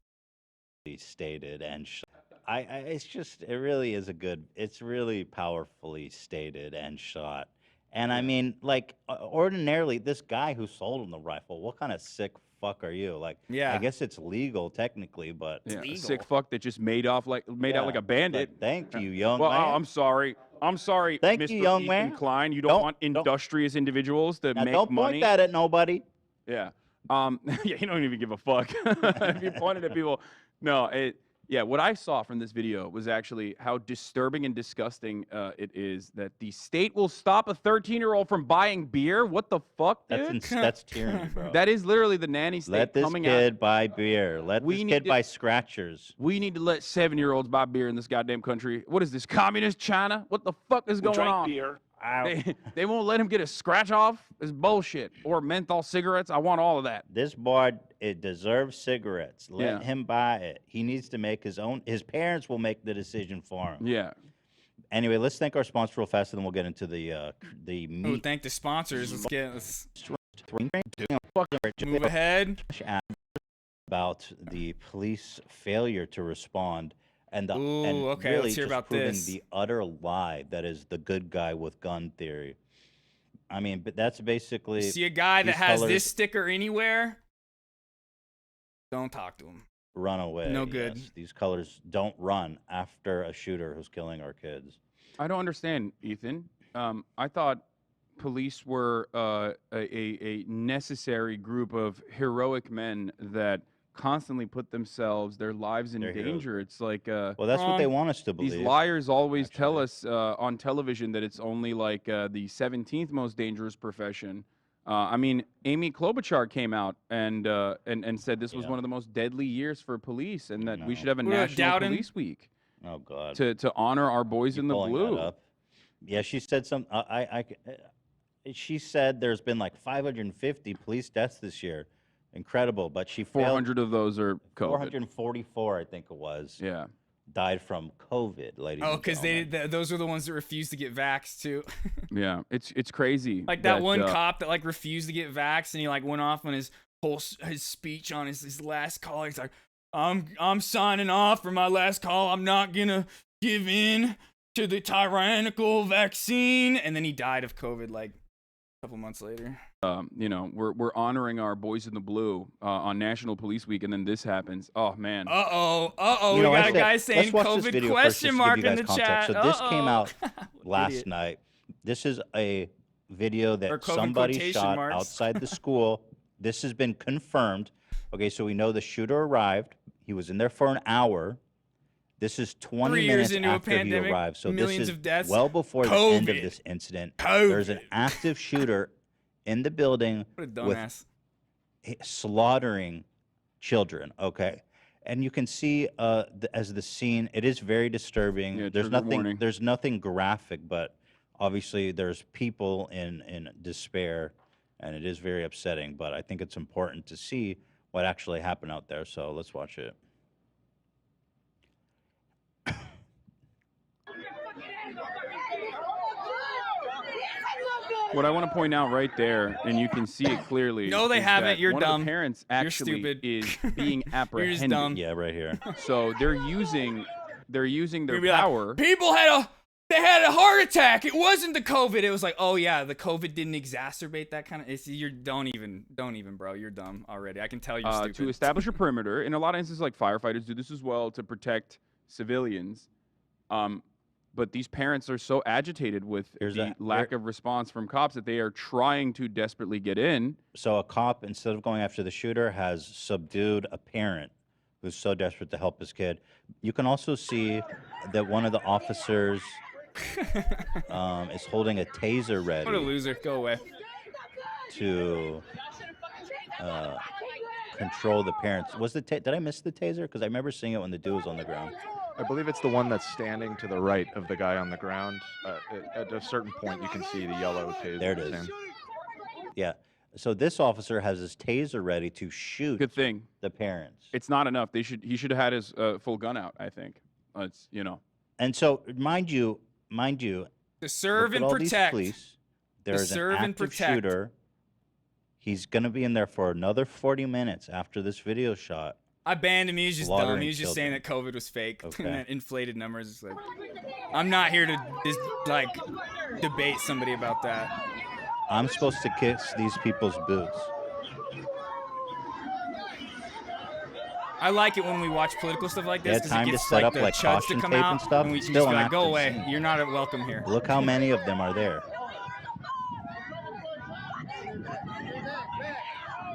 Stated and shot. It's just, it really is it's really powerfully stated and shot. And I mean, like, ordinarily, this guy who sold him the rifle, what kind of sick fuck are you? Like, Yeah. I guess it's legal technically, but Yeah, a sick fuck that just made out like a bandit. But thank you, young well, man. I'm sorry. Thank you, Mr. young Ethan man. Klein. You don't want industrious individuals to Now, make don't money. point that at nobody. Yeah. Yeah, you don't even give a fuck. If you pointed at people. No, yeah, what I saw from this video was actually how disturbing and disgusting it is that the state will stop a 13-year-old from buying beer. What the fuck, dude? That's tyranny, bro. That is literally the nanny state Let this coming kid out. buy beer. Let this kid buy scratchers. We need to let 7-year-olds buy beer in this goddamn country. What is this, communist China? What the fuck is going on? beer. They won't let him get a scratch off? It's bullshit. Or menthol cigarettes. I want all of that. This boy, it deserves cigarettes. Let Yeah. him buy it. He needs to make his own. His parents will make the decision for him. Yeah. Anyway, let's thank our sponsor real fast, and then we'll get into the meat. Oh, thank the sponsors. Let's Move ahead. About the police failure to respond, and the Ooh, and okay, really let's hear just about proving this. the utter lie that is the good guy with gun theory. I mean, but that's basically. See a guy that these has colors this sticker anywhere? Don't talk to him. run away. No good. Yes. These colors don't run after a shooter who's killing our kids. I don't understand, Ethan. I thought police were a necessary group of heroic men that constantly put themselves, their lives in They're heroes. danger. It's like Well, that's what they want us to These believe, liars always tell us on television that it's only like the 17th most dangerous profession. I mean, Amy Klobuchar came out and said this was one of the most deadly years for police, and that we should have a National Police Week. Oh God. To honor our boys in the Pulling that blue. up. Yeah, she said some. She said there's been like 550 police deaths this year. Incredible, but she failed. 400 of those are COVID. 444, I think it was. Yeah. Died from COVID, ladies. Oh, and because gentlemen. those are the ones that refused to get vaxxed too. Yeah, it's crazy. Like that one cop that like refused to get vaxxed, and he like went off on his speech on his last call. He's like, I'm signing off for my last call. I'm not gonna give in to the tyrannical vaccine. And then he died of COVID like a couple months later. You know, we're honoring our boys in the blue on National Police Week, and then this happens. Oh man. We got a guy saying COVID question mark in the chat. So this came out last night. This is a video that somebody shot outside the school. This has been confirmed. Okay, so we know the shooter arrived. He was in there for an hour. This is 20 minutes after he arrived. So this is well before the end of this incident. There's an active shooter in the building with slaughtering children. Okay, and you can see as the scene, it is very disturbing. Yeah, there's trigger nothing. warning. There's nothing graphic, but obviously there's people in despair, and it is very upsetting. But I think it's important to see what actually happened out there. So let's watch it. What I want to point out right there, and you can see it clearly. No, they is haven't. that You're one dumb. Of the parents You're actually stupid. is being apprehended. dumb. Yeah, right here. So they're using their Maybe like, power. People they had a heart attack. It wasn't the COVID. It was like, oh yeah, the COVID didn't exacerbate that kind of. Don't even, bro. You're dumb already. I can tell you're stupid. To establish a perimeter. In a lot of instances, like firefighters do this as well to protect civilians. But these parents are so agitated with the lack of response from cops that they are trying to desperately get in. So a cop, instead of going after the shooter, has subdued a parent who's so desperate to help his kid. You can also see that one of the officers is holding a taser ready. What a loser. Go away. To control the parents. Did I miss the taser? Because I remember seeing it when the dude was on the ground. I believe it's the one that's standing to the right of the guy on the ground. At a certain point, you can see the yellow taser. There it is. Yeah. So this officer has his taser ready to shoot. Good thing. The parents. It's not enough. He should have had his full gun out, I think. It's, And so, mind you, to serve look at and all these protect. police. There's an serve and active protect. shooter. He's going to be in there for another 40 minutes after this video shot. I banned him. He was just dumb. Slaughtering He was just saying that children. COVID was fake. Okay. And that inflated numbers. It's like, I'm not here to just like debate somebody about that. I'm supposed to kiss these people's boots. I like it when we watch political stuff like this They had because time it to gets set like up the like chuds to caution come tape out, and stuff. and we can Still just be an like, go active away. scene. You're not welcome here. Look how many of them are there.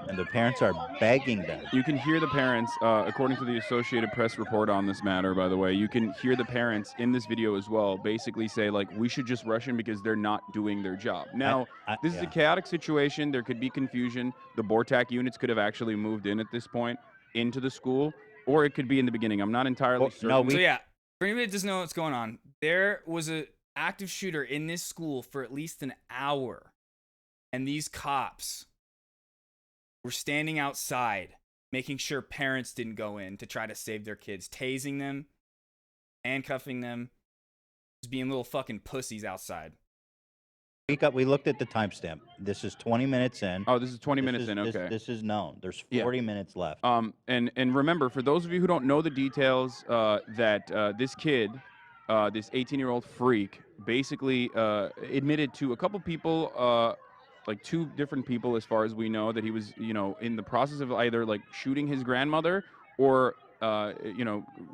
And the parents are begging them. You can hear the parents, according to the Associated Press report on this matter, by the way, you can hear the parents in this video as well basically say, like, we should just rush in because they're not doing their job. Now, this is a chaotic situation. There could be confusion. The BORTAC units could have actually moved in at this point into the school, or it could be in the beginning. I'm not entirely certain. So yeah, for anybody that doesn't know what's going on, there was an active shooter in this school for at least an hour, and these cops were standing outside making sure parents didn't go in to try to save their kids, tasing them, handcuffing them, just being little fucking pussies outside. We looked at the timestamp. This is 20 minutes in. Oh, this is 20 minutes in. Okay. This is known. There's Yeah. 40 minutes left. And remember, for those of you who don't know the details, that this kid, this 18-year-old freak, basically admitted to a couple people, like 2 different people, as far as we know, that he was, in the process of either like shooting his grandmother or,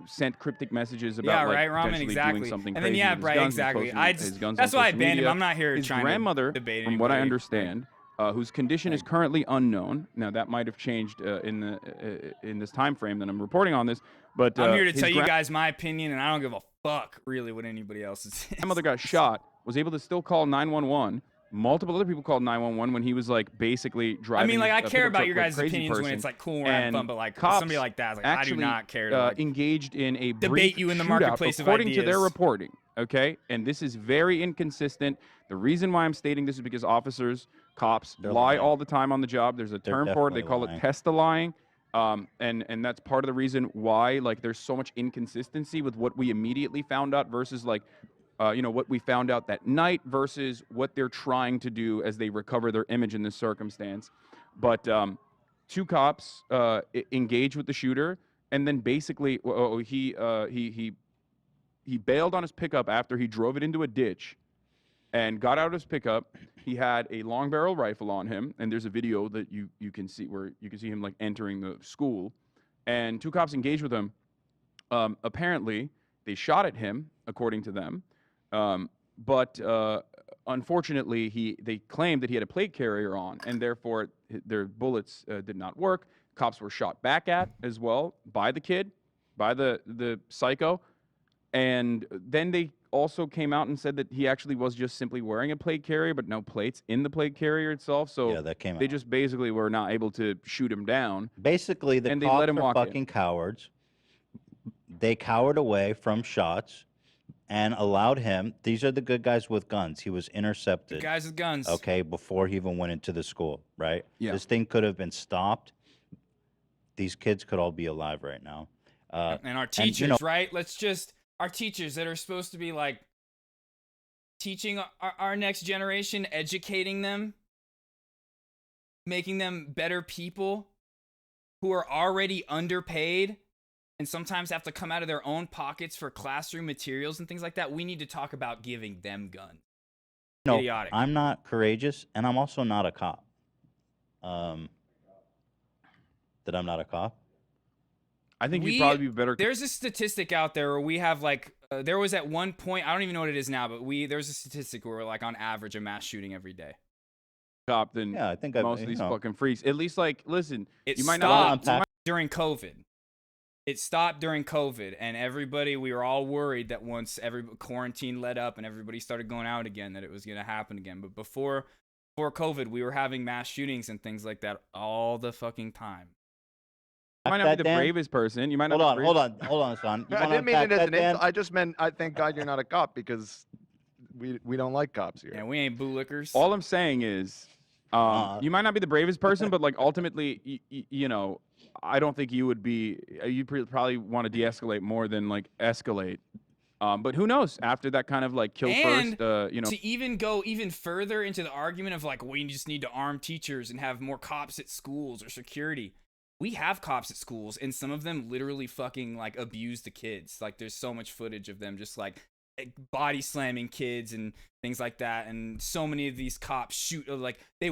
sent cryptic messages about like Ramen, potentially exactly. doing something And crazy then, with his guns, exactly. posting his guns That's on why I social banned him. media. I'm not here His trying grandmother, to debate from what I anybody. understand, whose condition is currently unknown. Now that might have changed in this time frame that I'm reporting on this, but I'm here to his tell you guys my opinion, and I don't give a fuck really what anybody else is. grandmother got shot, was able to still call 911. Multiple other people called 911 when he was like basically driving. I mean, like, I a care pickup about truck your like guys' crazy opinions when person. it's, like, cool and having fun, And but, like, cops somebody like that is like, I do actually, not care to, like, engaged in a debate brief you in the shootout, marketplace of according to their ideas. reporting. Okay, and this is very inconsistent. The reason why I'm stating this is because cops lie lying. all the time on the job. There's a term for it. They definitely call lying. it testa-lying. And that's part of the reason why like there's so much inconsistency with what we immediately found out versus like what we found out that night versus what they're trying to do as they recover their image in this circumstance. But 2 cops engage with the shooter, and then basically he bailed on his pickup after he drove it into a ditch and got out of his pickup. He had a long barrel rifle on him, and there's a video that you can see where you can see him like entering the school, and 2 cops engaged with him. Apparently, they shot at him, according to them, but unfortunately, they claimed that he had a plate carrier on, and therefore their bullets did not work. Cops were shot back at as well by the kid, by the psycho, and then they also came out and said that he actually was just simply wearing a plate carrier, but no plates in the plate carrier itself. So Yeah, that came they out. just basically were not able to shoot him down. Basically, the and they cops let him are walk in. fucking cowards. They cowered away from shots and allowed him. These are the good guys with guns. He was intercepted. Good guys with guns. Okay, before he even went into the school, right? Yeah. This thing could have been stopped. These kids could all be alive right now. And our teachers, right? Our teachers that are supposed to be like teaching our next generation, educating them, making them better people who are already underpaid and sometimes have to come out of their own pockets for classroom materials and things like that, we need to talk about giving them guns. No, Idiotic. I'm not courageous, and I'm also not a cop. That I'm not a cop. I think you'd probably be better. There's a statistic out there where we have like, there was at one point, I don't even know what it is now, but there's a statistic where we're like on average a mass shooting every day. Cop than Yeah, I think most of these fucking freaks. At least, like, listen, It you might stopped not. during COVID. It stopped during COVID, and we were all worried that once every quarantine let up and everybody started going out again, that it was going to happen again. But before COVID, we were having mass shootings and things like that all the fucking time. You might not be the bravest person. You might not. Hold on, son. You I wanna didn't mean it unpack as that, an Dan? insult. I just meant I thank God you're not a cop because we don't like cops here. Yeah, we ain't bootlickers. All I'm saying is, you might not be the bravest person, but like ultimately, you know, I don't think you would be. You'd probably want to de-escalate more than like escalate. But who knows? After that kind of like kill And first, you know. to even go even further into the argument of like, we just need to arm teachers and have more cops at schools or security. We have cops at schools, and some of them literally fucking like abuse the kids. Like, there's so much footage of them just like body slamming kids and things like that. And so many of these cops shoot, like they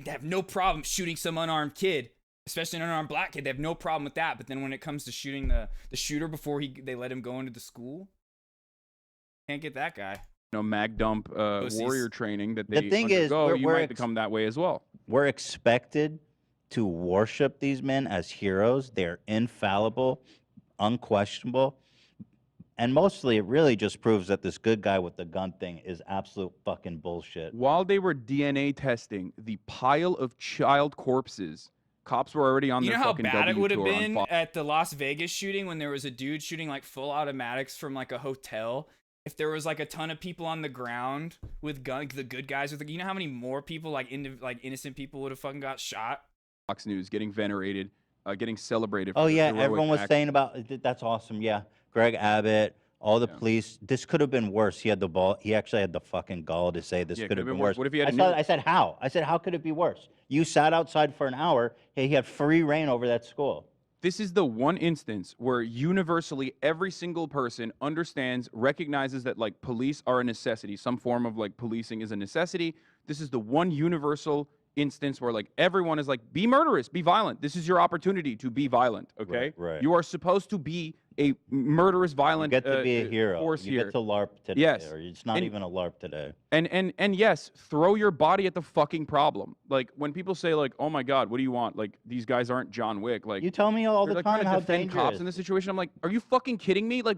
have no problem shooting some unarmed kid, especially an unarmed black kid. They have no problem with that. But then when it comes to shooting the shooter before they let him go into the school, can't get that guy. You know, mag dump warrior training that they The thing is, undergo, you we're might become that way as well. We're expected to worship these men as heroes. They're infallible, unquestionable. And mostly it really just proves that this good guy with the gun thing is absolute fucking bullshit. While they were DNA testing the pile of child corpses, cops were already on You their know how fucking bad it W would have tour on been Fox. at the Las Vegas shooting when there was a dude shooting like full automatics from like a hotel? If there was like a ton of people on the ground with guns, the good guys with you know how many more people like innocent people would have fucking got shot? Fox News getting venerated, getting celebrated. Oh for their yeah, heroic everyone was act. saying about that's awesome. Yeah, Greg Abbott, all the police. This could have been worse. He had the ball. He actually had the fucking gall to say this Yeah, could have been worse. What if he had a I said how? I said how could it be worse? You sat outside for an hour. He had free reign over that school. This is the one instance where universally every single person understands, recognizes that like police are a necessity. Some form of like policing is a necessity. This is the one universal instance where like everyone is like, be murderous, be violent. This is your opportunity to be violent. Okay, Right. You are supposed to be a murderous, violent. You get to be a hero. Force You here. get to LARP today. Yes. Or it's not And- even a LARP today. And yes, throw your body at the fucking problem. Like when people say like, "Oh my God, what do you want?" Like these guys aren't John Wick. Like You tell me all you're, the like, trying time to how defend cops dangerous. in this situation. I'm like, are you fucking kidding me? Like,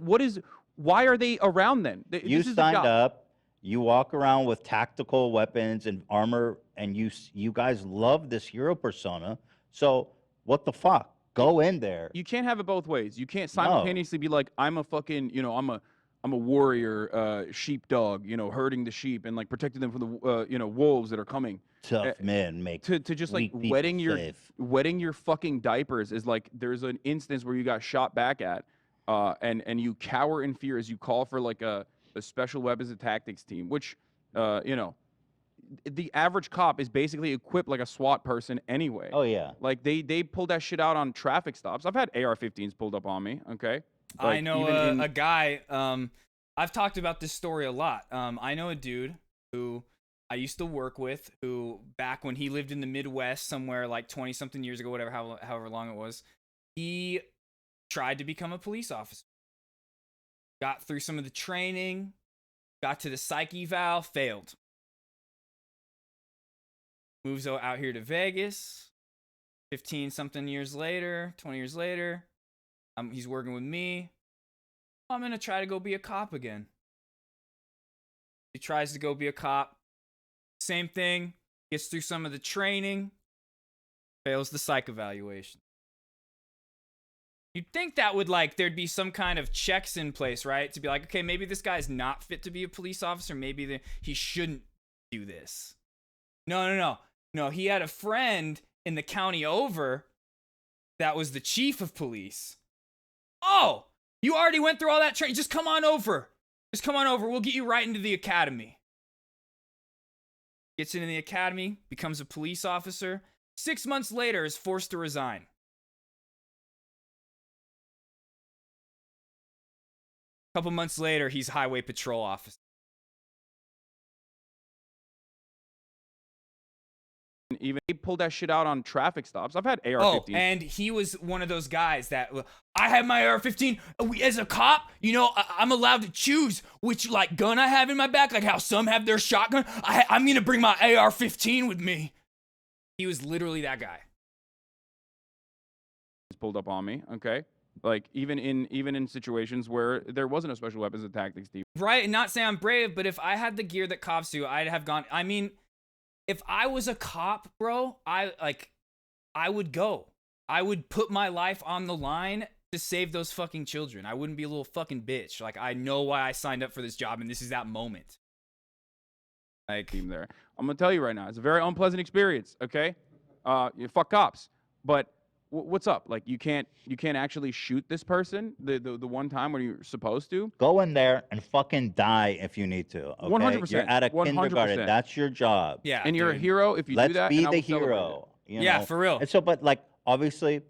why are they around then? You This is the signed job. up. You walk around with tactical weapons and armor, and you guys love this hero persona. So what the fuck? Go in there. You can't have it both ways. You can't simultaneously be like, I'm a fucking, you know, I'm a warrior, sheepdog, you know, herding the sheep and like protecting them from the, you know, wolves that are coming. Tough men make to just like weak people wetting your fucking diapers is like there's an instance where you got shot back at, and you cower in fear as you call for like a special weapons and tactics team, which, you know, the average cop is basically equipped like a SWAT person anyway. Oh yeah. Like they pull that shit out on traffic stops. I've had AR-15s pulled up on me. Okay. I Like, know even in- a guy. I've talked about this story a lot. I know a dude who I used to work with, who back when he lived in the Midwest somewhere like 20 something years ago, whatever, however long it was, he tried to become a police officer. Got through some of the training, got to the psych eval, failed. Moves out here to Vegas. 15 something years later, 20 years later, he's working with me. I'm gonna try to go be a cop again. He tries to go be a cop. Same thing. Gets through some of the training. Fails the psych evaluation. You'd think that would like there'd be some kind of checks in place, right? To be like, okay, maybe this guy's not fit to be a police officer. Maybe he shouldn't do this. No, he had a friend in the county over that was the chief of police. Oh, you already went through all that training. Just come on over. We'll get you right into the academy. Gets into the academy, becomes a police officer. 6 months later is forced to resign. couple months later, he's highway patrol officer. Even he pulled that shit out on traffic stops. I've had AR-15. Oh, and he was one of those guys that I have my AR-15. As a cop, you know, I'm allowed to choose which like gun I have in my back, like how some have their shotgun. I'm gonna bring my AR-15 with me. He was literally that guy. He's pulled up on me. Okay, like even in situations where there wasn't a special weapons and tactics team. Right, and not say I'm brave, but if I had the gear that cops do, I'd have gone. I mean, if I was a cop, bro, I would go. I would put my life on the line to save those fucking children. I wouldn't be a little fucking bitch. Like, I know why I signed up for this job, and this is that moment. Like, Team there. I'm gonna tell you right now, it's a very unpleasant experience. Okay, you fuck cops, but what's up? Like, you can't actually shoot this person the one time when you're supposed to. Go in there and fucking die if you need to. Okay? 100%. You're at a 100%. kindergarten. That's your job. yeah, And you're a dude. hero if you Let's do that. be and I the will celebrate it. hero. You Yeah, know? for real. And so, but like, obviously,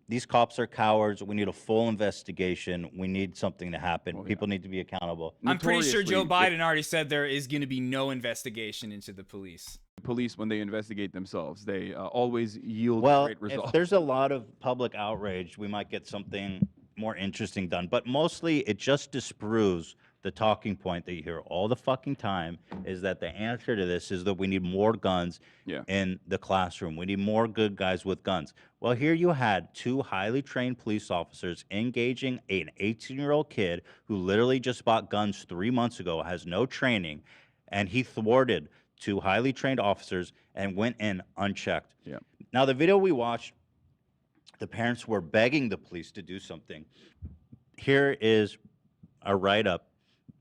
these cops are cowards. We need a full investigation. We need something to happen. People need to be accountable. I'm pretty sure Joe Notoriously, Biden already said there is going to be no investigation into the police. Police, when they investigate themselves, they always yield Well, great results. if there's a lot of public outrage, we might get something more interesting done. But mostly, it just disproves the talking point that you hear all the fucking time is that the answer to this is that we need more guns in the classroom. We need more good guys with guns. Well, here you had two highly trained police officers engaging an 18-year-old kid who literally just bought guns 3 months ago, has no training, and he thwarted two highly trained officers and went in unchecked. Yeah. Now, the video we watched, the parents were begging the police to do something. Here is a write-up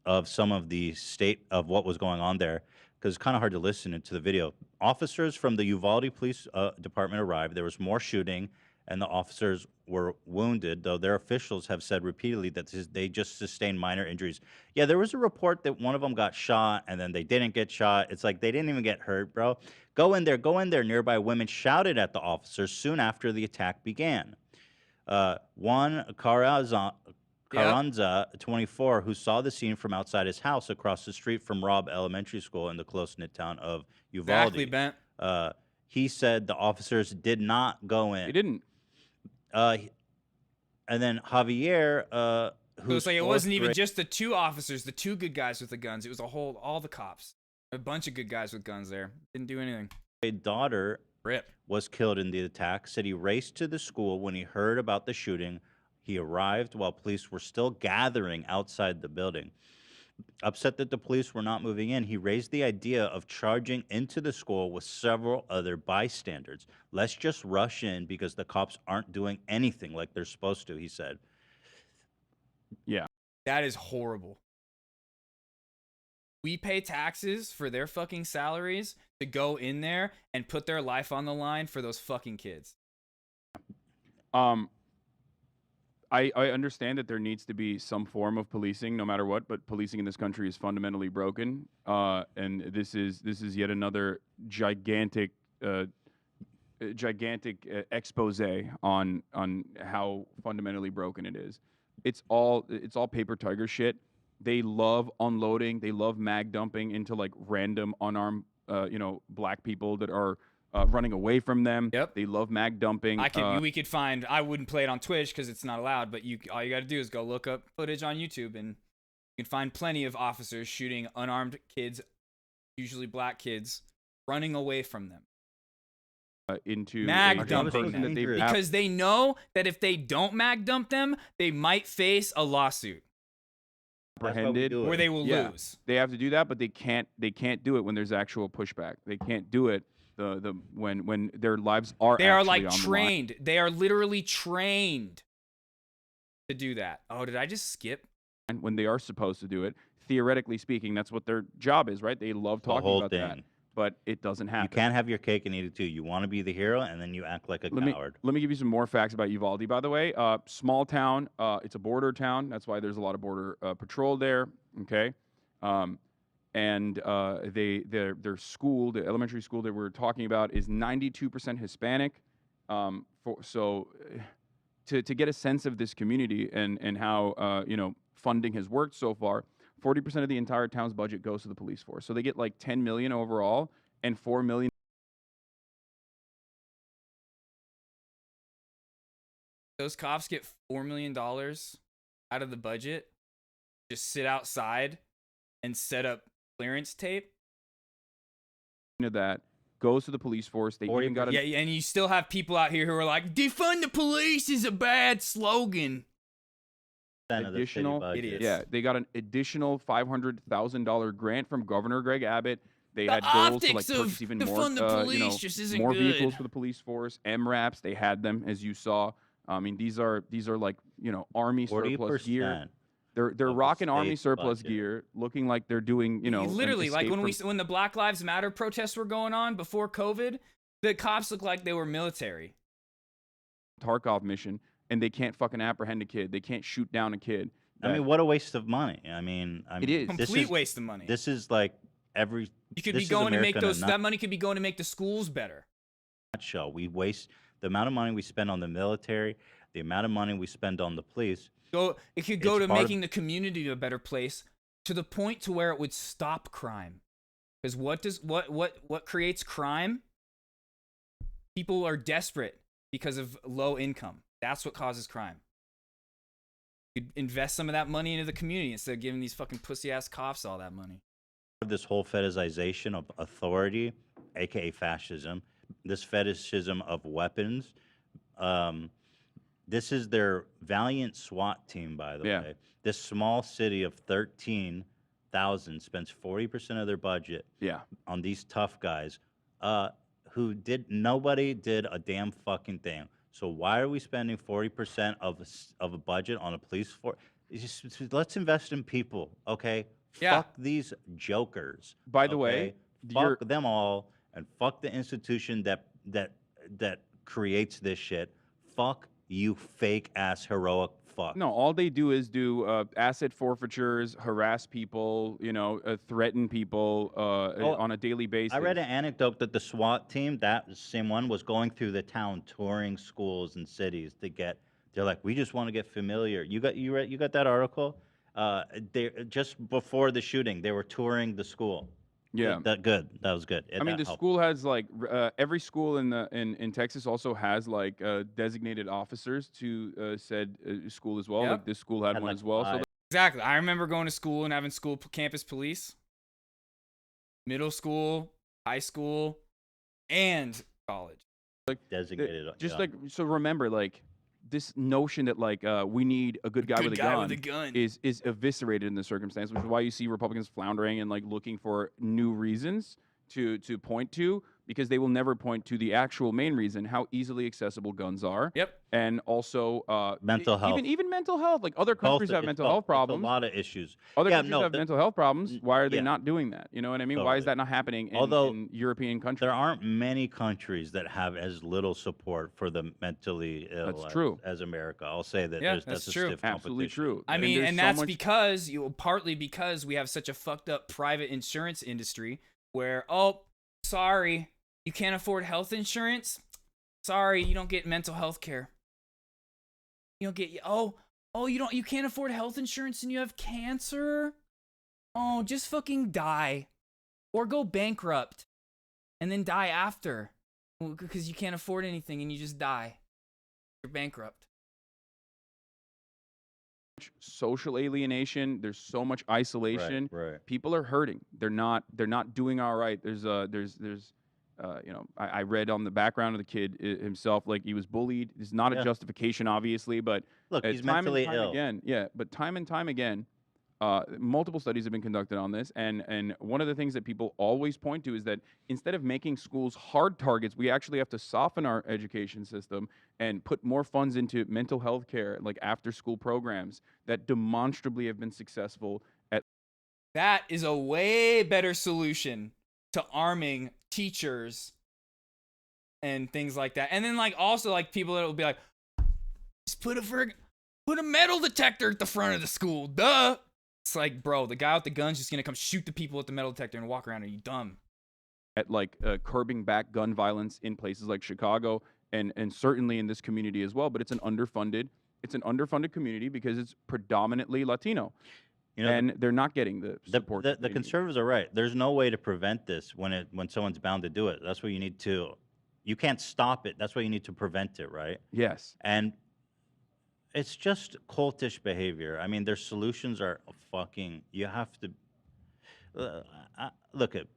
of some of the state of what was going on there, because it's kind of hard to listen into the video. Officers from the Uvalde Police Department arrived. There was more shooting, and the officers were wounded, though their officials have said repeatedly that they just sustained minor injuries. Yeah, there was a report that one of them got shot, and then they didn't get shot. It's like they didn't even get hurt, bro. Go in there, go in there. Nearby women shouted at the officers soon after the attack began. Juan Carranza, 24, who saw the scene from outside his house across the street from Robb Elementary School in the close-knit town of Uvalde. Exactly, Bent. He said the officers did not go in. They didn't. And then Javier, So who's it's like it fourth wasn't even grade- just the two officers, the two good guys with the guns. It was all the cops. A bunch of good guys with guns there. Didn't do anything. A daughter was killed in the attack, said he raced to the school when he heard about the shooting. He arrived while police were still gathering outside the building. Upset that the police were not moving in, he raised the idea of charging into the school with several other bystanders. Let's just rush in because the cops aren't doing anything like they're supposed to, he said. Yeah. That is horrible. We pay taxes for their fucking salaries to go in there and put their life on the line for those fucking kids. I understand that there needs to be some form of policing, no matter what. But policing in this country is fundamentally broken, and this is yet another gigantic expose on how fundamentally broken it is. It's all paper tiger shit. They love unloading. They love mag dumping into like random unarmed, black people that are running away from them. Yep. They love mag dumping. We could find. I wouldn't play it on Twitch because it's not allowed. But all you got to do is go look up footage on YouTube, and you can find plenty of officers shooting unarmed kids, usually black kids, running away from them. Into mag dumping them because they know that if they don't mag dump them, they might face a lawsuit. Apprehended, where they will lose. They have to do that, but they can't do it when there's actual pushback. They can't do it when their lives are. They are like on the line. trained. They are literally trained to do that. Oh, did I just skip? And when they are supposed to do it, theoretically speaking, that's what their job is, right? They love talking about that, but it doesn't happen. You can't have your cake and eat it too. You want to be the hero, and then you act like a coward. Let me give you some more facts about Uvalde, by the way. Small town. It's a border town. That's why there's a lot of border patrol there. Okay. And their school, the elementary school that we're talking about, is 92% Hispanic. To get a sense of this community and how funding has worked so far. 40% of the entire town's budget goes to the police force. So they get like 10 million overall, and 4 million. Those cops get $4 million out of the budget, just sit outside and set up clearance tape. Of that goes to the police force. They even got yeah, and you still have people out here who are like, defund the police is a bad slogan. Additional, idiots. yeah, they got an additional $500,000 grant from Governor Greg Abbott. They The had goals to like optics of purchase even defund more, the police just isn't more good. vehicles for the police force. MRAPs, they had them, as you saw. I mean, these are like Army surplus gear. They're rocking Army surplus gear, looking like they're doing literally an like escape when the Black Lives Matter protests were going on before COVID, the cops looked like they were military. Tarkov mission, and they can't fucking apprehend a kid. They can't shoot down a kid. I mean, what a waste of money. I mean, It is. Complete waste of money. This is like every. You could this be is going to make America in a that money could be going to make the schools better. nutshell. We waste the amount of money we spend on the military, the amount of money we spend on the police. It could go It's to part of- making the community a better place, to the point to where it would stop crime. Because what creates crime? People are desperate because of low income. That's what causes crime. You could invest some of that money into the community instead of giving these fucking pussy ass cops all that money. This whole fetishization of authority, aka fascism, this fetishism of weapons. This is their valiant SWAT team, by the way. This small city of 13,000 spends 40% of their budget on these tough guys who nobody did a damn fucking thing. So why are we spending 40% of a budget on a police force? Let's invest in people, okay? Fuck these jokers. By the way, fuck them all, and fuck the institution that creates this shit. Fuck you, fake ass heroic fuck. No, all they do is do asset forfeitures, harass people, threaten people on a daily basis. I read an anecdote that the SWAT team, that same one, was going through the town, touring schools and cities to get. They're like, we just want to get familiar. You got that article? They just before the shooting, they were touring the school. Yeah, That was good. I mean, the school has like every school in Texas also has like designated officers to said school as well. Yep. Like this school had one as well. So Exactly. I remember going to school and having school campus police, middle school, high school, and college. Like designated. So remember, like this notion that like we need a good guy, with a gun is eviscerated in this circumstance, which is why you see Republicans floundering and like looking for new reasons to point to, because they will never point to the actual main reason, how easily accessible guns are. Yep. And also mental health. Even mental health. Like other countries have mental health problems. A lot of issues. Other countries have mental health problems. Why are they not doing that? You know what I mean? Why is that not happening in European countries? There aren't many countries that have as little support for the mentally ill as America. I'll say that. Yeah, that's a true. stiff Absolutely competition. I mean, and that's because partly because we have such a fucked up private insurance industry where, sorry, you can't afford health insurance. Sorry, you don't get mental health care. You don't get you can't afford health insurance and you have cancer? Oh, just fucking die. Or go bankrupt and then die after. Because you can't afford anything and you just die. You're bankrupt. Social alienation, there's so much isolation. Right. People are hurting. They're not doing all right. I read on the background of the kid himself, like he was bullied. It's not a justification, obviously, but look, he's time mentally and time ill. Again, but time and time again, multiple studies have been conducted on this, and one of the things that people always point to is that instead of making schools hard targets, we actually have to soften our education system and put more funds into mental health care, like after-school programs that demonstrably have been successful at. That is a way better solution to arming teachers and things like that. And then like also like people that will be like, just put a metal detector at the front of the school, duh. It's like, bro, the guy with the gun's just gonna come shoot the people at the metal detector and walk around. Are you dumb? At like curbing back gun violence in places like Chicago and certainly in this community as well, but it's an underfunded It's an underfunded community because it's predominantly Latino, You know, and they're not getting the support. The conservatives are right. There's no way to prevent this when someone's bound to do it. That's what you need to. You can't stop it. That's why you need to prevent it, right? Yes. And it's just cultish behavior. I mean, their solutions are fucking. You have to look at.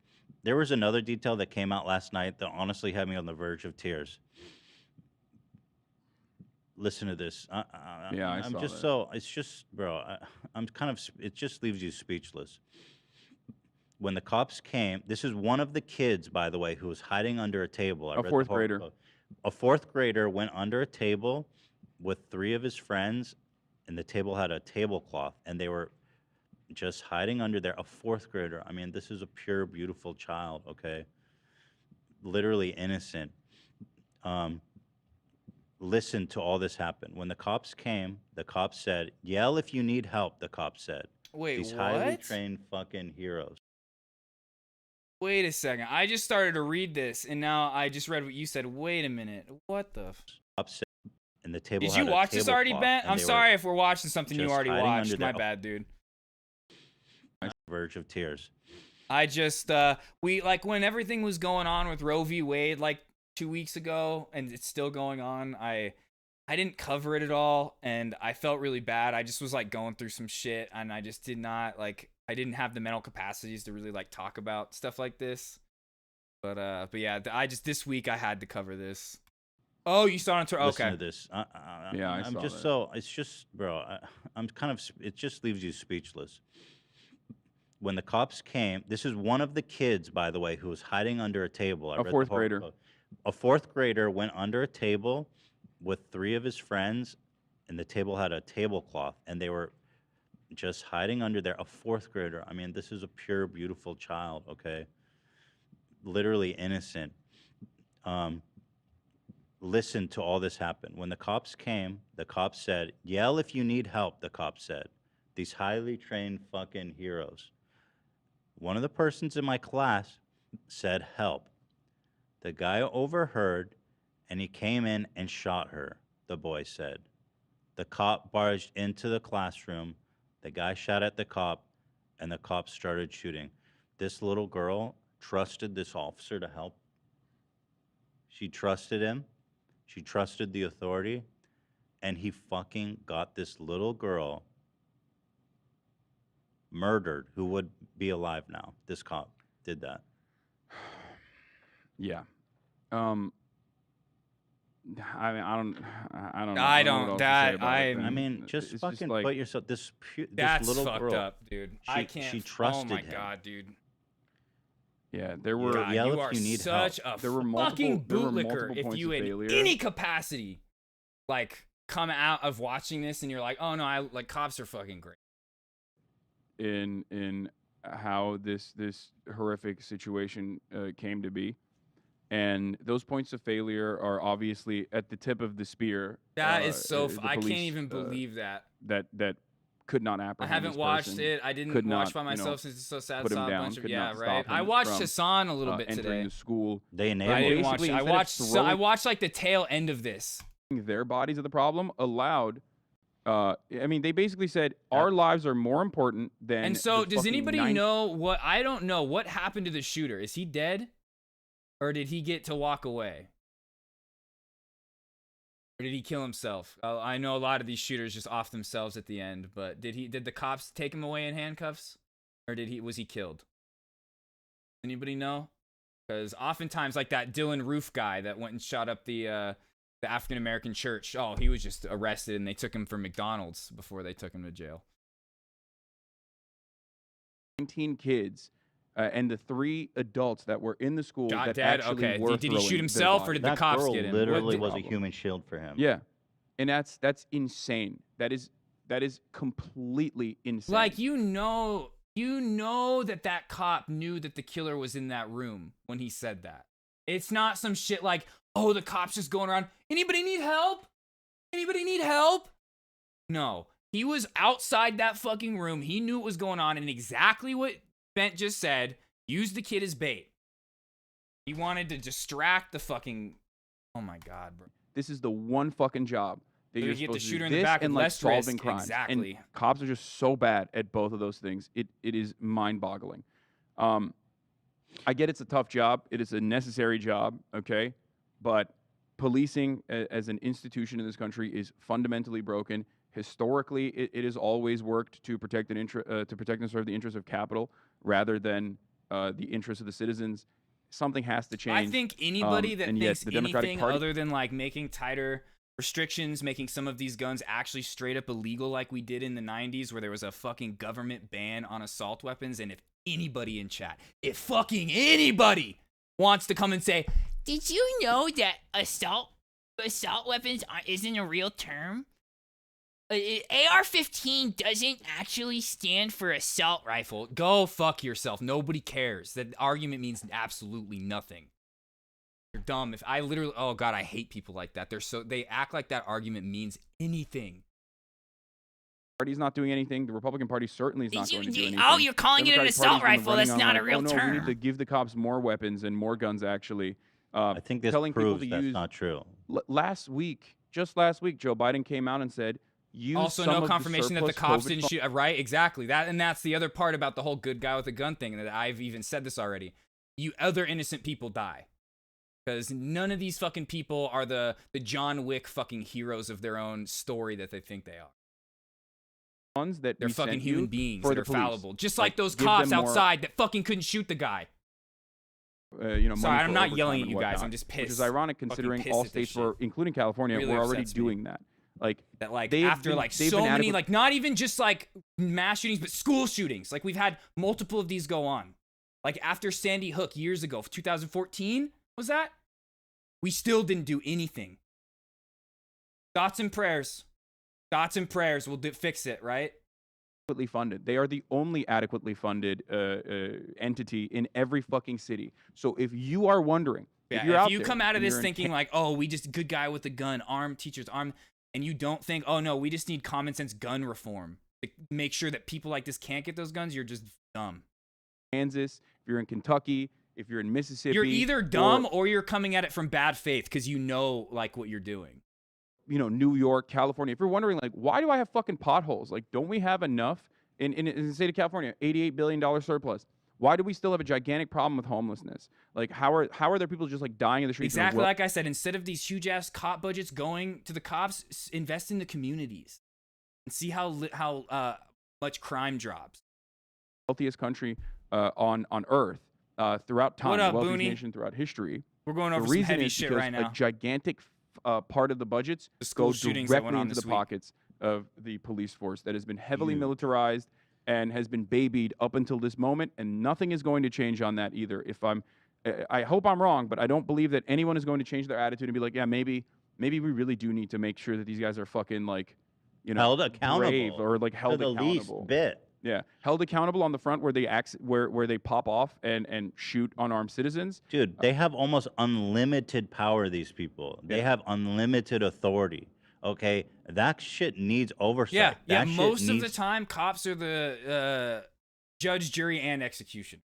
There was another detail that came out last night that honestly had me on the verge of tears. Listen to this. Yeah, I I'm saw just that. so. It's just, bro. I'm kind of. It just leaves you speechless. When the cops came, this is one of the kids, by the way, who was hiding under a table. I A read the fourth whole grader. quote. A fourth grader went under a table with 3 of his friends, and the table had a tablecloth, and they were just hiding under there. A fourth grader. I mean, this is a pure, beautiful child. Okay, literally innocent. Listen to all this happen. When the cops came, the cops said, "Yell if you need help." The cops said, Wait, "These highly what? trained fucking heroes." Wait a second. I just started to read this, and now I just read what you said. Wait a minute. What the? Cops said, and the table. Did had you a watch this already, tablecloth, Ben? and I'm they were sorry if we're watching something you just already hiding watched. under My there. bad, dude. Verge of tears. I just we like when everything was going on with Roe v. Wade like 2 weeks ago, and it's still going on. I didn't cover it at all, and I felt really bad. I just was like going through some shit, and I just did not like. I didn't have the mental capacities to really like talk about stuff like this. But yeah, I just this week I had to cover this. Oh, you saw it on Twitter? Listen Okay. to this. Yeah, I I'm saw just that. so. It's just, bro. I'm kind of. It just leaves you speechless. When the cops came, this is one of the kids, by the way, who was hiding under a table. I A read the fourth whole grader. quote. A fourth grader went under a table with 3 of his friends, and the table had a tablecloth, and they were just hiding under there. A fourth grader. I mean, this is a pure, beautiful child. Okay, literally innocent. Listen to all this happen. When the cops came, the cops said, "Yell if you need help." The cops said, "These highly trained fucking heroes." One of the persons in my class said, "Help." The guy overheard, and he came in and shot her, the boy said. The cop barged into the classroom. The guy shot at the cop, and the cop started shooting. This little girl trusted this officer to help. She trusted him. She trusted the authority, and he fucking got this little girl murdered, who would be alive now. This cop did that. Yeah. I mean, I don't know. I know don't- what else to that- say about it, I'm- Ben. I mean, just It's fucking like, put yourself. This That's little fucked girl, up, dude. I can't. She trusted oh my him. god, dude. Yeah, there were. God, Yell you if are you need such help. a There were fucking there were bootlicker multiple if points you of in failure. any capacity like come out of watching this and you're like, oh no, I like cops are fucking great. in how this horrific situation came to be, and those points of failure are obviously at the tip of the spear. That is so. The I can't police, even believe that. that could not I apprehend. haven't this watched person, it. I didn't could watch not, by you know, myself since it's so sad. put him Saw a down, bunch of could yeah, not stop right. I him watched from, Hassan a little bit entering today. the school. They I enabled didn't it. watch it. Basically, I instead of watched. I watched like the tail end of this. Their bodies are the problem. Allowed. I mean, they basically said our lives are more important than. And so, the does fucking anybody 9 know what? I don't know what happened to the shooter. Is he dead, or did he get to walk away, or did he kill himself? I know a lot of these shooters just off themselves at the end, but did the cops take him away in handcuffs, or was he killed? Anybody know? Because oftentimes, like that Dylan Roof guy that went and shot up the African American church. Oh, he was just arrested, and they took him from McDonald's before they took him to jail. 19 kids and the 3 adults that were in the school Shot that dead? actually Okay. were Did he shoot throwing their himself, or bodies. did the cops girl get him? literally What was a problem? human shield for him. Yeah, and that's insane. That is completely insane. Like you know that cop knew that the killer was in that room when he said that. It's not some shit like, oh, the cops just going around. Anybody need help? Anybody need help? No, he was outside that fucking room. He knew what was going on, and exactly what Bent just said. Used the kid as bait. He wanted to distract the fucking. Oh my god, bro. This is the one fucking job that So you're you get the supposed to shooter do. in the This back with and like less solving risk. crimes. Exactly. And cops are just so bad at both of those things. It is mind-boggling. I get it's a tough job. It is a necessary job, okay? But policing as an institution in this country is fundamentally broken. Historically, it has always worked to protect and serve the interests of capital rather than the interests of the citizens. Something has to change. I think anybody that and yet thinks the Democratic anything Party, other than like making tighter restrictions, making some of these guns actually straight up illegal like we did in the 90s where there was a fucking government ban on assault weapons, and if anybody in chat, if fucking anybody wants to come and say, did you know that assault weapons isn't a real term? AR-15 doesn't actually stand for assault rifle. Go fuck yourself. Nobody cares. That argument means absolutely nothing. You're dumb. If I literally, oh god, I hate people like that. They act like that argument means anything. Party's not doing anything. The Republican Party certainly is not going to do anything. Oh, you're calling it an Democratic assault Party's been rifle. That's running not on, a real oh, no, term. we need to give the cops more weapons and more guns, actually. I think this telling people proves to that's use, not true. Just last week, Joe Biden came out and said, use Also, some no of the confirmation that the surplus cops COVID didn't shoot. Right? Exactly. That's the other part about the whole good guy with a gun thing. That I've even said this already. You other innocent people die. Because none of these fucking people are the John Wick fucking heroes of their own story that they think they are. Ones that They're we fucking sent human you beings for that the are police. fallible. Just like those give cops them more, outside that fucking couldn't shoot the guy. Sorry, I'm not yelling at you guys. I'm just pissed. Which is ironic considering Fucking all pissed at this states were, including California, Really were already upsets me. doing that. After so many, like not even just like mass shootings, but school shootings. Like we've had multiple of these go on. Like after Sandy Hook years ago, 2014 was that? We still didn't do anything. Thoughts and prayers. Thoughts and prayers will fix it, right? Adequately funded. They are the only adequately funded entity in every fucking city. So if you are wondering, If you come out of this thinking like, oh, we just good guy with a gun, armed teachers, armed, and you don't think, oh no, we just need common sense gun reform to make sure that people like this can't get those guns, you're just dumb. Kansas, if you're in Kentucky, if you're in Mississippi, You're either dumb or you're coming at it from bad faith because you know like what you're doing. New York, California. If you're wondering, like, why do I have fucking potholes? Like, don't we have enough in the state of California? $88 billion surplus. Why do we still have a gigantic problem with homelessness? Like, how are there people just like dying in the streets? Exactly like I said. Instead of these huge ass cop budgets going to the cops, invest in the communities and see how much crime drops. Wealthiest country on Earth throughout time, What up, the wealthiest Booney? nation throughout history. We're going The over some reason heavy is shit because right now. A gigantic part of the budgets school go shootings that went directly on into this the week. pockets of the police force that has been heavily Huge. militarized and has been babied up until this moment, and nothing is going to change on that either. I hope I'm wrong, but I don't believe that anyone is going to change their attitude and be like, yeah, maybe we really do need to make sure that these guys are fucking like, held accountable brave or like held to the accountable. least bit. Yeah, held accountable on the front where they where they pop off and shoot unarmed citizens. Dude, they have almost unlimited power, these people. They have unlimited authority. Okay? That shit needs oversight. Yeah, That shit most of the needs time, cops are the judge, jury, and execution.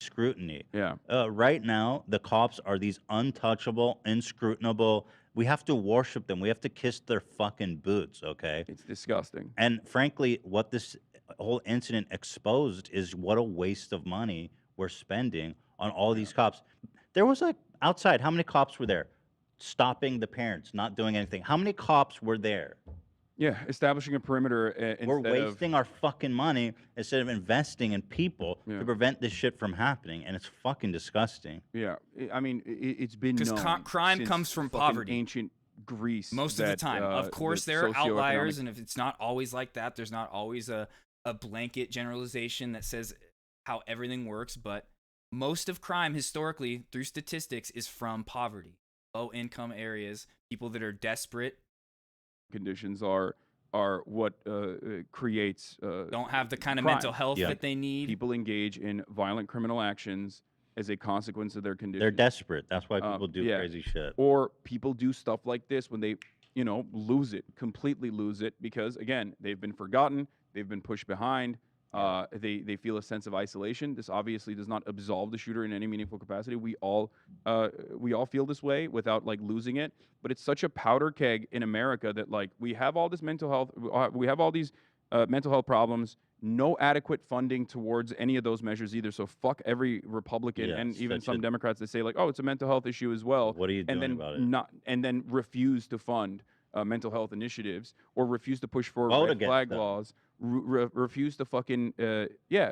scrutiny. Yeah. Right now, the cops are these untouchable, inscrutable. We have to worship them. We have to kiss their fucking boots, okay? It's disgusting. And frankly, what this whole incident exposed is what a waste of money we're spending on all these cops. There was like outside, how many cops were there? Stopping the parents, not doing anything. How many cops were there? Yeah, establishing a perimeter We're instead of wasting our fucking money instead of investing in people to prevent this shit from happening, and it's fucking disgusting. Yeah, I mean, it's been Because known crime since comes from fucking poverty. ancient Greece. Most of the time. Of course, that there are outliers, socioeconomic- and if it's not always like that, there's not always a blanket generalization that says how everything works, but most of crime historically, through statistics, is from poverty. Low-income areas, people that are desperate. conditions are what creates Don't have the kind of crime. mental health that they need. People engage in violent criminal actions as a consequence of their condition. They're desperate. That's why people do yeah. crazy shit. Or people do stuff like this when they, lose it, completely lose it, because again, they've been forgotten, they've been pushed behind, They feel a sense of isolation. This obviously does not absolve the shooter in any meaningful capacity. We all feel this way without like losing it. But it's such a powder keg in America that like we have all this mental health, we have all these mental health problems. No adequate funding towards any of those measures either. So fuck every Republican Yeah, and even such some a- Democrats that say like, oh, it's a mental health issue as well. What are you and doing then about it? not and then refuse to fund mental health initiatives or refuse to push for Vote red against flag them. laws. Refuse to fucking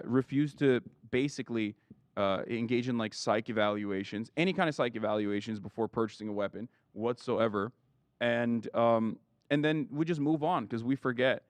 refuse to basically engage in like psych evaluations, any kind of psych evaluations before purchasing a weapon whatsoever, and then we just move on because we forget.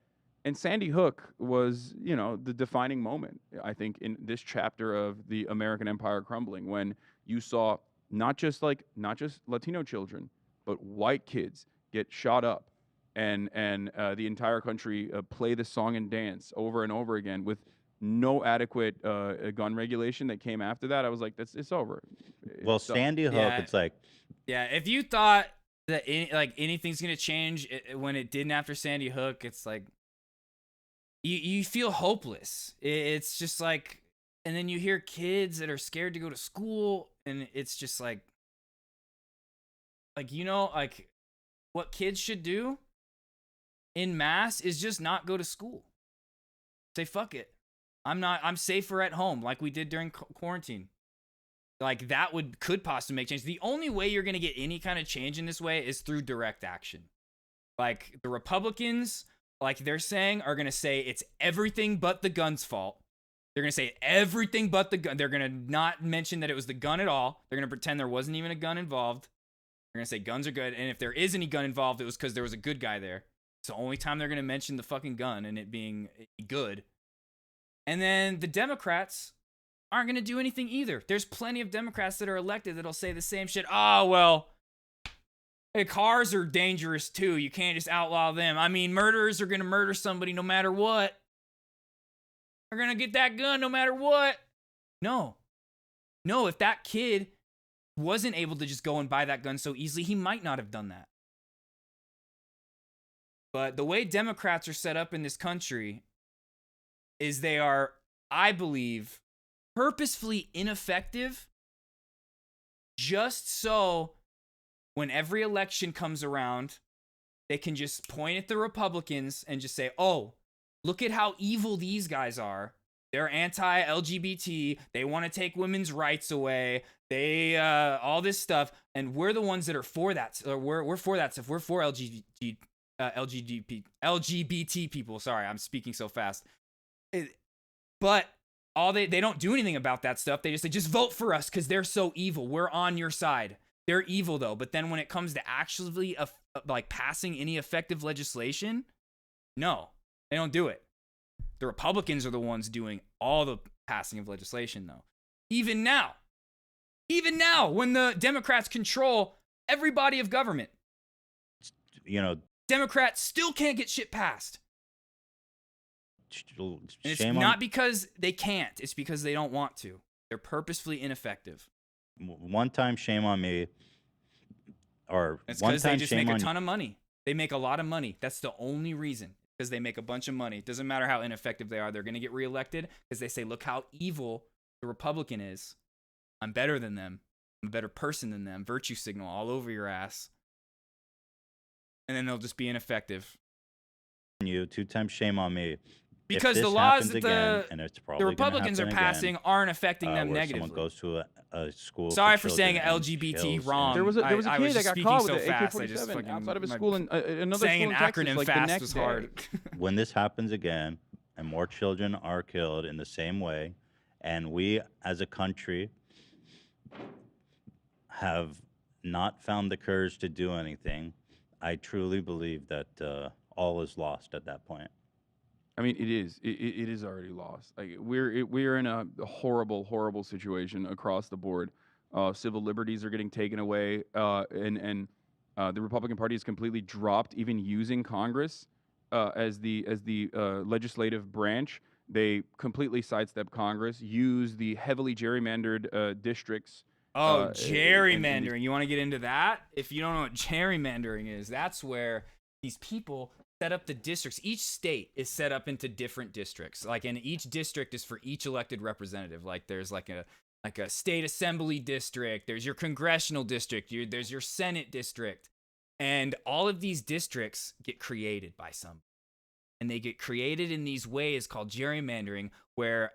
And Sandy Hook was, you know, the defining moment, I think, in this chapter of the American empire crumbling, when you saw not just Latino children, but white kids get shot up, and the entire country play the song and dance over and over again with no adequate gun regulation that came after that. I was like, it's over. Well, It's done. Sandy Hook, Yeah. it's like Yeah, if you thought that anything's gonna change when it didn't after Sandy Hook, it's like you feel hopeless. It's just like, and then you hear kids that are scared to go to school, and it's just like you know, like what kids should do in mass is just not go to school. Say fuck it. I'm safer at home, like we did during quarantine. Like that could possibly make change. The only way you're gonna get any kind of change in this way is through direct action. Like the Republicans, like they're saying, are gonna say it's everything but the gun's fault. They're gonna say everything but the gun. They're gonna not mention that it was the gun at all. They're gonna pretend there wasn't even a gun involved. They're gonna say guns are good, and if there is any gun involved, it was because there was a good guy there. It's the only time they're gonna mention the fucking gun and it being good. And then the Democrats aren't going to do anything either. There's plenty of Democrats that are elected that'll say the same shit. Oh, well, hey, cars are dangerous too. You can't just outlaw them. I mean, murderers are going to murder somebody no matter what. They're going to get that gun no matter what. No, if that kid wasn't able to just go and buy that gun so easily, he might not have done that. But the way Democrats are set up in this country is they are, I believe, purposefully ineffective just so when every election comes around, they can just point at the Republicans and just say, oh, look at how evil these guys are. They're anti-LGBT. They want to take women's rights away. They, all this stuff. And we're the ones that are for that. Or we're for that stuff. We're for LGBT people. Sorry, I'm speaking so fast. But all they don't do anything about that stuff. They just say, just vote for us because they're so evil. We're on your side. They're evil though. But then when it comes to actually like passing any effective legislation, no, they don't do it. The Republicans are the ones doing all the passing of legislation though. Even now, when the Democrats control every body of government, you know, Democrats still can't get shit passed. And it's not because they can't. It's because they don't want to. They're purposefully ineffective. One time, shame on me. Or it's one because they time, just shame make a on ton of money. They make a lot of money. That's the only reason. Because they make a bunch of money. It doesn't matter how ineffective they are. They're going to get reelected because they say, look how evil the Republican is. I'm better than them. I'm a better person than them. Virtue signal all over your ass. And then they'll just be ineffective. You 2 times shame on me. Because the laws that the Republicans are passing aren't affecting them where negatively. Someone goes to a school. Sorry for saying LGBT wrong. There was a kid that got caught with so an AK-47 outside of his school, and another saying school in an Texas, acronym like, the fast next was day. hard. When this happens again, and more children are killed in the same way, and we as a country have not found the courage to do anything, I truly believe that all is lost at that point. I mean, it is. It is already lost. Like we're in a horrible, horrible situation across the board. Civil liberties are getting taken away, and the Republican Party has completely dropped even using Congress as the legislative branch. They completely sidestep Congress, use the heavily gerrymandered districts. Oh, gerrymandering. You want to get into that? If you don't know what gerrymandering is, that's where these people set up the districts. Each state is set up into different districts. Like, and each district is for each elected representative. Like, there's like a state assembly district. There's your congressional district. There's your Senate district. And all of these districts get created by some. And they get created in these ways called gerrymandering, where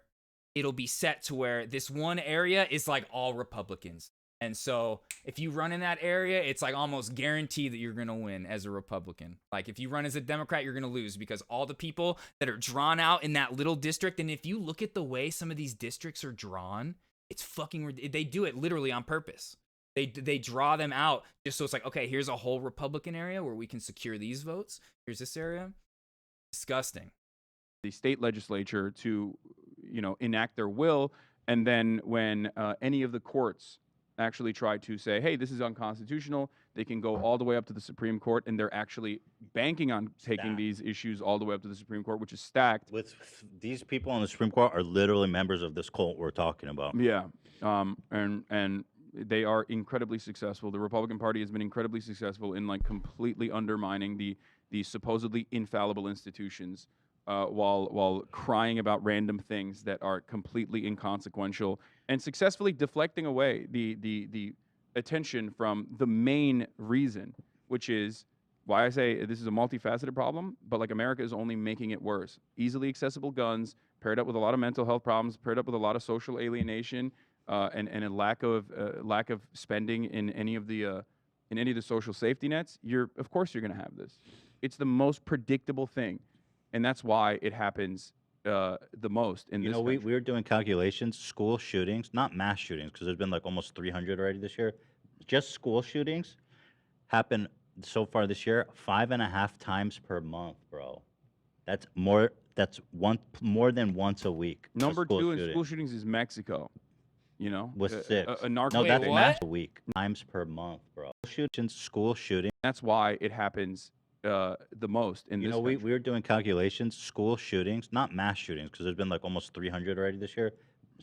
it'll be set to where this one area is like all Republicans. And so if you run in that area, it's like almost guaranteed that you're going to win as a Republican. Like if you run as a Democrat, you're going to lose because all the people that are drawn out in that little district. And if you look at the way some of these districts are drawn, it's fucking, they do it literally on purpose. They draw them out just so it's like, okay, here's a whole Republican area where we can secure these votes. Here's this area. Disgusting. The state legislature to, enact their will. And then when any of the courts actually try to say, hey, this is unconstitutional, they can go all the way up to the Supreme Court, and they're actually banking on taking these issues all the way up to the Supreme Court, which is stacked. With these people on the Supreme Court are literally members of this cult we're talking about. Yeah, and they are incredibly successful. The Republican Party has been incredibly successful in like completely undermining the supposedly infallible institutions, while crying about random things that are completely inconsequential, and successfully deflecting away the attention from the main reason, which is why I say this is a multifaceted problem, but like America is only making it worse. Easily accessible guns, paired up with a lot of mental health problems, paired up with a lot of social alienation, and a lack of spending in any of the social safety nets. Of course you're going to have this. It's the most predictable thing, and that's why it happens the most in this country. We were doing calculations. School shootings, not mass shootings, because there's been like almost 300 already this year. Just school shootings happen so far this year 5.5 times per month, bro. That's more. That's more than once a week. Number two in school shootings is Mexico. With 6. A narco no, that's state. mass a week. Times per month, bro. School shooting. That's why it happens the most in this country. We were doing calculations. School shootings, not mass shootings, because there's been like almost 300 already this year.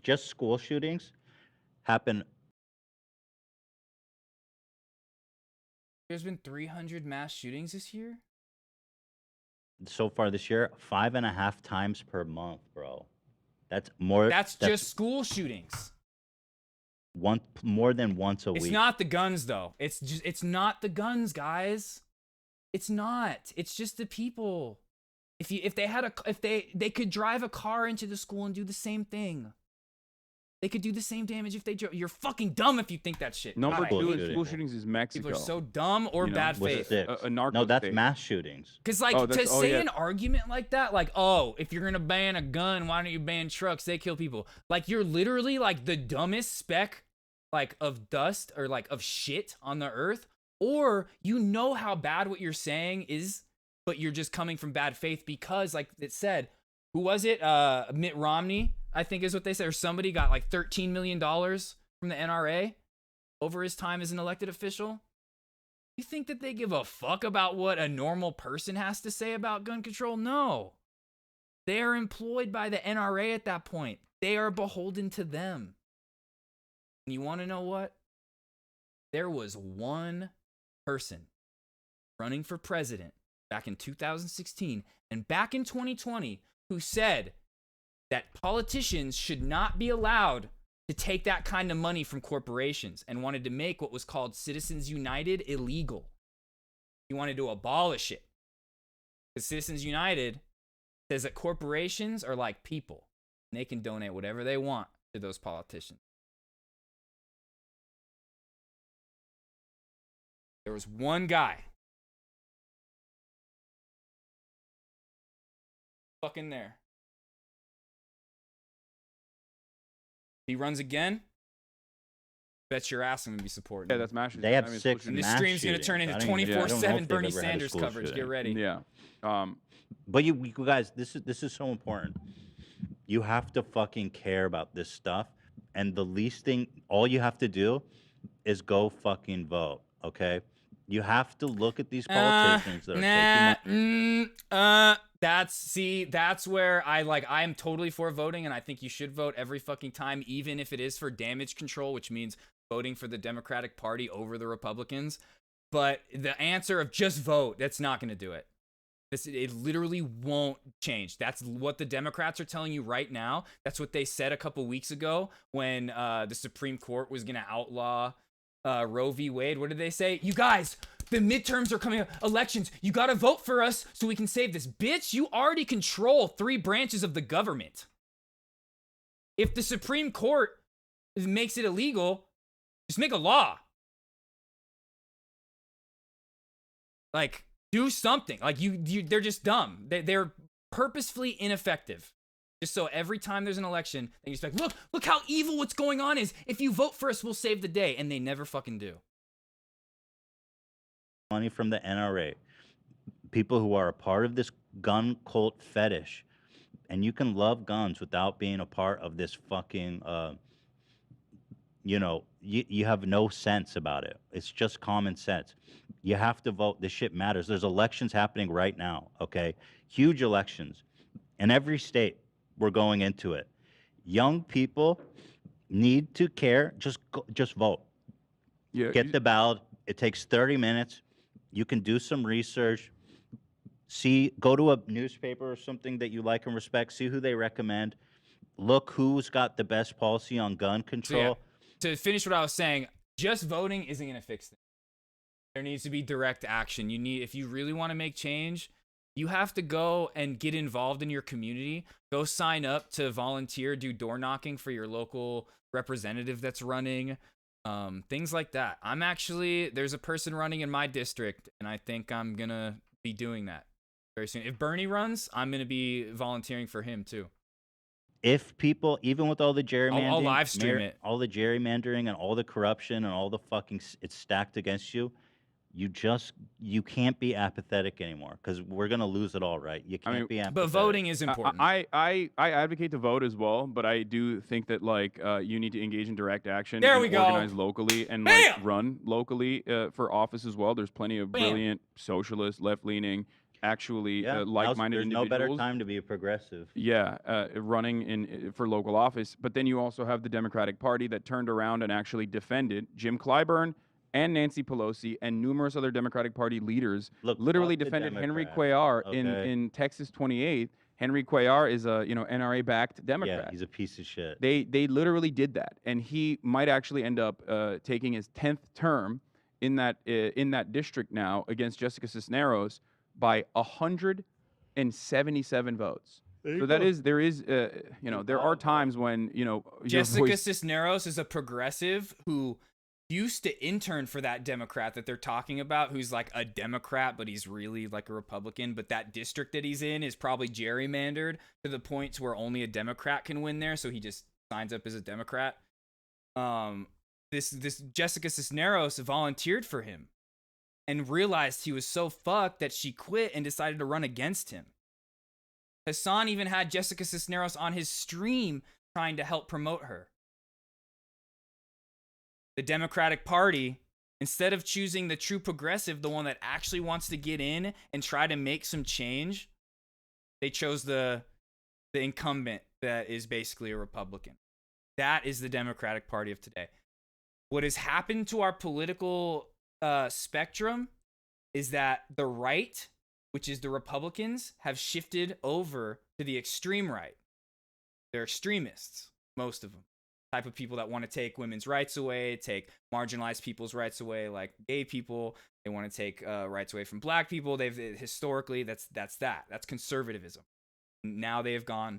Just school shootings happen. There's been 300 mass shootings this year? So far this year, 5.5 times per month, bro. That's more. That's just school shootings. More than once a week. It's not the guns though. It's not the guns, guys. It's not. It's just the people. If they could drive a car into the school and do the same thing. They could do the same damage if they drove. You're fucking dumb if you think that shit. Number two in school shootings is Mexico. People are so dumb or bad faith. A narco no, that's state. mass shootings. Because an argument like that, like, oh, if you're gonna ban a gun, why don't you ban trucks? They kill people. Like, you're literally like the dumbest speck, like, of dust or like of shit on the earth. Or you know how bad what you're saying is, but you're just coming from bad faith because, like it said, who was it? Mitt Romney, I think is what they said, or somebody got like $13 million from the NRA over his time as an elected official. You think that they give a fuck about what a normal person has to say about gun control? No. They are employed by the NRA at that point. They are beholden to them. And you want to know what? There was one person running for president back in 2016 and back in 2020 who said that politicians should not be allowed to take that kind of money from corporations and wanted to make what was called Citizens United illegal. He wanted to abolish it. Because Citizens United says that corporations are like people and they can donate whatever they want to those politicians. There was one guy fucking there. He runs again. Bet your ass I'm gonna be supporting. Yeah, that's mass shootings. They have 6 And this mass stream's gonna shootings. turn into I don't even- I don't know 24/7 if they've Bernie ever had a Sanders school coverage. shooting. Get ready. Yeah. But you guys, this is so important. You have to fucking care about this stuff, and the least thing, all you have to do, is go fucking vote. Okay? You have to look at these politicians that are taking That's where I'm totally for voting, and I think you should vote every fucking time, even if it is for damage control, which means voting for the Democratic Party over the Republicans. But the answer of just vote, that's not going to do it. It literally won't change. That's what the Democrats are telling you right now. That's what they said a couple weeks ago when the Supreme Court was going to outlaw Roe v. Wade. What did they say? You guys, the midterms are coming up. Elections. You got to vote for us so we can save this. Bitch, you already control 3 branches of the government. If the Supreme Court makes it illegal, just make a law. Like, do something. Like, they're just dumb. They're purposefully ineffective. Just so every time there's an election, they expect, look how evil what's going on is. If you vote for us, we'll save the day. And they never fucking do. Money from the NRA. People who are a part of this gun cult fetish. And you can love guns without being a part of this fucking, you have no sense about it. It's just common sense. You have to vote. This shit matters. There's elections happening right now, okay? Huge elections. In every state, we're going into it. Young people need to care. Just vote. Yeah. Get the ballot. It takes 30 minutes. You can do some research. Go to a newspaper or something that you like and respect. See who they recommend. Look who's got the best policy on gun control. So to finish what I was saying, just voting isn't going to fix things. There needs to be direct action. If you really want to make change, you have to go and get involved in your community. Go sign up to volunteer, do door knocking for your local representative that's running. Things like that. There's a person running in my district, and I think I'm going to be doing that very soon. If Bernie runs, I'm going to be volunteering for him too. If people, even with all the gerrymandering, I'll live stream it. All the gerrymandering and all the corruption and all the fucking, it's stacked against you. You can't be apathetic anymore because we're gonna lose it all, right? You can't be apathetic. But voting is important. I advocate to vote as well, but I do think that you need to engage in direct action. There and we go. Organize locally and run locally for office as well. There's plenty of brilliant socialist, left-leaning, actually like-minded There's individuals. no better time to be a progressive. Yeah, running for local office. But then you also have the Democratic Party that turned around and actually defended Jim Clyburn and Nancy Pelosi and numerous other Democratic Party leaders literally defended Henry Cuellar in Texas 28th. Henry Cuellar is a NRA-backed Democrat. Yeah, he's a piece of shit. They literally did that, and he might actually end up taking his 10th term in that district now against Jessica Cisneros by 177 votes. So there are times when Jessica Cisneros is a progressive who used to intern for that Democrat that they're talking about, who's like a Democrat, but he's really like a Republican. But that district that he's in is probably gerrymandered to the point to where only a Democrat can win there. So he just signs up as a Democrat. This Jessica Cisneros volunteered for him and realized he was so fucked that she quit and decided to run against him. Hassan even had Jessica Cisneros on his stream trying to help promote her. The Democratic Party, instead of choosing the true progressive, the one that actually wants to get in and try to make some change, they chose the incumbent that is basically a Republican. That is the Democratic Party of today. What has happened to our political spectrum is that the right, which is the Republicans, have shifted over to the extreme right. They're extremists, most of them. Type of people that want to take women's rights away, take marginalized people's rights away, like gay people. They want to take rights away from black people. Historically, that's conservatism. Now they have gone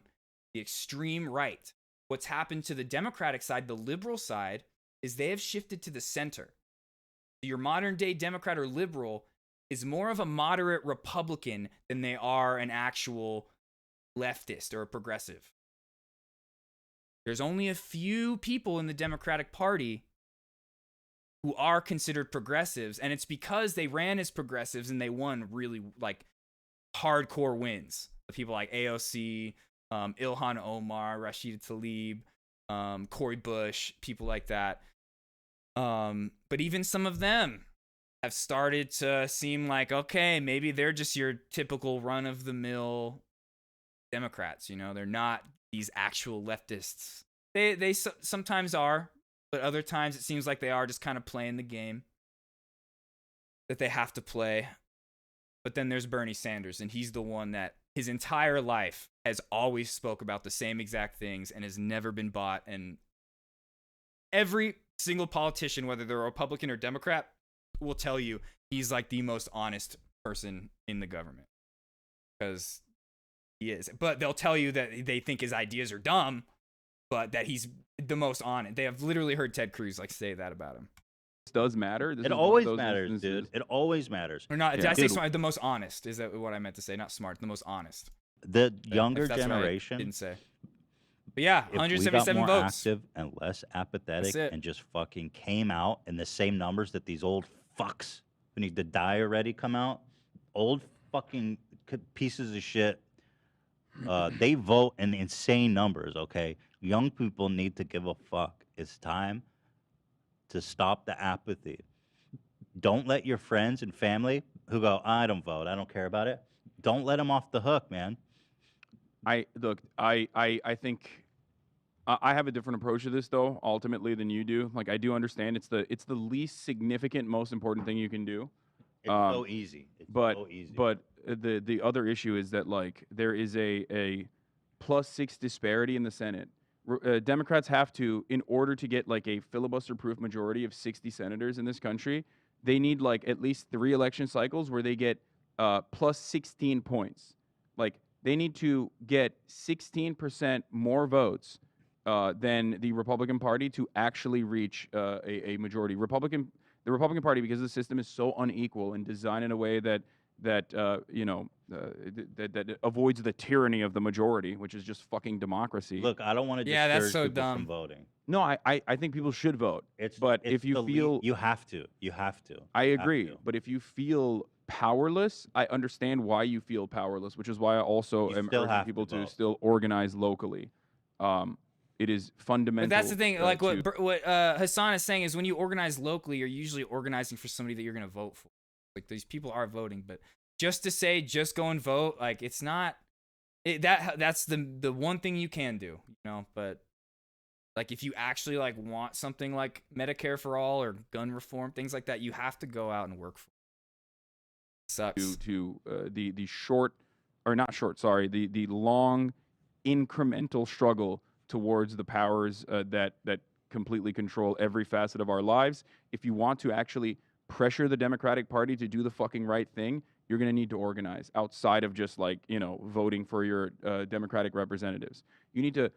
the extreme right. What's happened to the Democratic side, the liberal side, is they have shifted to the center. Your modern day Democrat or liberal is more of a moderate Republican than they are an actual leftist or a progressive. There's only a few people in the Democratic Party who are considered progressives, and it's because they ran as progressives and they won really like hardcore wins. People like AOC, Ilhan Omar, Rashida Tlaib, Cory Bush, people like that. But even some of them have started to seem like, okay, maybe they're just your typical run-of-the-mill Democrats. They're not these actual leftists. They sometimes are, but other times it seems like they are just kind of playing the game that they have to play. But then there's Bernie Sanders, and he's the one that his entire life has always spoke about the same exact things and has never been bought. And every single politician, whether they're Republican or Democrat, will tell you he's like the most honest person in the government. Because he is. But they'll tell you that they think his ideas are dumb, but that he's the most honest. They have literally heard Ted Cruz like say that about him. Does matter. It always matters, dude. It always matters. Or not? Did I say smart? The most honest is that what I meant to say? Not smart. The most honest. The younger If that's what I generation didn't say. But yeah, if we 177 got more votes. active and less apathetic That's it. and just fucking came out in the same numbers that these old fucks who need to die already come out, old fucking pieces of shit, they vote in insane numbers, okay? Young people need to give a fuck. It's time to stop the apathy. Don't let your friends and family who go, I don't vote, I don't care about it. Don't let them off the hook, man. I think I have a different approach to this though, ultimately, than you do. Like I do understand it's the least significant, most important thing you can do. It's so easy. It's so easy. But the other issue is that like there is a +6 disparity in the Senate. Democrats have to, in order to get like a filibuster-proof majority of 60 senators in this country, they need like at least 3 election cycles where they get +16 points. Like they need to get 16% more votes than the Republican Party to actually reach a majority. The Republican Party, because the system is so unequal and designed in a way that avoids the tyranny of the majority, which is just fucking democracy. Look, I don't want to discourage people from voting. No, I think people should vote. But if you feel you have to. I agree. But if you feel powerless, I understand why you feel powerless, which is why I also am urging people to still organize locally. It is fundamental. But that's the thing. Like what Hassan is saying is when you organize locally, you're usually organizing for somebody that you're going to vote for. Like these people are voting, but just to say just go and vote, like it's not that's the one thing you can do, you know. But like if you actually like want something like Medicare for all or gun reform, things like that, you have to go out and work for it. Sucks. The short, or not short, sorry, the long incremental struggle towards the powers that completely control every facet of our lives. If you want to actually pressure the Democratic Party to do the fucking right thing, you're going to need to organize outside of just like, voting for your Democratic representatives. You need to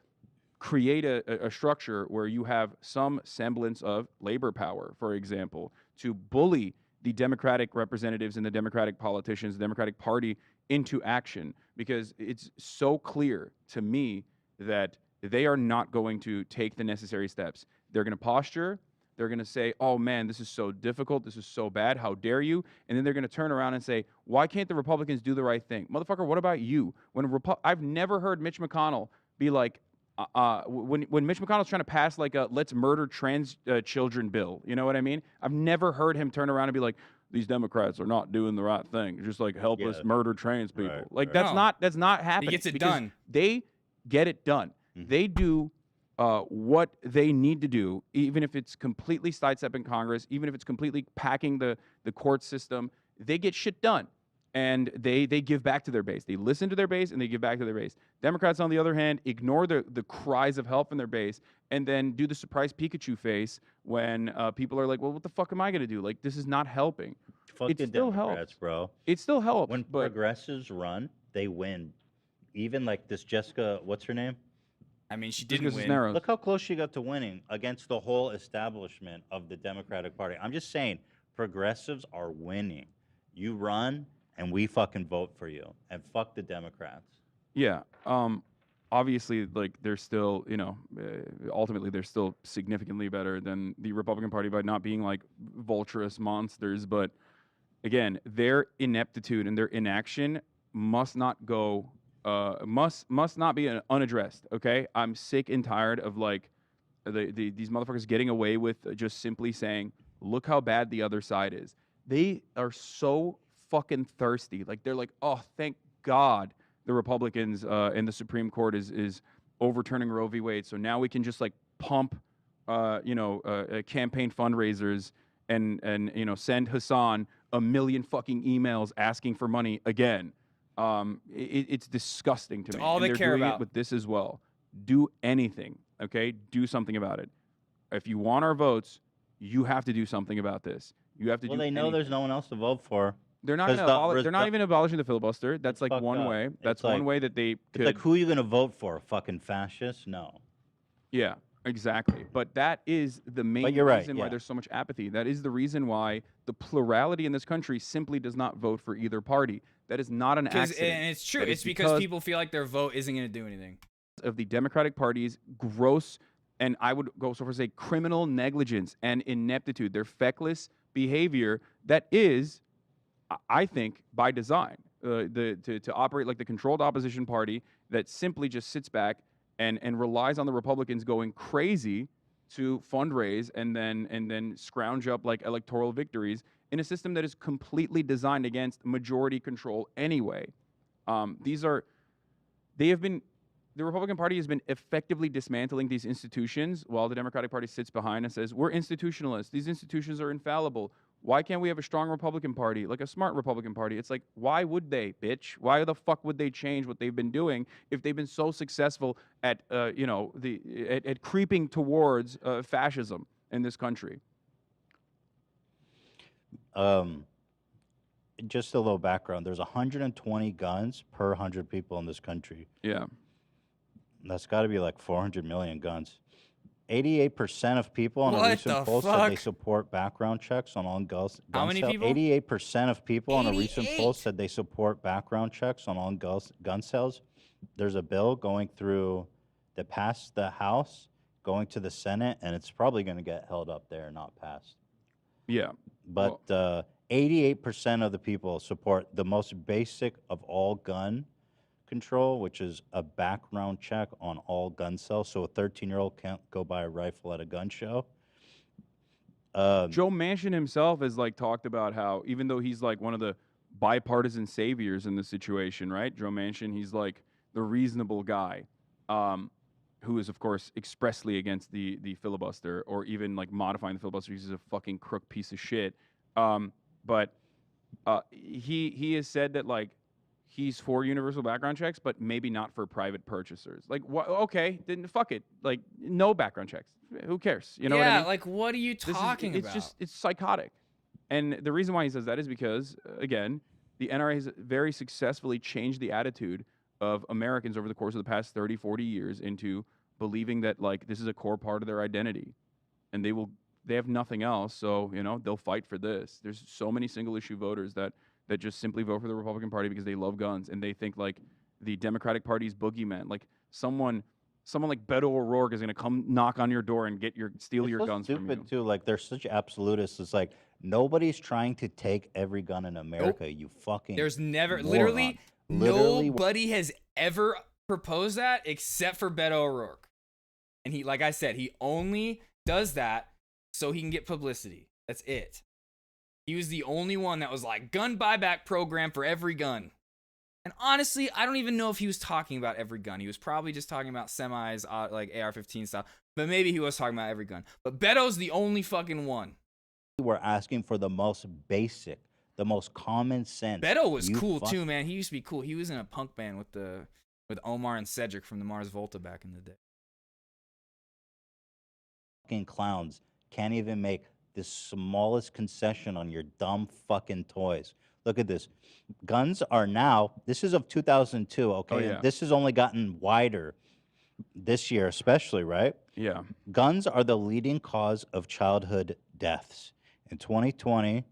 create a structure where you have some semblance of labor power, for example, to bully the Democratic representatives and the Democratic politicians, the Democratic Party into action, because it's so clear to me that they are not going to take the necessary steps. They're going to posture. They're going to say, oh, man, this is so difficult. This is so bad. How dare you? And then they're going to turn around and say, why can't the Republicans do the right thing? Motherfucker, what about you? I've never heard Mitch McConnell be like, when Mitch McConnell's trying to pass like a let's murder trans children bill, you know what I mean? I've never heard him turn around and be like, these Democrats are not doing the right thing. Just like help us murder trans people. That's not happening. He gets it done. They get it done. Mm-hmm. They do what they need to do, even if it's completely sidestepping Congress, even if it's completely packing the court system. They get shit done, and they give back to their base. They listen to their base, and they give back to their base. Democrats, on the other hand, ignore the cries of help from their base, and then do the surprise Pikachu face when people are like, well, what the fuck am I going to do? Like, this is not helping. Fucking it still Democrats, helps, bro. It still helps. When progressives run, they win. Even like this Jessica, what's her name? I mean, she didn't win. Cisneros. Look how close she got to winning against the whole establishment of the Democratic Party. I'm just saying, progressives are winning. You run, and we fucking vote for you. And fuck the Democrats. Yeah. Obviously, like, they're still, ultimately, they're still significantly better than the Republican Party by not being, like, vulturous monsters. But, again, their ineptitude and their inaction must not go... must not be unaddressed. Okay, I'm sick and tired of like these motherfuckers getting away with just simply saying, "Look how bad the other side is." They are so fucking thirsty. Like they're like, "Oh, thank God the Republicans and the Supreme Court is overturning Roe v. Wade, so now we can just like pump, campaign fundraisers and send Hassan a million fucking emails asking for money again. It's disgusting to It's me. all and they they're care doing about. it with this as well. Do anything, okay? Do something about it. If you want our votes, you have to do something about this. You have to Well, do they know there's no one else to vote for. They're not 'Cause gonna the abolish. They're not result- even abolishing the filibuster. That's like fucked one up. way. It's That's like- one way that they It's could. like, who are you going to vote for? A fucking fascist? No. Yeah, exactly. But that is the main you're right, reason why yeah. there's so much apathy. That is the reason why the plurality in this country simply does not vote for either party. That is not an accident. And it's true. That is It's because people feel like their vote isn't going to do anything. of the Democratic Party's gross, and I would go so far as to say criminal negligence and ineptitude, their feckless behavior that is, I think, by design, to operate like the controlled opposition party that simply just sits back and relies on the Republicans going crazy to fundraise and then scrounge up like electoral victories in a system that is completely designed against majority control anyway. The Republican Party has been effectively dismantling these institutions while the Democratic Party sits behind and says, we're institutionalists. These institutions are infallible. Why can't we have a strong Republican Party, like a smart Republican Party? It's like, why would they, bitch? Why the fuck would they change what they've been doing if they've been so successful at, at creeping towards fascism in this country? Just a little background. There's 120 guns per 100 people in this country. Yeah. That's got to be like 400 million guns. 88% of people on a What recent the poll said they fuck? support background checks on all gun How many sales. people? 88% of people on a recent poll 88? said they support background checks on all gun sales. There's a bill going through that passed the House, going to the Senate, and it's probably going to get held up there and not passed. Yeah. But 88% of the people support the most basic of all gun control, which is a background check on all gun sales. So a 13-year-old can't go buy a rifle at a gun show. Joe Manchin himself has like talked about how even though he's like one of the bipartisan saviors in this situation, right? Joe Manchin, he's like the reasonable guy, who is of course expressly against the filibuster or even like modifying the filibuster because he's a fucking crook piece of shit. But he has said that like he's for universal background checks, but maybe not for private purchasers. Like, okay, then fuck it. Like, no background checks. Who cares? You know what I mean? Like, what are you talking about? It's psychotic. And the reason why he says that is because, again, the NRA has very successfully changed the attitude of Americans over the course of the past 30, 40 years into believing that, like, this is a core part of their identity. And they have nothing else, so, they'll fight for this. There's so many single-issue voters that just simply vote for the Republican Party because they love guns and they think like the Democratic Party's boogeyman, like someone like Beto O'Rourke is gonna come knock on your door and steal your guns from you. Stupid too. Like they're such absolutists. It's like nobody's trying to take every gun in America. You fucking. There's never, moron. literally, Literally. nobody has ever proposed that except for Beto O'Rourke. And he, like I said, he only does that so he can get publicity. That's it. He was the only one that was like, gun buyback program for every gun. And honestly, I don't even know if he was talking about every gun. He was probably just talking about semis, like AR-15 style. But maybe he was talking about every gun. But Beto's the only fucking one. We're asking for the most basic, the most common sense. Beto was cool too, man. He used to be cool. He was in a punk band with Omar and Cedric from the Mars Volta back in the day. Fucking clowns can't even make the smallest concession on your dumb fucking toys. Look at this. Guns are now, this is of 2002, okay? Oh, yeah. And this has only gotten wider this year especially, right? Yeah. Guns are the leading cause of childhood deaths. In 2020,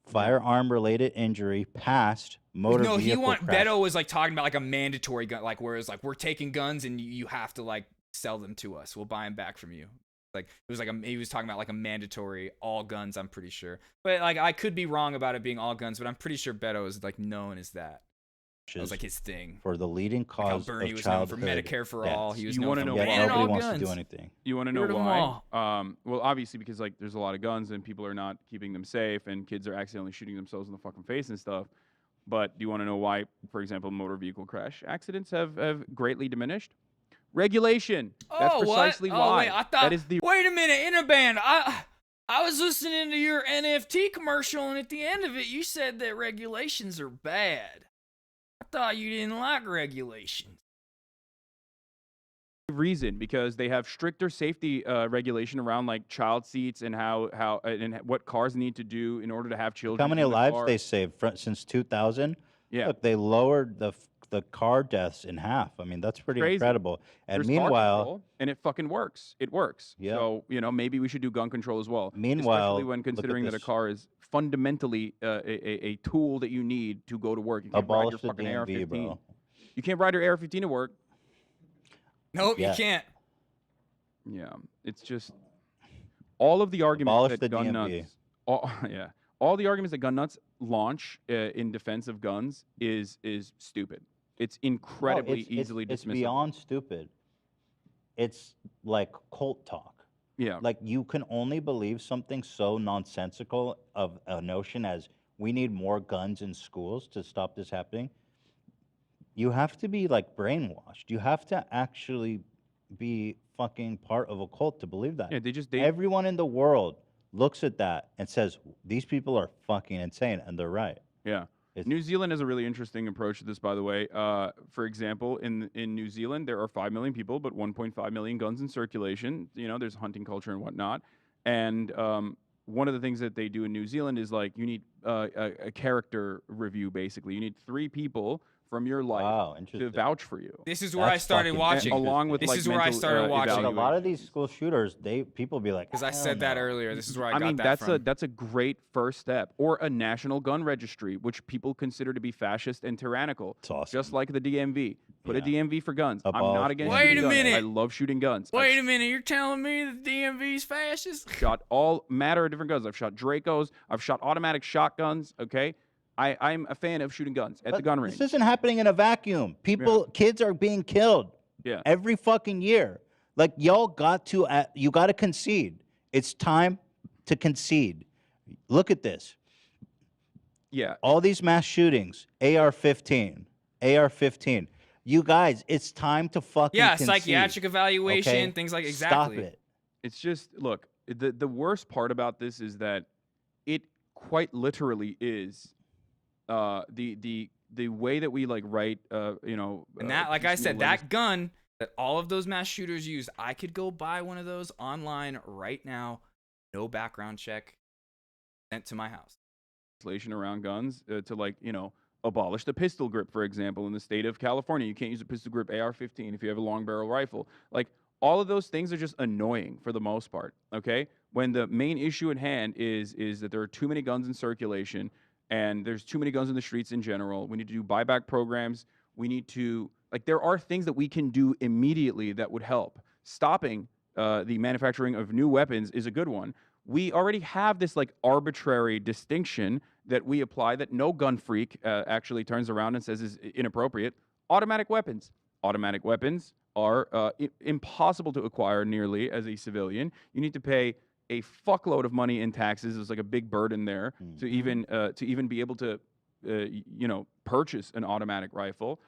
firearm-related injury passed motor vehicle crash. Beto was like talking about like a mandatory gun, like whereas like we're taking guns and you have to like sell them to us. We'll buy them back from you. Like it was like he was talking about like a mandatory all guns, I'm pretty sure. But like I could be wrong about it being all guns, but I'm pretty sure Beto is like known as that. That was like his thing. For the leading Like how cause Bernie of was known childhood for Medicare for deaths. all. He was You known wanna for know banning Nobody all wants guns. to do anything. You want to know Get rid of 'em why? all. Well, obviously because like there's a lot of guns and people are not keeping them safe and kids are accidentally shooting themselves in the fucking face and stuff. But do you want to know why, for example, motor vehicle crash accidents have greatly diminished? Regulation. That's precisely what? why. Oh wait, I thought. that is the Wait a minute, Interband. I was listening to your NFT commercial, and at the end of it, you said that regulations are bad. I thought you didn't like regulations. Reason because they have stricter safety regulation around like child seats and how and what cars need to do in order to have children. How many in the lives car. they saved since 2000? Yeah. Look, they lowered the car deaths in half. I mean, that's pretty Crazy. incredible. And There's car meanwhile, control, and it fucking works. It works. Yeah. So maybe we should do gun control as well. Meanwhile, especially when look at considering that a this. car is fundamentally a tool that you need to go to work. You can't ride abolish your the fucking DMV, AR-15. bro. You can't ride your AR-15 to work. Nope, Yeah. you can't. Yeah, it's just all of the arguments Abolish that the gun DMV. nuts. All the arguments that gun nuts launch in defense of guns is stupid. It's incredibly easily it's dismissible. beyond stupid. It's like cult talk. Yeah. Like you can only believe something so nonsensical of a notion as we need more guns in schools to stop this happening. You have to be like brainwashed. You have to actually be fucking part of a cult to believe that. Yeah, Everyone in the world looks at that and says these people are fucking insane, and they're right. Yeah. New Zealand has a really interesting approach to this, by the way. For example, in New Zealand, there are 5 million people, but 1.5 million guns in circulation. There's hunting culture and whatnot. And one of the things that they do in New Zealand is like you need a character review, basically. You need 3 people from your life to vouch for you. This is where I started watching. Along with this is where I started watching. A lot of these school shooters, people be like, because I said that earlier. This is where I got mean, that from. that's a great first step. Or a national gun registry, which people consider to be fascist and tyrannical. It's awesome. Just like the DMV. Put a DMV for guns. I'm not against Wait shooting a guns. minute. I love shooting guns. Wait a minute, you're telling me the DMV's fascist? Shot all matter of different guns. I've shot Dracos. I've shot automatic shotguns. Okay, I'm a fan of shooting guns at the gun range. This isn't happening in a vacuum. Kids are being killed. Yeah. Every fucking year. Like y'all got to, you got to concede. It's time to concede. Look at this. Yeah. All these mass shootings, AR-15. You guys, it's time to fucking concede. Psychiatric evaluation, okay? things like exactly. Stop it. It's just look. The worst part about this is that it quite literally is the way that we like write. And that, like I said, that gun that all of those mass shooters use, I could go buy one of those online right now, no background check, sent to my house. Legislation around guns to abolish the pistol grip, for example, in the state of California. You can't use a pistol grip AR-15 if you have a long barrel rifle. Like all of those things are just annoying for the most part. Okay, when the main issue at hand is that there are too many guns in circulation and there's too many guns in the streets in general. We need to do buyback programs. We need to there are things that we can do immediately that would help. Stopping the manufacturing of new weapons is a good one. We already have this arbitrary distinction that we apply that no gun freak actually turns around and says is inappropriate. Automatic weapons. Automatic weapons are impossible to acquire nearly as a civilian. You need to pay a fuckload of money in taxes. There's like a big burden there to even be able to purchase an automatic rifle.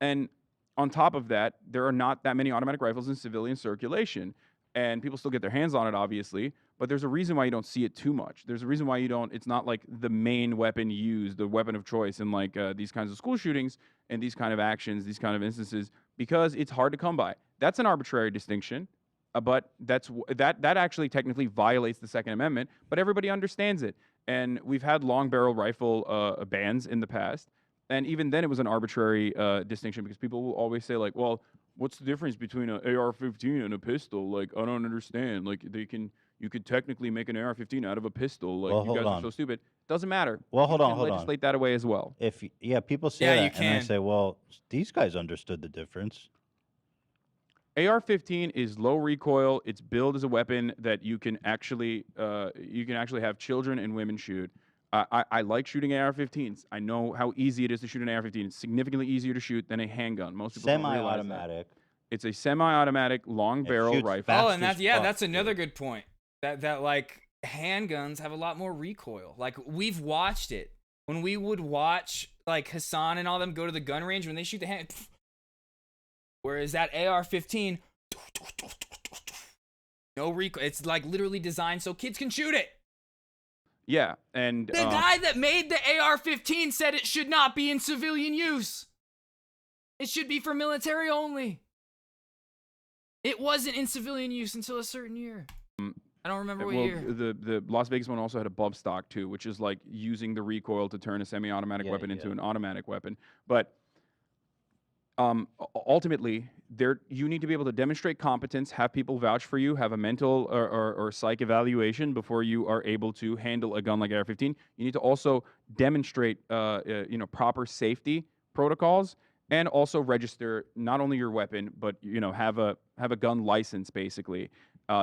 And on top of that, there are not that many automatic rifles in civilian circulation. And people still get their hands on it, obviously, but there's a reason why you don't see it too much. There's a reason why it's not like the main weapon used, the weapon of choice in these kinds of school shootings and these kind of actions, these kind of instances, because it's hard to come by. That's an arbitrary distinction, but that actually technically violates the Second Amendment, but everybody understands it. And we've had long barrel rifle bans in the past, and even then it was an arbitrary distinction because people will always say well, what's the difference between an AR-15 and a pistol? Like, I don't understand. Like, you could technically make an AR-15 out of a pistol. Like, Well, you guys hold are on. so stupid. Doesn't matter. Well, hold You on, can hold on. legislate that away as well. People say Yeah, that, you and I can. say, well, these guys understood the difference. AR-15 is low recoil. It's billed as a weapon that you can actually have children and women shoot. I like shooting AR-15s. I know how easy it is to shoot an AR-15. It's significantly easier to shoot than a handgun. Most people don't realize that. Semi-automatic. It's a semi-automatic long barrel shoots rifle. Oh, and that's another good point. That handguns have a lot more recoil. Like we've watched it when we would watch Hassan and all them go to the gun range when they shoot the hand. Whereas that AR-15, No recoil. It's like literally designed so kids can shoot it. Yeah, and The guy that made the AR-15 said it should not be in civilian use. It should be for military only. It wasn't in civilian use until a certain year. I don't remember what year. The Las Vegas one also had a bump stock too, which is like using the recoil to turn a semi-automatic weapon into an automatic weapon. But ultimately, you need to be able to demonstrate competence, have people vouch for you, have a mental or psych evaluation before you are able to handle a gun like AR-15. You need to also demonstrate proper safety protocols, and also register not only your weapon, but have a gun license. Basically,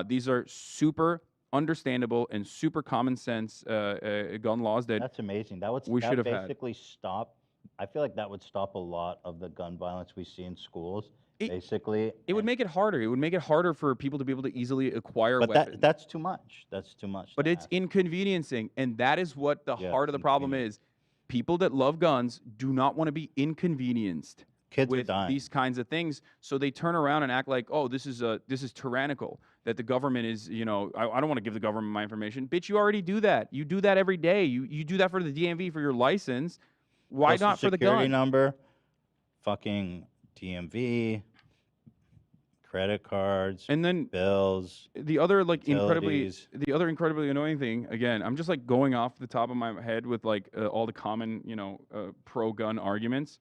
these are super understandable and super common sense gun laws that that's amazing. That would we should have had. basically stop. I feel like that would stop a lot of the gun violence we see in schools. Basically, it would make it harder. It would make it harder for people to be able to easily acquire but weapons. that's too much. That's too much. But it's inconveniencing, and that is what the heart of the problem is. People that love guns do not want to be inconvenienced with these kinds of things, so they turn around and act like, oh, this is tyrannical. That the government is, I don't want to give the government my information. Bitch, you already do that. You do that every day. You do that for the DMV for your license. Why Social not for the security gun? number, fucking DMV, credit cards, and then bills. The other utilities. incredibly annoying thing. Again, I'm just like going off the top of my head with like all the common pro-gun arguments.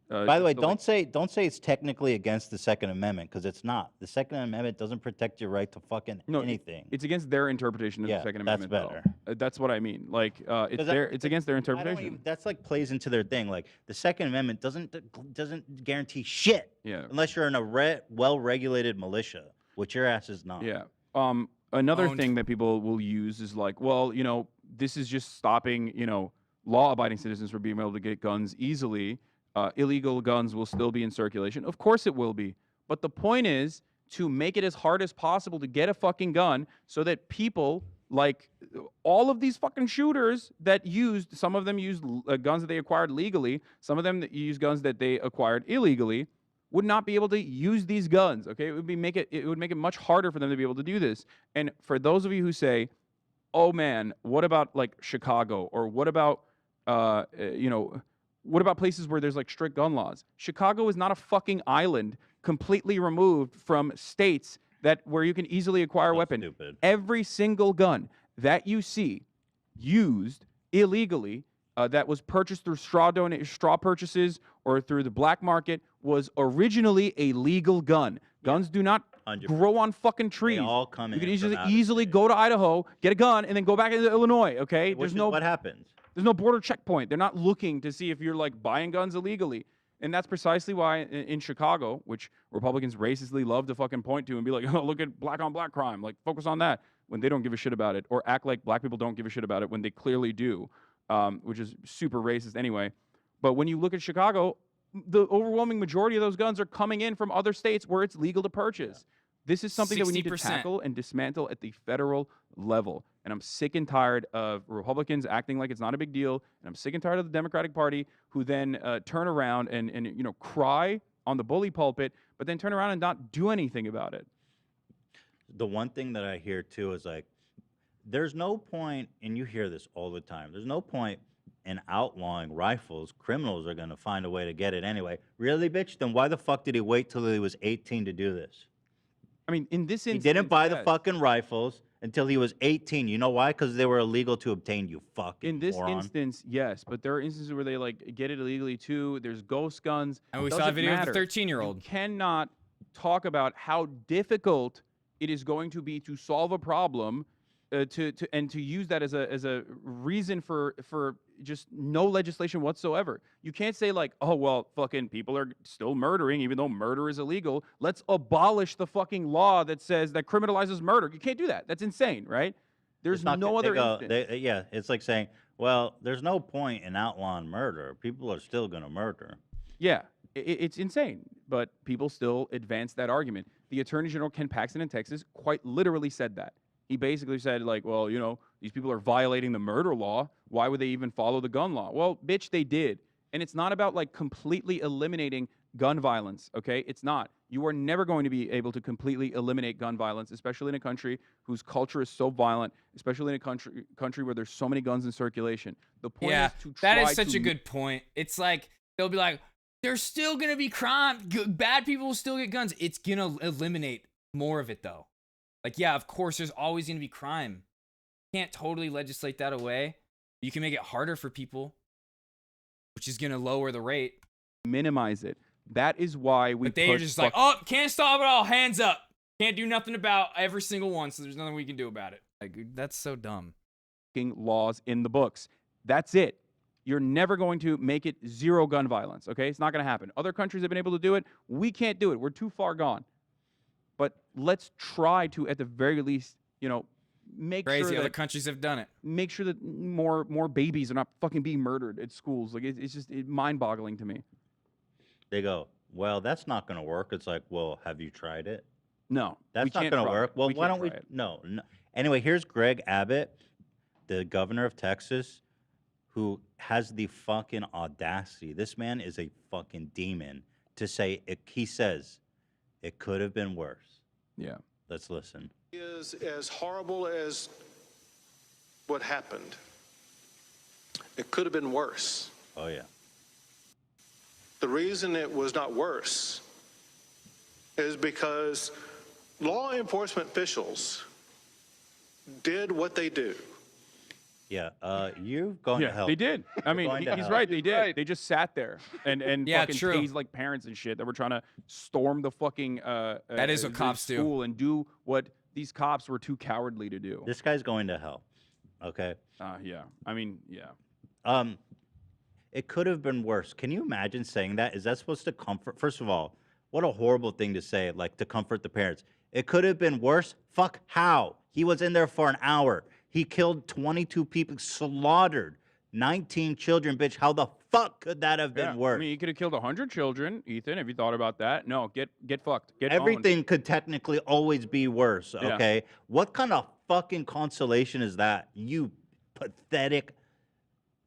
By the way, don't say it's technically against the Second Amendment, because it's not. The Second Amendment doesn't protect your right to fucking anything. It's against their interpretation of the Second Amendment. That's better. That's what I mean. Like it's against their interpretation. That's like plays into their thing. Like the Second Amendment doesn't guarantee shit. Yeah. Unless you're in a well-regulated militia, which your ass is not. Yeah. Another thing that people will use is like, well, this is just stopping, law-abiding citizens from being able to get guns easily. Illegal guns will still be in circulation. Of course it will be. But the point is to make it as hard as possible to get a fucking gun so that people, like all of these fucking shooters that some of them used guns that they acquired legally, some of them that use guns that they acquired illegally, would not be able to use these guns, okay? It would make it much harder for them to be able to do this. And for those of you who say, oh man, what about like Chicago, or what about what about places where there's like strict gun laws? Chicago is not a fucking island completely removed from states where you can easily acquire a weapon. Stupid. Every single gun that you see used illegally that was purchased through straw purchases or through the black market was originally a legal gun. Guns do not 100%. grow on fucking trees. They all come you in can from out of easily go to Idaho, get a gun, and then go back into Illinois, okay? Which is what happens. There's no border checkpoint. They're not looking to see if you're like buying guns illegally. And that's precisely why in Chicago, which Republicans racistly love to fucking point to and be like, oh, look at black on black crime. Like, focus on that, when they don't give a shit about it, or act like black people don't give a shit about it when they clearly do, which is super racist anyway. But when you look at Chicago, the overwhelming majority of those guns are coming in from other states where it's legal to purchase. This is something that we need to 60%. tackle and dismantle at the federal level. And I'm sick and tired of Republicans acting like it's not a big deal. And I'm sick and tired of the Democratic Party who then turn around and cry on the bully pulpit, but then turn around and not do anything about it. The one thing that I hear too is like, there's no point, and you hear this all the time, there's no point in outlawing rifles. Criminals are going to find a way to get it anyway. Really, bitch? Then why the fuck did he wait till he was 18 to do this? I mean, in this instance, he didn't buy the fucking rifles until he was 18. You know why? Because they were illegal to obtain, you fucking In this moron. instance, yes, but there are instances where they like get it illegally too. There's ghost guns. And we It saw a doesn't video matter. of the 13-year-old. You cannot talk about how difficult it is going to be to solve a problem, to use that as a reason for just no legislation whatsoever. You can't say like, oh well, fucking people are still murdering even though murder is illegal. Let's abolish the fucking law that says that criminalizes murder. You can't do that. That's insane, right? There's It's not no go- other they go- instance. they- yeah, it's like saying, well, there's no point in outlawing murder. People are still going to murder. Yeah, it's insane, but people still advance that argument. The Attorney General Ken Paxton in Texas quite literally said that. He basically said, like, well, these people are violating the murder law. Why would they even follow the gun law? Well, bitch, they did. And it's not about, like, completely eliminating gun violence, okay? It's not. You are never going to be able to completely eliminate gun violence, especially in a country whose culture is so violent, especially in a country where there's so many guns in circulation. The point Yeah, is to try that is such to a good point. It's like they'll be like, there's still gonna be crime. Bad people will still get guns. It's gonna eliminate more of it though. Like, yeah, of course, there's always gonna be crime. Can't totally legislate that away. You can make it harder for people, which is gonna lower the rate. minimize it. That is why we. But they're just like, oh, can't stop it all. Hands up. Can't do nothing about every single one. So there's nothing we can do about it. Like, that's so dumb. Laws in the books. That's it. You're never going to make it zero gun violence, okay? It's not going to happen. Other countries have been able to do it. We can't do it. We're too far gone. But let's try to, at the very least, make Crazy sure that other countries have done it. Make sure that more babies are not fucking being murdered at schools. Like it's just mind-boggling to me. They go, well, that's not going to work. It's like, well, have you tried it? No, that's not going to work. Well, why don't we? No. Anyway, here's Greg Abbott, the governor of Texas, who has the fucking audacity. This man is a fucking demon to say it. He says it could have been worse. Yeah. Let's listen. Is as horrible as what happened. It could have been worse. Oh, yeah. The reason it was not worse is because law enforcement officials did what they do. Yeah, you've gone to hell. They did. I mean, he's right. They did. Right. They just sat there and Yeah, fucking true. tased like parents and shit that were trying to storm the fucking That is what cops do. school and do what these cops were too cowardly to do. This guy's going to hell. Okay. Yeah. I mean, yeah. It could have been worse. Can you imagine saying that? Is that supposed to comfort? First of all, what a horrible thing to say, like to comfort the parents. It could have been worse. Fuck how? He was in there for an hour. He killed 22 people, slaughtered 19 children, bitch. How the fuck could that have been worse? I mean, he could have killed 100 children, Ethan. Have you thought about that? No, get fucked. Get Everything owned. could technically always be worse, Yeah. okay? What kind of fucking consolation is that? You pathetic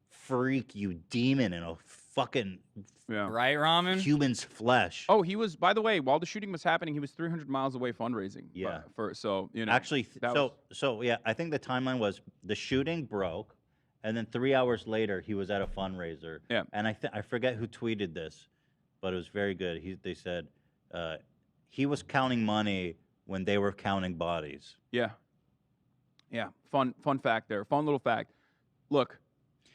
freak, you demon in a fucking Right, Ramen? human's flesh. Oh, he was. By the way, while the shooting was happening, he was 300 miles away fundraising. Yeah. Actually, yeah, I think the timeline was the shooting broke, and then 3 hours later he was at a fundraiser. Yeah. And I forget who tweeted this, but it was very good. They said he was counting money when they were counting bodies. Yeah. Yeah. Fun fact there. Fun little fact. Look,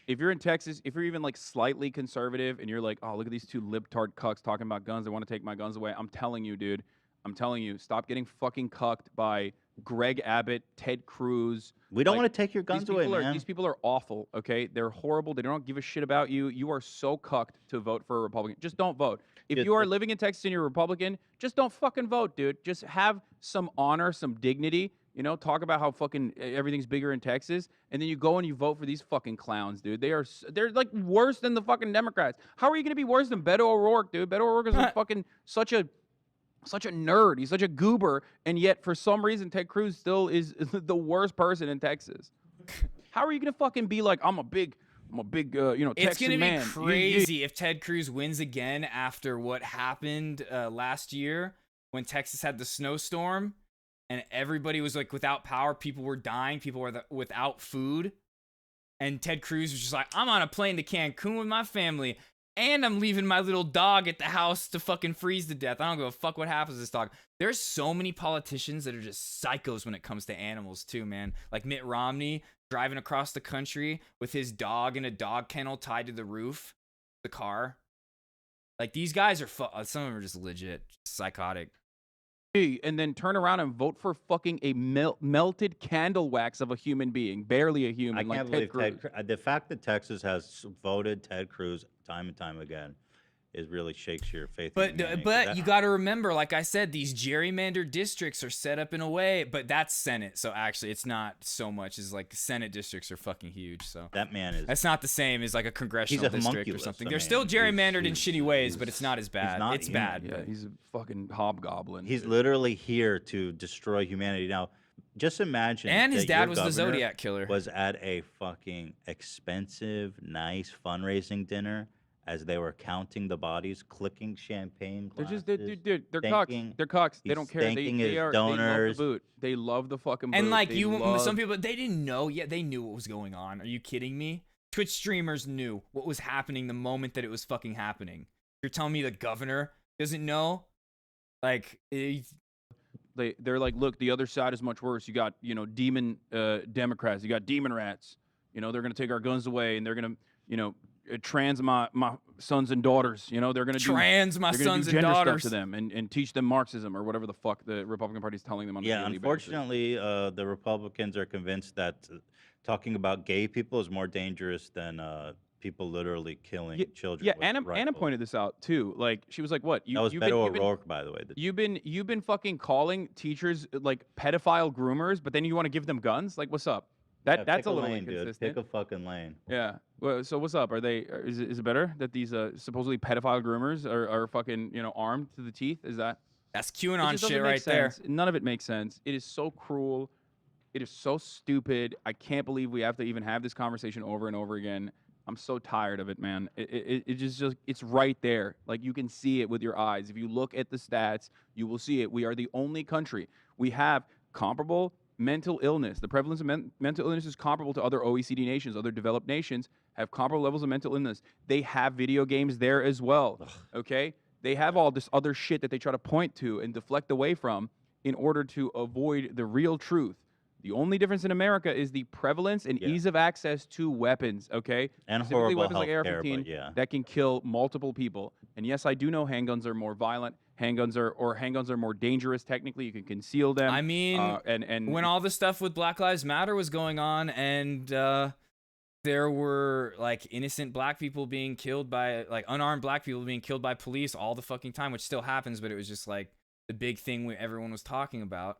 if you're in Texas, if you're even like slightly conservative and you're like, oh, look at these two libtard cucks talking about guns, they want to take my guns away. I'm telling you, dude. I'm telling you, stop getting fucking cucked by Greg Abbott, Ted Cruz. We don't want to take your guns away, man. These people are awful, okay? They're horrible. They don't give a shit about you. You are so cucked to vote for a Republican. Just don't vote. If you are living in Texas and you're a Republican, just don't fucking vote, dude. Just have some honor, some dignity. Talk about how fucking everything's bigger in Texas, and then you go and you vote for these fucking clowns, dude. They're like worse than the fucking Democrats. How are you gonna be worse than Beto O'Rourke, dude? Beto O'Rourke is fucking such a nerd. He's such a goober, and yet for some reason Ted Cruz still is the worst person in Texas. How are you gonna fucking be like, I'm a big Texan It's gonna man. be crazy if Ted Cruz wins again after what happened last year when Texas had the snowstorm. And everybody was like without power. People were dying. People were without food. And Ted Cruz was just like, I'm on a plane to Cancun with my family. And I'm leaving my little dog at the house to fucking freeze to death. I don't give a fuck what happens to this dog. There's so many politicians that are just psychos when it comes to animals too, man. Like Mitt Romney driving across the country with his dog in a dog kennel tied to the roof of the car. Like these guys are, some of them are just legit psychotic. And then turn around and vote for fucking a melted candle wax of a human being, barely a human. I like can't Ted believe Cruz. the fact that Texas has voted Ted Cruz time and time again is really shakes your faith. in humanity, 'cause But you got to remember, like I said, these gerrymandered districts are set up in a way, but that's Senate. So actually, it's not so much as like Senate districts are fucking huge. So that man is. That's not the same as like a congressional He's a district or homunculus. something. I They're mean, still gerrymandered in he's- shitty ways, but it's not as bad. not It's human. bad. Yeah, but- he's a fucking hobgoblin. He's literally here to destroy humanity. Now, just imagine. And his that dad your was the governor Zodiac killer. Was at a fucking expensive, nice fundraising dinner as they were counting the bodies, clicking champagne They're glasses. just they're cocks. They're cocks. They don't care. Thanking They his love the donors. boot. They love the fucking boot. And like They you, love... some people they didn't know yet. They knew what was going on. Are you kidding me? Twitch streamers knew what was happening the moment that it was fucking happening. You're telling me the governor doesn't know? Like they're like, look, the other side is much worse. You got, you know, demon Democrats. You got demon rats. You know, they're gonna take our guns away, and they're gonna, you know, trans my sons and daughters. You know, they're gonna trans my they're gonna sons do and gender daughters stuff to them and teach them Marxism or whatever the fuck the Republican Party is telling them on a Yeah, daily basis. unfortunately, the Republicans are convinced that talking about gay people is more dangerous than people literally killing children. Yeah, with Anna rifles. pointed this out too. Like she was like, "What? That was you've Beto you've O'Rourke, by the way. You've been fucking calling teachers like pedophile groomers, but then you want to give them guns? Like, what's up? Yeah, That's pick a little lane, dude. inconsistent. Pick a fucking lane. Yeah. Well, so what's up? Are they? Is it better that these supposedly pedophile groomers are fucking, you know, armed to the teeth? Is that? That's It QAnon just doesn't shit make right there. sense. None of it makes sense. It is so cruel. It is so stupid. I can't believe we have to even have this conversation over and over again. I'm so tired of it, man. It just it's right there. Like you can see it with your eyes. If you look at the stats, you will see it. We are the only country. We have comparable mental illness. The prevalence of mental illness is comparable to other OECD nations. Other developed nations have comparable levels of mental illness. They have video games there as well. Okay? They have all this other shit that they try to point to and deflect away from in order to avoid the real truth. The only difference in America is the prevalence and ease of access to weapons, okay? And Specifically horrible weapons like healthcare, AR-15 but yeah. that can kill multiple people. And yes, I do know handguns are more violent. Handguns are more dangerous. Technically, you can conceal them. I mean, and when all the stuff with Black Lives Matter was going on, and there were like innocent black people being killed by like unarmed black people being killed by police all the fucking time, which still happens, but it was just like the big thing everyone was talking about.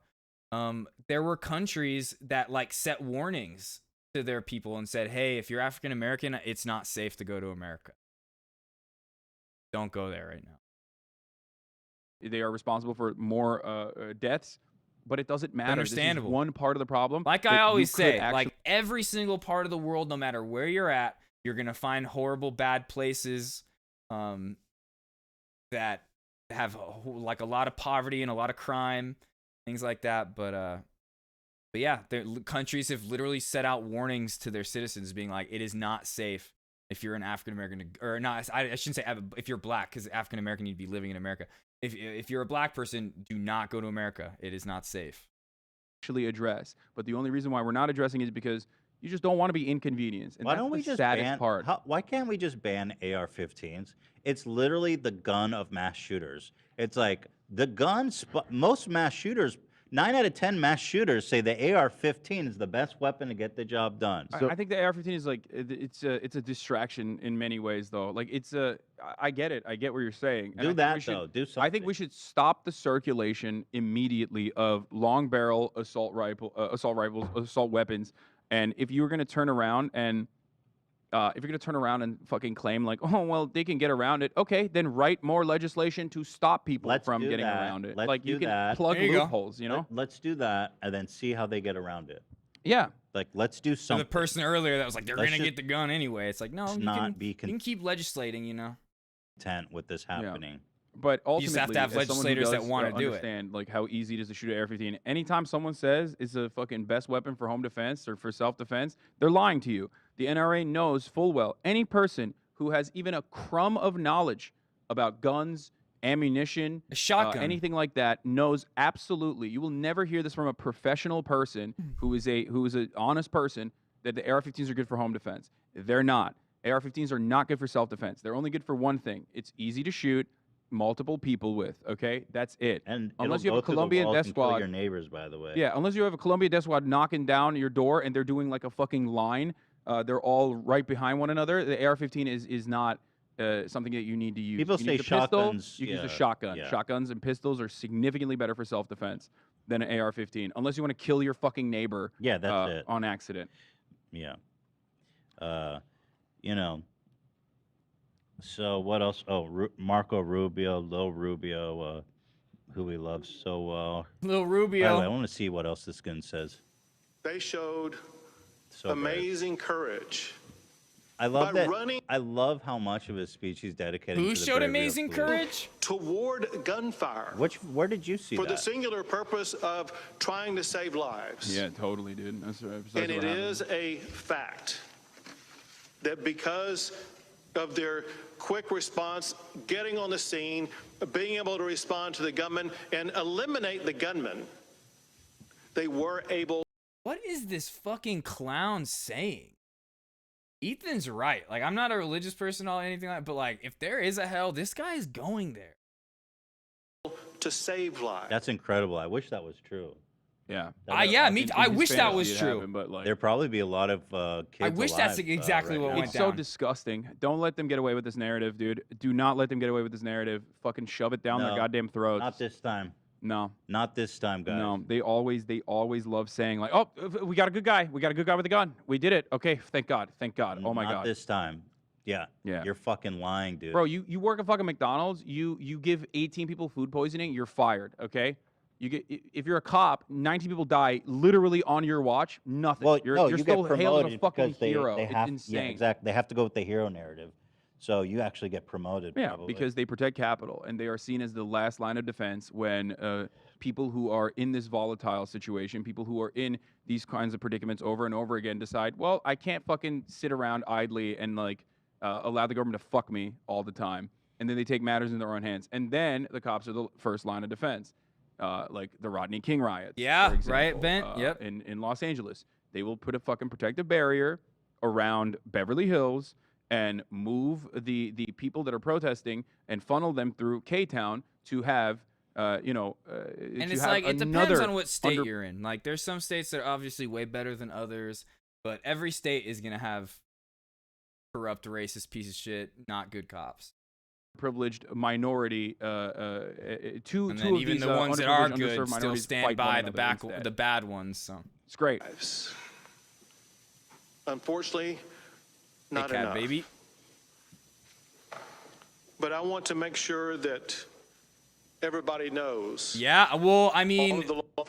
There were countries that like set warnings to their people and said, hey, if you're African American, it's not safe to go to America. Don't go there right now. They are responsible for more deaths, but it doesn't matter. Understandable. This is one part of the problem. Like that I you always could say, actually- like every single part of the world, no matter where you're at, you're gonna find horrible, bad places that have like a lot of poverty and a lot of crime, things like that. But yeah, countries have literally set out warnings to their citizens, being like, it is not safe if you're an African American, or not. I shouldn't say if you're black, because African American need to be living in America. If you're a black person, do not go to America. It is not safe. Actually address, but the only reason why we're not addressing it is because you just don't want to be inconvenienced. And Why that's don't we the just saddest ban? part. Why can't we just ban AR-15s? It's literally the gun of mass shooters. It's like the gun. Most mass shooters, 9 out of 10 mass shooters say the AR-15 is the best weapon to get the job done. I think the AR-15 is like it's a distraction in many ways, though. Like I get it. I get what you're saying. And I Do think that we should- though. Do something. I think we should stop the circulation immediately of long barrel assault rifles, assault weapons. And if you were going to turn around and fucking claim like, oh well, they can get around it, okay, then write more legislation to stop people from do getting that. around it. Let's Like do you can that. plug There you go. loopholes, you know? Let's do that and then see how they get around it. Yeah. Like let's do So something. the person earlier that was like, they're Let's gonna just get the gun anyway. It's like, no, you not can, be you can keep legislating, you know. content with this happening. But ultimately, You just have to have as someone who legislators that does, wanna do it. understand like how easy it is to shoot an AR-15. Anytime someone says it's a fucking best weapon for home defense or for self-defense, they're lying to you. The NRA knows full well any person who has even a crumb of knowledge about guns, ammunition, a shotgun, anything like that, knows absolutely. You will never hear this from a professional person who is an honest person that the AR-15s are good for home defense. They're not. AR-15s are not good for self-defense. They're only good for one thing. It's easy to shoot multiple people with. Okay, that's it. And unless it'll you have a go through the Colombian walls death and kill squad, your neighbors, by the way. yeah, unless you have a Colombian death squad knocking down your door and they're doing like a fucking line, they're all right behind one another. The AR-15 is not something that you need to use. People You say use a pistol, shotguns, you use a yeah, shotgun. yeah. Shotguns and pistols are significantly better for self-defense than an AR-15, unless you want to kill your fucking neighbor. Yeah, that's it. On accident. Yeah. You know. So what else? Oh, Marco Rubio, Lil Rubio, who we love so well. Lil By the Rubio. way, I want to see what else this gun says. They showed So bad. amazing courage I love by that. running I love how much of his speech he's dedicated. Who to the showed bravery of amazing police. courage? toward gunfire Where did you see for that? the singular purpose of trying to save lives. Yeah, totally, dude. That's And what it happened. is a fact that because of their quick response, getting on the scene, being able to respond to the gunman and eliminate the gunman, they were able. What is this fucking clown saying? Ethan's right. Like, I'm not a religious person or anything like that, but like, if there is a hell, this guy is going there. To save lives. That's incredible. I wish that was true. Yeah. Yeah, me. I wish that was true. Happen, but like, There'd probably be a lot of kids. I wish that's alive, exactly right what now. went it's down. so disgusting. Don't let them get away with this narrative, dude. Do not let them get away with this narrative. Fucking shove it down their No, goddamn throats. Not this time. No. Not this time, guys. No, they always love saying like, "Oh, we got a good guy. We got a good guy with a gun. We did it. Okay, thank God. Thank God. Oh my Not God." this time. Yeah. Yeah. You're fucking lying, dude. Bro, you work at fucking McDonald's. You give 18 people food poisoning. You're fired. Okay. You get if you're a cop, 19 people die literally on your watch. Nothing. Well, you're no, you still get hailed as a promoted fucking because they hero. have, It's insane. Yeah, exactly. They have to go with the hero narrative. So you actually get promoted. Yeah, probably. because they protect capital and they are seen as the last line of defense when people who are in this volatile situation, people who are in these kinds of predicaments over and over again decide, well, I can't fucking sit around idly and like allow the government to fuck me all the time. And then they take matters in their own hands. And then the cops are the first line of defense, like the Rodney King riots. Yeah, for example, right, Ben? Yep. In Los Angeles. They will put a fucking protective barrier around Beverly Hills and move the people that are protesting and funnel them through K-Town to have, And it's like, it depends on what state you're in. Like, there's some states that are obviously way better than others, but every state is going to have corrupt, racist piece of shit, not good cops. Privileged minority two And two then of even these the ones that are good underserved still minorities stand fight one by another the bad ones. So it's great. Unfortunately, not hey, cat enough. baby. But I want to make sure that everybody knows. Yeah, well, I mean, all of the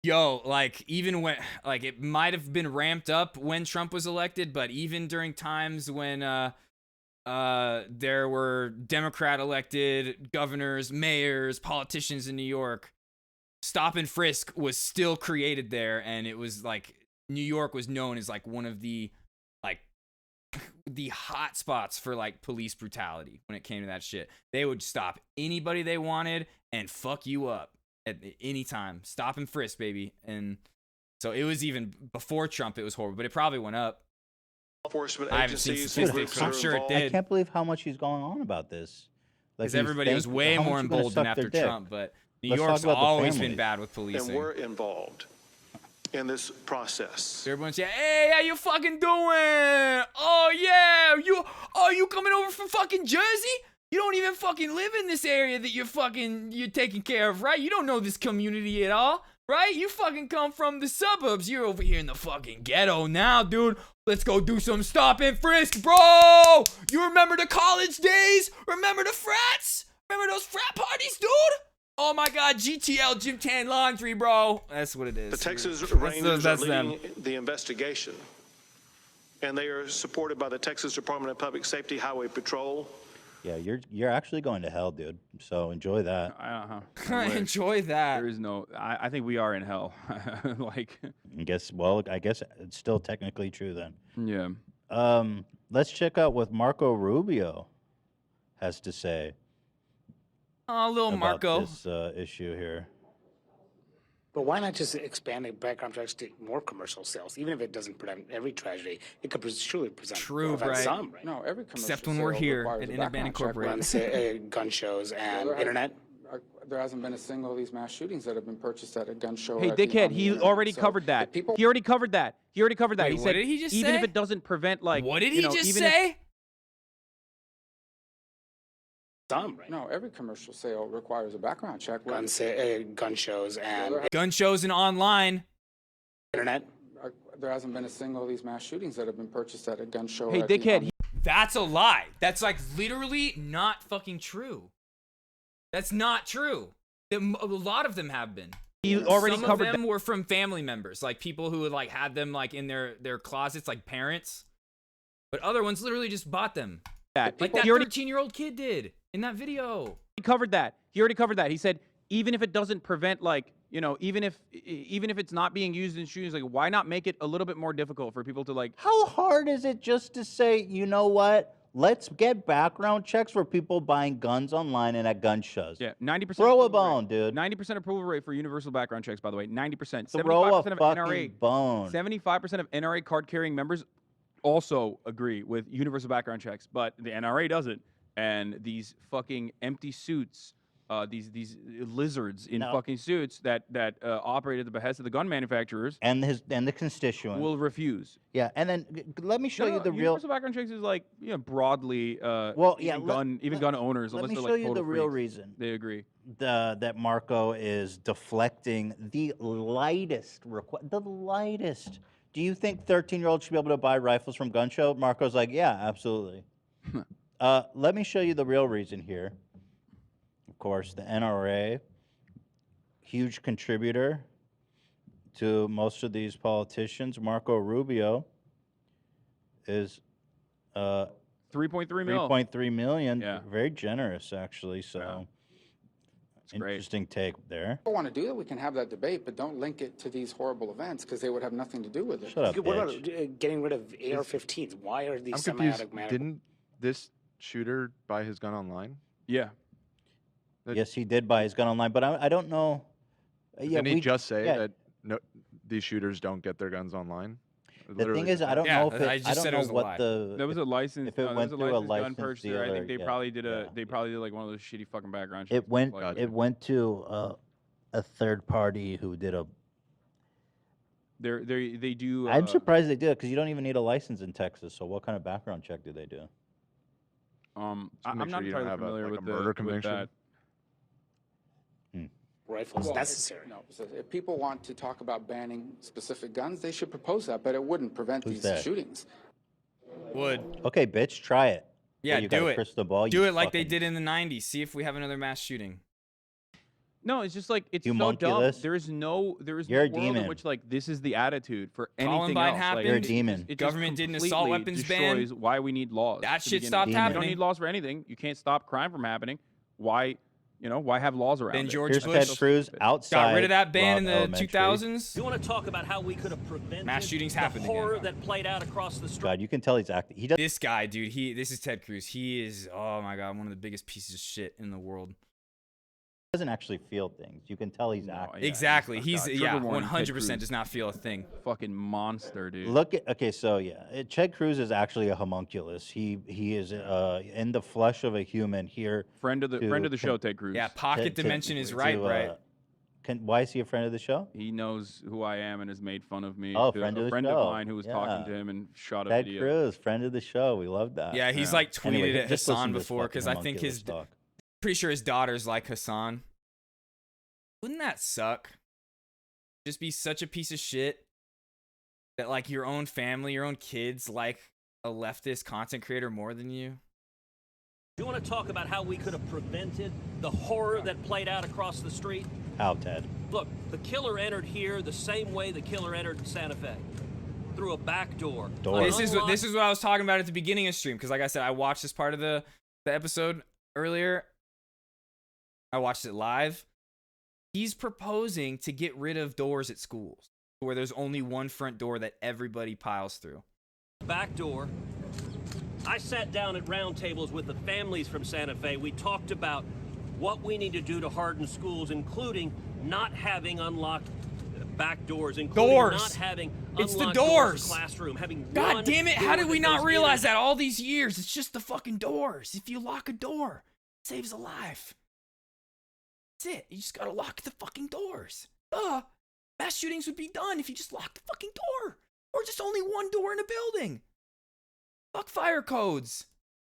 yo, like, even when, like, it might have been ramped up when Trump was elected, but even during times when there were Democrat elected governors, mayors, politicians in New York, stop and frisk was still created there, and it was like New York was known as like one of the like the hot spots for like police brutality when it came to that shit. They would stop anybody they wanted and fuck you up at any time. Stop and frisk, baby. And so it was even before Trump, it was horrible, but it probably went up. enforcement I haven't seen agencies. statistics, but I'm sure it did. I can't believe how much he's going on about this. Because he's everybody was way how much more you gonna emboldened suck after their dick? Trump, but New Let's York's talk about the always been families. bad with policing. And we're involved in this process. Everyone's yeah, hey, how you fucking doing? Oh yeah, you coming over from fucking Jersey? You don't even fucking live in this area that you're taking care of, right? You don't know this community at all, right? You fucking come from the suburbs. You're over here in the fucking ghetto now, dude. Let's go do some stop and frisk, bro. You remember the college days? Remember the frats? Remember those frat parties, dude? Oh my God, GTL Gym Tan Laundry, bro. That's what it is. The Texas That's Rangers are them. leading the investigation, and they are supported by the Texas Department of Public Safety Highway Patrol. Yeah, you're actually going to hell, dude. So enjoy that. Enjoy that. There is no. I think we are in hell. Like. I guess it's still technically true then. Yeah. Let's check out what Marco Rubio has to say. Oh, little about Marco. this issue here. But why not just expanding background checks to more commercial sales? Even if it doesn't prevent every tragedy, it could surely present True, prevent right? some, right? No, every commercial Except when we're sale here requires at a Internet background check. Incorporated. Gun shows and There internet. There hasn't been a single of these mass shootings that have been purchased at a gun show. Hey, or at the- dickhead, on the he internet. already So covered that. if people- He already covered that. He already covered that. Wait, he what said did he just even say? if it doesn't prevent like What did you he know, just even say? Some, right? No, every commercial sale requires a background check. Gun shows and Gun shows and online. internet. There hasn't been a single of these mass shootings that have been purchased at a gun show. Hey, or at the- dickhead, That's a lie. That's like literally not fucking true. That's not true. A lot of them have been. He already Some covered of them were from family members, like people who had like had them like in their closets, like parents. But other ones literally just bought them. That Like that he already 13-year-old kid did in that video. covered that. He already covered that. He said even if it doesn't prevent, like, you know, even if it's not being used in shootings, like, why not make it a little bit more difficult for people to, like. How hard is it just to say, you know what? Let's get background checks for people buying guns online and at gun shows. Yeah, 90%. Throw a bone, dude. 90% approval rate for universal background checks, by the way. 90%. Throw a 75% of fucking NRA bone. 75% of NRA card-carrying members also agree with universal background checks, but the NRA doesn't. And these fucking empty suits, these lizards in fucking suits that operate at the behest of the gun manufacturers and the constituents will refuse. Yeah, and then let me show you the real. Universal background checks is like, you know, broadly. Even gun owners, let unless me they're show like you total the real freaks, reason. they agree. That Marco is deflecting the lightest request. The lightest. Do you think 13-year-olds should be able to buy rifles from gun show? Marco's like, yeah, absolutely. Let me show you the real reason here. Of course, the NRA, huge contributor to most of these politicians. Marco Rubio is 3.3 mil. 3.3 million. Yeah. Very generous, actually. So, interesting take there. If we want to do that, we can have that debate, but don't link it to these horrible events because they would have nothing to do with it. Shut up, What about getting rid of AR-15s? Why are these I'm semi-automatic? confused. Didn't this shooter buy his gun online? Yeah. Yes, he did buy his gun online, but I don't know. Didn't he just say that no, these shooters don't get their guns online? The thing is, I don't know if I don't know what the. There was a license. If it no, went there was through a gun licensed purchaser. I dealer, think they probably did they probably did like one of those shitty fucking background checks. It went to a third party who did a. They do. I'm surprised they did it because you don't even need a license in Texas. So what kind of background check do they do? I'm make not sure you don't entirely have familiar like with a murder with conviction. that. Rifles Well, necessary. No, so if people want to talk about banning specific guns, they should propose that, but it wouldn't prevent Who's these that? shootings. Would. Okay, bitch, try it. Yeah, What, you got do a it. crystal ball, Do you it like they fucking did in the 90s. See if we have another mass shooting. No, it's just like it's so dumb. Homunculus? There is no You're a world in demon. which like this is the attitude for anything Columbine else. happened. Like, You're a demon. It just Government did an assault completely weapons ban. destroys why we need laws. That to shit begin stopped with. happening. You don't need laws for anything. You can't stop crime from happening. Why? You know, why have laws around Then it? George Here's Bush Ted Cruz outside. got rid of that ban in Robb the Elementary. 2000s. You want to talk about how we could have prevented Mass shootings the happened horror again. that played out across the street? God, you can tell he's acting. He does. This guy, dude, this is Ted Cruz. He is, oh my God, one of the biggest pieces of shit in the world. Doesn't actually feel things. You can tell he's acting. Exactly. He's, Trigger yeah, warning, Ted 100% Cruz. does not feel a thing. Fucking monster, dude. Look at Ted Cruz is actually a homunculus. He is in the flesh of a human here. Friend of the show, Ted Cruz. Yeah, pocket dimension is right, right. Why is he a friend of the show? He knows who I am and has made fun of me. Oh, to friend of a the friend show. of mine who was talking to Yeah. him and shot a Ted video. Cruz, friend of the show. We love that. Yeah, he's like tweeted Anyway, at just Hassan listen to this before fucking because I think homunculus talk. pretty sure his daughter's like Hassan. Wouldn't that suck? Just be such a piece of shit that like your own family, your own kids like a leftist content creator more than you. Do you want to talk about how we could have prevented the horror that played out across the street? How, Ted? Look, the killer entered here the same way the killer entered Santa Fe, through a back door. This is what I was talking about at the beginning of stream because like I said, I watched this part of the episode earlier. I watched it live. He's proposing to get rid of doors at schools where there's only one front door that everybody piles through. Back door. I sat down at round tables with the families from Santa Fe. We talked about what we need to do to harden schools, including not having unlocked back doors, including not having It's the unlocked doors. in the classroom, having God one damn it! How door did we that not goes realize in and that all these years? It's just the fucking doors. If you lock a door, it saves a life. That's it. You just gotta lock the fucking doors. Mass shootings would be done if you just locked the fucking door. Or just only one door in a building. Fuck fire codes.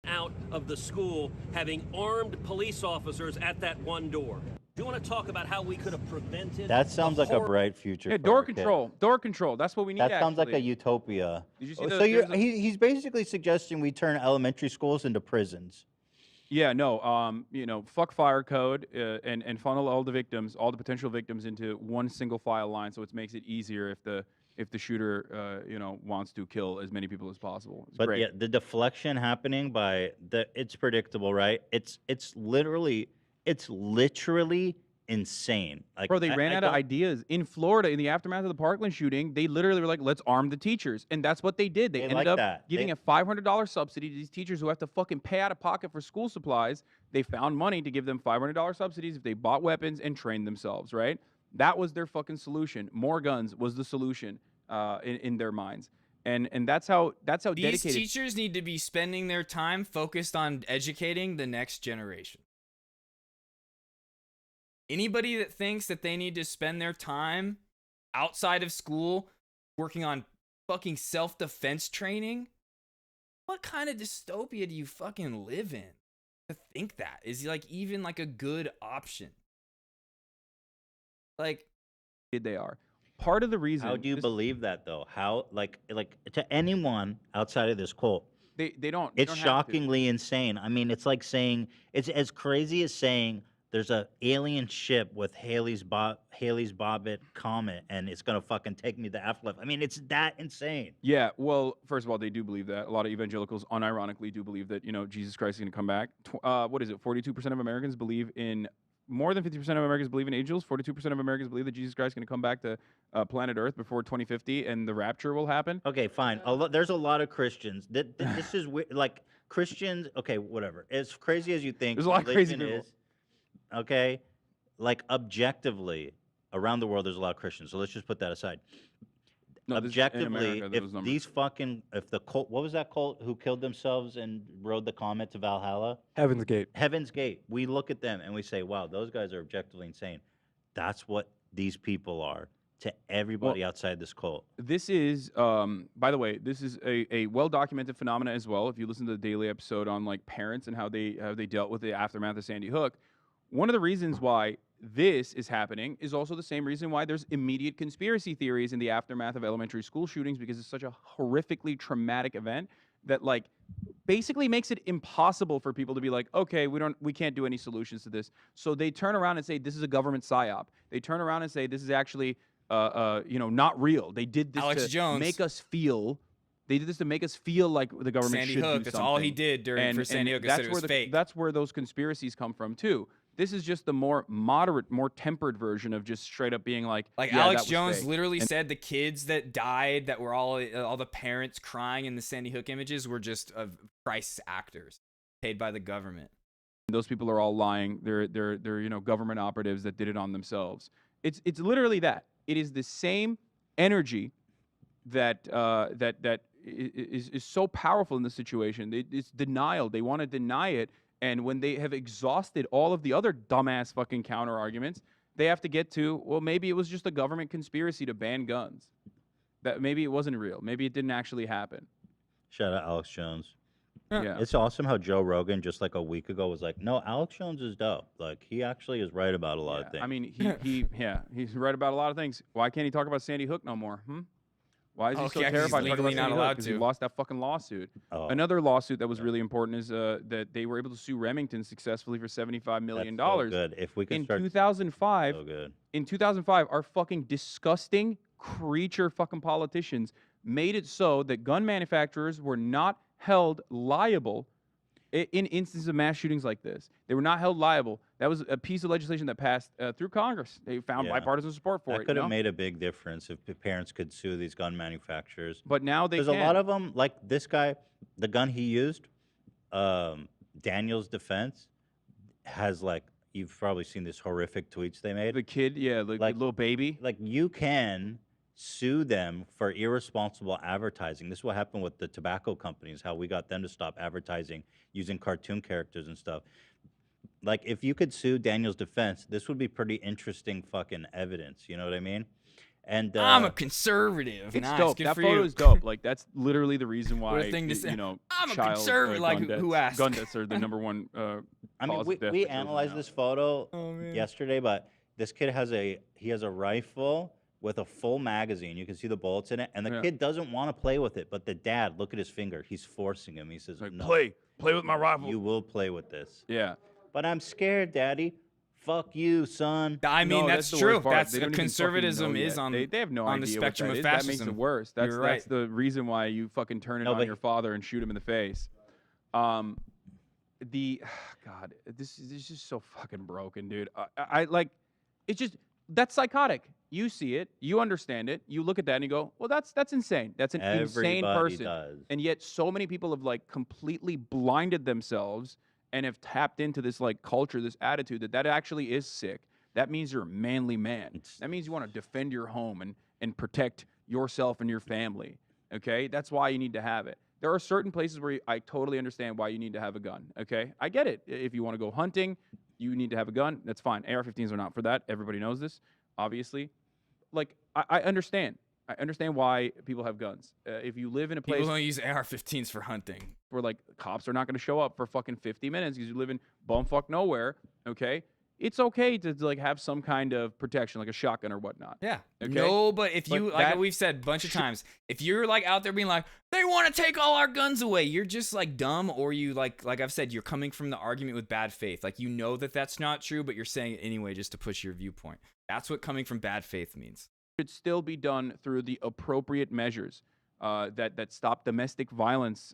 out of the school, having armed police officers at that one door. Do you want to talk about how we could have prevented That sounds the like a horror- bright future. Yeah, for door our kids. control. Door control. That's what we need. That sounds like a actually. utopia. Did you see Oh, the- so there's a- he's basically suggesting we turn elementary schools into prisons. Yeah, no, you know, fuck fire code and funnel all the victims, all the potential victims into one single file line, so it makes it easier if the if the shooter, wants to kill as many people as possible. It's But great. yeah, the deflection happening by it's predictable, right? It's literally insane. Like, Bro, they ran I out of don't- ideas. In Florida, in the aftermath of the Parkland shooting, they literally were like, let's arm the teachers. And that's what they did. They ended like up that. giving a $500 subsidy to these teachers who have to fucking pay out of pocket for school supplies. They found money to give them $500 subsidies if they bought weapons and trained themselves, right? That was their fucking solution. More guns was the solution in their minds. And that's how These dedicated. teachers need to be spending their time focused on educating the next generation. Anybody that thinks that they need to spend their time outside of school working on fucking self-defense training, what kind of dystopia do you fucking live in to think that is like even like a good option? Like, they are. Part of the reason. How do you believe that though? How like to anyone outside of this cult? They don't. It's don't have to. shockingly insane. I mean, it's like saying it's as crazy as saying there's a alien ship with Halley's Bobbit comet and it's gonna fucking take me to the afterlife. I mean, it's that insane. Yeah, well, first of all, they do believe that. A lot of evangelicals, unironically, do believe that Jesus Christ is going to come back. What is it? 42% of Americans believe in. More than 50% of Americans believe in angels. 42% of Americans believe that Jesus Christ is going to come back to planet Earth before 2050 and the rapture will happen. Okay, fine. There's a lot of Christians. This is like Christians. Okay, whatever. As crazy as you think, There's a lot of crazy religion people. is, okay, like objectively around the world, there's a lot of Christians. So let's just put that aside. No, this is in Objectively, America, those numbers. if the cult, what was that cult who killed themselves and rode the comet to Valhalla? Heaven's Gate. Heaven's Gate. We look at them and we say, wow, those guys are objectively insane. That's what these people are to everybody outside this cult. This is, by the way, this is a well-documented phenomena as well. If you listen to the daily episode on like parents and how they dealt with the aftermath of Sandy Hook, one of the reasons why this is happening is also the same reason why there's immediate conspiracy theories in the aftermath of elementary school shootings, because it's such a horrifically traumatic event that like basically makes it impossible for people to be like, okay, we can't do any solutions to this. So they turn around and say this is a government psyop. They turn around and say this is actually not real. They did this Alex to Jones. make us feel. They did this to make us feel like the government Sandy should Hook, do that's something. all he did for Sandy Hook, is said it was fake. That's where those conspiracies come from too. This is just the more moderate, more tempered version of just straight up being like yeah, Alex that was Jones fake. literally said the kids that died, that were all the parents crying in the Sandy Hook images, were just crisis actors paid by the government. Those people are all lying. They're government operatives that did it on themselves. It's literally that. It is the same energy that is so powerful in this situation. It's denial. They want to deny it. And when they have exhausted all of the other dumbass fucking counter arguments, they have to get to, well, maybe it was just a government conspiracy to ban guns. That maybe it wasn't real. Maybe it didn't actually happen. Shout out Alex Jones. Yeah. It's awesome how Joe Rogan just like a week ago was like, no, Alex Jones is dope. Like he actually is right about a lot of things. I mean, he's right about a lot of things. Why can't he talk about Sandy Hook no more? Why is he so yeah, 'cause he's terrified to talk about legally not Sandy Hook? allowed 'Cause he to. lost that fucking lawsuit. Oh. Another lawsuit that was really important is that they were able to sue Remington successfully for $75 million. That's so good. If we can in start 2005, so good. in 2005, our fucking disgusting creature fucking politicians made it so that gun manufacturers were not held liable in instances of mass shootings like this. They were not held liable. That was a piece of legislation that passed through Congress. They found Yeah. bipartisan support for That it. could have made a big difference if the parents could sue these gun manufacturers. But now they There's can. a lot of them, like this guy, the gun he used, Daniel's Defense, has like, you've probably seen these horrific tweets they made. The kid, yeah, like the little baby. Like you can sue them for irresponsible advertising. This is what happened with the tobacco companies, how we got them to stop advertising using cartoon characters and stuff. Like if you could sue Daniel's Defense, this would be pretty interesting fucking evidence. You know what I mean? And I'm a conservative. It's Nice, dope. good That for photo you. is dope. Like that's literally the reason why What a thing to say. I'm a child, conservative. Like, gun who deaths- asked? Gun deaths are the number one I mean, cause we, of death we for children analyzed now. this photo man. yesterday, but this kid has a rifle with a full magazine. You can see the bullets in it, and the Yeah. kid doesn't want to play with it. But the dad, look at his finger. He's forcing him. He says, Like, "No, play with my rifle." You will play with this." Yeah. But I'm scared, Daddy. fuck you, son. I mean, No, that's the true. worst part. That's They don't even fucking conservatism know is yet. on They have no on the idea spectrum what of that is. fascism. That makes it worse. That's You're right. that's the reason why you fucking turn it on your father and shoot him in the face. God, this is just so fucking broken, dude. I like, it's just, that's psychotic. You see it, you understand it, you look at that and you go, well, that's insane. That's an insane Everybody person. does. And yet so many people have like completely blinded themselves and have tapped into this like culture, this attitude that actually is sick. That means you're a manly man. That means you want to defend your home and protect yourself and your family. Okay? That's why you need to have it. There are certain places where I totally understand why you need to have a gun. Okay? I get it. If you want to go hunting, you need to have a gun. That's fine. AR-15s are not for that. Everybody knows this, obviously. Like, I understand. I understand why people have guns. If you live in a place... People don't use AR-15s for hunting. Where, like, cops are not going to show up for fucking 50 minutes because you live in bumfuck nowhere, okay? It's okay to like have some kind of protection, like a shotgun or whatnot. Yeah. Okay? No, but if you, But like that we've said a bunch of times, if you're like out there being like, they want to take all our guns away, you're just like dumb, or you like I've said, you're coming from the argument with bad faith. Like, you know that that's not true, but you're saying it anyway just to push your viewpoint. That's what coming from bad faith means. Should still be done through the appropriate measures that stop domestic violence,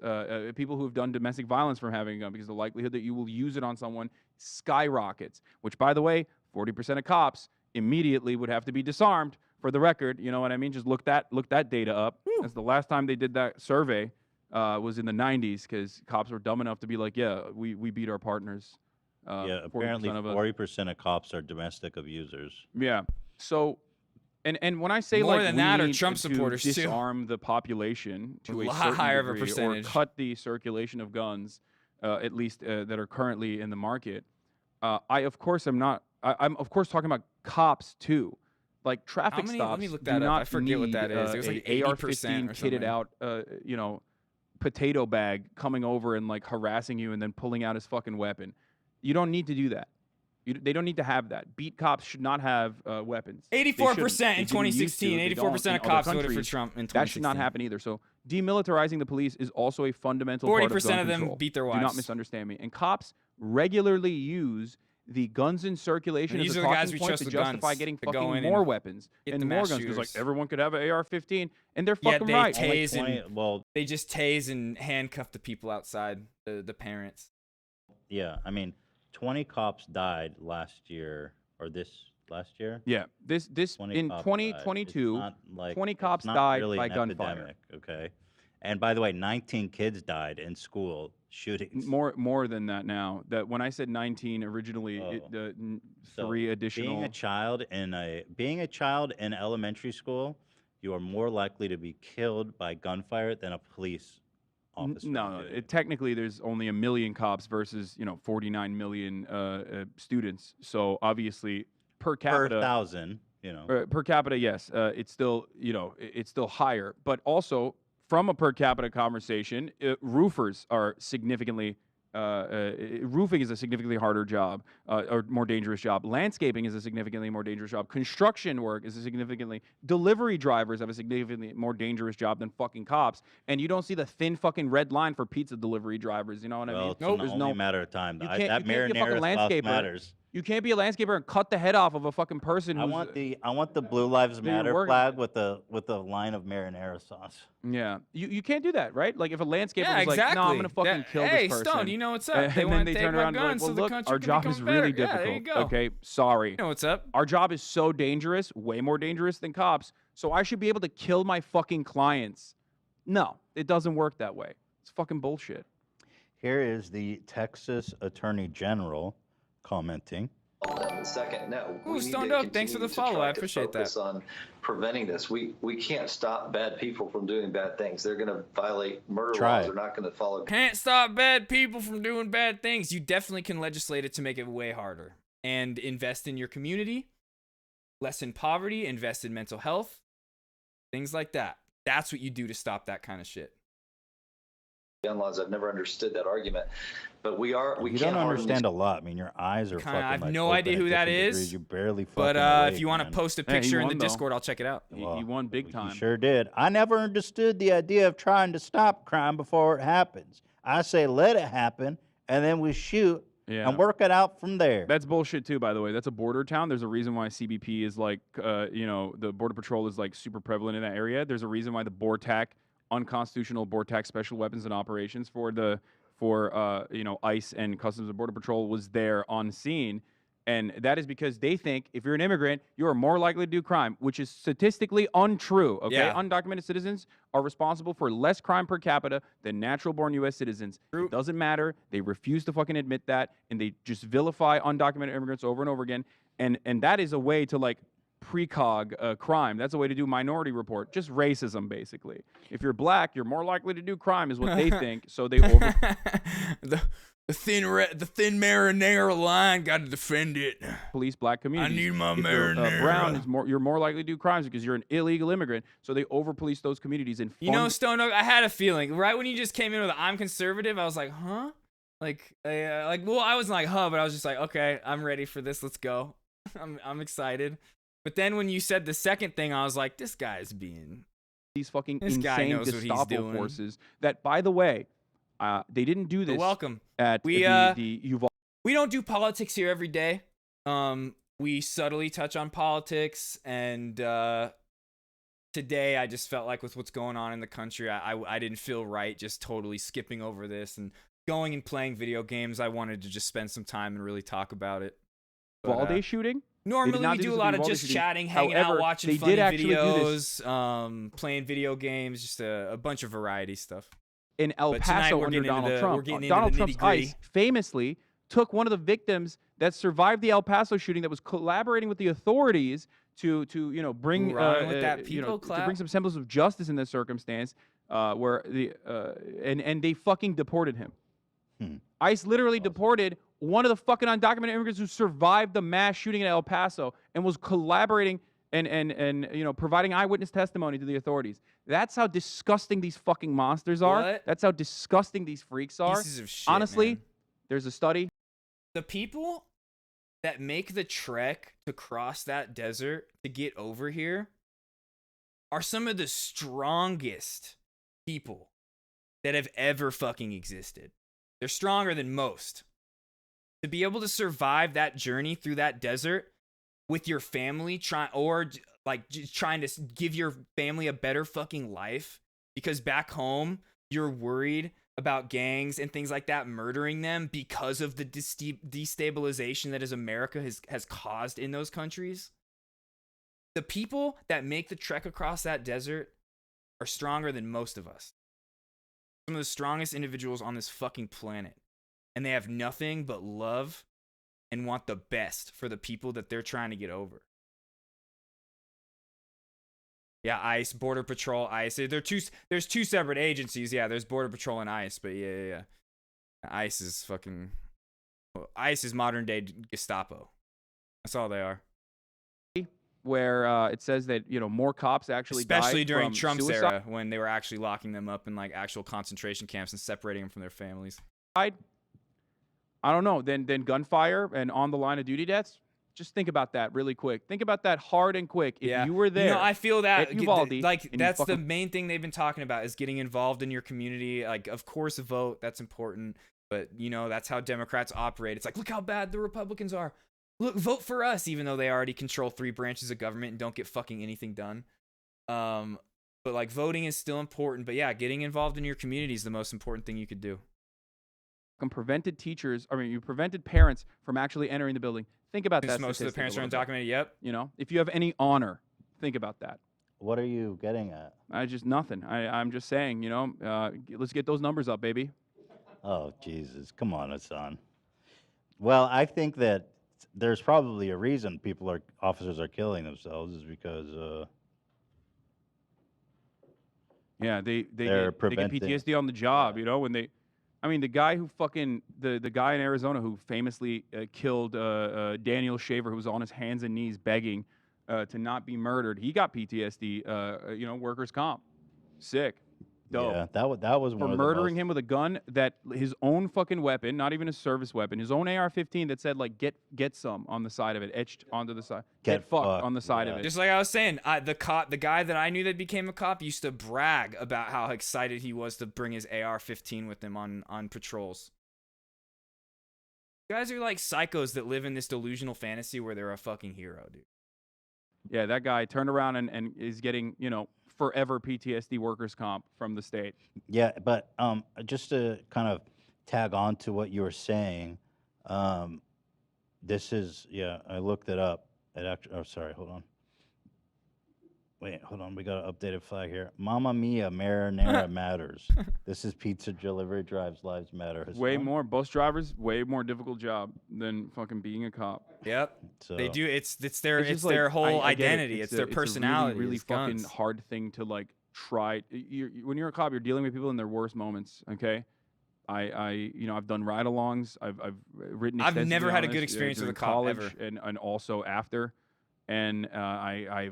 people who have done domestic violence from having a gun, because the likelihood that you will use it on someone skyrockets, which, by the way, 40% of cops immediately would have to be disarmed, for the record. You know what I mean? Just look that data up. That's the last time they did that survey was in the 90s, because cops were dumb enough to be like, yeah, we beat our partners. Yeah, apparently 40% of cops are domestic abusers. Yeah. So, and when I say More like than we that are need Trump to supporters, too. disarm the population to A a lot certain higher of a degree, percentage. or cut the circulation of guns, at least that are currently in the market, I of course am not. I'm of course talking about cops too. Like traffic How many- stops let me look do that up. not I forget what need, that is. It was like a 80% AR-15 or kitted something. out, potato bag coming over and like harassing you and then pulling out his fucking weapon. You don't need to do that. They don't need to have that. Beat cops should not have weapons. They 84% shouldn't. in They didn't used to. 2016, They 84% don't of in other cops voted for countries. Trump in That should not 2016. happen either. So demilitarizing the police is also a fundamental part of 40% gun of them control. beat their Do not wives. misunderstand me. And cops regularly use the guns in circulation And as these a are the guys talking we point trust to with justify guns getting to go fucking in more and weapons get and the more mass guns, because like shooters. everyone could have an AR-15, and they're Yeah, fucking they right. tase well, they just tase and handcuff the people outside, the parents. Yeah, I mean, 20 cops died last year, or this last year. Yeah, this 20 in cops died. 2022, It's not like- 20 it's cops not died really by an gunfire. epidemic, okay, and by the way, 19 kids died in school shootings. More than that now. That when I said 19 originally, So, 3 additional. Being a child in elementary school, you are more likely to be killed by gunfire than a police officer. No, technically there's only 1 million cops versus 49 million students. So obviously per capita, 1,000, per capita, yes, it's still it's still higher. But also from a per capita conversation, roofers are significantly. Roofing is a significantly harder job, or more dangerous job. Landscaping is a significantly more dangerous job. Construction work is a significantly. Delivery drivers have a significantly more dangerous job than fucking cops. And you don't see the thin fucking red line for pizza delivery drivers. You know what I mean? It's only a matter of time. You That can't be a fucking marinara sauce landscaper. matters. You can't be a landscaper and cut the head off of a fucking person. I Who's, want the Blue Lives that you're Matter working flag with a line of marinara sauce. Yeah, you can't do that, right? Like if a landscaper Yeah, was like, exactly. "No, I'm gonna fucking kill hey, this person." Stone, you know what's up? And They then wanna they take turn my around and be guns like, so "Well, the look, country our can job become is really better." Yeah, there difficult." you go. Okay, sorry. You know what's up? Our job is so dangerous, way more dangerous than cops. So I should be able to kill my fucking clients. No, it doesn't work that way. It's fucking bullshit. Here is the Texas Attorney General commenting. And second, no. Ooh, we need Stone to Dog, thanks for continue the to follow. try I to appreciate that. focus on preventing this. We can't stop bad people from doing bad things. They're going to violate murder laws. They're not going to follow. Can't stop bad people from doing bad things. You definitely can legislate it to make it way harder. And invest in your community, lessen poverty, invest in mental health, things like that. That's what you do to stop that kind of shit. Gun laws. I've never understood that argument, but we You can't don't harden understand a lot. I mean, your eyes are Kinda, fucking. I have like, no open idea at who that different is, degrees. You're barely fucking But awake, if you want to man. post a picture in the Discord, I'll check it out. He won big time. You sure did. I never understood the idea of trying to stop crime before it happens. I say let it happen, and then we shoot Yeah. and work it out from there. That's bullshit too, by the way. That's a border town. There's a reason why CBP is like, the Border Patrol is like super prevalent in that area. There's a reason why the BORTAC, unconstitutional BORTAC special weapons and operations for ICE and Customs and Border Patrol was there on scene. And that is because they think if you're an immigrant, you are more likely to do crime, which is statistically untrue. Okay, Yeah. undocumented citizens are responsible for less crime per capita than natural-born U.S. citizens. It doesn't matter. They refuse to fucking admit that, and they just vilify undocumented immigrants over and over again. And that is a way to like precog crime. That's a way to do Minority Report. Just racism, basically. If you're black, you're more likely to do crime, is what they think. So they over. The thin marinara line, got to defend it. Police black communities. I need my If you're, marinara. brown, you're more likely to do crimes because you're an illegal immigrant. So they over police those communities and You know, Stone Oak, I had a feeling right when you just came in with I'm conservative. I was like, huh? Well, I wasn't like, huh, but I was just like, okay, I'm ready for this. Let's go. I'm excited. But then when you said the second thing, I was like, this guy's being these fucking this guy insane knows what he's Gestapo doing. forces. That, by the way, they didn't do this. Welcome. At We the Uvalde. We don't do politics here every day. We subtly touch on politics, and today I just felt like with what's going on in the country, I didn't feel right just totally skipping over this and going and playing video games. I wanted to just spend some time and really talk about it. Uvalde shooting? Normally we do a lot of just chatting, hanging out, watching funny videos, playing video games, just a bunch of variety stuff. In El Paso under Donald Trump. Donald Trump's ICE famously took one of the victims that survived the El Paso shooting that was collaborating with the authorities to bring to bring some semblance of justice in this circumstance, where and they fucking deported him. ICE literally deported one of the fucking undocumented immigrants who survived the mass shooting in El Paso and was collaborating and providing eyewitness testimony to the authorities. That's how disgusting these fucking monsters are. What? That's how disgusting these freaks are. Pieces of shit, Honestly, man. there's a study. The people that make the trek to cross that desert to get over here are some of the strongest people that have ever fucking existed. They're stronger than most. To be able to survive that journey through that desert with your family, trying to give your family a better fucking life, because back home you're worried about gangs and things like that murdering them because of the destabilization that America has caused in those countries. The people that make the trek across that desert are stronger than most of us. Some of the strongest individuals on this fucking planet. And they have nothing but love and want the best for the people that they're trying to get over. Yeah, ICE, Border Patrol, ICE. There's two separate agencies. Yeah, there's Border Patrol and ICE, but yeah. ICE is fucking... ICE is modern day Gestapo. That's all they are. Where it says that more cops actually especially died during from Trump's suicide. era, when they were actually locking them up in like actual concentration camps and separating them from their families. I don't know. Then gunfire and on the line of duty deaths. Just think about that really quick. Think about that hard and quick. If you were there, I feel that at Uvalde, like and that's the main thing they've been talking about is getting involved in your community. Like, of course, vote. That's important. But that's how Democrats operate. It's like, look how bad the Republicans are. Look, vote for us, even though they already control 3 branches of government and don't get fucking anything done. But like voting is still important. But yeah, getting involved in your community is the most important thing you could do. Prevented you prevented parents from actually entering the building. Think about that. Most of the parents are statistic a little undocumented. Yep. bit. If you have any honor, think about that. What are you getting at? Nothing. I'm just saying, let's get those numbers up, baby. Oh, Jesus. Come on, Hassan. Well, I think that there's probably a reason officers are killing themselves is because they get preventing- PTSD on the job, when they the guy who fucking the guy in Arizona who famously killed Daniel Shaver, who was on his hands and knees begging to not be murdered. He got PTSD, workers' comp. Sick. Dope. Yeah, that was one for of murdering him with a gun that his own fucking weapon, not even a service weapon, his own AR-15 that said like get some on the side of it, etched onto the side. Get fucked on the side of it. Just like I was saying, the guy that I knew that became a cop used to brag about how excited he was to bring his AR-15 with him on patrols. You guys are like psychos that live in this delusional fantasy where they're a fucking hero, dude. Yeah, that guy turned around and is getting, forever PTSD workers comp from the state. Yeah, but just to kind of tag on to what you were saying, this is I looked it up. It actually, oh, sorry, hold on. Wait, hold on. We got an updated flag here. Mamma mia, marinara matters. This is pizza delivery drives lives matter. Has Way someone- more bus drivers, way more difficult job than fucking being a cop. Yep. So They do. It's their just whole I get it. identity. It's their personality. It's a really it's fucking guns. hard thing to like try. When you're a cop, you're dealing with people in their worst moments. Okay. I've done ride-alongs. I've written. I've extensively never had a on good this, experience with during a cop, college ever. and also after, and I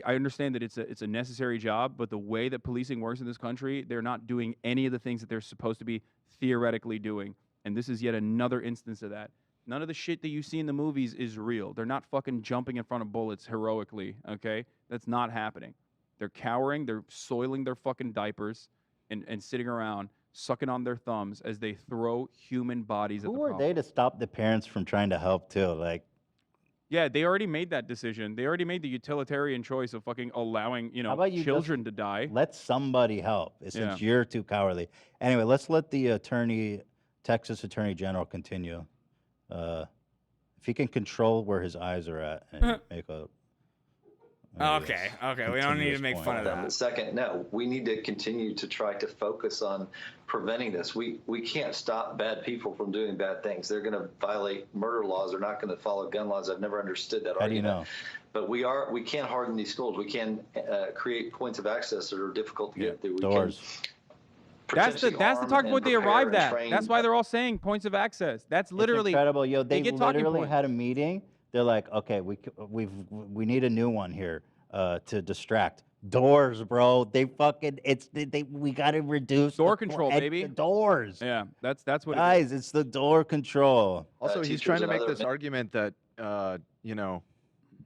understand that it's a necessary job, but the way that policing works in this country, they're not doing any of the things that they're supposed to be theoretically doing, and this is yet another instance of that. None of the shit that you see in the movies is real. They're not fucking jumping in front of bullets heroically, okay? That's not happening. They're cowering, they're soiling their fucking diapers and sitting around sucking on their thumbs as they throw human bodies at the Who are problem. they to stop the parents from trying to help too? Like, Yeah, they already made that decision. They already made the utilitarian choice of fucking allowing, how about you children just to die. let somebody help since you're too cowardly. Anyway, let's let the Texas Attorney General continue. If he can control where his eyes are at and make a Okay, we don't need to continuous make point. fun of But that. second, no, we need to continue to try to focus on preventing this. We can't stop bad people from doing bad things. They're going to violate murder laws. They're not going to follow gun laws. I've never understood that How do you argument. know? But we can harden these schools. We can create points of access that are difficult to get through. We Doors. That's the talking point they arrived at. train. That's why they're all saying points of access. That's literally It's incredible. Yo, they get talking literally points. had a meeting. They're like, okay, we need a new one here to distract. Doors, bro. They fucking we got to reduce Door the control, baby. The doors. Yeah, that's what. Guys, it's the door control. Also, he's teachers trying to and make other this argument that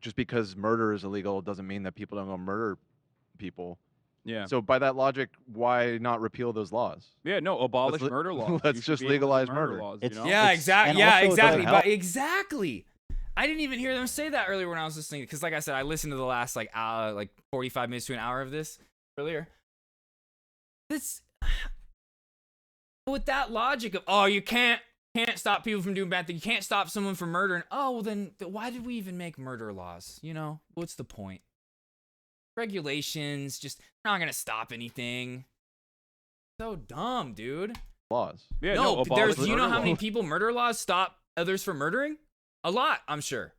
just because murder is illegal doesn't mean that people don't go murder people. Yeah. So by that logic, why not repeal those laws? Yeah, no, abolish Let's murder laws. let's You should just be able to do legalize murder. laws, It's- you know? Yeah, and exactly. Yeah, also it doesn't exactly. help. But exactly. I didn't even hear them say that earlier when I was listening, because, like I said, I listened to the last 45 minutes to an hour of this earlier. This, with that logic of you can't stop people from doing bad things, you can't stop someone from murdering. Oh, well then why did we even make murder laws? What's the point? Regulations just not gonna stop anything. So dumb, dude. Laws. Yeah, no, abolish do you know murder how many laws. people murder laws stop others from murdering? A lot, I'm sure.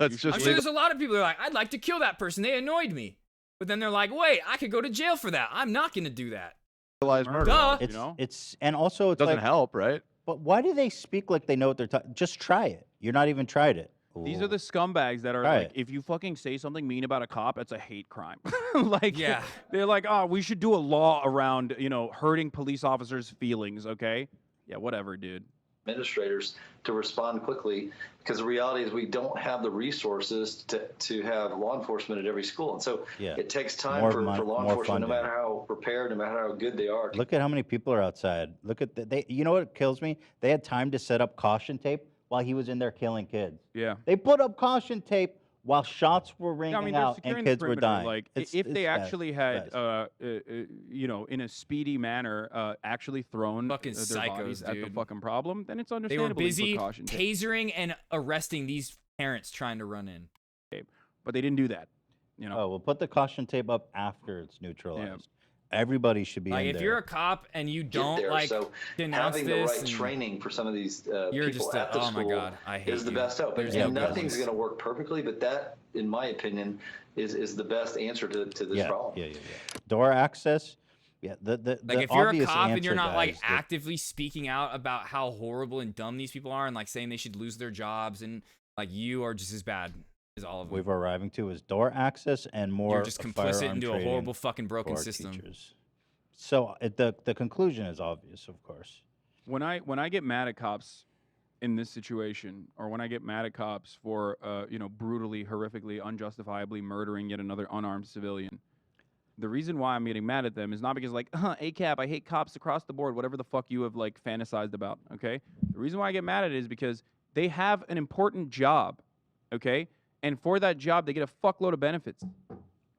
That's I'm just sure there's a lot of people that are like, I'd like to kill that person. They annoyed me. But then they're like, wait, I could go to jail for that. I'm not going to do that. legalize murder. Duh. It's and also it's doesn't like, help, right? But why do they speak like they know what they're talking? Just try it. You're not even tried it. These are the scumbags that are Right. like, if you fucking say something mean about a cop, that's a hate crime. Like, Yeah. they're like, oh, we should do a law around, hurting police officers' feelings, okay? Yeah, whatever, dude. Administrators to respond quickly, because the reality is we don't have the resources to have law enforcement at every school, and so Yeah. it takes time More for law more enforcement, no funding. matter how prepared, no matter how good they are. Look at how many people are outside. Look at they. You know what kills me? They had time to set up caution tape while he was in there killing kids. Yeah. They put up caution tape while shots were ringing Yeah, I mean, they're out securing and the kids were perimeter. dying. Like, It's- if it's they bad. actually It's had, bad. in a speedy manner, actually thrown Fucking their bodies psychos, at the dude. fucking problem, then it's They were understandable. you put busy caution tape. tasering and arresting these parents trying to run in. But they didn't do that. Oh, we'll put the caution tape up after it's neutralized. Everybody should be Like, in if there. you're a cop and you Get don't there. So denounce having the this, right and training for some of these you're people just at the oh my school god, I hate is the you. best hope. There's And no nothing's goodness. going to work perfectly, but that, in my opinion, is the best answer to this problem. Yeah. Door access. Yeah, the Like, if you're a obvious cop and you're answer, not like guys, that- actively speaking out about how horrible and dumb these people are, and like saying they should lose their jobs, and like you are just as bad as all of them. we've arriving to is door access and more. You're just complicit firearm into a training horrible fucking broken for our system. teachers. So the conclusion is obvious, of course. When I get mad at cops in this situation, or when I get mad at cops for brutally, horrifically, unjustifiably murdering yet another unarmed civilian, the reason why I'm getting mad at them is not because like, ACAB, I hate cops across the board, whatever the fuck you have like fantasized about, okay? The reason why I get mad at it is because they have an important job, okay? And for that job, they get a fuckload of benefits.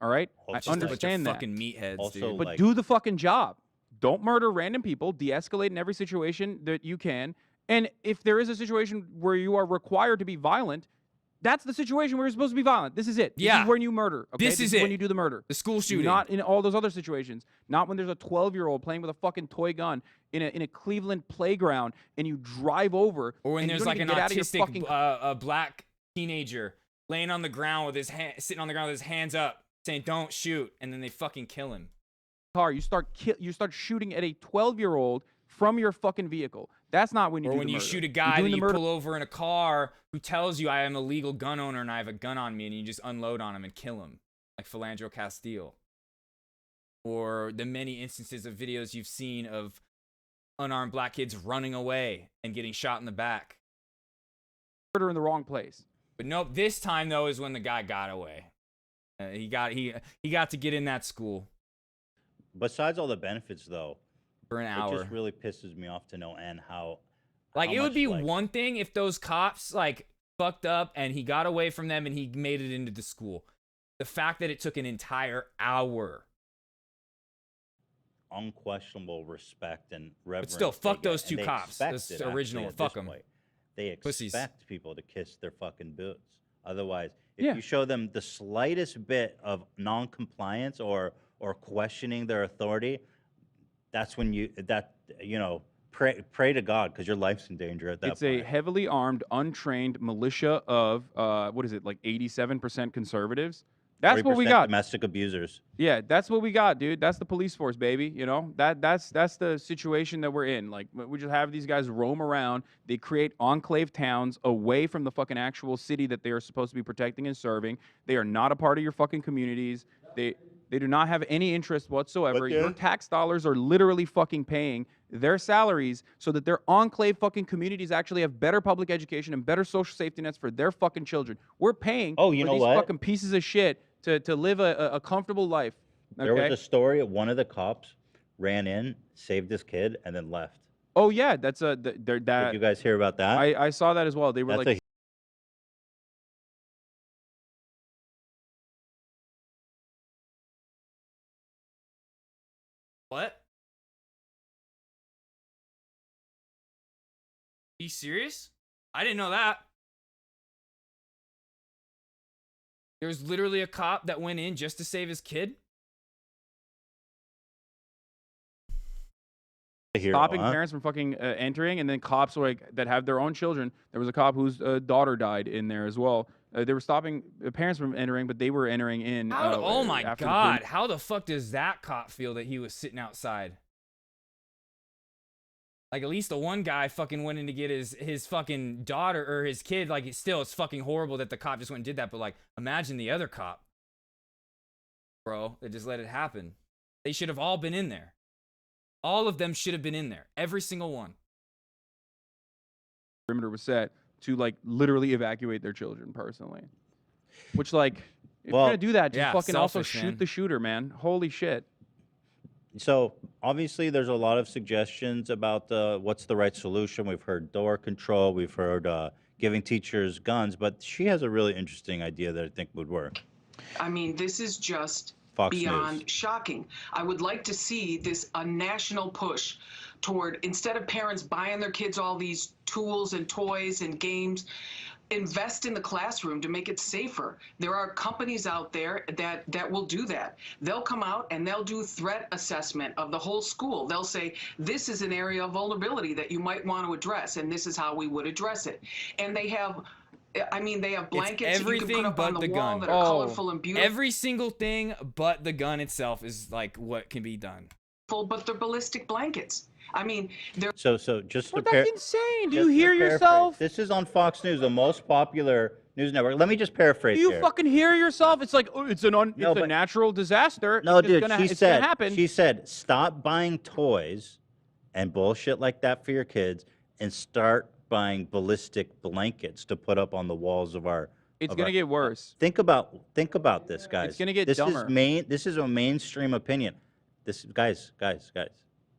All right? I understand that. Fucking meatheads, Also, dude. But do the fucking job. Don't murder random people. De-escalate in every situation that you can. And if there is a situation where you are required to be violent, that's the situation where you're supposed to be violent. This is it. This Yeah. is when you murder. Okay? This is it. when you do the murder. The school shooting. Not in all those other situations. Not when there's a 12-year-old playing with a fucking toy gun in a Cleveland playground and you drive over. Or when and there's you don't like an even get out of your autistic fucking a black teenager laying on the ground with his sitting on the ground with his hands up, saying "Don't shoot," and then they fucking kill him. car. You start shooting at a 12-year-old from your fucking vehicle. That's not when you or do when the you murder. shoot a You're guy doing that the you murder. pull over in a car who tells you I am a legal gun owner and I have a gun on me, and you just unload on him and kill him, like Philandro Castile. Or the many instances of videos you've seen of unarmed black kids running away and getting shot in the back. Murder in the wrong place. But nope, this time though is when the guy got away. He got to get in that school. Besides all the benefits, though, for an hour, it just really pisses me off to no end how. Like, how it would much, be like, one thing if those cops, like, fucked up and he got away from them and he made it into the school. The fact that it took an entire hour. Unquestionable respect and reverence. But still, fuck they those get, two and they cops. expect Those it, original, actually, at fuck this 'em. point. They expect Pussies. people to kiss their fucking boots. Otherwise, if Yeah. you show them the slightest bit of non-compliance or questioning their authority, that's when you pray to God, because your life's in danger at that It's point. a heavily armed, untrained militia of what is it, like 87% conservatives. That's what we 40% got. Domestic abusers. Yeah, that's what we got, dude. That's the police force, baby. You know, that's the situation that we're in. Like, we just have these guys roam around. They create enclave towns away from the fucking actual city that they are supposed to be protecting and serving. They are not a part of your fucking communities. They do not have any interest whatsoever. Your tax dollars are literally fucking paying their salaries so that their enclave fucking communities actually have better public education and better social safety nets for their fucking children. We're paying Oh, you for know these what? fucking pieces of shit to live a comfortable life. There was Okay? a story of one of the cops ran in, saved his kid, and then left. Oh yeah, that's that. Did you guys hear about that? I saw that as well. They were That's like, a What? Are you serious? I didn't know that. There was literally a cop that went in just to save his kid? stopping parents from fucking entering, and then cops like that have their own children. There was a cop whose daughter died in there as well. They were stopping parents from entering, but they were entering in. Oh my after the God. police- How the fuck does that cop feel that he was sitting outside? Like, at least the one guy fucking went in to get his fucking daughter or his kid. Like, it's fucking horrible that the cop just went and did that. But, like, imagine the other cop, bro, that just let it happen. They should have all been in there. All of them should have been in there. Every single one. Perimeter was set to like literally evacuate their children personally. Which, like, if you're gonna do that, just fucking also shoot the shooter, man. Holy shit. So obviously, there's a lot of suggestions about what's the right solution. We've heard door control. We've heard giving teachers guns. But she has a really interesting idea that I think would work. I mean, this is just Fox beyond News. shocking. I would like to see this a national push toward, instead of parents buying their kids all these tools and toys and games, invest in the classroom to make it safer. There are companies out there that will do that. They'll come out and they'll do threat assessment of the whole school. They'll say, this is an area of vulnerability that you might want to address, and this is how we would address it. And they have, I mean, they have blankets that you can put up on the wall that are colorful and beautiful. Every single thing but the gun itself is like what can be done. But they're ballistic blankets. I mean, they're So just Well, to that's insane. Do you just to hear paraphrase, yourself? This is on Fox News, the most popular news network. Let me just paraphrase Do you here. fucking hear yourself? It's like, oh, it's a natural disaster. No, It's just dude, gonna, she it's said, gonna happen. she said, stop buying toys and bullshit like that for your kids and start buying ballistic blankets to put up on the walls of our It's of gonna our- get worse. Think about this, guys. gonna get this dumber. This is a mainstream opinion. This guys.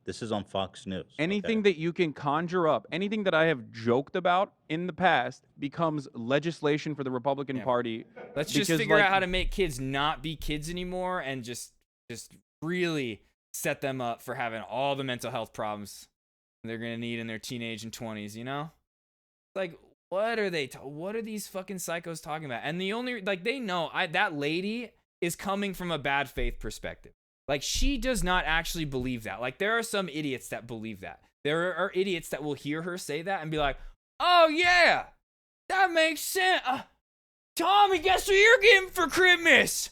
This is on Fox News. Anything that you can conjure up, anything that I have joked about in the past becomes legislation for the Republican Party. Let's just because, figure like, out how to make kids not be kids anymore and just really set them up for having all the mental health problems they're going to need in their teenage and 20s, you know? Like, what are they what are these fucking psychos talking about? And the only they know that lady is coming from a bad faith perspective. Like, she does not actually believe that. Like, there are some idiots that believe that. There are idiots that will hear her say that and be like, "Oh yeah, that makes sense. Tommy, guess what you're getting for Christmas?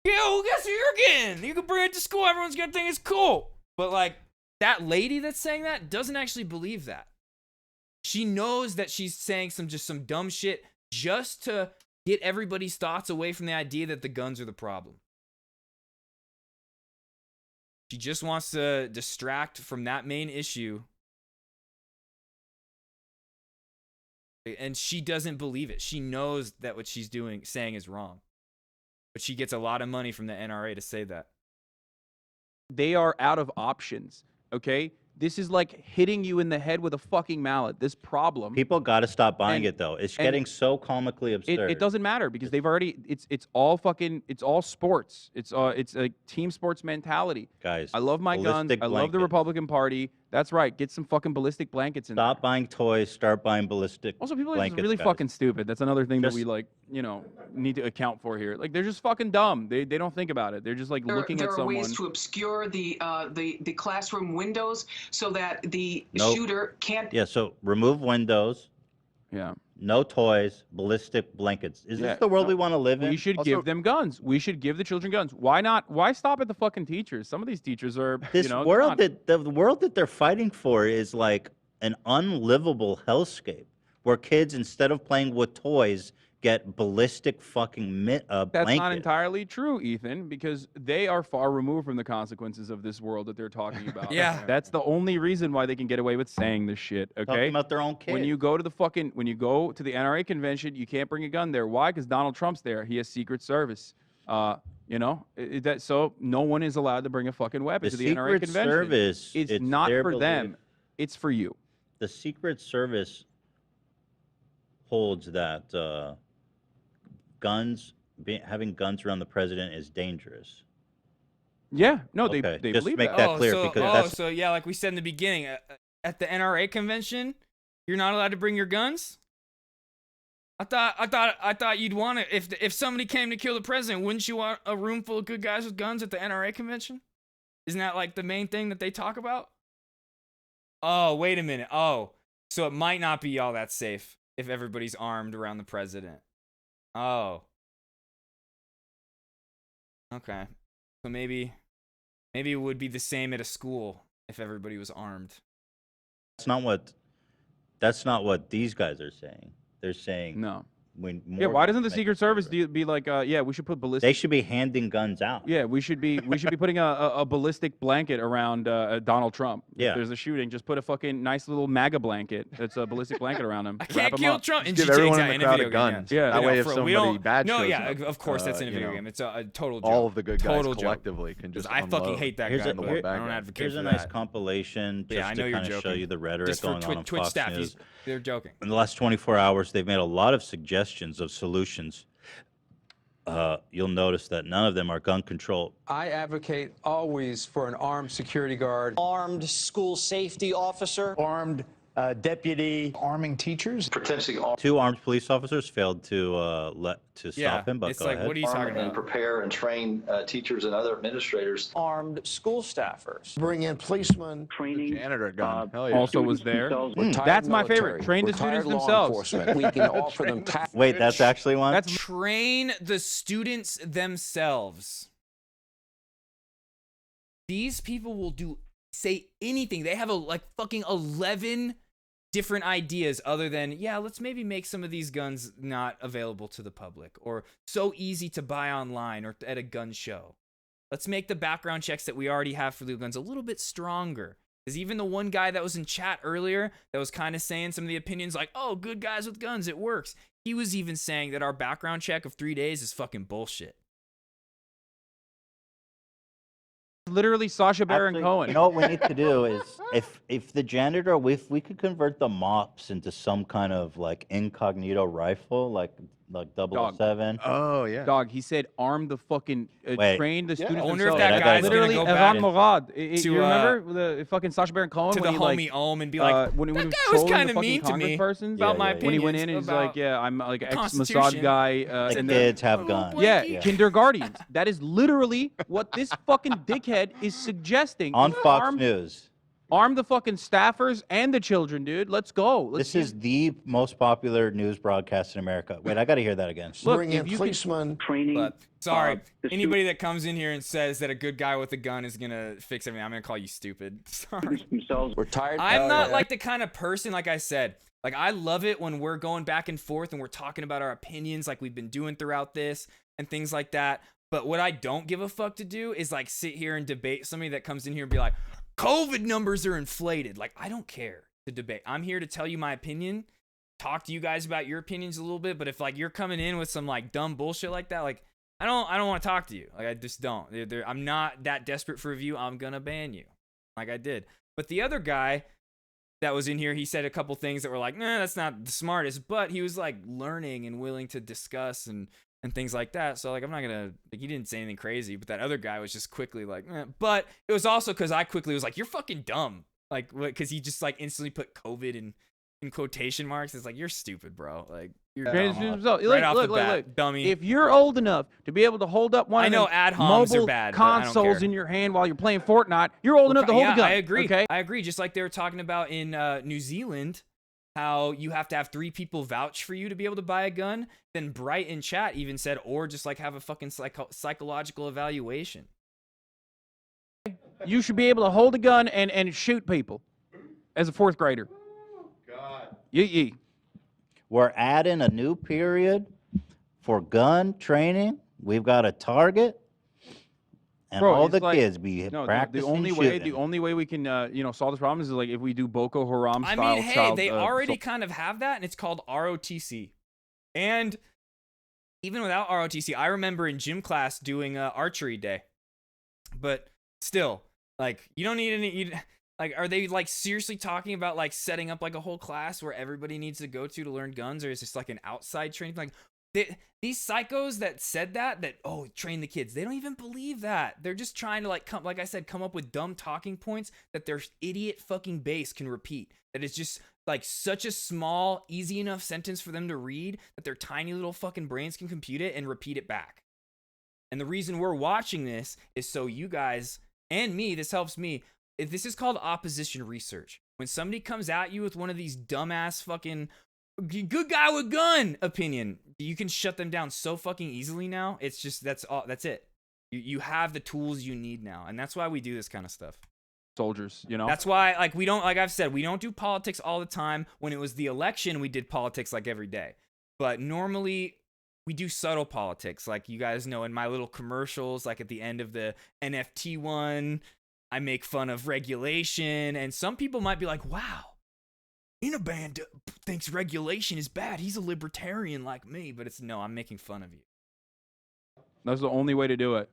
Yo, guess what you're getting? You can bring it to school. Everyone's gonna think it's cool." But like, that lady that's saying that doesn't actually believe that. She knows that she's saying some dumb shit just to get everybody's thoughts away from the idea that the guns are the problem. She just wants to distract from that main issue. And she doesn't believe it. She knows that what she's saying is wrong. But she gets a lot of money from the NRA to say that. They are out of options, okay? This is like hitting you in the head with a fucking mallet. This problem. People got to stop buying it though. It's getting so comically absurd. It doesn't matter because they've already. It's all sports. It's a team sports mentality. Guys, I love my guns. ballistic I love the blankets. Republican Party. That's right. Get some fucking ballistic blankets in. Stop buying toys. Start buying ballistic. Also, people are just blankets, really guys. fucking stupid. That's another thing that Just- we need to account for here. Like, they're just fucking dumb. They don't think about it. They're just like looking There at are someone. ways to obscure the classroom windows so that the Nope. shooter can't. Yeah. So remove windows. Yeah. No toys. Ballistic blankets. Is Yeah, this the world no, we want to live in? We should give them guns. We should give the children guns. Why not? Why stop at the fucking teachers? Some of these teachers are This come world on. that the world that they're fighting for is like an unlivable hellscape where kids, instead of playing with toys, get ballistic fucking That's blankets. not entirely true, Ethan, because they are far removed from the consequences of this world that they're talking about. Yeah. That's the only reason why they can get away with saying this shit, okay? about their own When kids. you go to the NRA convention, you can't bring a gun there. Why? Because Donald Trump's there. He has Secret Service. So no one is allowed to bring a fucking weapon The to the NRA Secret convention. Service, It's it's not their for them. belief. It's for you. The Secret Service holds that having guns around the president is dangerous. Yeah, no, they Okay, just believe make that. that clear because that's so yeah, like we said in the beginning, at the NRA convention, you're not allowed to bring your guns. I thought you'd want it if somebody came to kill the president. Wouldn't you want a room full of good guys with guns at the NRA convention? Isn't that like the main thing that they talk about? Oh, wait a minute. Oh, so it might not be all that safe if everybody's armed around the president. Oh. Okay. So maybe it would be the same at a school if everybody was armed. that's not what these guys are saying. They're saying no. More Why doesn't the guns Secret Service be like, we should put ballistic? They should be handing guns out. Yeah, we should be putting a ballistic blanket around Donald Trump. Yeah. If there's a shooting, just put a fucking nice little MAGA blanket. That's a ballistic blanket around him. I can't kill Trump. And Give GTA everyone in in the a crowd video a game, gun. Yeah. That way, if we somebody don't- bad no, shows yeah, up, of course that's in a you video know, game. It's a total joke. all of the good guys Total joke. collectively can just I fucking unload. hate that Here's guy. a, but here- I don't advocate here's for a nice that. compilation just Yeah, I know to you're kind of show joking. you the rhetoric Just for going on Twitch Fox staff, News. they're joking. In the last 24 hours, they've made a lot of suggestions of solutions. You'll notice that none of them are gun control. I advocate always for an armed security guard. Armed school safety officer. Armed deputy. Arming teachers. Potentially Two armed police officers failed to stop him, but it's go like, ahead. what are you talking and about? prepare and train teachers and other administrators. Armed school staffers. Bring in policemen. The janitor gun. Hell yeah. Also was there. Retired That's my favorite. military, Train the retired students law themselves. enforcement. We can offer them Wait, that's actually one? That's Train the students themselves. These people will say anything. They have fucking 11 different ideas other than, let's maybe make some of these guns not available to the public or so easy to buy online or at a gun show. Let's make the background checks that we already have for legal guns a little bit stronger. Because even the one guy that was in chat earlier that was kind of saying some of the opinions like, oh, good guys with guns, it works. He was even saying that our background check of 3 days is fucking bullshit. Literally Sacha Baron Actually, Cohen. you know what we need to do is if the janitor, if we could convert the mops into some kind of like incognito rifle, like 007. Oh yeah. Dog, he said arm the fucking Wait. train the students I wonder if themselves. that guy's gonna literally go Evan back Morad. to, You remember the fucking Sacha Baron Cohen to when the he homie like Ohm and be like, when he that was guy was trolling kind the of mean fucking to me congresspersons? about my when he went in and opinions he's like, about yeah, I'm like the ex-Mossad Constitution. guy. Like and kids then, have guns. yeah, kindergartens. That is literally what this fucking dickhead is suggesting. On is Fox News. Arm the fucking staffers and the children, dude. Let's go. This is the most popular news broadcast in America. Wait, I got to hear that again. Look, if you can, training. But sorry, anybody that comes in here and says that a good guy with a gun is gonna fix everything, I'm gonna call you stupid. Sorry. Themselves were tired. I'm not like the kind of person, like I said, like I love it when we're going back and forth and we're talking about our opinions like we've been doing throughout this and things like that. But what I don't give a fuck to do is like sit here and debate somebody that comes in here and be like, COVID numbers are inflated. Like, I don't care to debate. I'm here to tell you my opinion, talk to you guys about your opinions a little bit. But if like you're coming in with some like dumb bullshit like that, like I don't want to talk to you. Like I just don't. I'm not that desperate for a view. I'm gonna ban you, like I did. But the other guy that was in here, he said a couple things that were like, nah, that's not the smartest. But he was like learning and willing to discuss and things like that. So like I'm not gonna like, he didn't say anything crazy, but that other guy was just quickly like, eh. But it was also because I quickly was like, you're fucking dumb, like because he just like instantly put COVID in quotation marks. It's like, you're stupid, bro. Like you're dumb. Right off the bat, dummy. If you're old enough to be able to hold up one I of know them ad homs are mobile bad, but I don't consoles care. in your hand while you're playing Fortnite, you're old enough to hold a gun. I agree. Okay? I agree. Just like they were talking about in New Zealand, how you have to have 3 people vouch for you to be able to buy a gun. Then Bright in chat even said, or just like have a fucking psychological evaluation. You should be able to hold a gun and shoot people as a 4th grader. God. Yee. We're adding a new period for gun training. We've got a target, and Bro, all it's the like- kids be No, practicing the shooting. only way we can solve this problem is like if we do Boko Haram I style. mean, hey, they already kind of have that, and it's called ROTC. And even without ROTC, I remember in gym class doing archery day. But still, like, you don't need any. Like, are they like seriously talking about like setting up like a whole class where everybody needs to go to learn guns, or is this like an outside training? Like, these psychos that said that oh, train the kids, they don't even believe that. They're just trying to like like I said, come up with dumb talking points that their idiot fucking base can repeat. That is just like such a small, easy enough sentence for them to read that their tiny little fucking brains can compute it and repeat it back. And the reason we're watching this is so you guys and me, this helps me. This is called opposition research. When somebody comes at you with one of these dumbass fucking good guy with gun opinion, you can shut them down so fucking easily now. It's just, that's it. You have the tools you need now. And that's why we do this kind of stuff. Soldiers, you know? That's why, like, we don't, like I've said, we don't do politics all the time. When it was the election, we did politics like every day. But normally, we do subtle politics. Like, you guys know in my little commercials, like at the end of the NFT one, I make fun of regulation. And some people might be like, wow, Inaband thinks regulation is bad. He's a libertarian like me. But it's, no, I'm making fun of you. That's the only way to do it.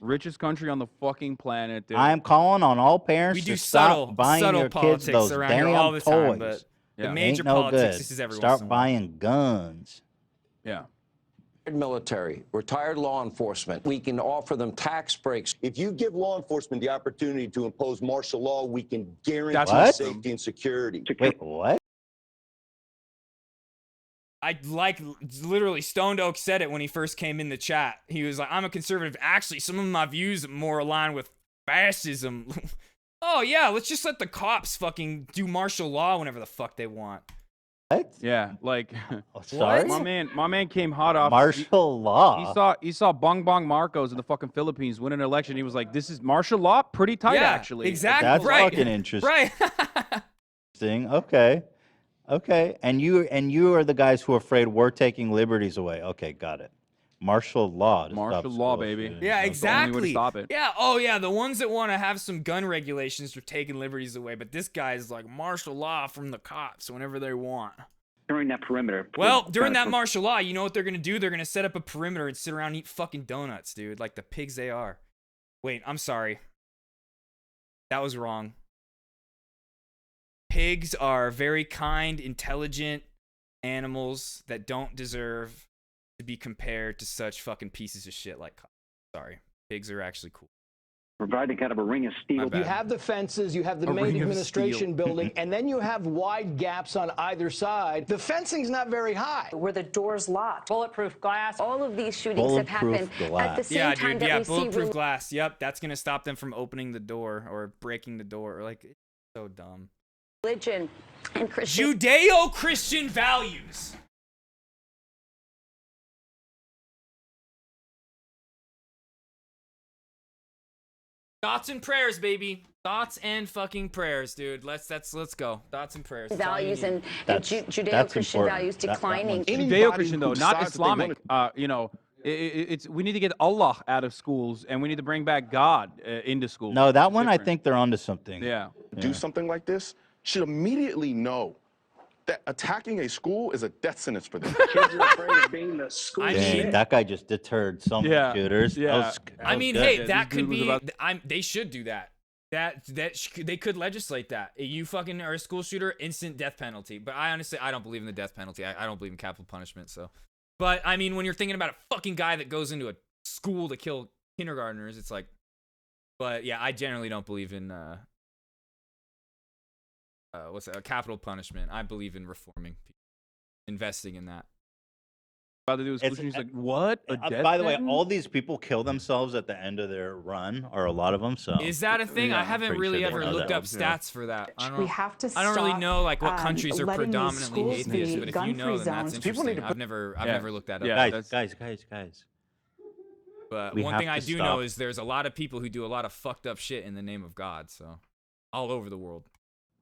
Richest country on the fucking planet, dude. I am calling on all parents We do to stop buying subtle your kids politics those around damn here all the time, toys. but the Ain't major no politics, good. this is every once Start in a while. buying guns. Yeah. Military, retired law enforcement, we can offer them tax breaks. If you give law enforcement the opportunity to impose martial law, we can guarantee What? safety and security. Wait, what? I like literally Stoned Oak said it when he first came in the chat. He was like, I'm a conservative. Actually, some of my views are more aligned with fascism. Oh yeah, let's just let the cops fucking do martial law whenever the fuck they want. What? Yeah, like sorry? my man came hot off Martial law. He saw Bong Bong Marcos in the fucking Philippines win an election. He was like, "This is martial law, pretty tight, Yeah, actually." exactly. That's right. fucking interesting. Right. Okay. Okay. And you are the guys who are afraid we're taking liberties away. Okay, got it. Martial law. to Martial stop law, school baby. shootings. Yeah, That's the only way to exactly. stop it. Yeah. Oh, yeah. The ones that want to have some gun regulations are taking liberties away, but this guy's like martial law from the cops whenever they want. During that perimeter. Well, during that martial law, you know what they're gonna do? They're gonna set up a perimeter and sit around and eat fucking donuts, dude, like the pigs they are. Wait, I'm sorry. That was wrong. Pigs are very kind, intelligent animals that don't deserve to be compared to such fucking pieces of shit like cops. Sorry. Pigs are actually cool. Providing kind of a ring of steel. bad. You have the fences, you have the A main ring of administration steel. building, and then you have wide gaps on either side. The fencing's not very high. Where the doors locked, bulletproof glass. All of these shootings have Bulletproof happened at the same Yeah, time dude. that Yeah, we see bulletproof glass. Yep, that's gonna stop them from opening the door or breaking the door. Like, it's so dumb. religion and Christian. Judeo-Christian values. Thoughts and prayers, baby. Thoughts and fucking prayers, dude. Let's go. Thoughts and prayers. That's all you values need. and That's Judeo-Christian important. values That declining. one's- Judeo-Christian though, not decides that they Islamic. You know, it's we need to get Allah out of schools, and we need to bring back God into schools. No, that It's one I different. think they're onto something. Yeah. do something like this should immediately know that attacking a school is a death sentence for them. Kids are afraid of being the school. I Dang, mean- that guy just deterred some Yeah, shooters. That yeah. was- that I was mean, good. hey, Yeah, that this dude could was be. about- They should do that. They could legislate that. You fucking are a school shooter, instant death penalty. But I honestly, I don't believe in the death penalty. I don't believe in capital punishment. So, but I mean, when you're thinking about a fucking guy that goes into a school to kill kindergartners, it's like. But yeah, I generally don't believe in what's that? Capital punishment. I believe in reforming people, investing in that. About to do a school shooting. Like what? A death by the way, sentence? all these people kill themselves at the end of their run, or a lot of them. So Is that a thing? Yeah, I haven't pretty really sure they ever know looked that. up stats for that. I don't, We have to I don't really stop, know like what countries are letting these predominantly schools be atheist, but if you know, then that's gun-free zones. interesting. People need to I've never looked that up. Yeah, guys. But We one have thing I to do stop. know is there's a lot of people who do a lot of fucked up shit in the name of God. So, all over the world.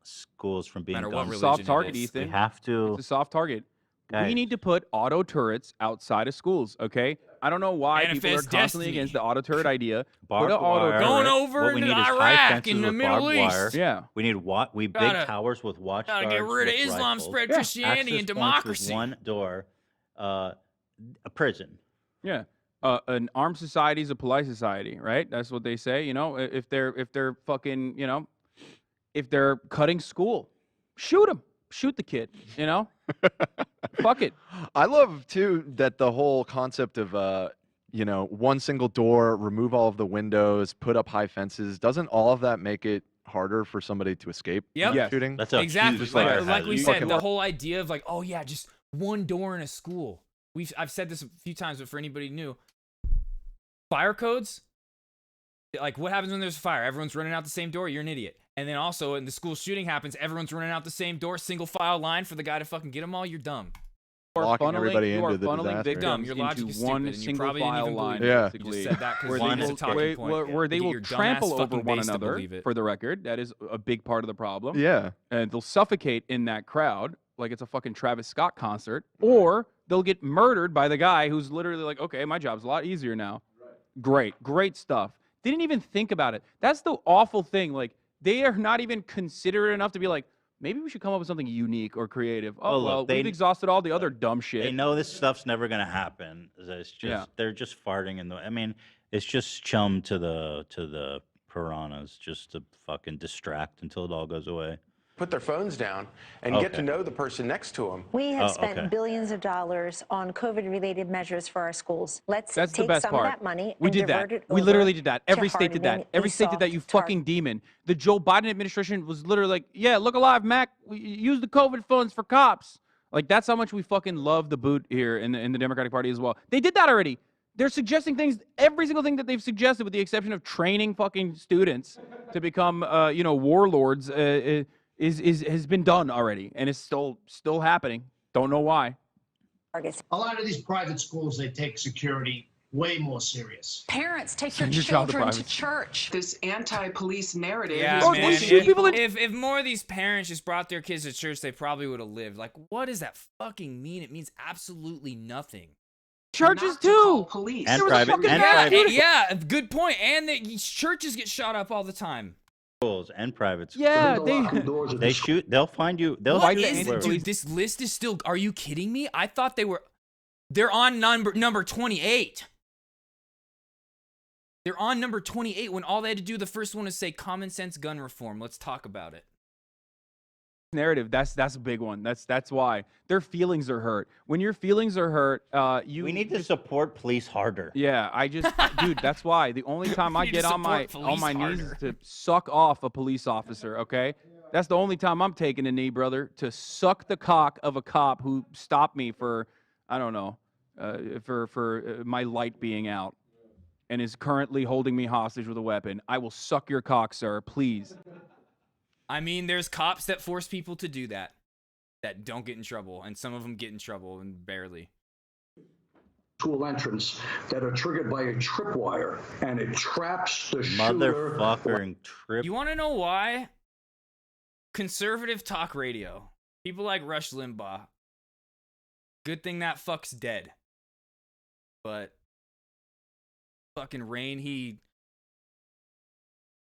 Schools from being matter what guns. religion Soft target, it is. Ethan. We have to. It's a soft target. We Guys. need to put auto turrets outside of schools, okay? I don't know why people are Manifest constantly destiny. against the auto turret idea. Barbed put an auto wire. turret. Going over What we into need is high Iraq fences in the with Middle barbed East. wire. Yeah. We need big Gotta- towers with watchguards. Gotta get rid of with Islam, rifles. spread Yeah. Christianity Access and points with democracy. one door. A prison. Yeah. An armed society is a polite society, right? That's what they say. You know, if they're fucking, you know, if they're cutting school, shoot them. Shoot the kid. You know, fuck it. I love too that the whole concept of one single door, remove all of the windows, put up high fences. Doesn't all of that make it harder for somebody to escape Yep. Yes. shooting? That's a Exactly. huge fire Like we hazard. said, Fucking the love- whole idea of like, oh yeah, just one door in a school. I've said this a few times, but for anybody new, fire codes. Like, what happens when there's a fire? Everyone's running out the same door. You're an idiot. And then also, when the school shooting happens, everyone's running out the same door, single file line for the guy to fucking get them all. You're dumb. You are Locking funneling- everybody you are into the funneling disaster. victims Dumb. Your into logic is stupid, one and you single probably didn't file even line. believe it. Yeah. You just said that because Where One they it's will, a talking where, point. where they To get will your dumbass trample over fucking one base to another, believe it. for the record. That is a big part of the problem. Yeah. And they'll suffocate in that crowd like it's a fucking Travis Scott concert, or they'll get murdered by the guy who's literally like, okay, my job's a lot easier now. Great stuff. They didn't even think about it. That's the awful thing. Like, they are not even considerate enough to be like, maybe we should come up with something unique or creative. Oh, Oh, look, well, they- we've exhausted all the other dumb shit. They know this stuff's never gonna happen. It's just Yeah. they're just farting in the. I mean, it's just chum to the piranhas, just to fucking distract until it all goes away. Put their phones down and get to know the person next to them. We have Oh, spent okay. billions of dollars on COVID-related measures for our schools. Let's That's the take best some part. of that money We and did divert that. it We over literally did that. to Every state did that. hardening Every a state did that. You soft target. fucking demon. The Joe Biden administration was literally like, yeah, look alive, Mac. We use the COVID funds for cops. Like, that's how much we fucking love the boot here in the Democratic Party as well. They did that already. They're suggesting things, every single thing that they've suggested, with the exception of training fucking students to become, warlords, has been done already, and it's still happening. Don't know why. A lot of these private schools, they take security way more serious. Parents, take Send your your child to children to private church. This anti-police narrative. Yeah, is man. pushing people in- If more of these parents just brought their kids to church, they probably would have lived. Like, what does that fucking mean? It means absolutely nothing. churches not to call too. police. And There was a private- fucking and mass private. shooting. Yeah, good point. And the churches get shot up all the time. Schools and private schools. Yeah, They shoot. They'll find you. They'll What shoot is you it, dude? This list is still. Are you kidding me? I thought they're on number 28. They're on number 28 when all they had to do the first one is say common sense gun reform. Let's talk about it. Narrative. That's a big one. That's why their feelings are hurt. When your feelings are hurt, We need to support police harder. Yeah, dude, that's why. The only time I need get to on my support police knees is harder. to suck off a police officer, okay? That's the only time I'm taking a knee, brother, to suck the cock of a cop who stopped me for, I don't know, for my light being out and is currently holding me hostage with a weapon. I will suck your cock, sir, please. I mean, there's cops that force people to do that don't get in trouble, and some of them get in trouble and barely. Tool entrance that are triggered by a tripwire, and it traps the Motherfucker and trip. You want to know why? Conservative talk radio. People like Rush Limbaugh. Good thing that fuck's dead. But fucking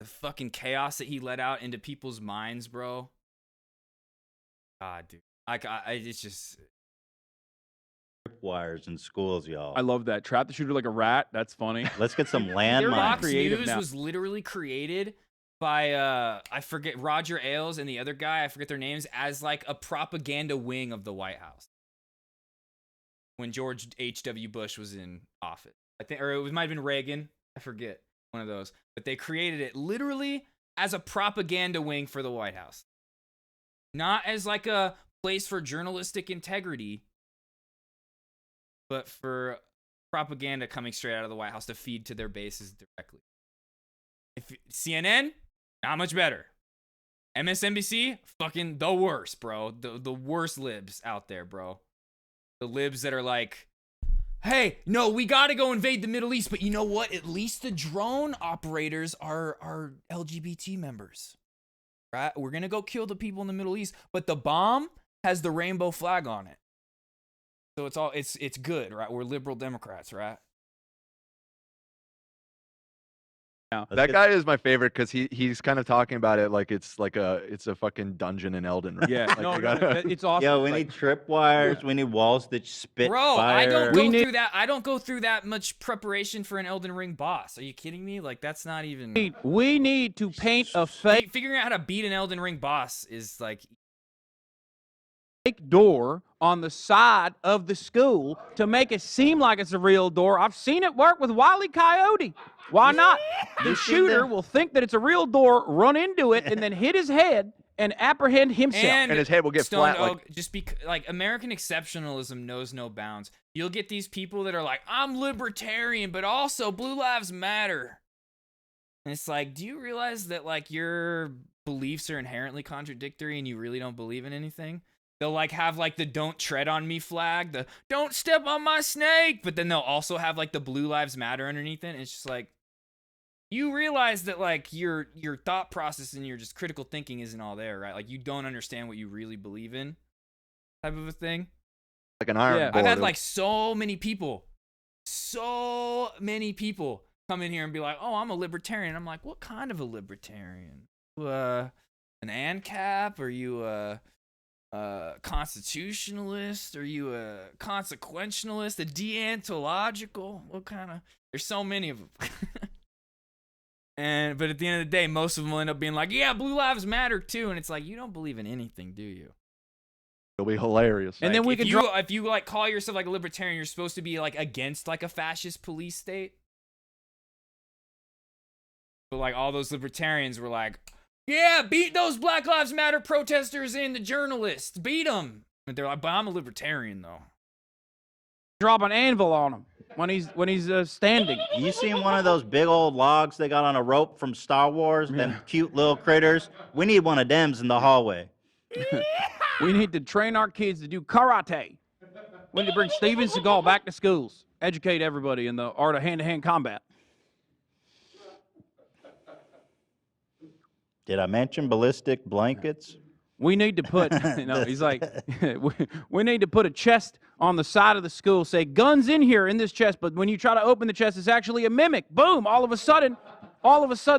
the fucking chaos that he let out into people's minds, bro. God, dude. It's just Wires in schools, y'all. I love that. Trap the shooter like a rat. That's funny. Let's get some landmines. Fox Creative News now. was literally created by I forget Roger Ailes and the other guy, I forget their names, as like a propaganda wing of the White House when George H.W. Bush was in office. I think, or it might have been Reagan. I forget, one of those. But they created it literally as a propaganda wing for the White House, not as like a place for journalistic integrity, but for propaganda coming straight out of the White House to feed to their bases directly. If CNN, not much better. MSNBC, fucking the worst, bro. The worst libs out there, bro. The libs that are like, hey, no, we gotta go invade the Middle East, but you know what? At least the drone operators are LGBT members, right? We're gonna go kill the people in the Middle East, but the bomb has the rainbow flag on it. So it's good, right? We're liberal Democrats, right? That guy is my favorite because he's kind of talking about it like it's a fucking dungeon in Elden Ring. Yeah, Like, no, you gotta- it's awesome. Yeah, we need tripwires. We need walls that spit Bro, fire. I don't go through that much preparation for an Elden Ring boss. Are you kidding me? Like, that's not even. We need to paint a fake Figuring out how to beat an Elden Ring boss is like. door on the side of the school to make it seem like it's a real door. I've seen it work with Wile E. Coyote. Why not? The shooter will think that it's a real door, run into it, and then hit his head and apprehend himself. And his head will get Stone flat. Oak, just like American exceptionalism knows no bounds. You'll get these people that are like, I'm libertarian, but also Blue Lives Matter. And it's like, do you realize that like your beliefs are inherently contradictory and you really don't believe in anything? They'll like have like the don't tread on me flag, the don't step on my snake, but then they'll also have like the Blue Lives Matter underneath it. And it's just like, you realize that like your thought process and your just critical thinking isn't all there, right? Like you don't understand what you really believe in, type of a thing. Like an iron I've board. had like so many people come in here and be like, oh, I'm a libertarian. I'm like, what kind of a libertarian? An ANCAP? Are you a constitutionalist? Are you a consequentialist? A deontological? What kind of? There's so many of them. But at the end of the day, most of them will end up being like, yeah, Blue Lives Matter too. And it's like, you don't believe in anything, do you? It'll be hilarious. And then we if can you if you like call yourself like a libertarian, you're supposed to be like against like a fascist police state. But like all those libertarians were like, yeah, beat those Black Lives Matter protesters and the journalists, beat them. But they're like, but I'm a libertarian though. drop an anvil on him when he's standing. You seen one of those big old logs they got on a rope from Star Wars? Them cute little critters. We need one of them's in the hallway. We need to train our kids to do karate. We need to bring Steven Seagal back to schools. Educate everybody in the art of hand-to-hand combat. Did I mention ballistic blankets? We need to put, he's like, we need to put a chest on the side of the school, say guns in here in this chest, but when you try to open the chest, it's actually a mimic. Boom, all of a sudden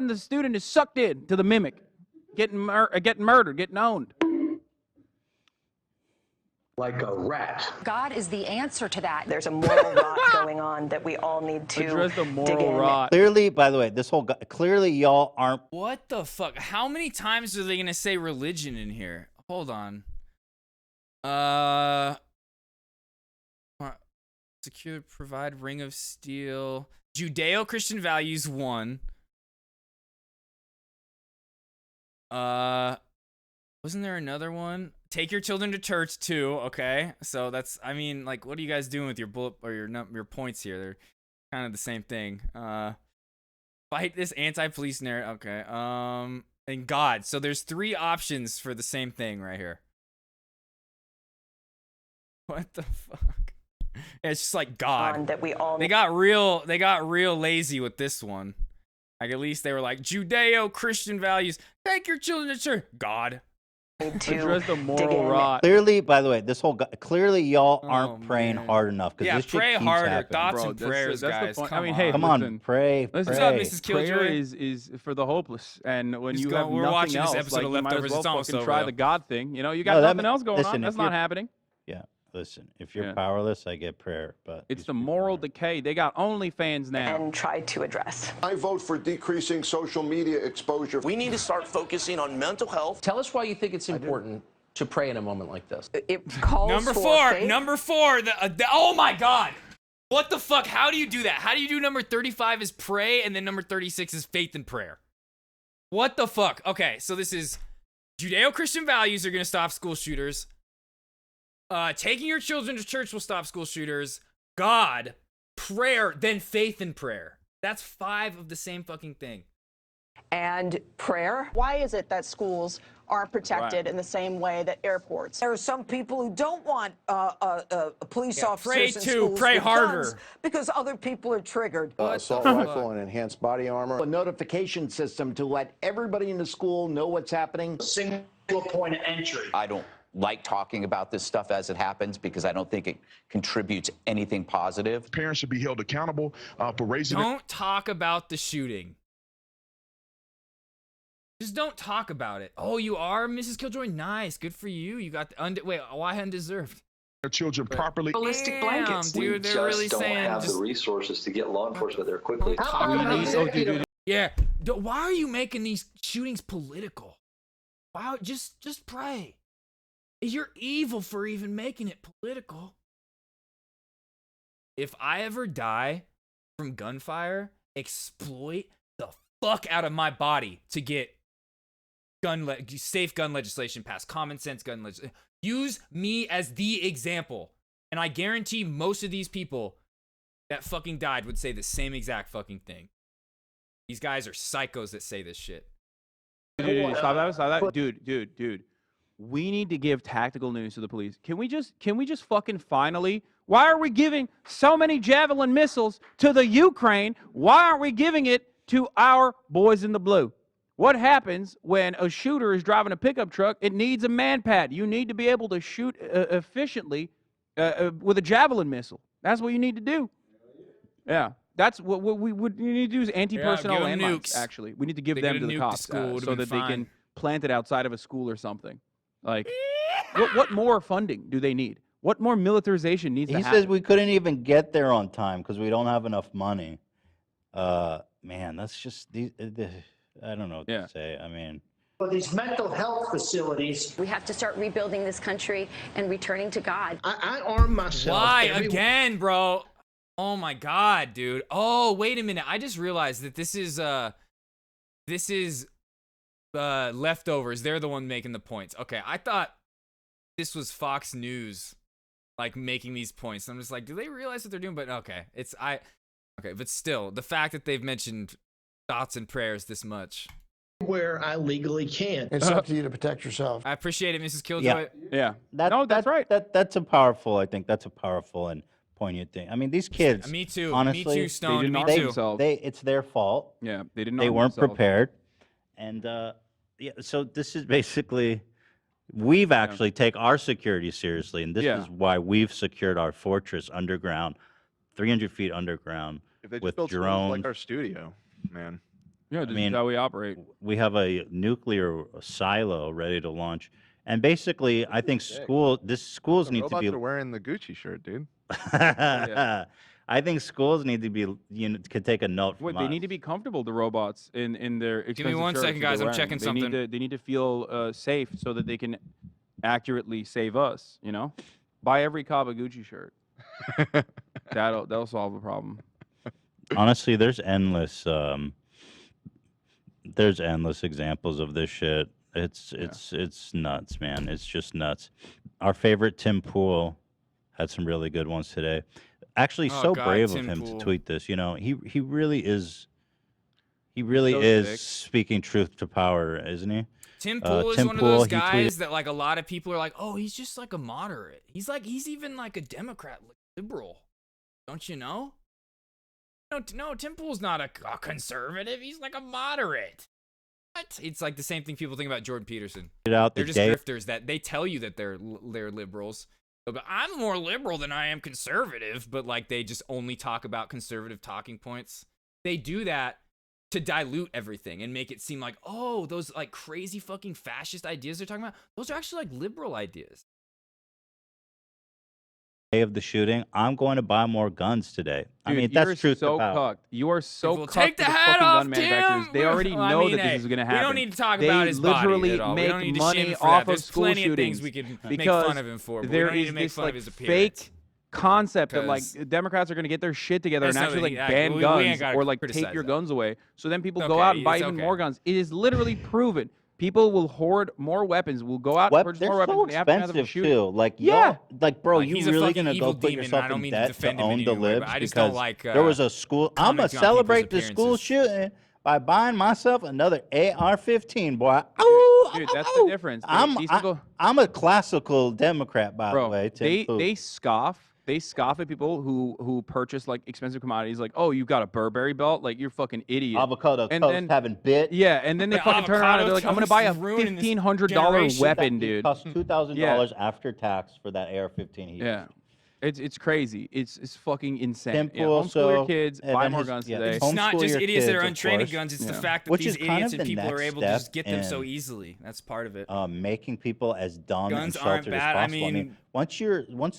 the student is sucked in to the mimic, getting murdered, getting owned. Like a rat. God is the answer to that. There's a moral rot going on that we all need to address the dig moral in. rot. Clearly, by the way, clearly y'all aren't. What the fuck? How many times are they gonna say religion in here? Hold on. Secure, provide, ring of steel. Judeo-Christian values 1. Wasn't there another one? Take your children to church 2. Okay, so that's, I mean, like, what are you guys doing with your bullet or your points here? They're kind of the same thing. Fight this anti-police narrative. Okay. And God. So there's 3 options for the same thing right here. What the fuck? Yeah, it's just like God. That we all They got real lazy with this one. Like, at least they were like, Judeo-Christian values. Take your children to church. God. Address the moral rot. Clearly, by the way, clearly y'all aren't praying hard enough. Yeah, this shit pray keeps harder. happening. Thoughts and prayers, that's guys. the point. Come I mean, on. hey, Come listen, on, pray. What's up, Mrs. Prayer Killjoy? is for the hopeless, and when Just you go- have we're nothing watching this else, episode like, of you might Leftovers. as well It's almost fucking over, try though. the God thing. You know, you got No, nothing else going on. listen, That's if not you're- happening. Yeah, listen. If you're Yeah. powerless, I get prayer, but It's the moral decay. They got OnlyFans now. And try to address. I vote for decreasing social media exposure. We need to start focusing on mental health. Tell us why you think it's important to pray in a moment like this. It calls Number for 4. faith. Number 4. Oh my God. What the fuck? How do you do that? How do you do number 35 is pray and then number 36 is faith and prayer? What the fuck? Okay, so this is Judeo-Christian values are going to stop school shooters. Taking your children to church will stop school shooters. God, prayer, then faith and prayer. That's 5 of the same fucking thing. And prayer. Why is it that schools aren't protected in the same way that airports? There are some people who don't want police officers pray in too, schools pray with harder. guns because other people are triggered. Assault rifle and enhanced body armor. A notification system to let everybody in the school know what's happening. A single point of entry. I don't like talking about this stuff as it happens because I don't think it contributes anything positive. Parents should be held accountable for raising. Don't talk about the shooting. Just don't talk about it. Oh, you are Mrs. Killjoy? Nice. Good for you. You got the wait, why undeserved? Their children properly. Ballistic blankets. Dude, We they're just really don't saying have just the resources to get law enforcement there quickly. yeah. Why are you making these shootings political? Wow, just pray. You're evil for even making it political. If I ever die from gunfire, exploit the fuck out of my body to get safe gun legislation passed, common sense gun legislation. Use me as the example. And I guarantee most of these people that fucking died would say the same exact fucking thing. These guys are psychos that say this shit. Dude, stop that. Dude. We need to give tactical news to the police. Can we just fucking finally? Why are we giving so many Javelin missiles to the Ukraine? Why aren't we giving it to our boys in the blue? What happens when a shooter is driving a pickup truck? It needs a man pad. You need to be able to shoot efficiently with a Javelin missile. That's what you need to do. Yeah. That's what we need to do is anti-personnel give 'em landmines, nukes. actually. We need to give They them could've to the nuked the cops school, would've so been that they fine. can plant it outside of a school or something. Like, what more funding do they need? What more militarization needs to He happen? says we couldn't even get there on time because we don't have enough money. Man, that's just I don't know what to say. I mean, For these mental health facilities, We have to start rebuilding this country and returning to God. I arm myself. Why again, bro? Oh my God, dude. Oh, wait a minute. I just realized that this is Leftovers. They're the one making the points. Okay, I thought this was Fox News, like, making these points. I'm just like, do they realize what they're doing? But okay, okay, but still, the fact that they've mentioned thoughts and prayers this much. Where I legally can. It's up to you to protect yourself. I appreciate it, Mrs. Killjoy. Yeah. that's right. That's a powerful. I think that's a powerful and poignant thing. I mean, these kids. Me too. Honestly, Me too, Stone. They didn't Me arm too. themselves. It's their fault. Yeah, they didn't. They arm weren't themselves. prepared, and yeah. So this is basically We've actually take our security seriously, and this Yeah. is why we've secured our fortress underground, 300 feet underground, If they just with built schools drones. like our studio, man. Yeah, I this mean, is how we operate. we have a nuclear silo ready to launch, and basically, I think schools The need to robots be. are wearing the Gucci shirt, dude. I think schools need to be, could take a note from Wait, they us. need to be comfortable. The robots in their expensive Give me 1 shirts second, that they're guys. I'm wearing. checking something. They need to feel safe so that they can accurately save us. You know, buy every Kawaguchi shirt. that'll solve the problem. Honestly, there's endless examples of this shit. It's nuts, man. It's just nuts. Our favorite Tim Pool had some really good ones today. Actually, Oh, so God, brave Tim of him Pool. to tweet this. You know, he really is. He really so is sick. speaking truth to power, isn't he? Tim Pool is Tim one of Pool, those he tweeted- guys that like a lot of people are like, oh, he's just like a moderate. He's even like a Democrat, liberal. Don't you know? No, Tim Pool's not a conservative. He's like a moderate. What? It's like the same thing people think about Jordan Peterson. Out They're the just day- grifters that they tell you that they're liberals. But I'm more liberal than I am conservative, but like they just only talk about conservative talking points. They do that to dilute everything and make it seem like, oh, those like crazy fucking fascist ideas they're talking about, those are actually like liberal ideas. Day of the shooting, I'm going to buy more guns today. I Dude, mean, you're that's truth so to power. cucked. You are so Well, cucked take the to hat fucking off, gun manufacturers. Tim! They already Well, I know mean, that this is going to we don't happen. need to talk they about his body literally at all. We make don't need to money shame him for off that. of There's school plenty of shootings things we could make because fun of him for, but we there don't need is to make this fun like of his appearance. fake concept that like 'Cause- Democrats are going to get their shit together and That's actually not- like ban we ain't guns gotta or like take criticize your that. guns away. So then people It's go out and okay, buy it's even okay. more guns. It is literally proven. People will hoard more weapons. Will go out and purchase They're more weapons so in the aftermath of a expensive shooting. too. Like, Yeah. like, bro, Like, you he's a really fucking gonna evil go put demon, yourself and I don't in mean to debt to defend him own in the any way, libs but I just don't because like, there was a school. I'm gonna commenting on people's celebrate the school appearances. shooting by buying myself another AR-15, boy. Ooh, Dude, that's the difference. I'm a classical Democrat, by the way. Tim Pool. They scoff. They scoff at people who purchase like expensive commodities, like, oh, you got a Burberry belt, like you're fucking idiot. Avocado toast having bit. Yeah, and then they Yeah, fucking turn around and they're like, I'm gonna buy a toast is ruining this $1,500 generation. weapon, It dude. costs $2,000 after tax for that AR-15. Yeah. It's crazy. It's fucking insane. Tim Yeah, Pool, homeschool so- your kids, and buy then more his- guns yeah, today. It's not homeschool just your idiots that are kids, of untrained course. guns. It's the Yeah. fact that Which these is kind idiots of and the people are next able to just step get them so in- easily. That's part of it. Making people as dumb Guns and aren't sheltered bad. I as possible. mean, once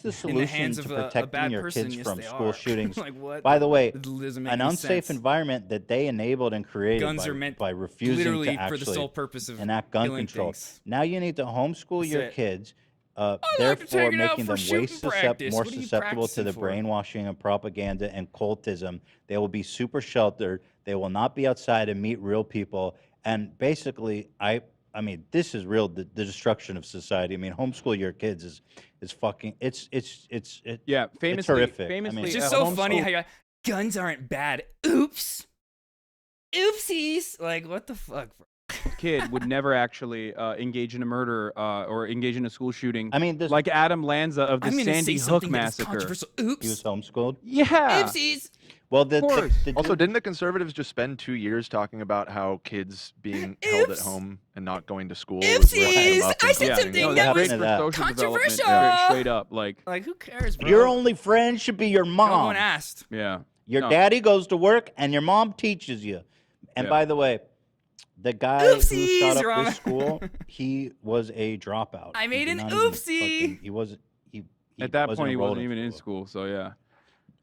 the in solution the hands to of a protecting bad your person, kids yes, from they school are. shootings, Like, what? by the way, It doesn't make an any unsafe sense. environment that they enabled and created Guns are meant by refusing literally to for actually the sole purpose of enact gun killing control. things. Now you need to homeschool That's your it. kids. like to Therefore, take it out making for them way shooting practice. more What are you susceptible to the practicing for? brainwashing and propaganda and cultism. They will be super sheltered. They will not be outside and meet real people. And basically, I mean, this is real. The destruction of society. I mean, homeschool your kids is fucking. It's Yeah, it's famously, horrific. famously, It's just a so funny homeschool- how you guns aren't bad. Oops. Oopsies. Like, what the fuck, bro? kid would never actually engage in a murder or engage in a school shooting. I mean, like Adam Lanza of the I'm gonna Sandy say Hook something that is massacre. controversial. He was Oops. homeschooled. Yeah. Oopsies. Well, Also, didn't the conservatives just spend 2 years talking about how kids being held at home and not going to school was ripping them up? I and said causing something them- that that's was great for social development, controversial. straight up. Like who cares, bro? Your only friend should be your No mom. one asked. Yeah. Your No. daddy goes to work and your mom teaches you. And Yeah. by the way, the guy who Oopsies, shot up wrong. this school, he was a dropout. I made He an did not even oopsie. he wasn't. He At that point, he enrolled wasn't even in school. So yeah.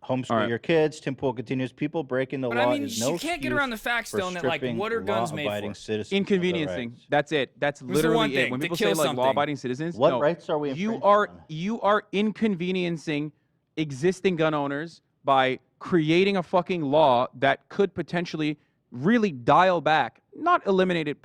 Homeschool All right. your kids. Tim Pool continues. People breaking the But law I mean, is you no can't get excuse around the fact, for Stone, that like, stripping what are guns made law-abiding for? citizens of their Inconveniencing. rights. That's it. That's What's the one literally it. thing? When To people kill say like something. law-abiding citizens, What no, rights are we you infringing are on? you are inconveniencing existing gun owners by creating a fucking law that could potentially really dial back, not eliminate it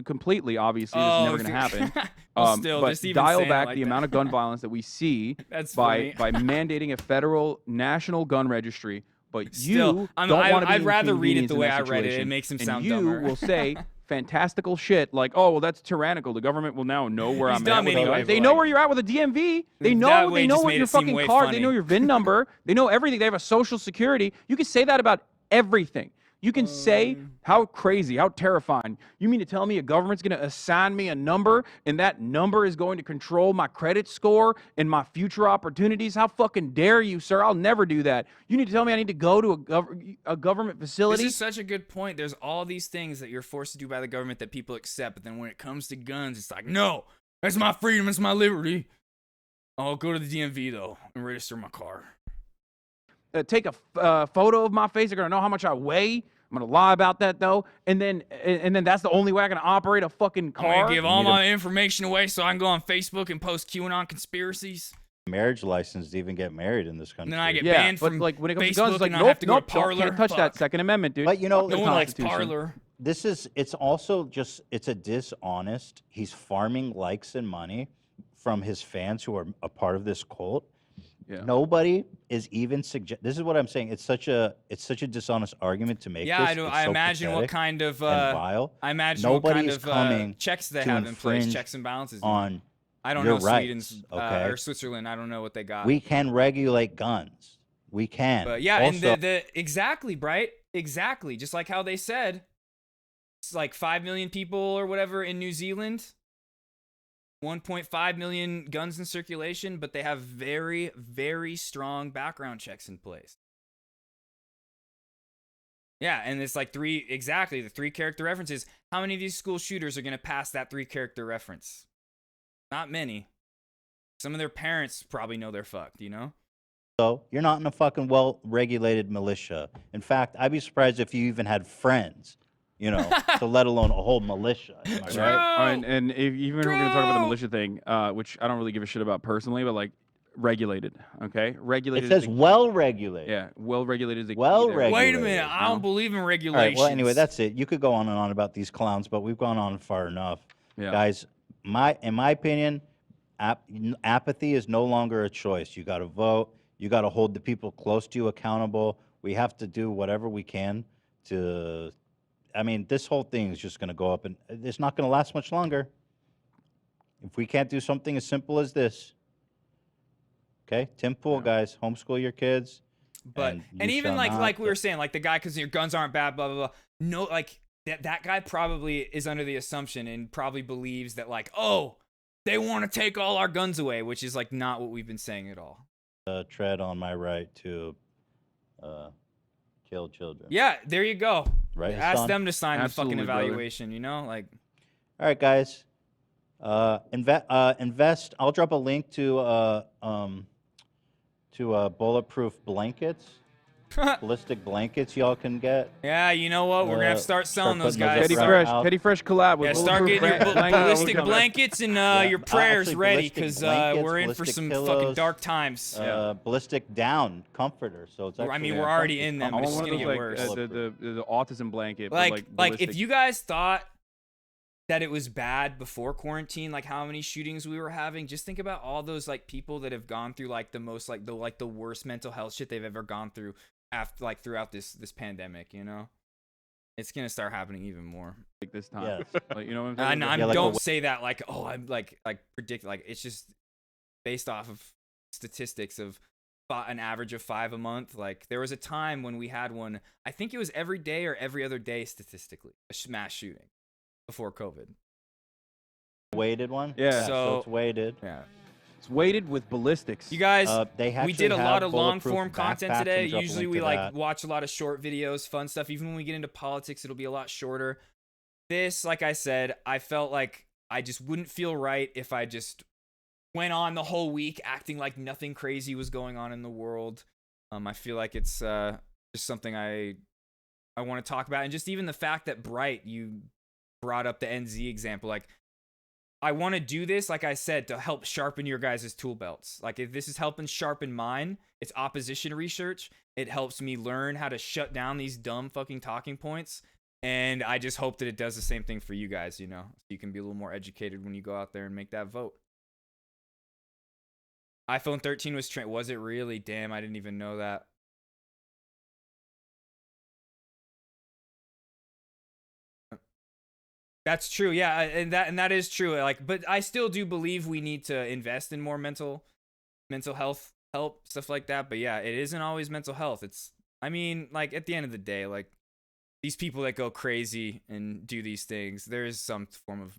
completely. Obviously, this is never going to happen. Well, still, but just even dial saying it back like the that. amount of gun violence that we see That's by funny. mandating a federal national gun registry. But Still, you I'm- don't I- want to be I'd rather read it the inconvenienced in way that I read it. It situation. makes him And sound you dumber. will say fantastical shit like, "Oh, well, that's tyrannical. The government will now know where He's I'm dumb at." With anyway, a, they but know like- where you're at with a DMV. They That know. way They know just what made your it seem fucking way card. funny. They know your VIN number. They know everything. They have a social security. You can say that about everything. You can say how crazy, how terrifying. You mean to tell me a government's going to assign me a number and that number is going to control my credit score and my future opportunities? How fucking dare you, sir? I'll never do that. You need to tell me I need to go to a government facility? This is such a good point. There's all these things that you're forced to do by the government that people accept, but then when it comes to guns, it's like, no, that's my freedom, it's my liberty. I'll go to the DMV, though, and register my car. Take a photo of my face. They're going to know how much I weigh. I'm going to lie about that, though. And then that's the only way I can operate a fucking car. I'm going to give all my information away so I can go on Facebook and post QAnon conspiracies. Marriage license to even get married in this country. And then I get banned from like when it comes Facebook to guns, it's like, and I nope, have to go nope, to Parler. can't touch that Second Amendment, dude. But you know, no one likes Parler. It's also just, it's a dishonest. He's farming likes and money from his fans who are a part of this cult. Yeah. Nobody is even this is what I'm saying. It's such a dishonest argument to make. Yeah, this. I know. It's I so imagine what kind of vile. I imagine Nobody's what kind of checks they have in place, infringe checks and balances. on I don't your know rights, Sweden's okay? or Switzerland. I don't know what they got. We can regulate guns. We can. But yeah, also, and the exactly, Bright. Exactly. Just like how they said, it's like 5 million people or whatever in New Zealand. 1.5 million guns in circulation, but they have very, very strong background checks in place. Yeah, and it's like the 3 character references. How many of these school shooters are going to pass that 3 character reference? Not many. Some of their parents probably know they're fucked, you know? So you're not in a fucking well-regulated militia. In fact, I'd be surprised if you even had friends, you know, so let alone a whole militia. Am I right? And even if we're going to talk about the militia thing, which I don't really give a shit about personally, but like regulated, okay? Regulated. It says well-regulated. Yeah, well-regulated is a well-regulated. Wait a minute, I don't believe in All regulations. right, well, anyway, that's it. You could go on and on about these clowns, but we've gone on far enough. Yeah. Guys, in my opinion, apathy is no longer a choice. You got to vote. You got to hold the people close to you accountable. We have to do whatever we can to... I mean, this whole thing is just going to go up, and it's not going to last much longer. If we can't do something as simple as this, okay? Tim Pool, guys, homeschool your kids. But and even like we were saying, like the guy, because your guns aren't bad, blah blah blah. No, like that guy probably is under the assumption and probably believes that like, oh, they want to take all our guns away, which is like not what we've been saying at all. Tread on my right to kill children. Yeah, there you go. Right. Ask them to sign Absolutely, the fucking evaluation. Brother. You know, like. All right, guys. Invest. I'll drop a link to bulletproof blankets, ballistic blankets y'all can get. Yeah, you know what? We're gonna have to start selling those guys. Teddy Fresh collab with start getting your ballistic blankets and your prayers ready because we're in for some fucking dark times. Ballistic down comforter. So it's actually, I mean, we're already in them. But it's gonna get worse. The autism blanket. Like if you guys thought that it was bad before quarantine, like how many shootings we were having, just think about all those like people that have gone through like the most like the worst mental health shit they've ever gone through after like throughout this pandemic, you know. It's gonna start happening even more like this time. Yes. Like, you know what I'm saying? saying? Don't say that like, oh, I'm like predict, like it's just based off of statistics of an average of 5 a month. Like there was a time when we had one, I think it was every day or every other day statistically, a mass shooting before COVID. Weighted one? Yeah. So it's weighted. Yeah. It's weighted with ballistics. You guys, they we did a lot of long bulletproof form content backpacks. today. I'm dropping a Usually link we to like that. watch a lot of short videos, fun stuff. Even when we get into politics, it'll be a lot shorter. This, like I said, I felt like I just wouldn't feel right if I just went on the whole week acting like nothing crazy was going on in the world. I feel like it's just something I want to talk about. And just even the fact that Bright, you brought up the NZ example, like I want to do this, like I said, to help sharpen your guys' tool belts. Like if this is helping sharpen mine, it's opposition research. It helps me learn how to shut down these dumb fucking talking points. And I just hope that it does the same thing for you guys, you know, so you can be a little more educated when you go out there and make that vote. iPhone 13 was it really? Damn, I didn't even know that. That's true, yeah, and that is true. Like, but I still do believe we need to invest in more mental health help, stuff like that. But yeah, it isn't always mental health. It's, I mean, like at the end of the day, like these people that go crazy and do these things, there is some form of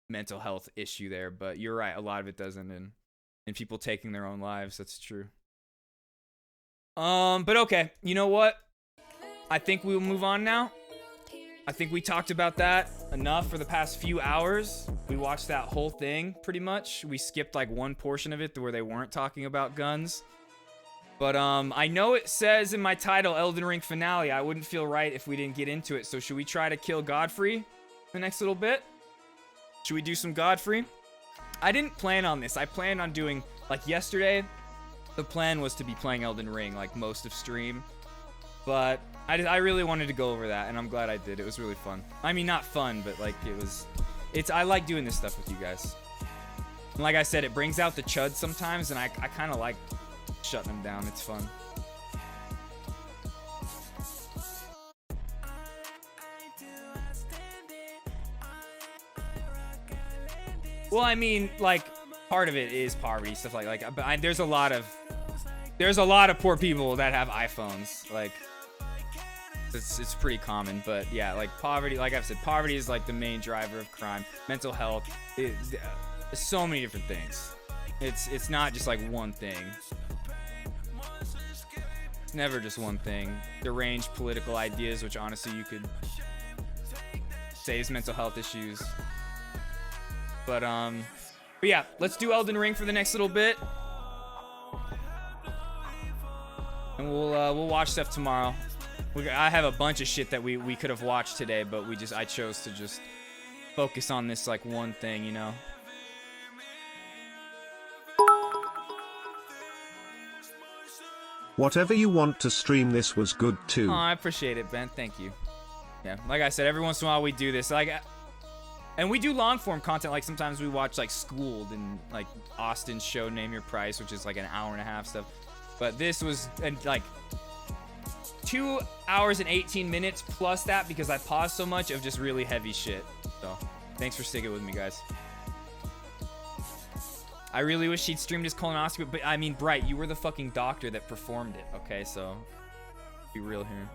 mental health issue there, but you're right, a lot of it doesn't, and people taking their own lives, that's true. But okay, you know what? I think we'll move on now. I think we talked about that enough for the past few hours. We watched that whole thing, pretty much. We skipped like one portion of it to where they weren't talking about guns. But I know it says in my title, Elden Ring finale. I wouldn't feel right if we didn't get into it. So should we try to kill Godfrey the next little bit? Should we do some Godfrey? I didn't plan on this. I planned on doing, like yesterday, the plan was to be playing Elden Ring like most of stream. But I really wanted to go over that, and I'm glad I did. It was really fun. I mean, not fun, but like I like doing this stuff with you guys. And like I said, it brings out the chud sometimes, and I kind of like shutting them down. It's fun. Well, I mean, like, part of it is poverty, stuff like there's a lot of poor people that have iPhones. Like, it's pretty common, but yeah, like poverty, like I've said, poverty is like the main driver of crime. Mental health, so many different things. It's not just like one thing. It's never just one thing. Deranged political ideas, which honestly you could say is mental health issues. But yeah, let's do Elden Ring for the next little bit, and we'll watch stuff tomorrow. I have a bunch of shit that we could have watched today, but I chose to just focus on this like one thing, you know. Whatever you want to stream, this was good too. Oh, I appreciate it, Ben. Thank you. Yeah, like I said, every once in a while we do this, like, and we do long form content. Like sometimes we watch like Schooled and like Austin's show Name Your Price, which is like an hour and a half stuff. But this was like 2 hours and 18 minutes plus that because I paused so much of just really heavy shit. So thanks for sticking with me, guys. I really wish he'd streamed his colonoscopy, but I mean, Bright, you were the fucking doctor that performed it, okay? So be real here.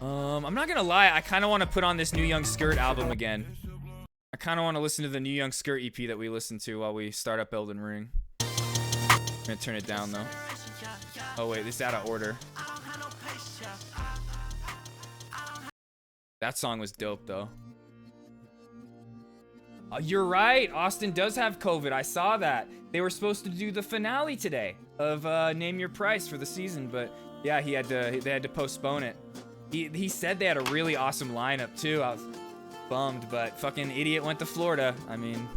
I'm not gonna lie, I kind of want to put on this New Young Skirt album again. I kind of want to listen to the New Young Skirt EP that we listened to while we start up Elden Ring. I'm gonna turn it down though. Oh wait, this is out of order. That song was dope though. You're right, Austin does have COVID. I saw that. They were supposed to do the finale today of Name Your Price for the season, but yeah, they had to postpone it. He said they had a really awesome lineup too. I was bummed, but fucking idiot went to Florida. I mean,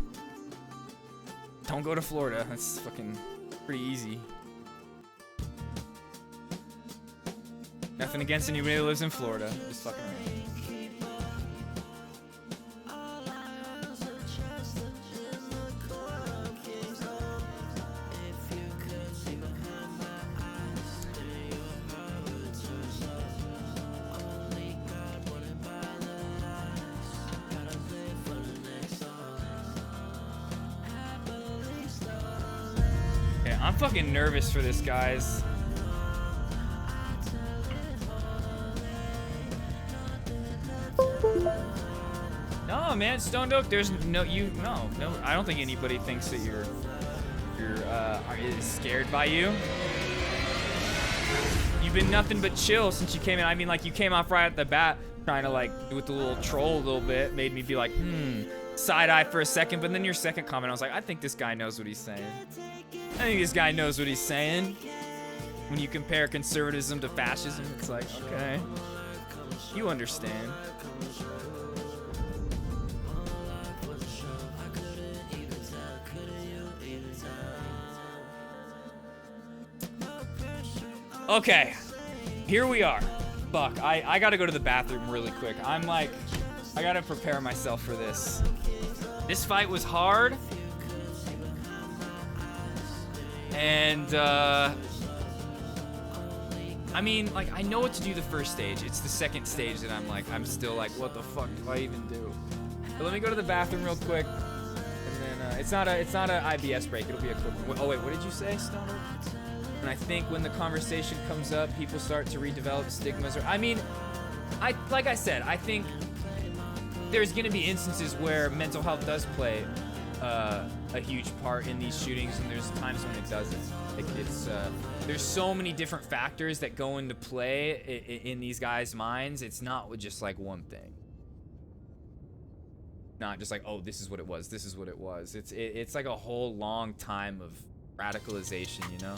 don't go to Florida. That's fucking pretty easy. Nothing against anybody that lives in Florida. Just fucking. I'm fucking nervous for this, guys. No, man, Stone Oak, there's no, I don't think anybody thinks that you're is scared by you. You've been nothing but chill since you came in. I mean, like, you came off right at the bat trying to, like, with the little troll a little bit, made me be like, side eye for a second, but then your second comment, I was like, I think this guy knows what he's saying. I think this guy knows what he's saying. When you compare conservatism to fascism, it's like, okay, you understand. Okay, here we are. Fuck, I gotta go to the bathroom really quick. I'm like, I gotta prepare myself for this. This fight was hard. And, I mean, like, I know what to do the first stage. It's the second stage that I'm still like, what the fuck do I even do? But let me go to the bathroom real quick. And then, it's not a IBS break. It'll be a quick one. Oh, wait, what did you say, Stoner? And I think when the conversation comes up, people start to redevelop stigmas. Or, I mean, like I said, I think there's gonna be instances where mental health does play a huge part in these shootings, and there's times when it doesn't. Like it's there's so many different factors that go into play in these guys' minds. It's not just like one thing. Not just like, oh, this is what it was. This is what it was. It's like a whole long time of radicalization, you know?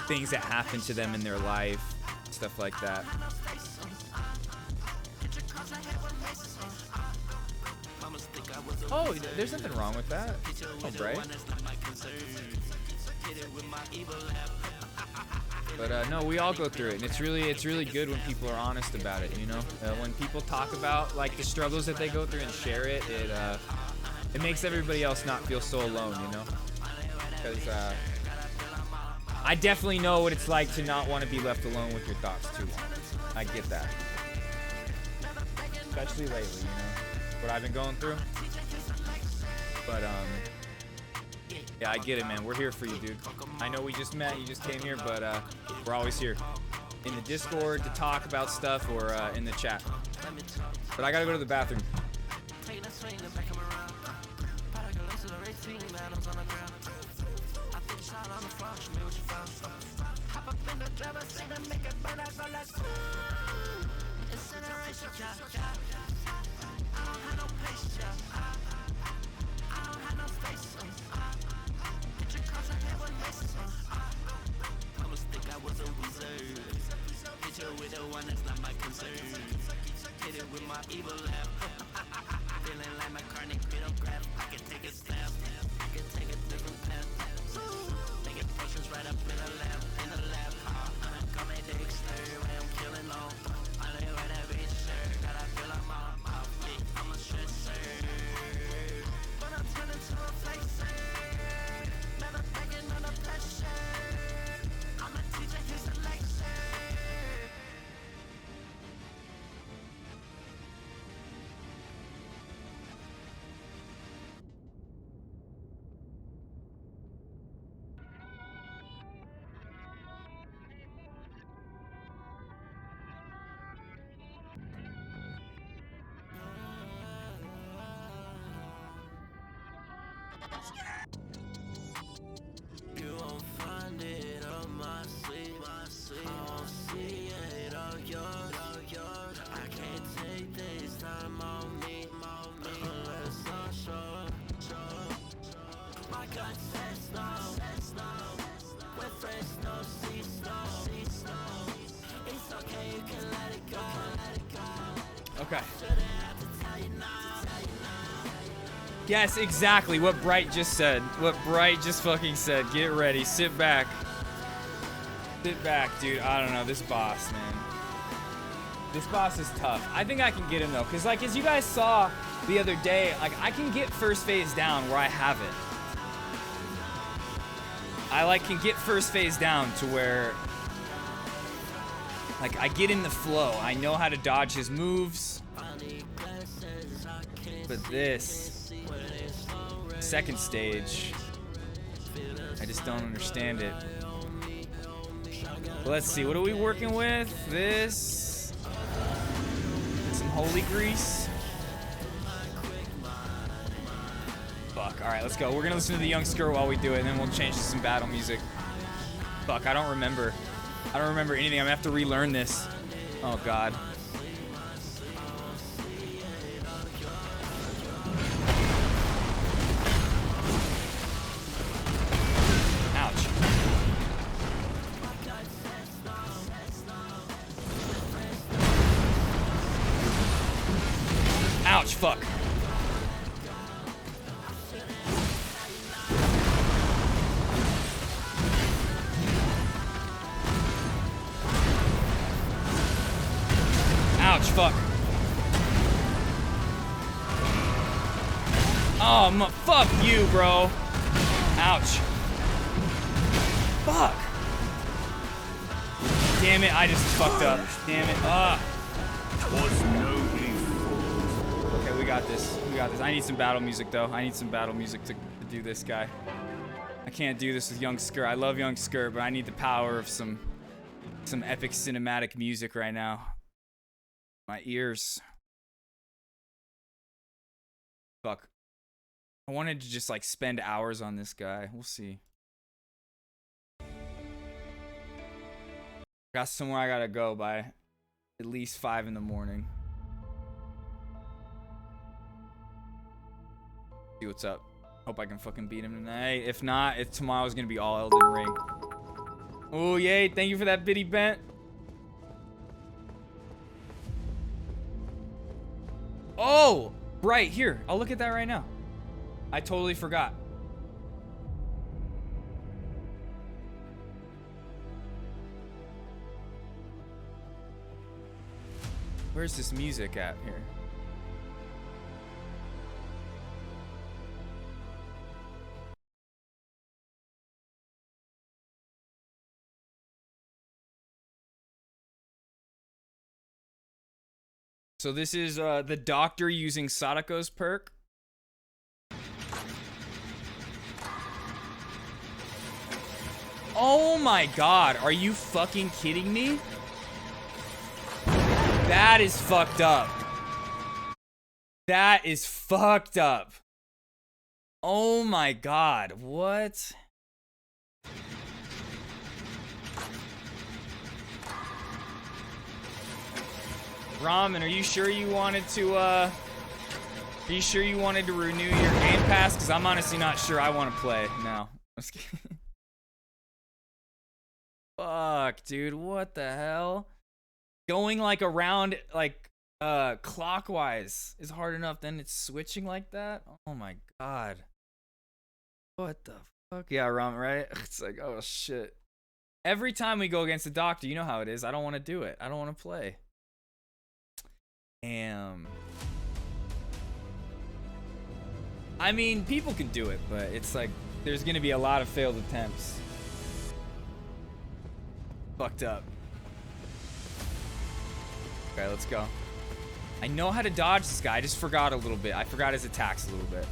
Things that happen to them in their life, stuff like that. Oh, there's nothing wrong with that. Oh, Bray. But no, we all go through it, and it's really good when people are honest about it, you know? When people talk about like the struggles that they go through and share it, it makes everybody else not feel so alone, you know? Because I definitely know what it's like to not want to be left alone with your thoughts too long. I get that. Especially lately, you know? What I've been going through. But yeah, I get it, man. We're here for you, dude. I know we just met, you just came here, but we're always here in the Discord to talk about stuff or in the chat. But I gotta go to the bathroom. Okay. Yes, exactly what Bright just said. What Bright just fucking said. Get ready. Sit back. Sit back, dude. I don't know. This boss, man. This boss is tough. I think I can get him, though. Because, like, as you guys saw the other day, like, I can get first phase down where I haven't. I, like, can get first phase down to where, like, I get in the flow. I know how to dodge his moves. But this second stage, I just don't understand it. But let's see, what are we working with? This, some holy grease. Fuck, all right, let's go. We're gonna listen to the Young Skirt while we do it, and then we'll change to some battle music. Fuck, I don't remember anything. I'm gonna have to relearn this. Oh God. Ouch, fuck. Ouch, fuck. Oh, fuck you, bro. Ouch. Fuck. Damn it, I just fucked up. Damn it. Okay, we got this. We got this. I need some battle music, though. I need some battle music to do this guy. I can't do this with Young Skirt. I love Young Skirt, but I need the power of some Some epic cinematic music right now. My ears. Fuck. I wanted to just like spend hours on this guy. We'll see. Got somewhere I gotta go by at least 5 in the morning. See what's up. Hope I can fucking beat him tonight. If not, tomorrow's gonna be all Elden Ring. Oh, yay. Thank you for that bitty bent. Oh, right here. I'll look at that right now. I totally forgot. Where's this music at here? So this is the doctor using Sadako's perk. Oh my god, are you fucking kidding me? That is fucked up. That is fucked up. Oh my god, what? Ramen, are you sure you wanted to, renew your Game Pass? Because I'm honestly not sure I want to play now. Just kidding. Fuck, dude, what the hell? Going, like, around, like, clockwise is hard enough, then it's switching like that? Oh my god. What the fuck? Yeah, Ramen, right? It's like, oh shit. Every time we go against the doctor, you know how it is. I don't want to do it. I don't want to play. Damn. I mean, people can do it, but it's like there's gonna be a lot of failed attempts. Fucked up. Okay, let's go. I know how to dodge this guy. I just forgot a little bit. I forgot his attacks a little bit.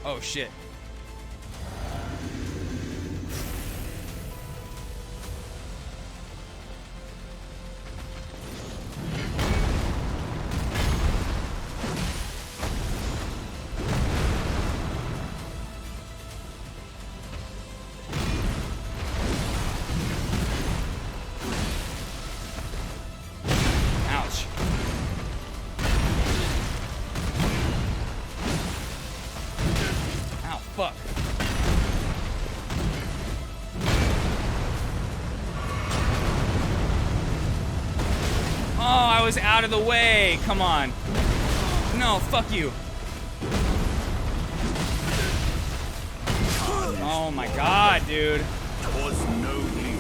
Oh shit. Ouch. Ow, fuck. Oh, I was out of the way. Come on. No, fuck you. Oh my god, dude. Was no need.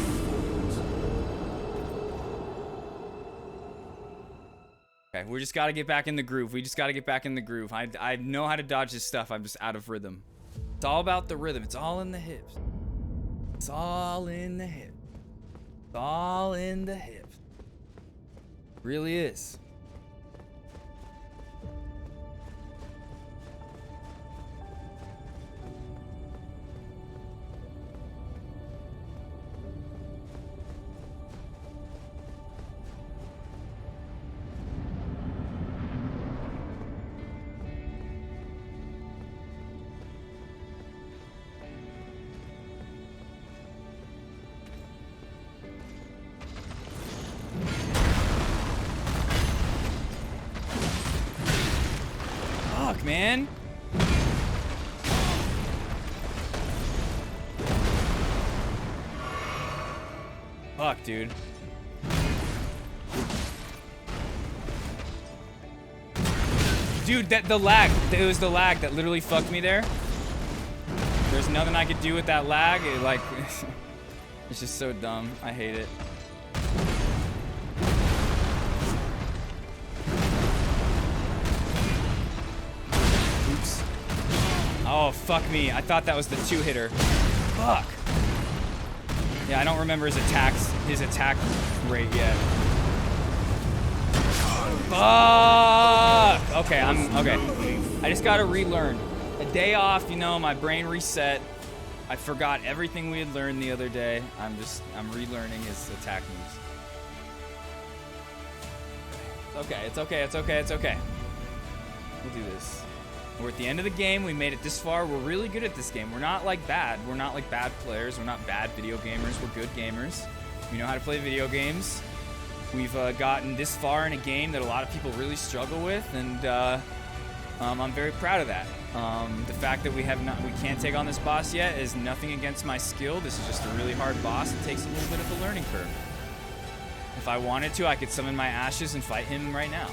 Okay, we just gotta get back in the groove. We just gotta get back in the groove. I know how to dodge this stuff. I'm just out of rhythm. It's all about the rhythm. It's all in the hips. It's all in the hip. It's all in the hips. Really is. Fuck, man. Fuck, dude. Dude, the lag. It was the lag that literally fucked me there. There's nothing I could do with that lag. It, like, it's just so dumb. I hate it. Oops. Oh, fuck me. I thought that was the two-hitter. Fuck. Yeah, I don't remember his attack rate yet. Fuck! Okay, okay. I just gotta relearn. A day off, you know, my brain reset. I forgot everything we had learned the other day. I'm relearning his attack moves. It's okay. We'll do this. We're at the end of the game. We made it this far. We're really good at this game. We're not like bad. We're not like bad players. We're not bad video gamers. We're good gamers. We know how to play video games. We've gotten this far in a game that a lot of people really struggle with, and I'm very proud of that. The fact that we can't take on this boss yet is nothing against my skill. This is just a really hard boss. It takes a little bit of a learning curve. If I wanted to, I could summon my ashes and fight him right now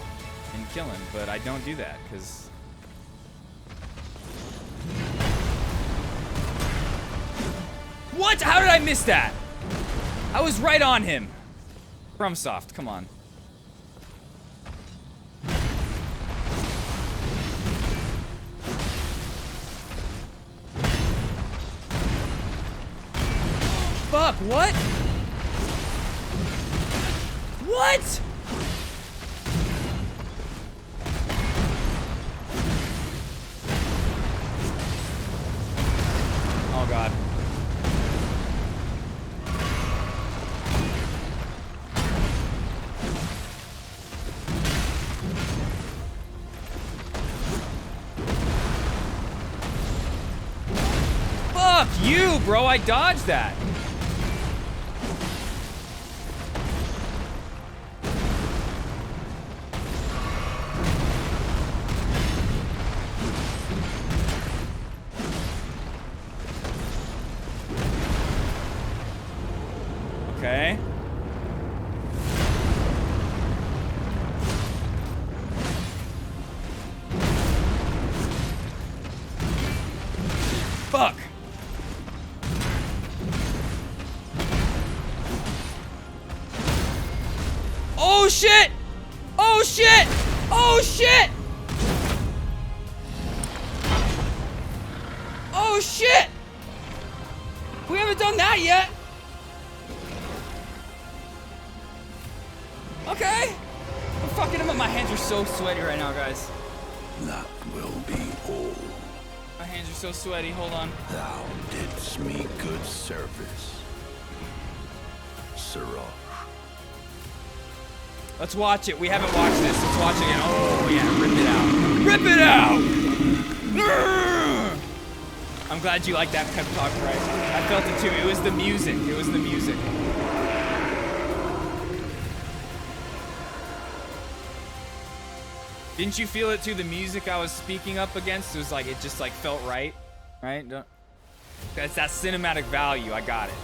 and kill him, but I don't do that because. What? How did I miss that? I was right on him. FromSoft, come on. Fuck, what? What? Oh god. Fuck you, bro. I dodged that. Okay. Fuck. Oh shit! Oh shit! Oh shit! Oh shit! We haven't done that yet. Okay. I'm fucking him up. My hands are so sweaty right now, guys. That will be all. My hands are so sweaty. Hold on. Thou didst me good service, Siraj. Let's watch it. We haven't watched this. Let's watch it again. Oh yeah, rip it out. Rip it out! I'm glad you like that pep talk, right? I felt it too. It was the music. It was the music. Didn't you feel it too? The music I was speaking up against, it was like, it just like felt right, right? That's that cinematic value. I got it.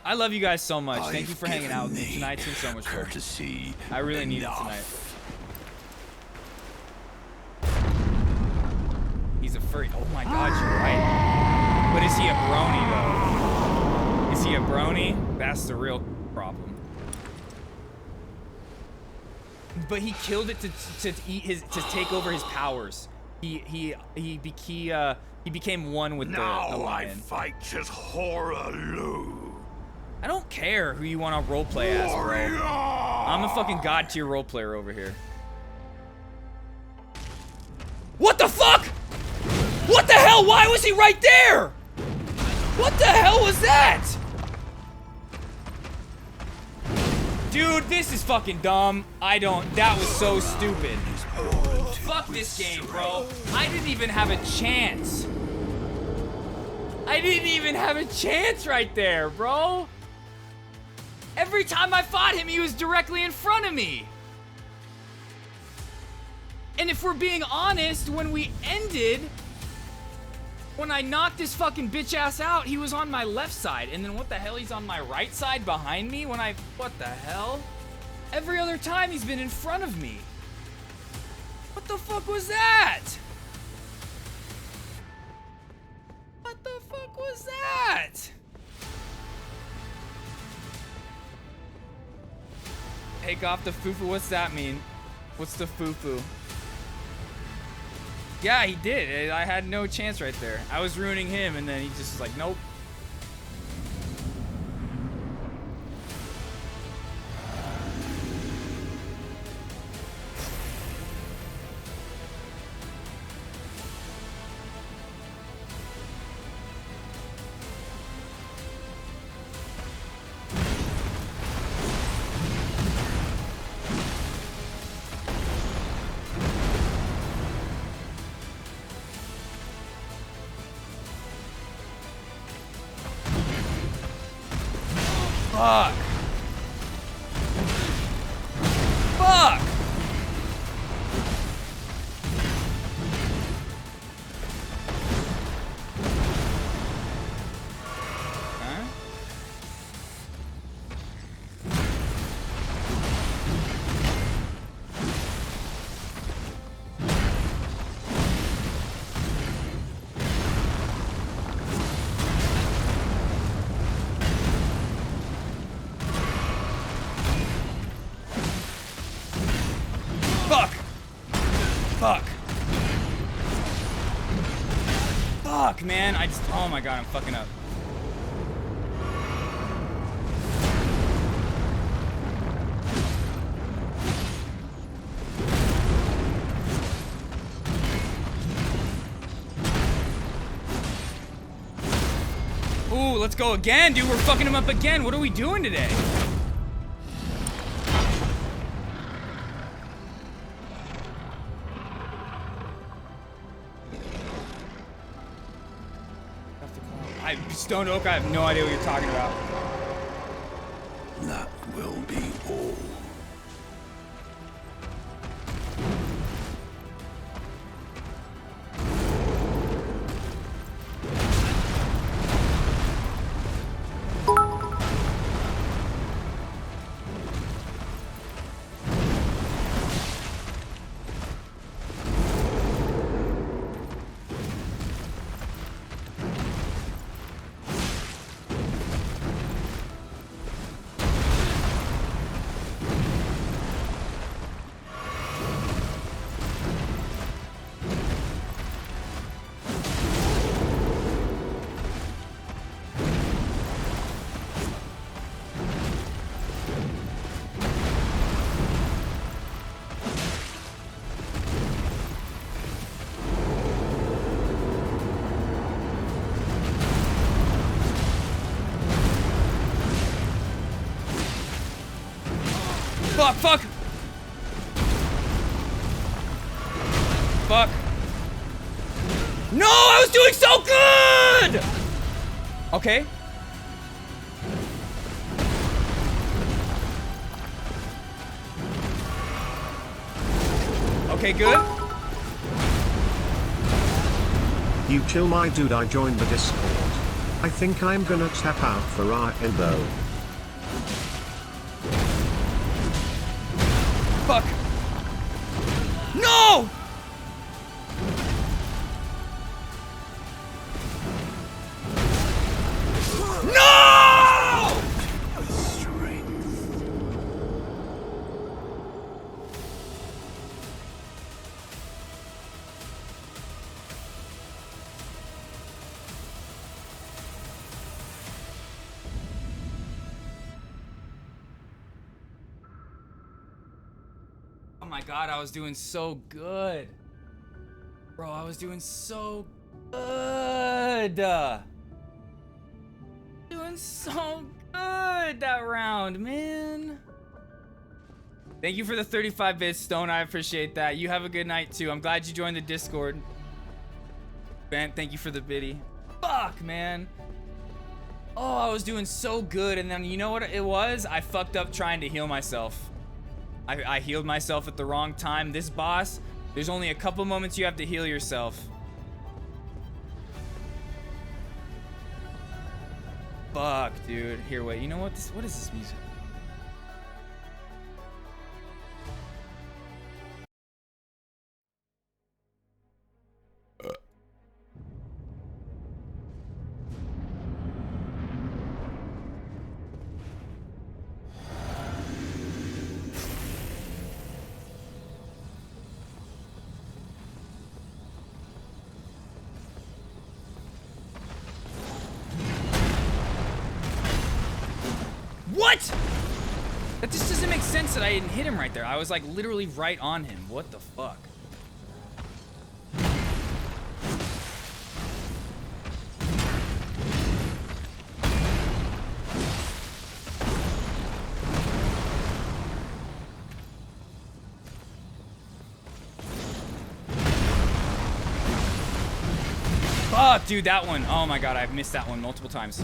I love you guys so much. Thank you for hanging out with me tonight. It's been so much fun. Courtesy. I really needed it tonight. He's a furry. Oh my God, you're right. But is he a brony though? Is he a brony? That's the real problem. But he killed it to take over his powers. He became one with the lion. I fight as Horaloo. I don't care who you want to roleplay as, bro. I'm a fucking god tier roleplayer over here. What the fuck? What the hell? Why was he right there? What the hell was that? Dude, this is fucking dumb. That was so stupid. Fuck this game, bro. I didn't even have a chance. I didn't even have a chance right there, bro. Every time I fought him, he was directly in front of me. And if we're being honest, when we ended, when I knocked this fucking bitch ass out, he was on my left side. And then what the hell, he's on my right side behind me what the hell? Every other time he's been in front of me. What the fuck was that? What the fuck was that? Take off the fufu. What's that mean? What's the fufu? Yeah, he did. I had no chance right there. I was ruining him, and then he just was like, nope. Fuck. Fuck. Huh? Fuck! Fuck! Fuck, man. Oh my god, I'm fucking up. Ooh, let's go again, dude. We're fucking him up again. What are we doing today? Stone Oak, I have no idea what you're talking about. That will be all. Fuck, fuck! Fuck. No, I was doing so good! Okay. Okay, good. You chill, my dude. I joined the Discord. I think I'm gonna tap out for our elbow. Fuck. No! No! Oh my god, I was doing so good. Bro, I was doing so good. Doing so good that round, man. Thank you for the 35 bits, Stone. I appreciate that. You have a good night too. I'm glad you joined the Discord. Ben, thank you for the biddy. Fuck, man. Oh, I was doing so good, and then you know what it was? I fucked up trying to heal myself. I healed myself at the wrong time. This boss, there's only a couple moments you have to heal yourself. Fuck, dude. Here, wait. You know what? What is this music? What? That just doesn't make sense that I didn't hit him right there. I was like literally right on him. What the fuck? Fuck, dude, that one. Oh my god, I've missed that one multiple times.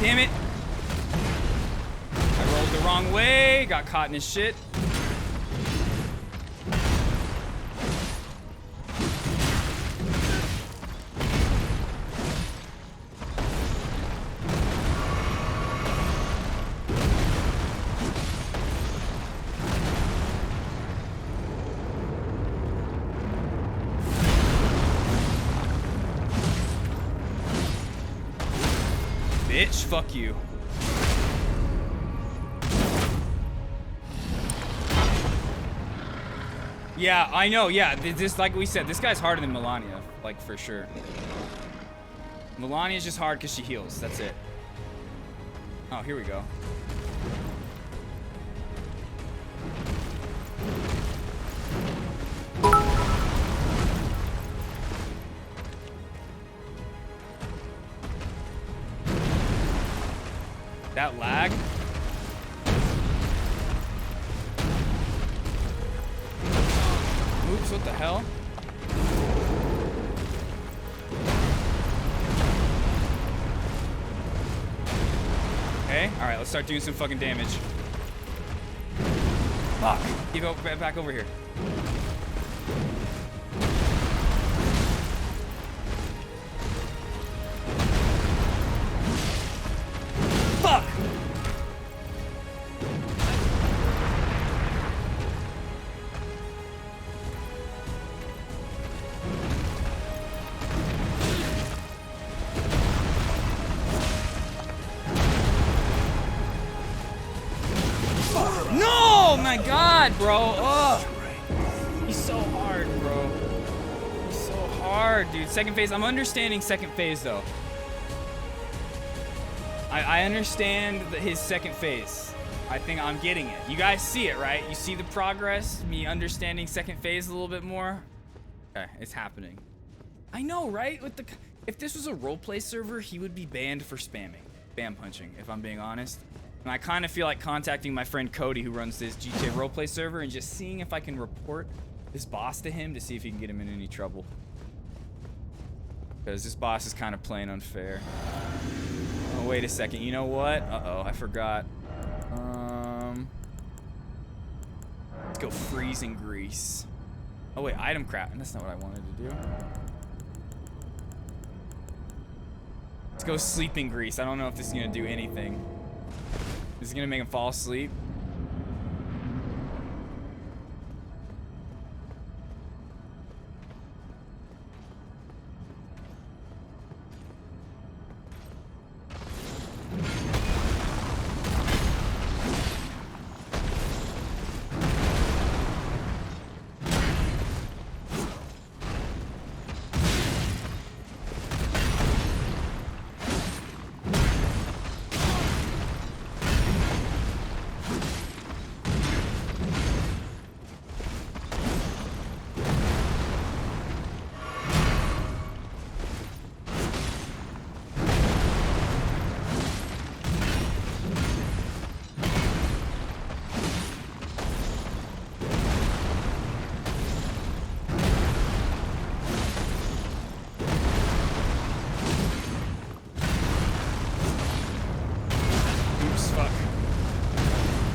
Damn it. I rolled the wrong way. Got caught in his shit. Bitch, fuck you. Yeah, I know, yeah. This, like we said, this guy's harder than Melania, like, for sure. Melania's just hard because she heals, that's it. Oh, here we go. That lag? Oops, what the hell? Okay, alright, let's start doing some fucking damage. Fuck! You go back over here. Fuck! No! My God, bro! Ugh! He's so hard, bro. He's so hard, dude. Second phase. I'm understanding second phase, though. I understand his second phase. I think I'm getting it. You guys see it, right? You see the progress? Me understanding second phase a little bit more? Okay, it's happening. I know, right? With the, if this was a roleplay server, he would be banned for spamming. Spam punching, if I'm being honest. And I kind of feel like contacting my friend Cody, who runs this GTA roleplay server, and just seeing if I can report this boss to him to see if he can get him in any trouble. Because this boss is kind of playing unfair. Oh, wait a second. You know what? Uh-oh, I forgot. Let's go freezing grease. Oh, wait, item crap. That's not what I wanted to do. Let's go sleeping grease. I don't know if this is going to do anything. Is it going to make him fall asleep?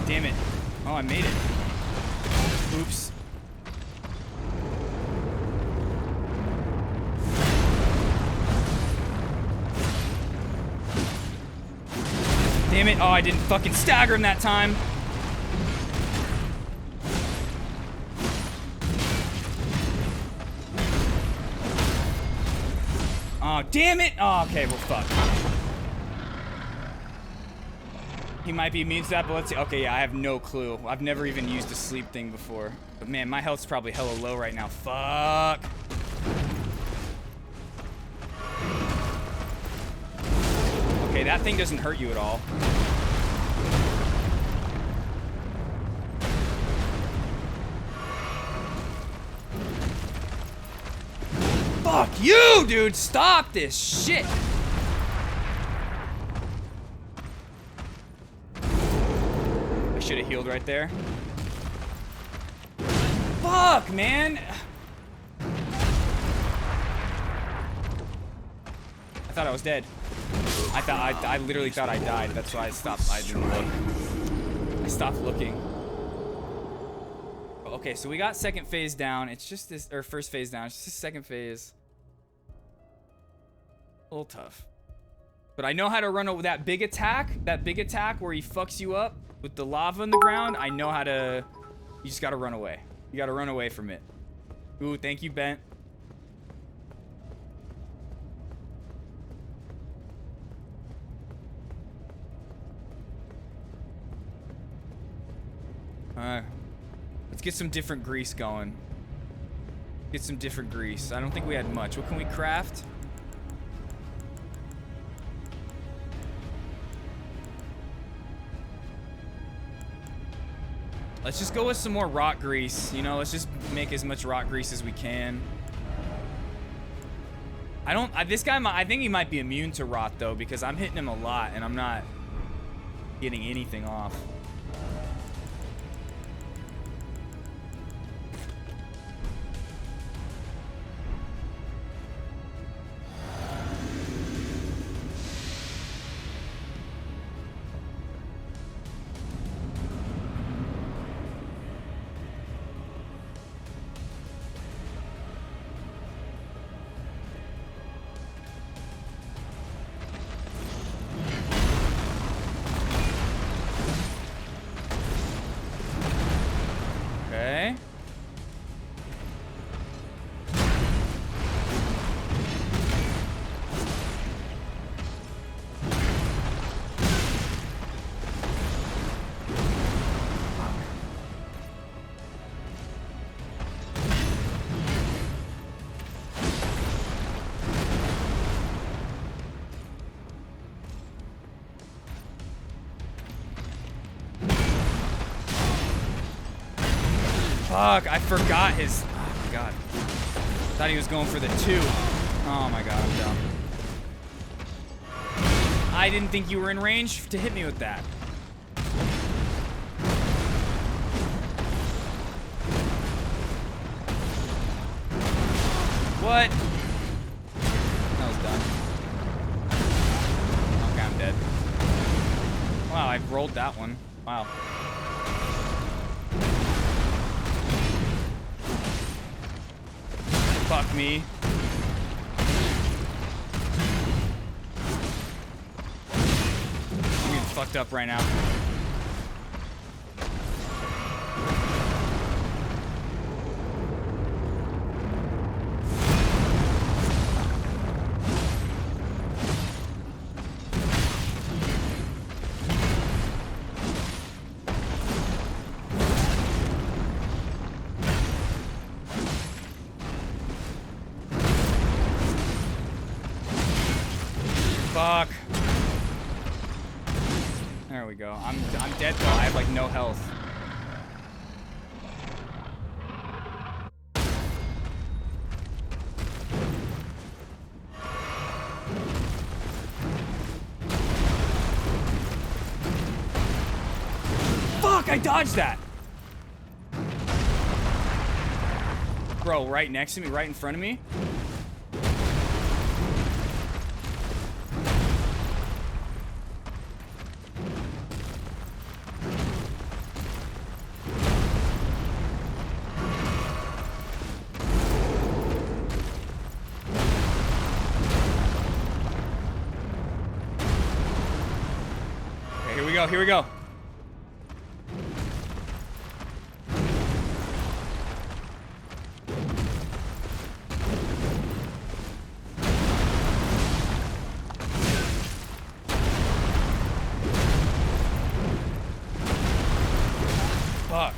Damn it. Oh, I made it. Oops. Damn it. Oh, I didn't fucking stagger him that time. Oh, damn it. Oh, okay, well, fuck. He might be immune to that, but let's see. Okay, yeah, I have no clue. I've never even used a sleep thing before. But man, my health's probably hella low right now. Fuck. Okay, that thing doesn't hurt you at all. Fuck you, dude! Stop this shit! Should have healed right there. Fuck, man. I thought I was dead. I literally thought I died. That's why I stopped. I didn't look. I stopped looking. Okay, so we got second phase down. It's just this, or first phase down. It's just the second phase. A little tough. But I know how to run over that big attack. That big attack where he fucks you up with the lava in the ground. I know how to... You just gotta run away. You gotta run away from it. Ooh, thank you, Bent. Let's get some different grease going. Get some different grease. I don't think we had much. What can we craft? Let's just go with some more rock grease. You know, let's just make as much rock grease as we can. This guy, I think he might be immune to rot though, because I'm hitting him a lot and I'm not getting anything off. Okay. Fuck, I forgot his... Oh my god. Thought he was going for the 2. Oh my god, I'm dumb. I didn't think you were in range to hit me with that. What? That was done. Okay, I'm dead. Wow, I rolled that one. Wow. Fuck me. I'm getting fucked up right now. Fuck. There we go. I'm dead though. I have like no health. Fuck, I dodged that. Bro, right next to me, right in front of me. Here we go. Fuck.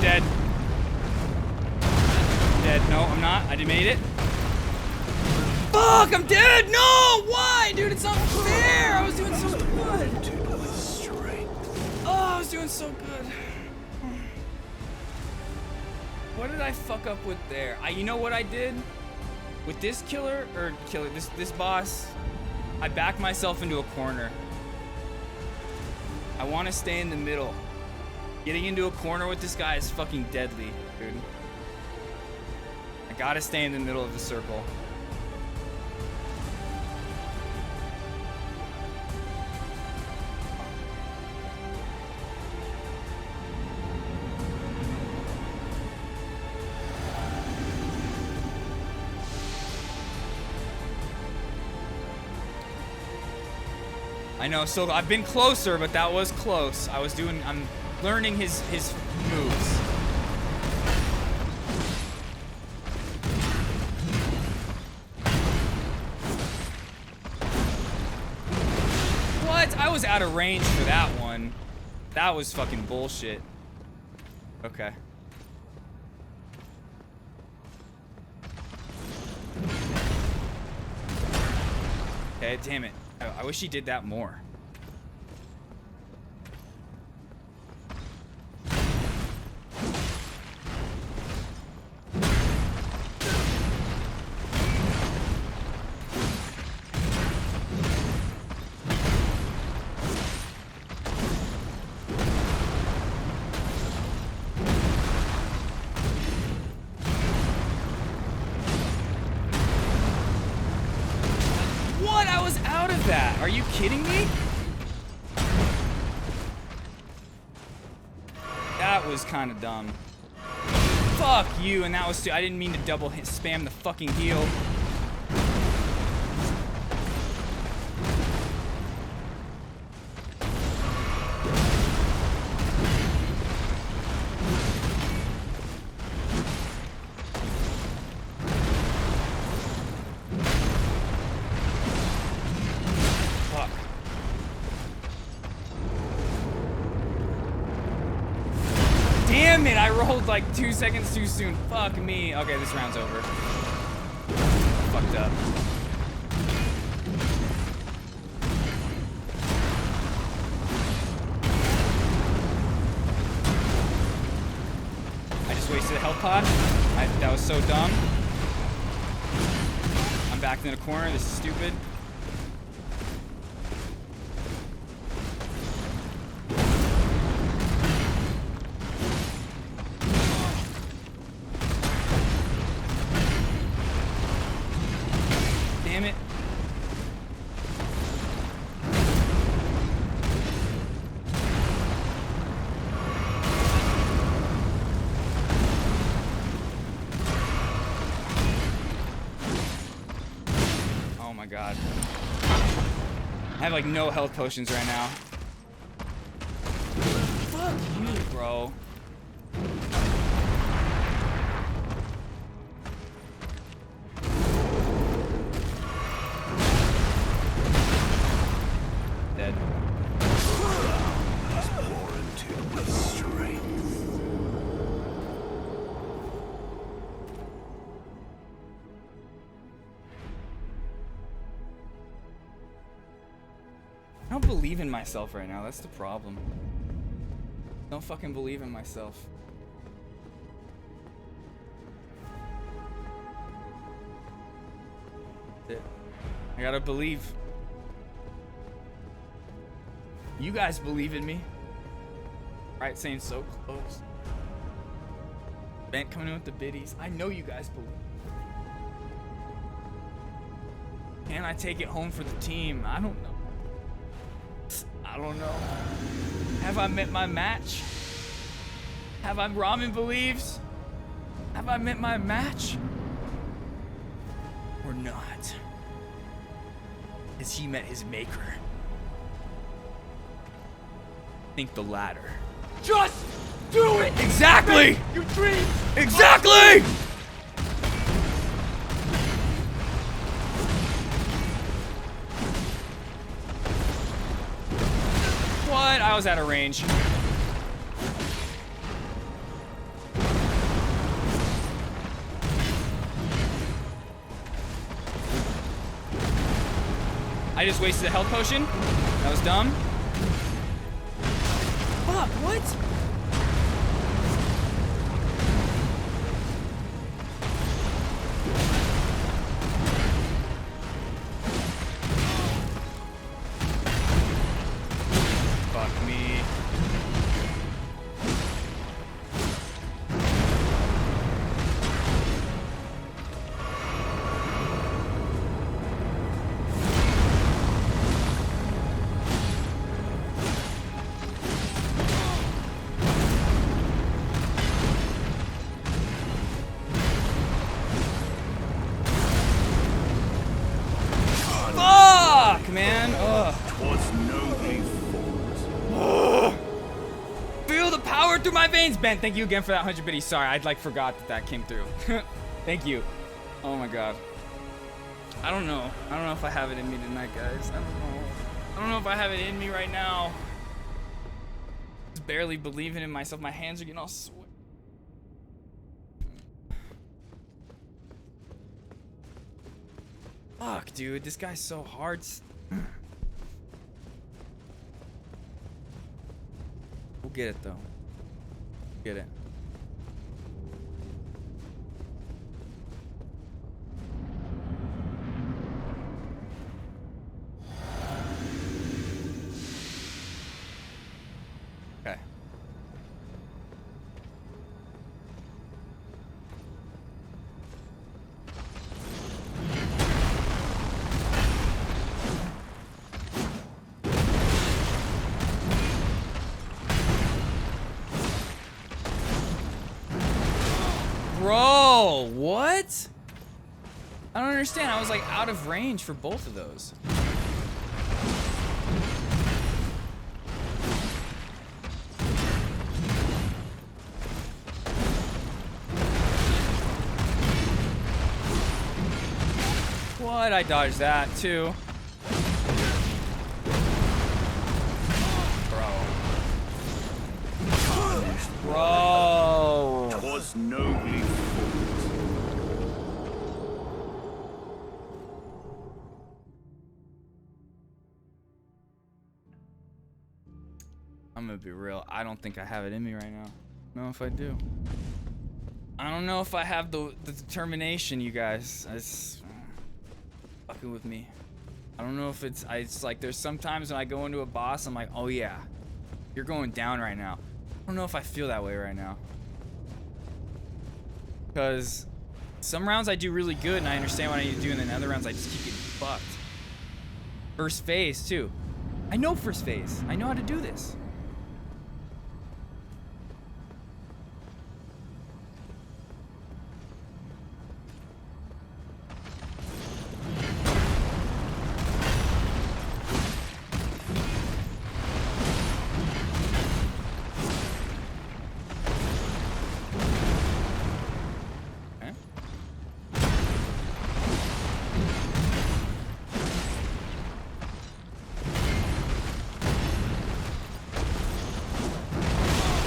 dead. Dead. No, I'm not. I did made it. Fuck, I'm dead. No, why, dude? It's not fair. I was doing so good. Oh, I was doing so good. What did I fuck up with there? You know what I did? With this this boss, I backed myself into a corner. I want to stay in the middle. Getting into a corner with this guy is fucking deadly, dude. I gotta stay in the middle of the circle. I know, so I've been closer, but that was close. I'm learning his moves. What? I was out of range for that one. That was fucking bullshit. Okay. Okay, damn it. I wish he did that more. What? I was out of that. Are you kidding me? That was kind of dumb. Fuck you, and that was I didn't mean to double hit spam the fucking heal. Damn it, I rolled like 2 seconds too soon. Fuck me. Okay, this round's over. Fucked up. I just wasted a health pot. That was so dumb. I'm backed in a corner. This is stupid. Damn it. Oh my god. I have like no health potions right now. Fuck you, bro. Dead. Warranted with strength. I don't believe in myself right now. That's the problem. Don't fucking believe in myself. I gotta believe. You guys believe in me. Right, saying so close. Bent coming in with the biddies. I know you guys believe. Can I take it home for the team? I don't know. I don't know. Have I met my match? Have I Ramen believes? Have I met my match? Or not? Has he met his maker? Think the latter. Just do it! Exactly! Make your dreams! Exactly! What? I was out of range. I just wasted a health potion. That was dumb. Fuck, what? Fuck me. Fuck, man. Ugh. Was nobly fought. Feel the power through my veins, Ben. Thank you again for that 100 biddies. Sorry, I'd like forgot that came through. Thank you. Oh my god. I don't know. I don't know if I have it in me tonight, guys. I don't know. I don't know if I have it in me right now. Just barely believing in myself. My hands are getting all sweaty. Fuck, dude. This guy's so hard. We'll get it, though. Get it. Okay. Bro, what? I don't understand. I was like out of range for both of those. What? I dodged that too. Bro. Was nobly fought. I'm gonna be real. I don't think I have it in me right now. I don't know if I do. I don't know if I have the determination, you guys. It's fucking with me. I don't know if it's like there's sometimes when I go into a boss, I'm like, oh yeah, you're going down right now. I don't know if I feel that way right now. Because some rounds I do really good and I understand what I need to do, and then other rounds I just keep getting fucked. First phase too. I know first phase. I know how to do this.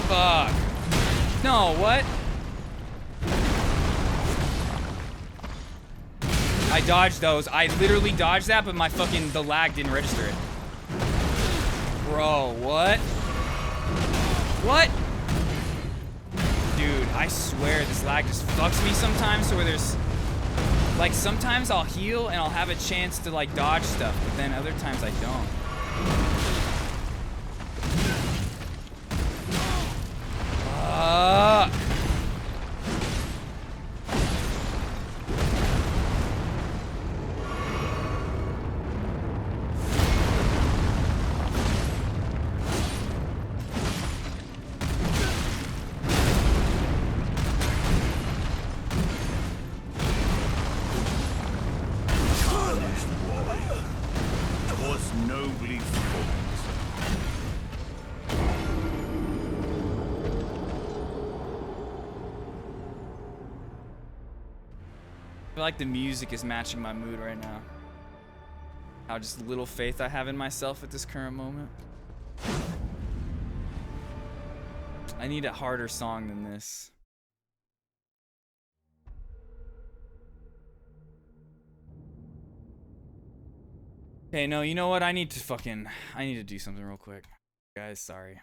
Fuck. No, what? I dodged those. I literally dodged that, but the lag didn't register it. Bro, what? What? Dude, I swear this lag just fucks me sometimes, so where there's like sometimes I'll heal and I'll have a chance to like dodge stuff, but then other times I don't. Fuck. Tarnished warrior. 'Twas nobly fought. I feel like the music is matching my mood right now. How just little faith I have in myself at this current moment. I need a harder song than this. Okay, no, you know what? I need to do something real quick. Guys, sorry.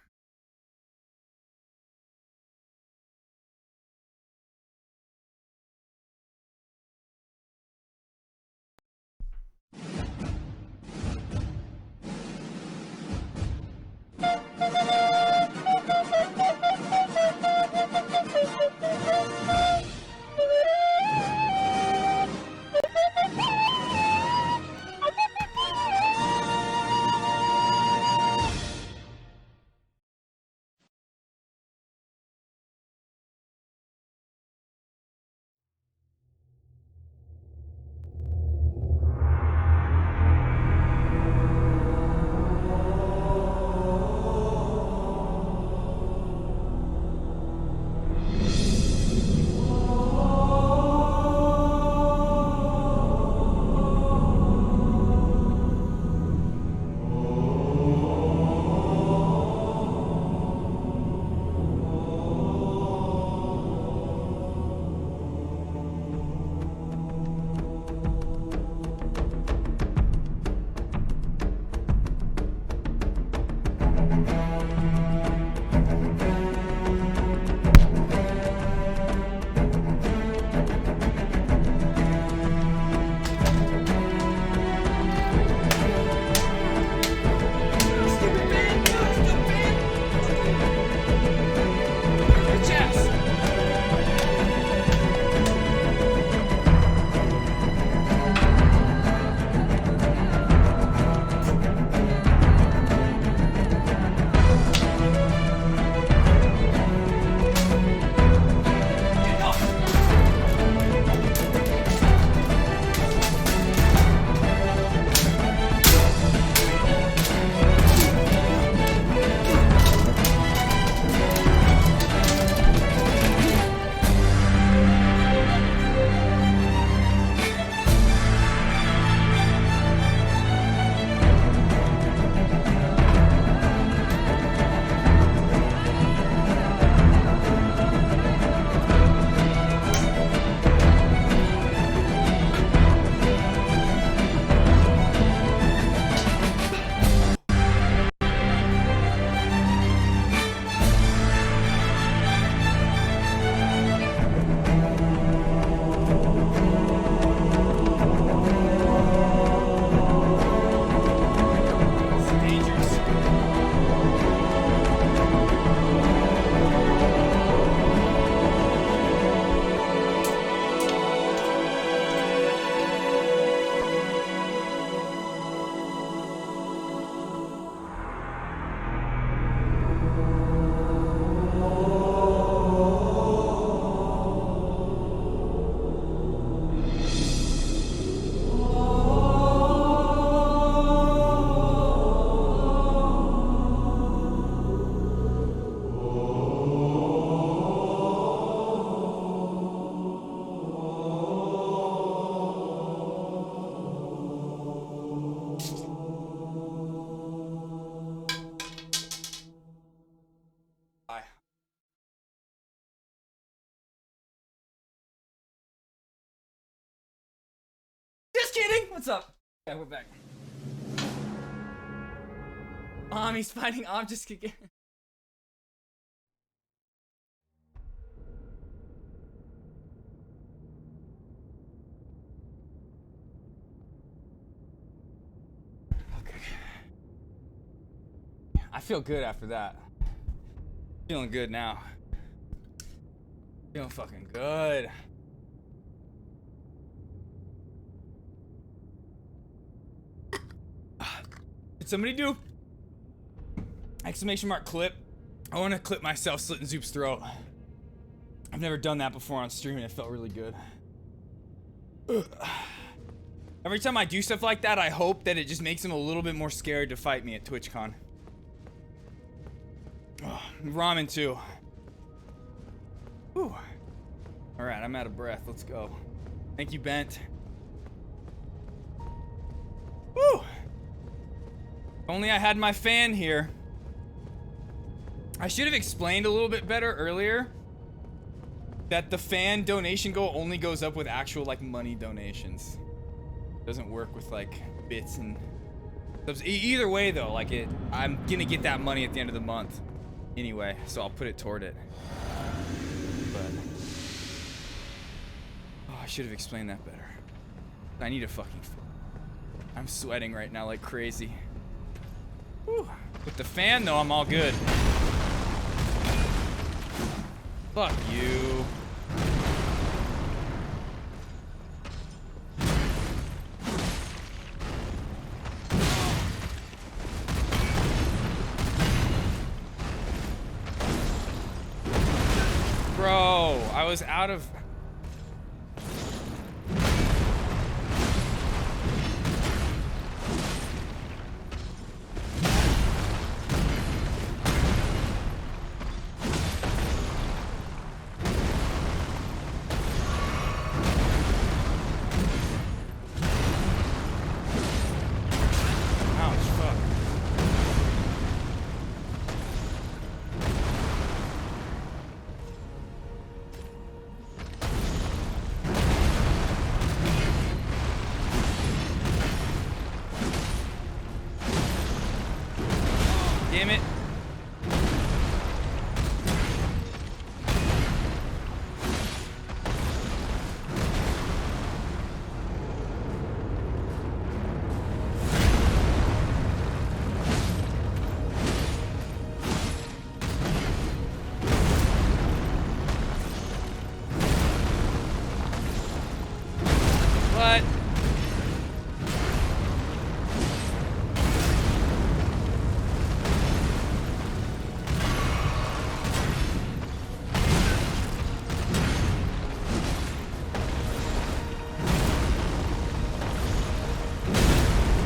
Just kidding. What's up? Yeah, we're back. He's fighting objects again. Okay. I feel good after that. Feeling good now. Feeling fucking good. Did somebody do exclamation mark clip? I want to clip myself slitting Zoop's throat. I've never done that before on stream and it felt really good. Every time I do stuff like that, I hope that it just makes him a little bit more scared to fight me at TwitchCon. Oh, ramen too. Whew. All right, I'm out of breath. Let's go. Thank you, Bent. Woo! If only I had my fan here. I should have explained a little bit better earlier that the fan donation goal only goes up with actual like money donations. It doesn't work with like bits and So either way though, like I'm gonna get that money at the end of the month anyway, so I'll put it toward it. But oh, I should have explained that better. I need a fucking I'm sweating right now like crazy. Whew. With the fan though, I'm all good. Fuck you. Bro, I was out of... Damn it. What?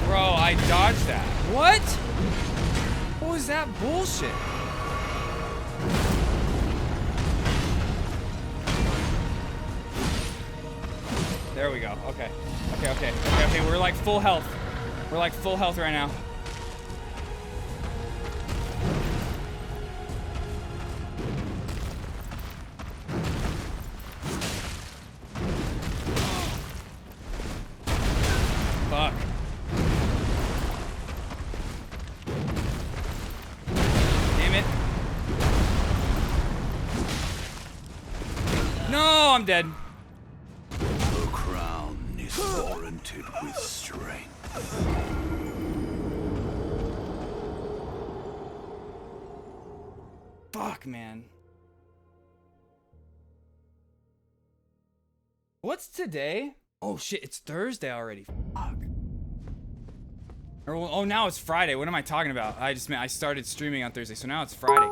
Bro, I dodged that. What? What was that bullshit? There we go. Okay. Okay. We're like full health. We're like full health right now. Fuck. Damn it. No, I'm dead. The crown is warranted with strength. Fuck, man. What's today? Oh shit, it's Thursday already. Fuck. Or, oh, now it's Friday. What am I talking about? I just meant I started streaming on Thursday, so now it's Friday.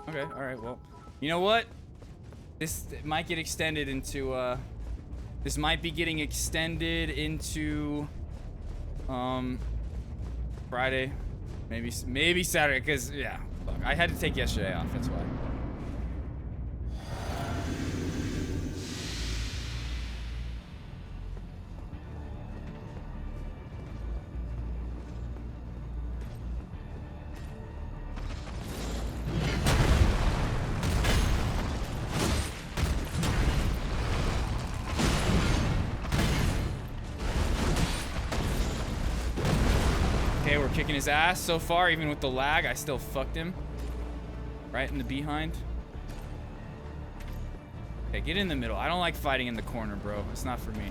Okay, alright, well. You know what? This might get extended into, this might be getting extended into, Friday. Maybe Saturday, because, yeah. Fuck, I had to take yesterday off, that's why. Okay, we're kicking his ass so far. Even with the lag, I still fucked him. Right in the behind. Okay, get in the middle. I don't like fighting in the corner, bro. It's not for me.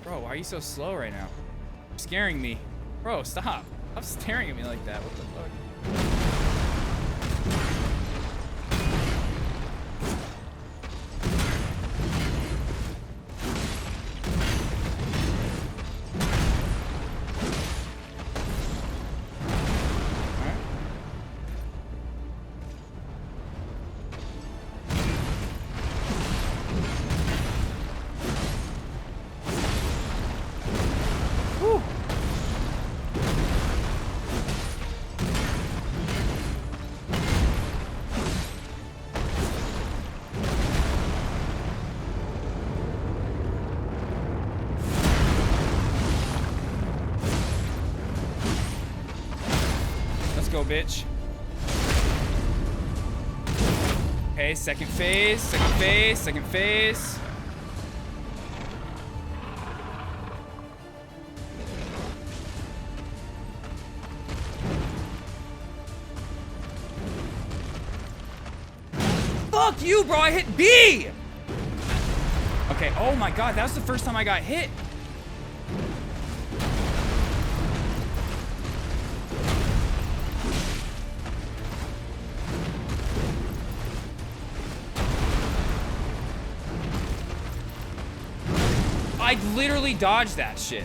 Bro, why are you so slow right now? You're scaring me. Bro, stop. Stop staring at me like that. What the fuck? Go, bitch. Okay, second phase, second phase, second phase. Fuck you, bro. I hit B. Okay. Oh my God. That was the first time I got hit. I literally dodged that shit.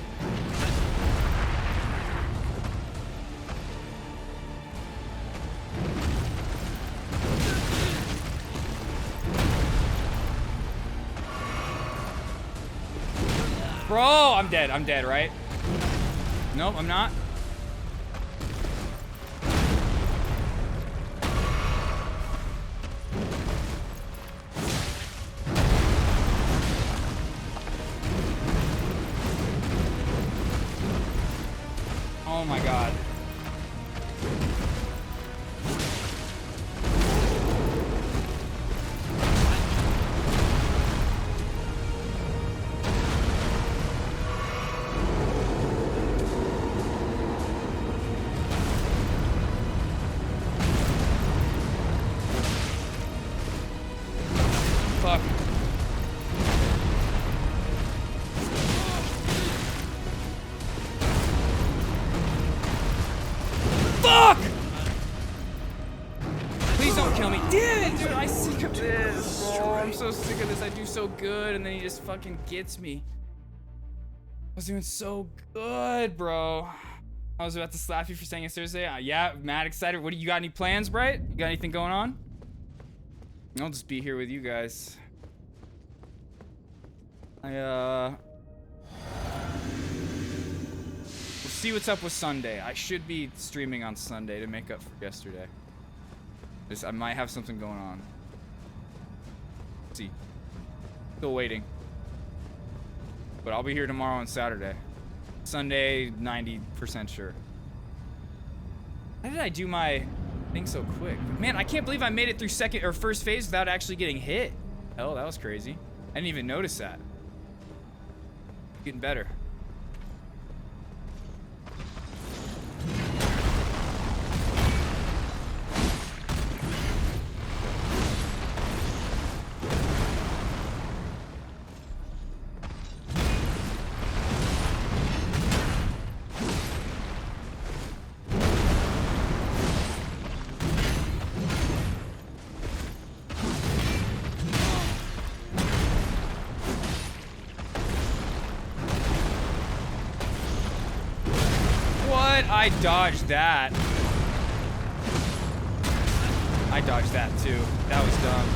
Bro, I'm dead. I'm dead, right? Nope, I'm not. Oh my God. Fuck. Fuck! Please don't kill me. Damn it, dude. I'm sick of this, bro. I'm so sick of this. I do so good, and then he just fucking gets me. I was doing so good, bro. I was about to slap you for saying it's Thursday. Yeah, mad excited. What do you got? Any plans, Bright? You got anything going on? I'll just be here with you guys. We'll see what's up with Sunday. I should be streaming on Sunday to make up for yesterday. I might have something going on. Let's see. Still waiting. But I'll be here tomorrow and Saturday. Sunday, 90% sure. How did I do my thing so quick? Man, I can't believe I made it through second or first phase without actually getting hit. Hell, that was crazy. I didn't even notice that. Getting better. I dodged that. I dodged that too. That was dumb.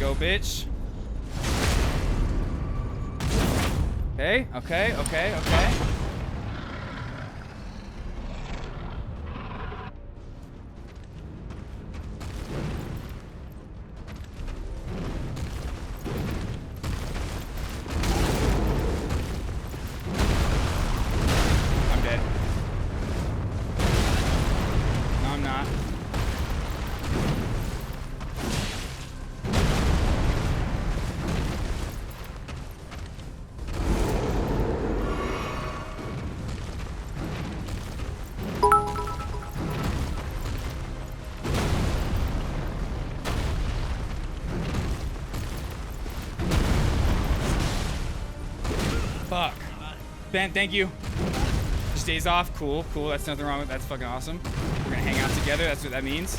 Go, bitch. Okay, okay, okay, okay. Fuck. Ben, thank you. Just days off. Cool, cool. That's nothing wrong with that. That's fucking awesome. We're gonna hang out together. That's what that means.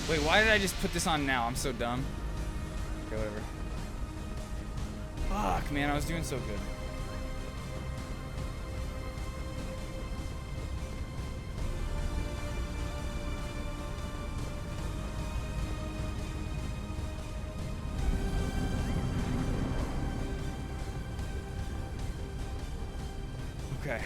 Wait, why did I just put this on now? I'm so dumb. Okay, whatever. Fuck, man, I was doing so good. Okay.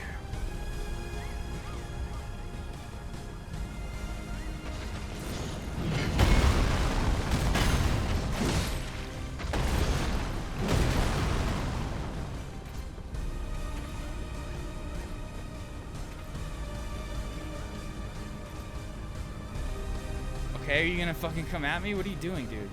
Okay, are you gonna fucking come at me? What are you doing, dude?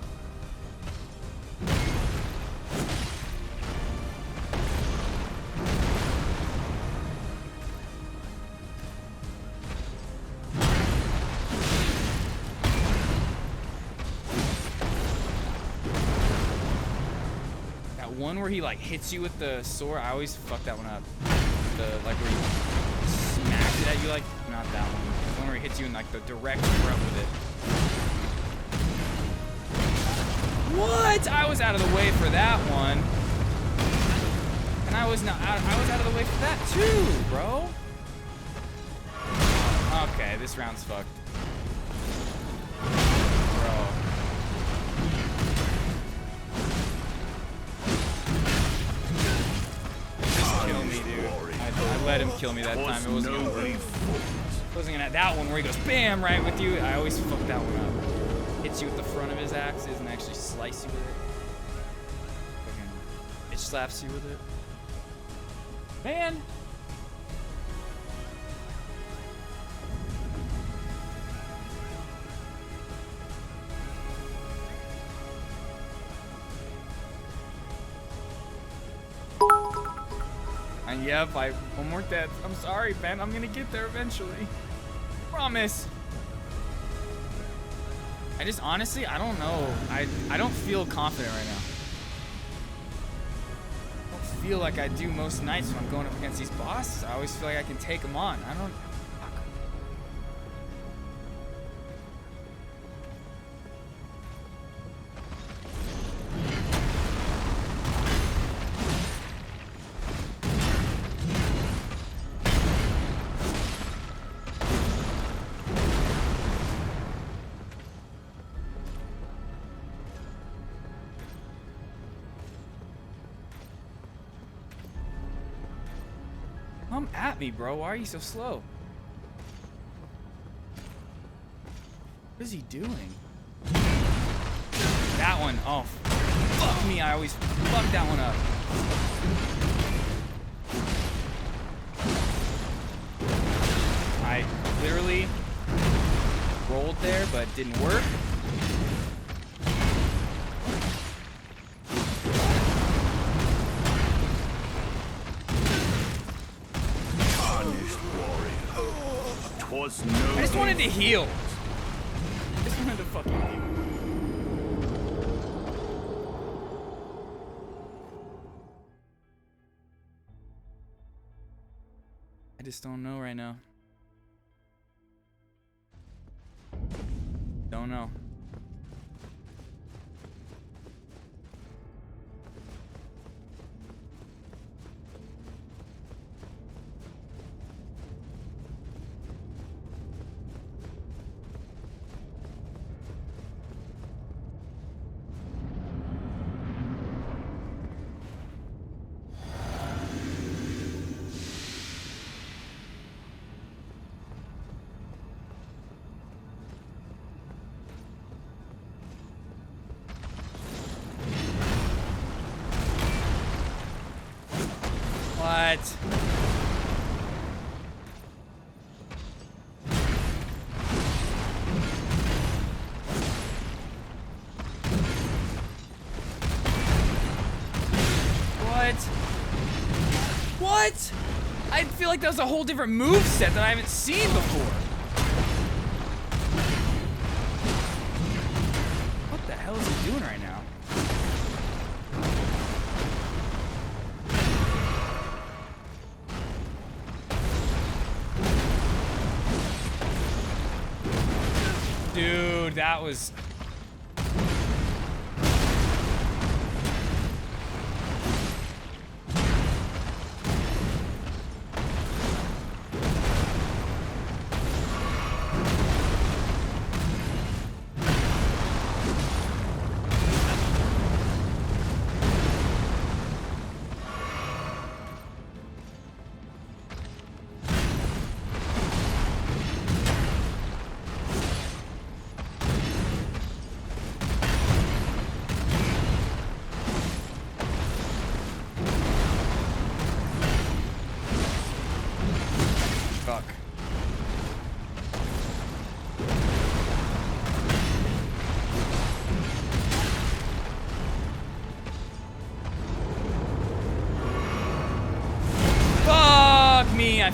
That one where he like hits you with the sword, I always fuck that one up. The like where he smacks it at you, like not that one. The one where he hits you in like the direct front with it. What? I was out of the way for that one. And I was out of the way for that too, bro. Okay, this round's fucked. Bro. Just kill me, dude. I let him kill me that time. It wasn't gonna work. It wasn't gonna, that one where he goes bam right with you. I always fuck that one up. Hits you with the front of his axes and actually slice you with it. Fucking bitch slaps you with it. Man. And yep, one more death. I'm sorry, Ben. I'm gonna get there eventually. Promise. I just honestly, I don't know. I don't feel confident right now. I don't feel like I do most nights when I'm going up against these bosses. I always feel like I can take them on. I don't. Come at me, bro. Why are you so slow? What is he doing? That one. Oh, fuck me. I always fuck that one up. I literally rolled there, but it didn't work. I just wanted to heal. I just wanted to fucking heal. I just don't know right now. Don't know. What? What? I feel like that was a whole different move set that I haven't seen before. What the hell is he doing right now? Dude, that was...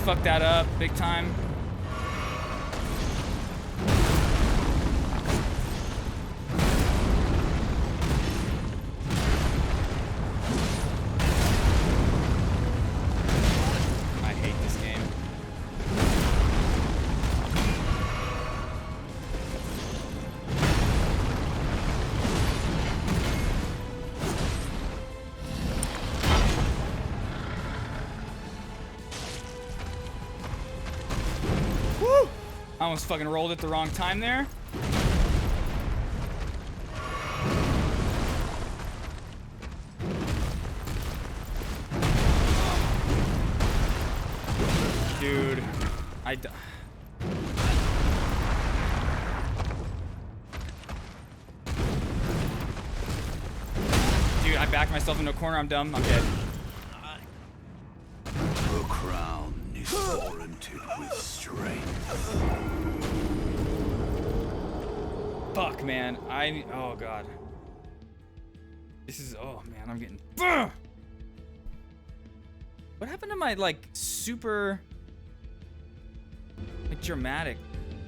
fucked that up big time. I hate this game. Woo! I almost fucking rolled at the wrong time there. Dude, Dude, I backed myself into a corner. I'm dumb. I'm dead. The crown is warranted with strength. Fuck, man. Oh god. This is, oh man, I'm getting. What happened to my like super like dramatic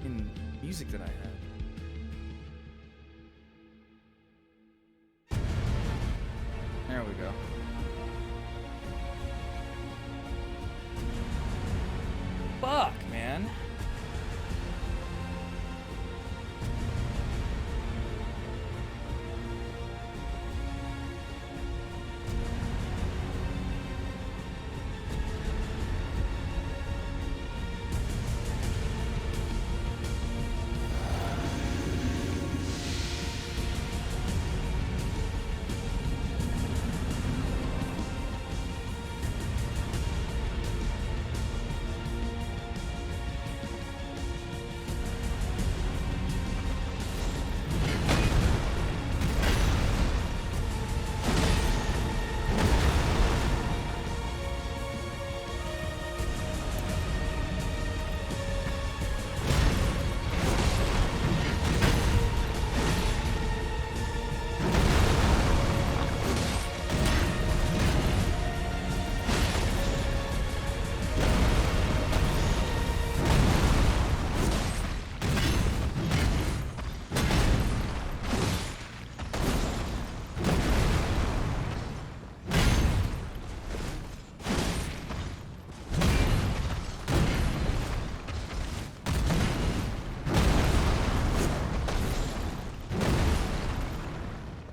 in music that I had? There we go. Fuck, man.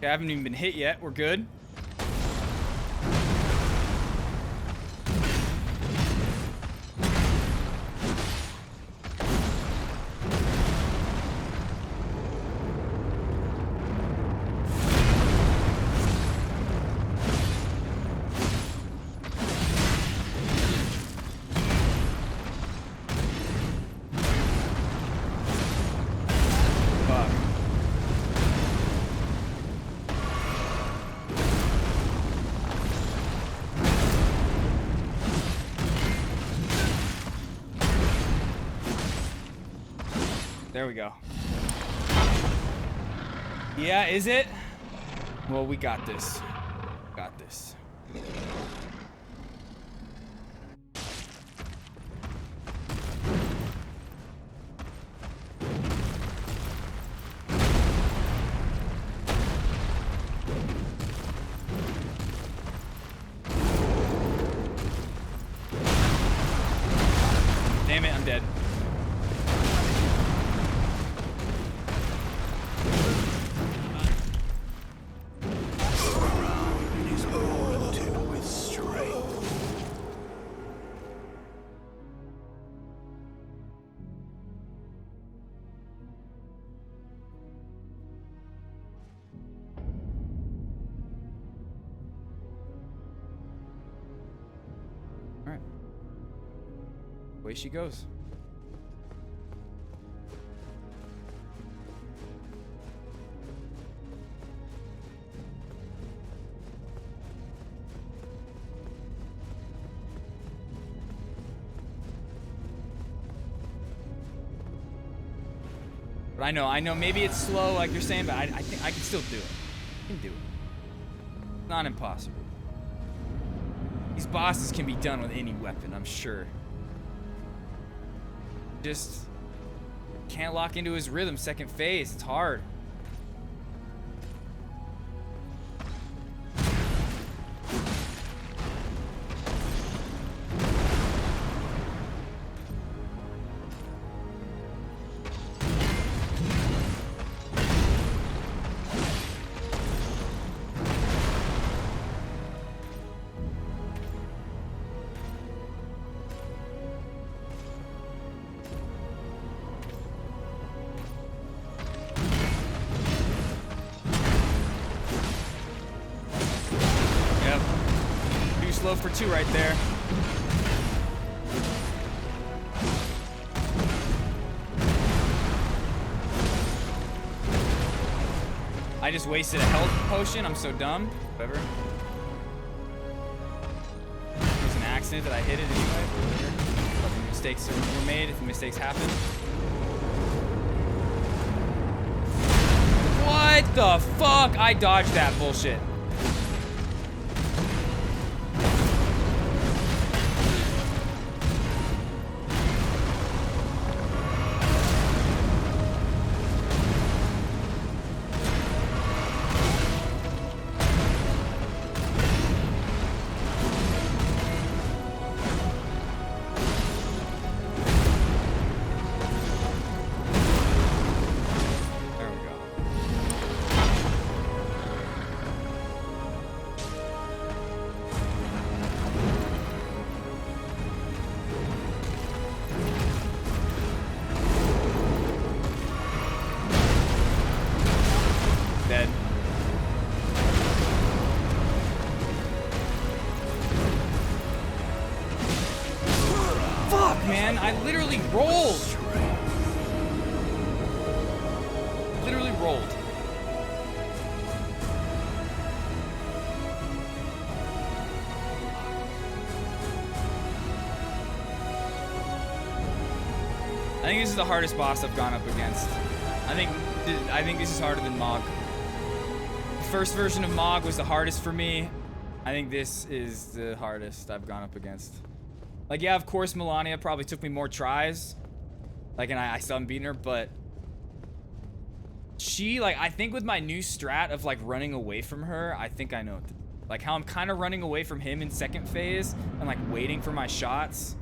Okay, I haven't even been hit yet. We're good. There we go. Yeah, is it? Well, we got this. Got this. Damn it, I'm dead. Away she goes. But I know, maybe it's slow like you're saying, but I think I can still do it. I can do it. It's not impossible. These bosses can be done with any weapon, I'm sure. just can't lock into his rhythm. Second phase, it's hard. Slow for 2 right there. I just wasted a health potion. I'm so dumb. Whatever. It was an accident that I hit it anyway. Whatever. Mistakes were made. If mistakes happen. What the fuck? I dodged that bullshit. Man, I literally rolled. Literally rolled. I think this is the hardest boss I've gone up against. I think this is harder than Mog. The first version of Mog was the hardest for me. I think this is the hardest I've gone up against. Like, yeah, of course, Melania probably took me more tries. Like, and I still haven't beaten her, but she, like, I think with my new strat of, like, running away from her, I think I know it. Like, how I'm kind of running away from him in second phase and, like, waiting for my shots.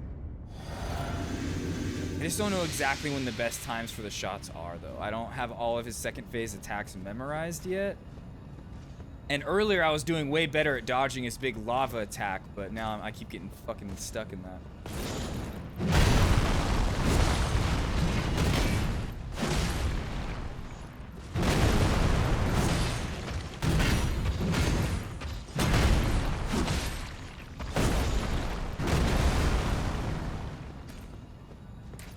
I just don't know exactly when the best times for the shots are, though. I don't have all of his second phase attacks memorized yet. And earlier I was doing way better at dodging his big lava attack, but now I keep getting fucking stuck in that.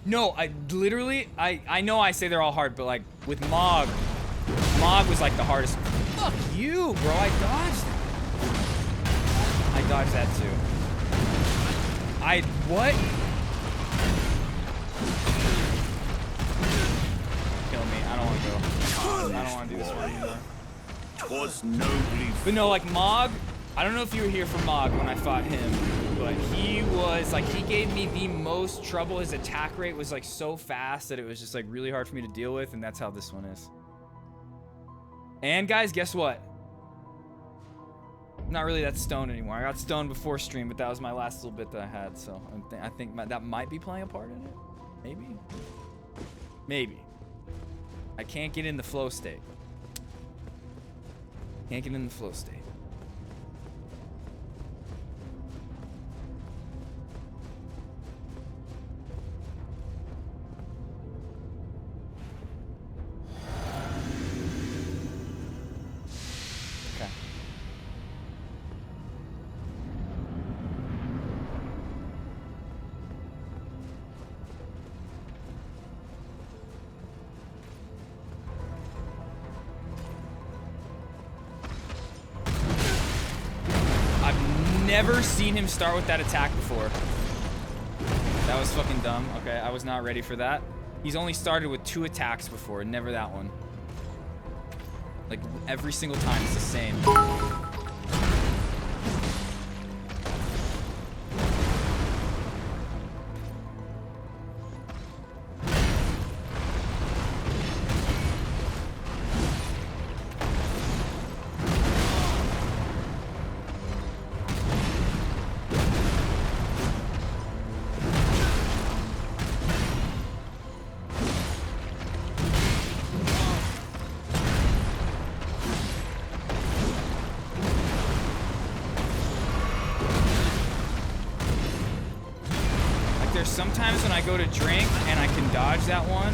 No, I literally, I know I say they're all hard, but like with Mog was like the hardest. Fuck you, bro. I dodged that. I dodged that too. What? Kill me. I don't want to go. I don't want to do this one anymore. 'Twas nobly. But no, like Mog, I don't know if you were here for Mog when I fought him, but he was like, he gave me the most trouble. His attack rate was like so fast that it was just like really hard for me to deal with, and that's how this one is. And guys, guess what? I'm not really that stoned anymore. I got stoned before stream, but that was my last little bit that I had, so I think that might be playing a part in it. Maybe. Maybe. I can't get in the flow state. Can't get in the flow state. Never seen him start with that attack before. That was fucking dumb. Okay, I was not ready for that. He's only started with 2 attacks before, never that one. Like every single time it's the same. sometimes when I go to drink and I can dodge that one.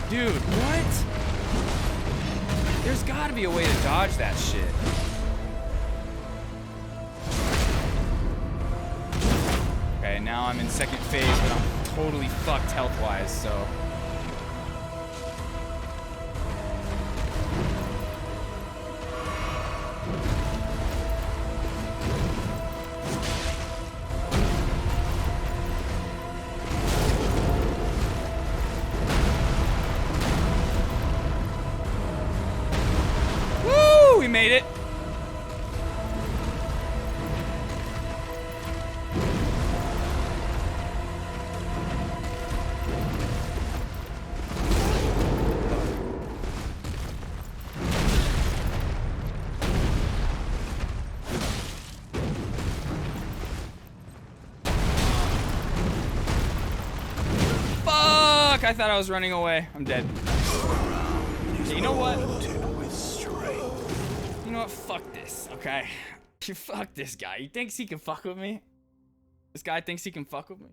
Dude, what? There's gotta be a way to dodge that shit. Okay, now I'm in second phase, but I'm totally fucked health-wise, so. We made it. Fuck! I thought I was running away. I'm dead. Okay, you know what? You know what? Fuck this, okay? Fuck this guy. He thinks he can fuck with me? This guy thinks he can fuck with me?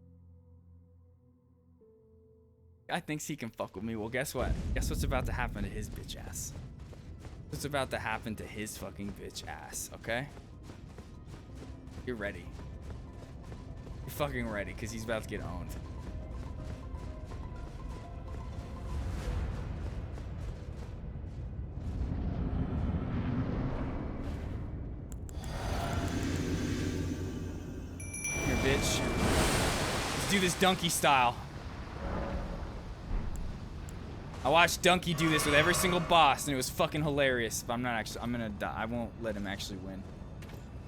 Guy thinks he can fuck with me. Well, guess what? Guess what's about to happen to his bitch ass? What's about to happen to his fucking bitch ass, okay? You're ready. You're fucking ready, because he's about to get owned. Bitch. Let's do this donkey style. I watched Donkey do this with every single boss, and it was fucking hilarious. But I'm gonna die. I won't let him actually win.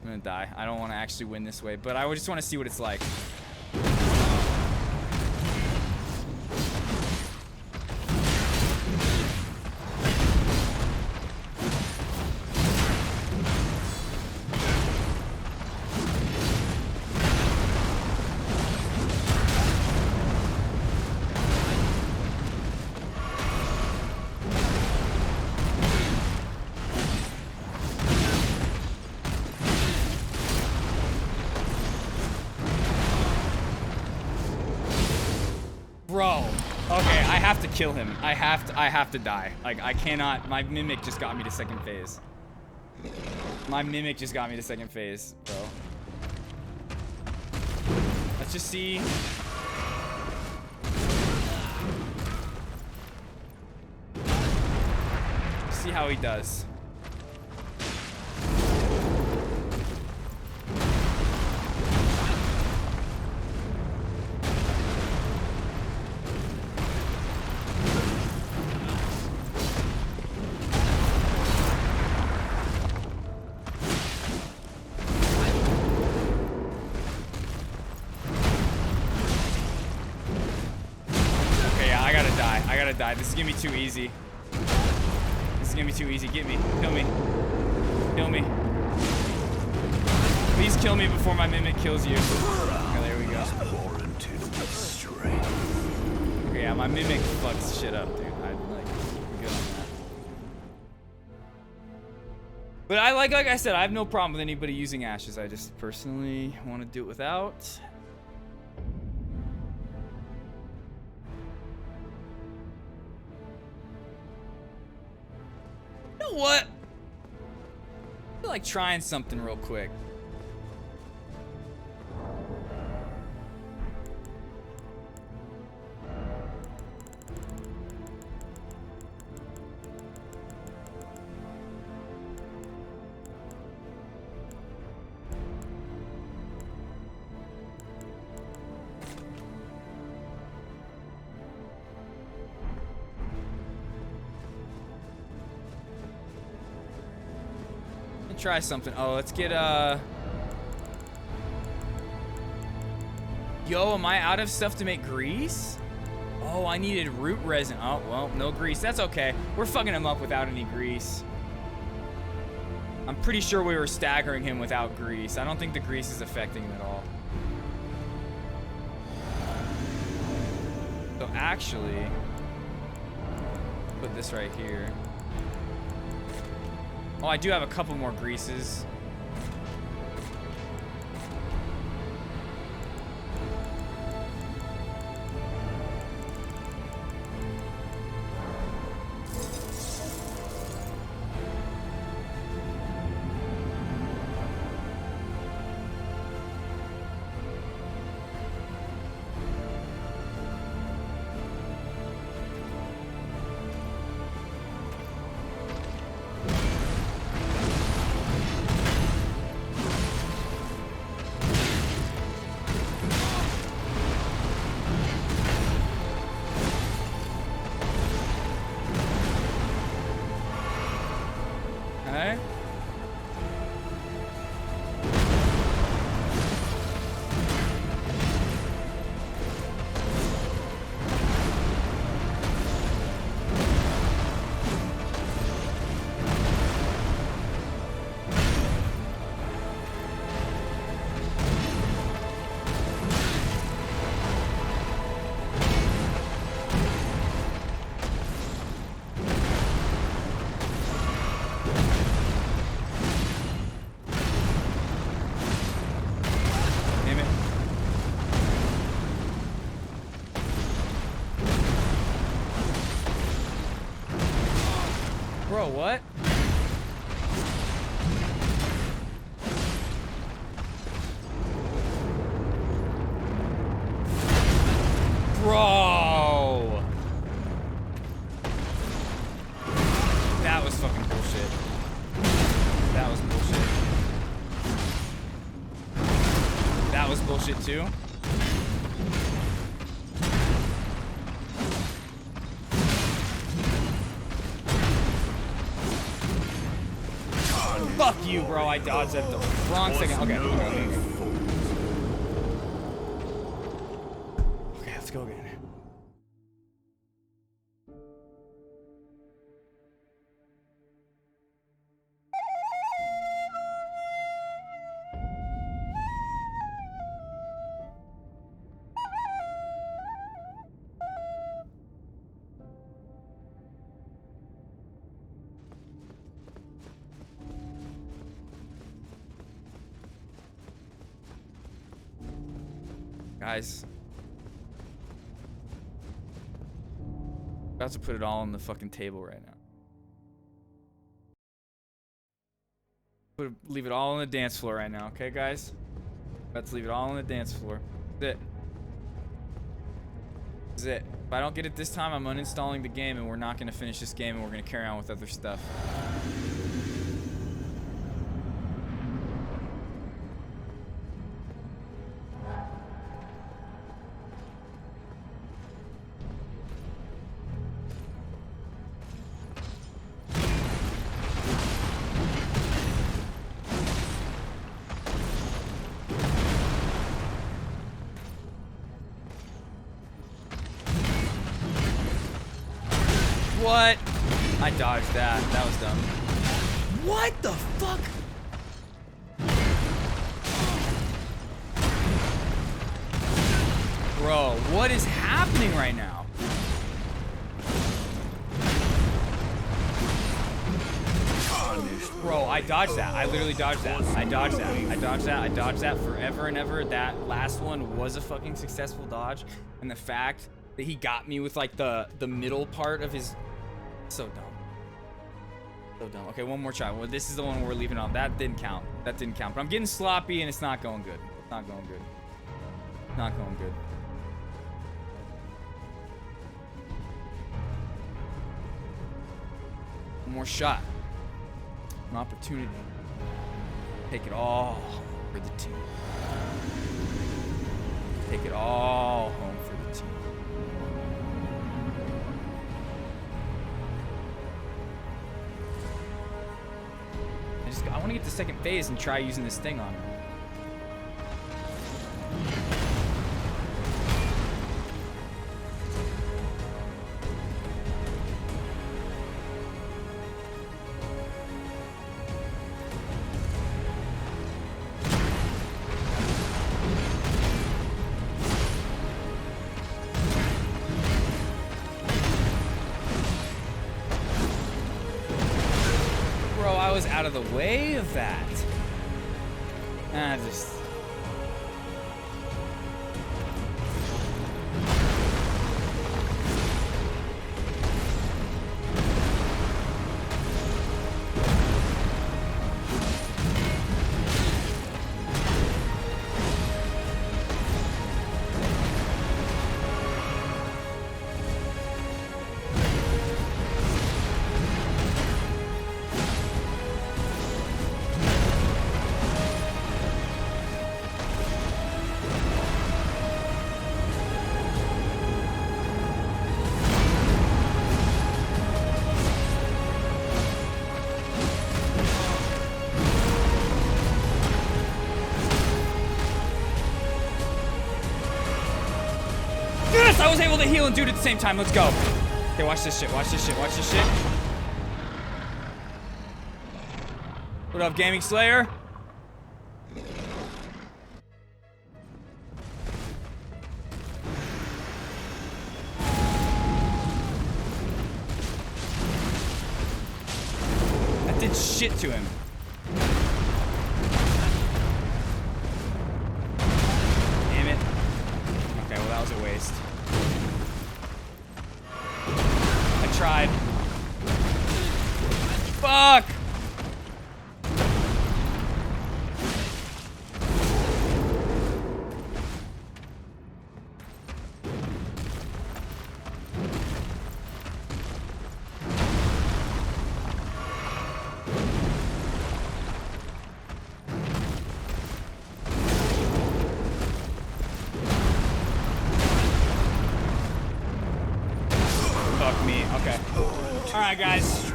I'm gonna die. I don't want to actually win this way, but I just want to see what it's like. Bro, okay, I have to kill him. I have to die. Like, I cannot. My mimic just got me to second phase. My mimic just got me to second phase, bro. Let's just see. See how he does. Die. This is gonna be too easy. This is gonna be too easy. Get me. Kill me. Kill me. Please kill me before my mimic kills you. Okay, there we go. Okay, yeah, my mimic fucks shit up, dude. I'm like good on that. But like I said, I have no problem with anybody using ashes. I just personally want to do it without. You know what? I feel like trying something real quick. Try something. Oh, let's get Yo, am I out of stuff to make grease? Oh, I needed root resin. Oh, well, no grease. That's okay. We're fucking him up without any grease. I'm pretty sure we were staggering him without grease. I don't think the grease is affecting him at all. So actually, put this right here. Oh, I do have a couple more greases. Okay. Damn it. Bro, what? Bro! That was fucking bullshit. That was bullshit. That was bullshit too. Fuck you, bro. I dodged at the wrong second. Okay. Okay, let's go again. Guys. About to put it all on the fucking table right now. Leave it all on the dance floor right now, okay, guys? About to leave it all on the dance floor. That's it. That's it. If I don't get it this time, I'm uninstalling the game and we're not going to finish this game and we're going to carry on with other stuff. What? I dodged that. That was dumb. What the fuck? Bro, what is happening right now? Bro, I dodged that. I literally dodged that. I dodged that. I dodged that. I dodged that forever and ever. That last one was a fucking successful dodge. And the fact that he got me with like the middle part of his... So dumb. So dumb. Okay, one more try. Well, this is the one we're leaving on. That didn't count. That didn't count. But I'm getting sloppy and it's not going good. It's not going good. Not going good. One more shot. An opportunity. Take it all for the team. Take it all home for the team. I want to get the second phase and try using this thing on him. out of the way of that. Just... Yes, I was able to heal and do it at the same time. Let's go. Okay, watch this shit. Watch this shit. Watch this shit. What up, Gaming Slayer? That did shit to him. Damn it. Okay, well that was a waste. I tried. Fuck! Fuck me. Okay. Alright, guys. I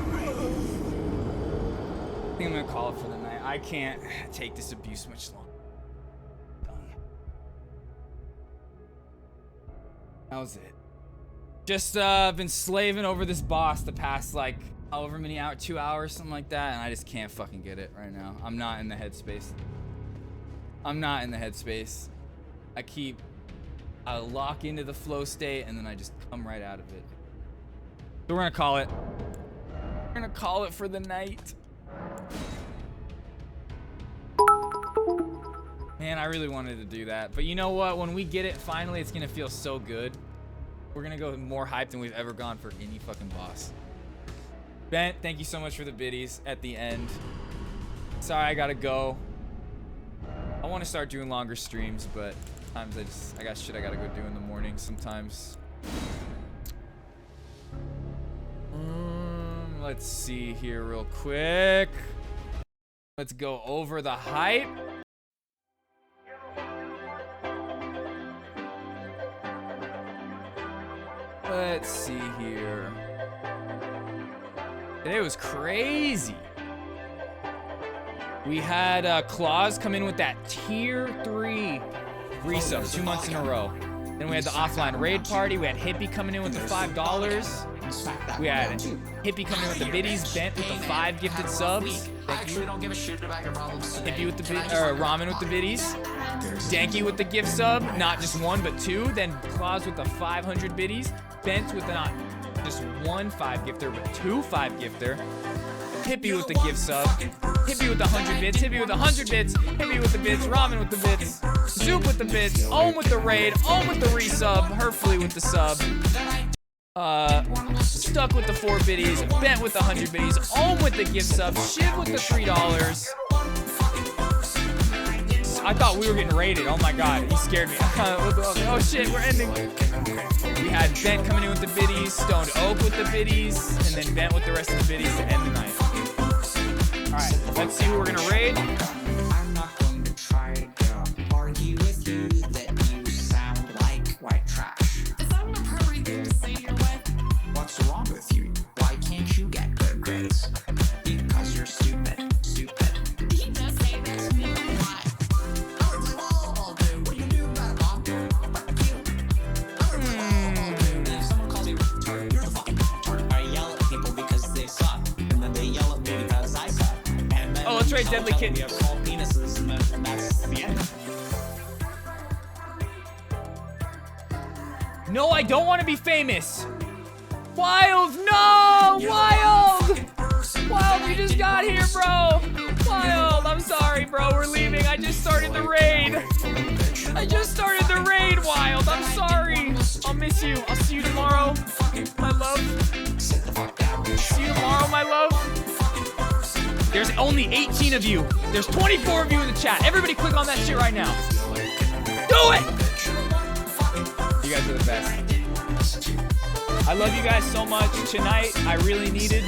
think I'm gonna call it for the night. I can't take this abuse much longer. Done. That was it. Just been slaving over this boss the past like however many hours, 2 hours, something like that, and I just can't fucking get it right now. I'm not in the headspace. I'm not in the headspace. I lock into the flow state and then I just come right out of it. So we're gonna call it. We're gonna call it for the night. Man, I really wanted to do that. But you know what? When we get it finally, it's gonna feel so good. We're gonna go more hyped than we've ever gone for any fucking boss. Bent, thank you so much for the biddies at the end. Sorry, I gotta go. I want to start doing longer streams, but sometimes I got shit I gotta go do in the morning sometimes. Let's see here real quick. Let's go over the hype. Let's see here. Today was crazy. We had Claus come in with that tier 3 resub 2 months in a row. Then we had the offline raid party. We had Hippie coming in with the $5. We had Hippie coming in with the biddies. Bent with the 5 gifted subs. Thank you. Hippie with the Ramen with the biddies. Danky with the gift sub. Not just 1, but 2. Then Claus with the 500 biddies. Bent with the not just 1 5 gifter, but 2 5 gifter. Hippie with the gift sub. Hippie with the 100 bits. Hippie with the 100 bits. Hippie with the bits. Ramen with the bits. Zoop with the bits. Ohm with the raid. Ohm with the resub. Herfley with the sub. Stuck with the 4 biddies. Bent with the 100 biddies. Ohm with the gift sub. Shiv with the $3. I thought we were getting raided. Oh my god, he scared me. Oh shit, we're ending. We had Bent coming in with the biddies, Stoned Oak with the biddies, and then Bent with the rest of the biddies to end the night. Alright, let's see who we're gonna raid. I'm not going to try to argue with you that you sound like white trash. Is that an appropriate thing to say to your wife? What's wrong with you? Why can't you get good grades? Because you're stupid. Stupid. He does say that to me. Why? Oh, let's raid Deadly Kitten. No, I don't want to be famous. Wild, no! Wild! Wild, you just got here, bro. Wild, I'm sorry, bro. We're leaving. I just started the raid. Wild. I'm sorry. I'll miss you. I'll see you tomorrow, my love. See you tomorrow, my love. There's only 18 of you. There's 24 of you in the chat. Everybody click on that shit right now. Do it! You guys are the best. I love you guys so much. Tonight, I really needed.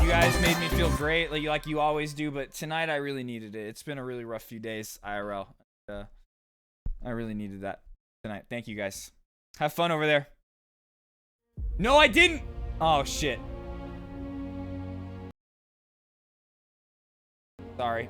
You guys made me feel great, like you always do, but tonight I really needed it. It's been a really rough few days, IRL. I really needed that tonight. Thank you guys. Have fun over there. No, I didn't! Oh, shit. Sorry.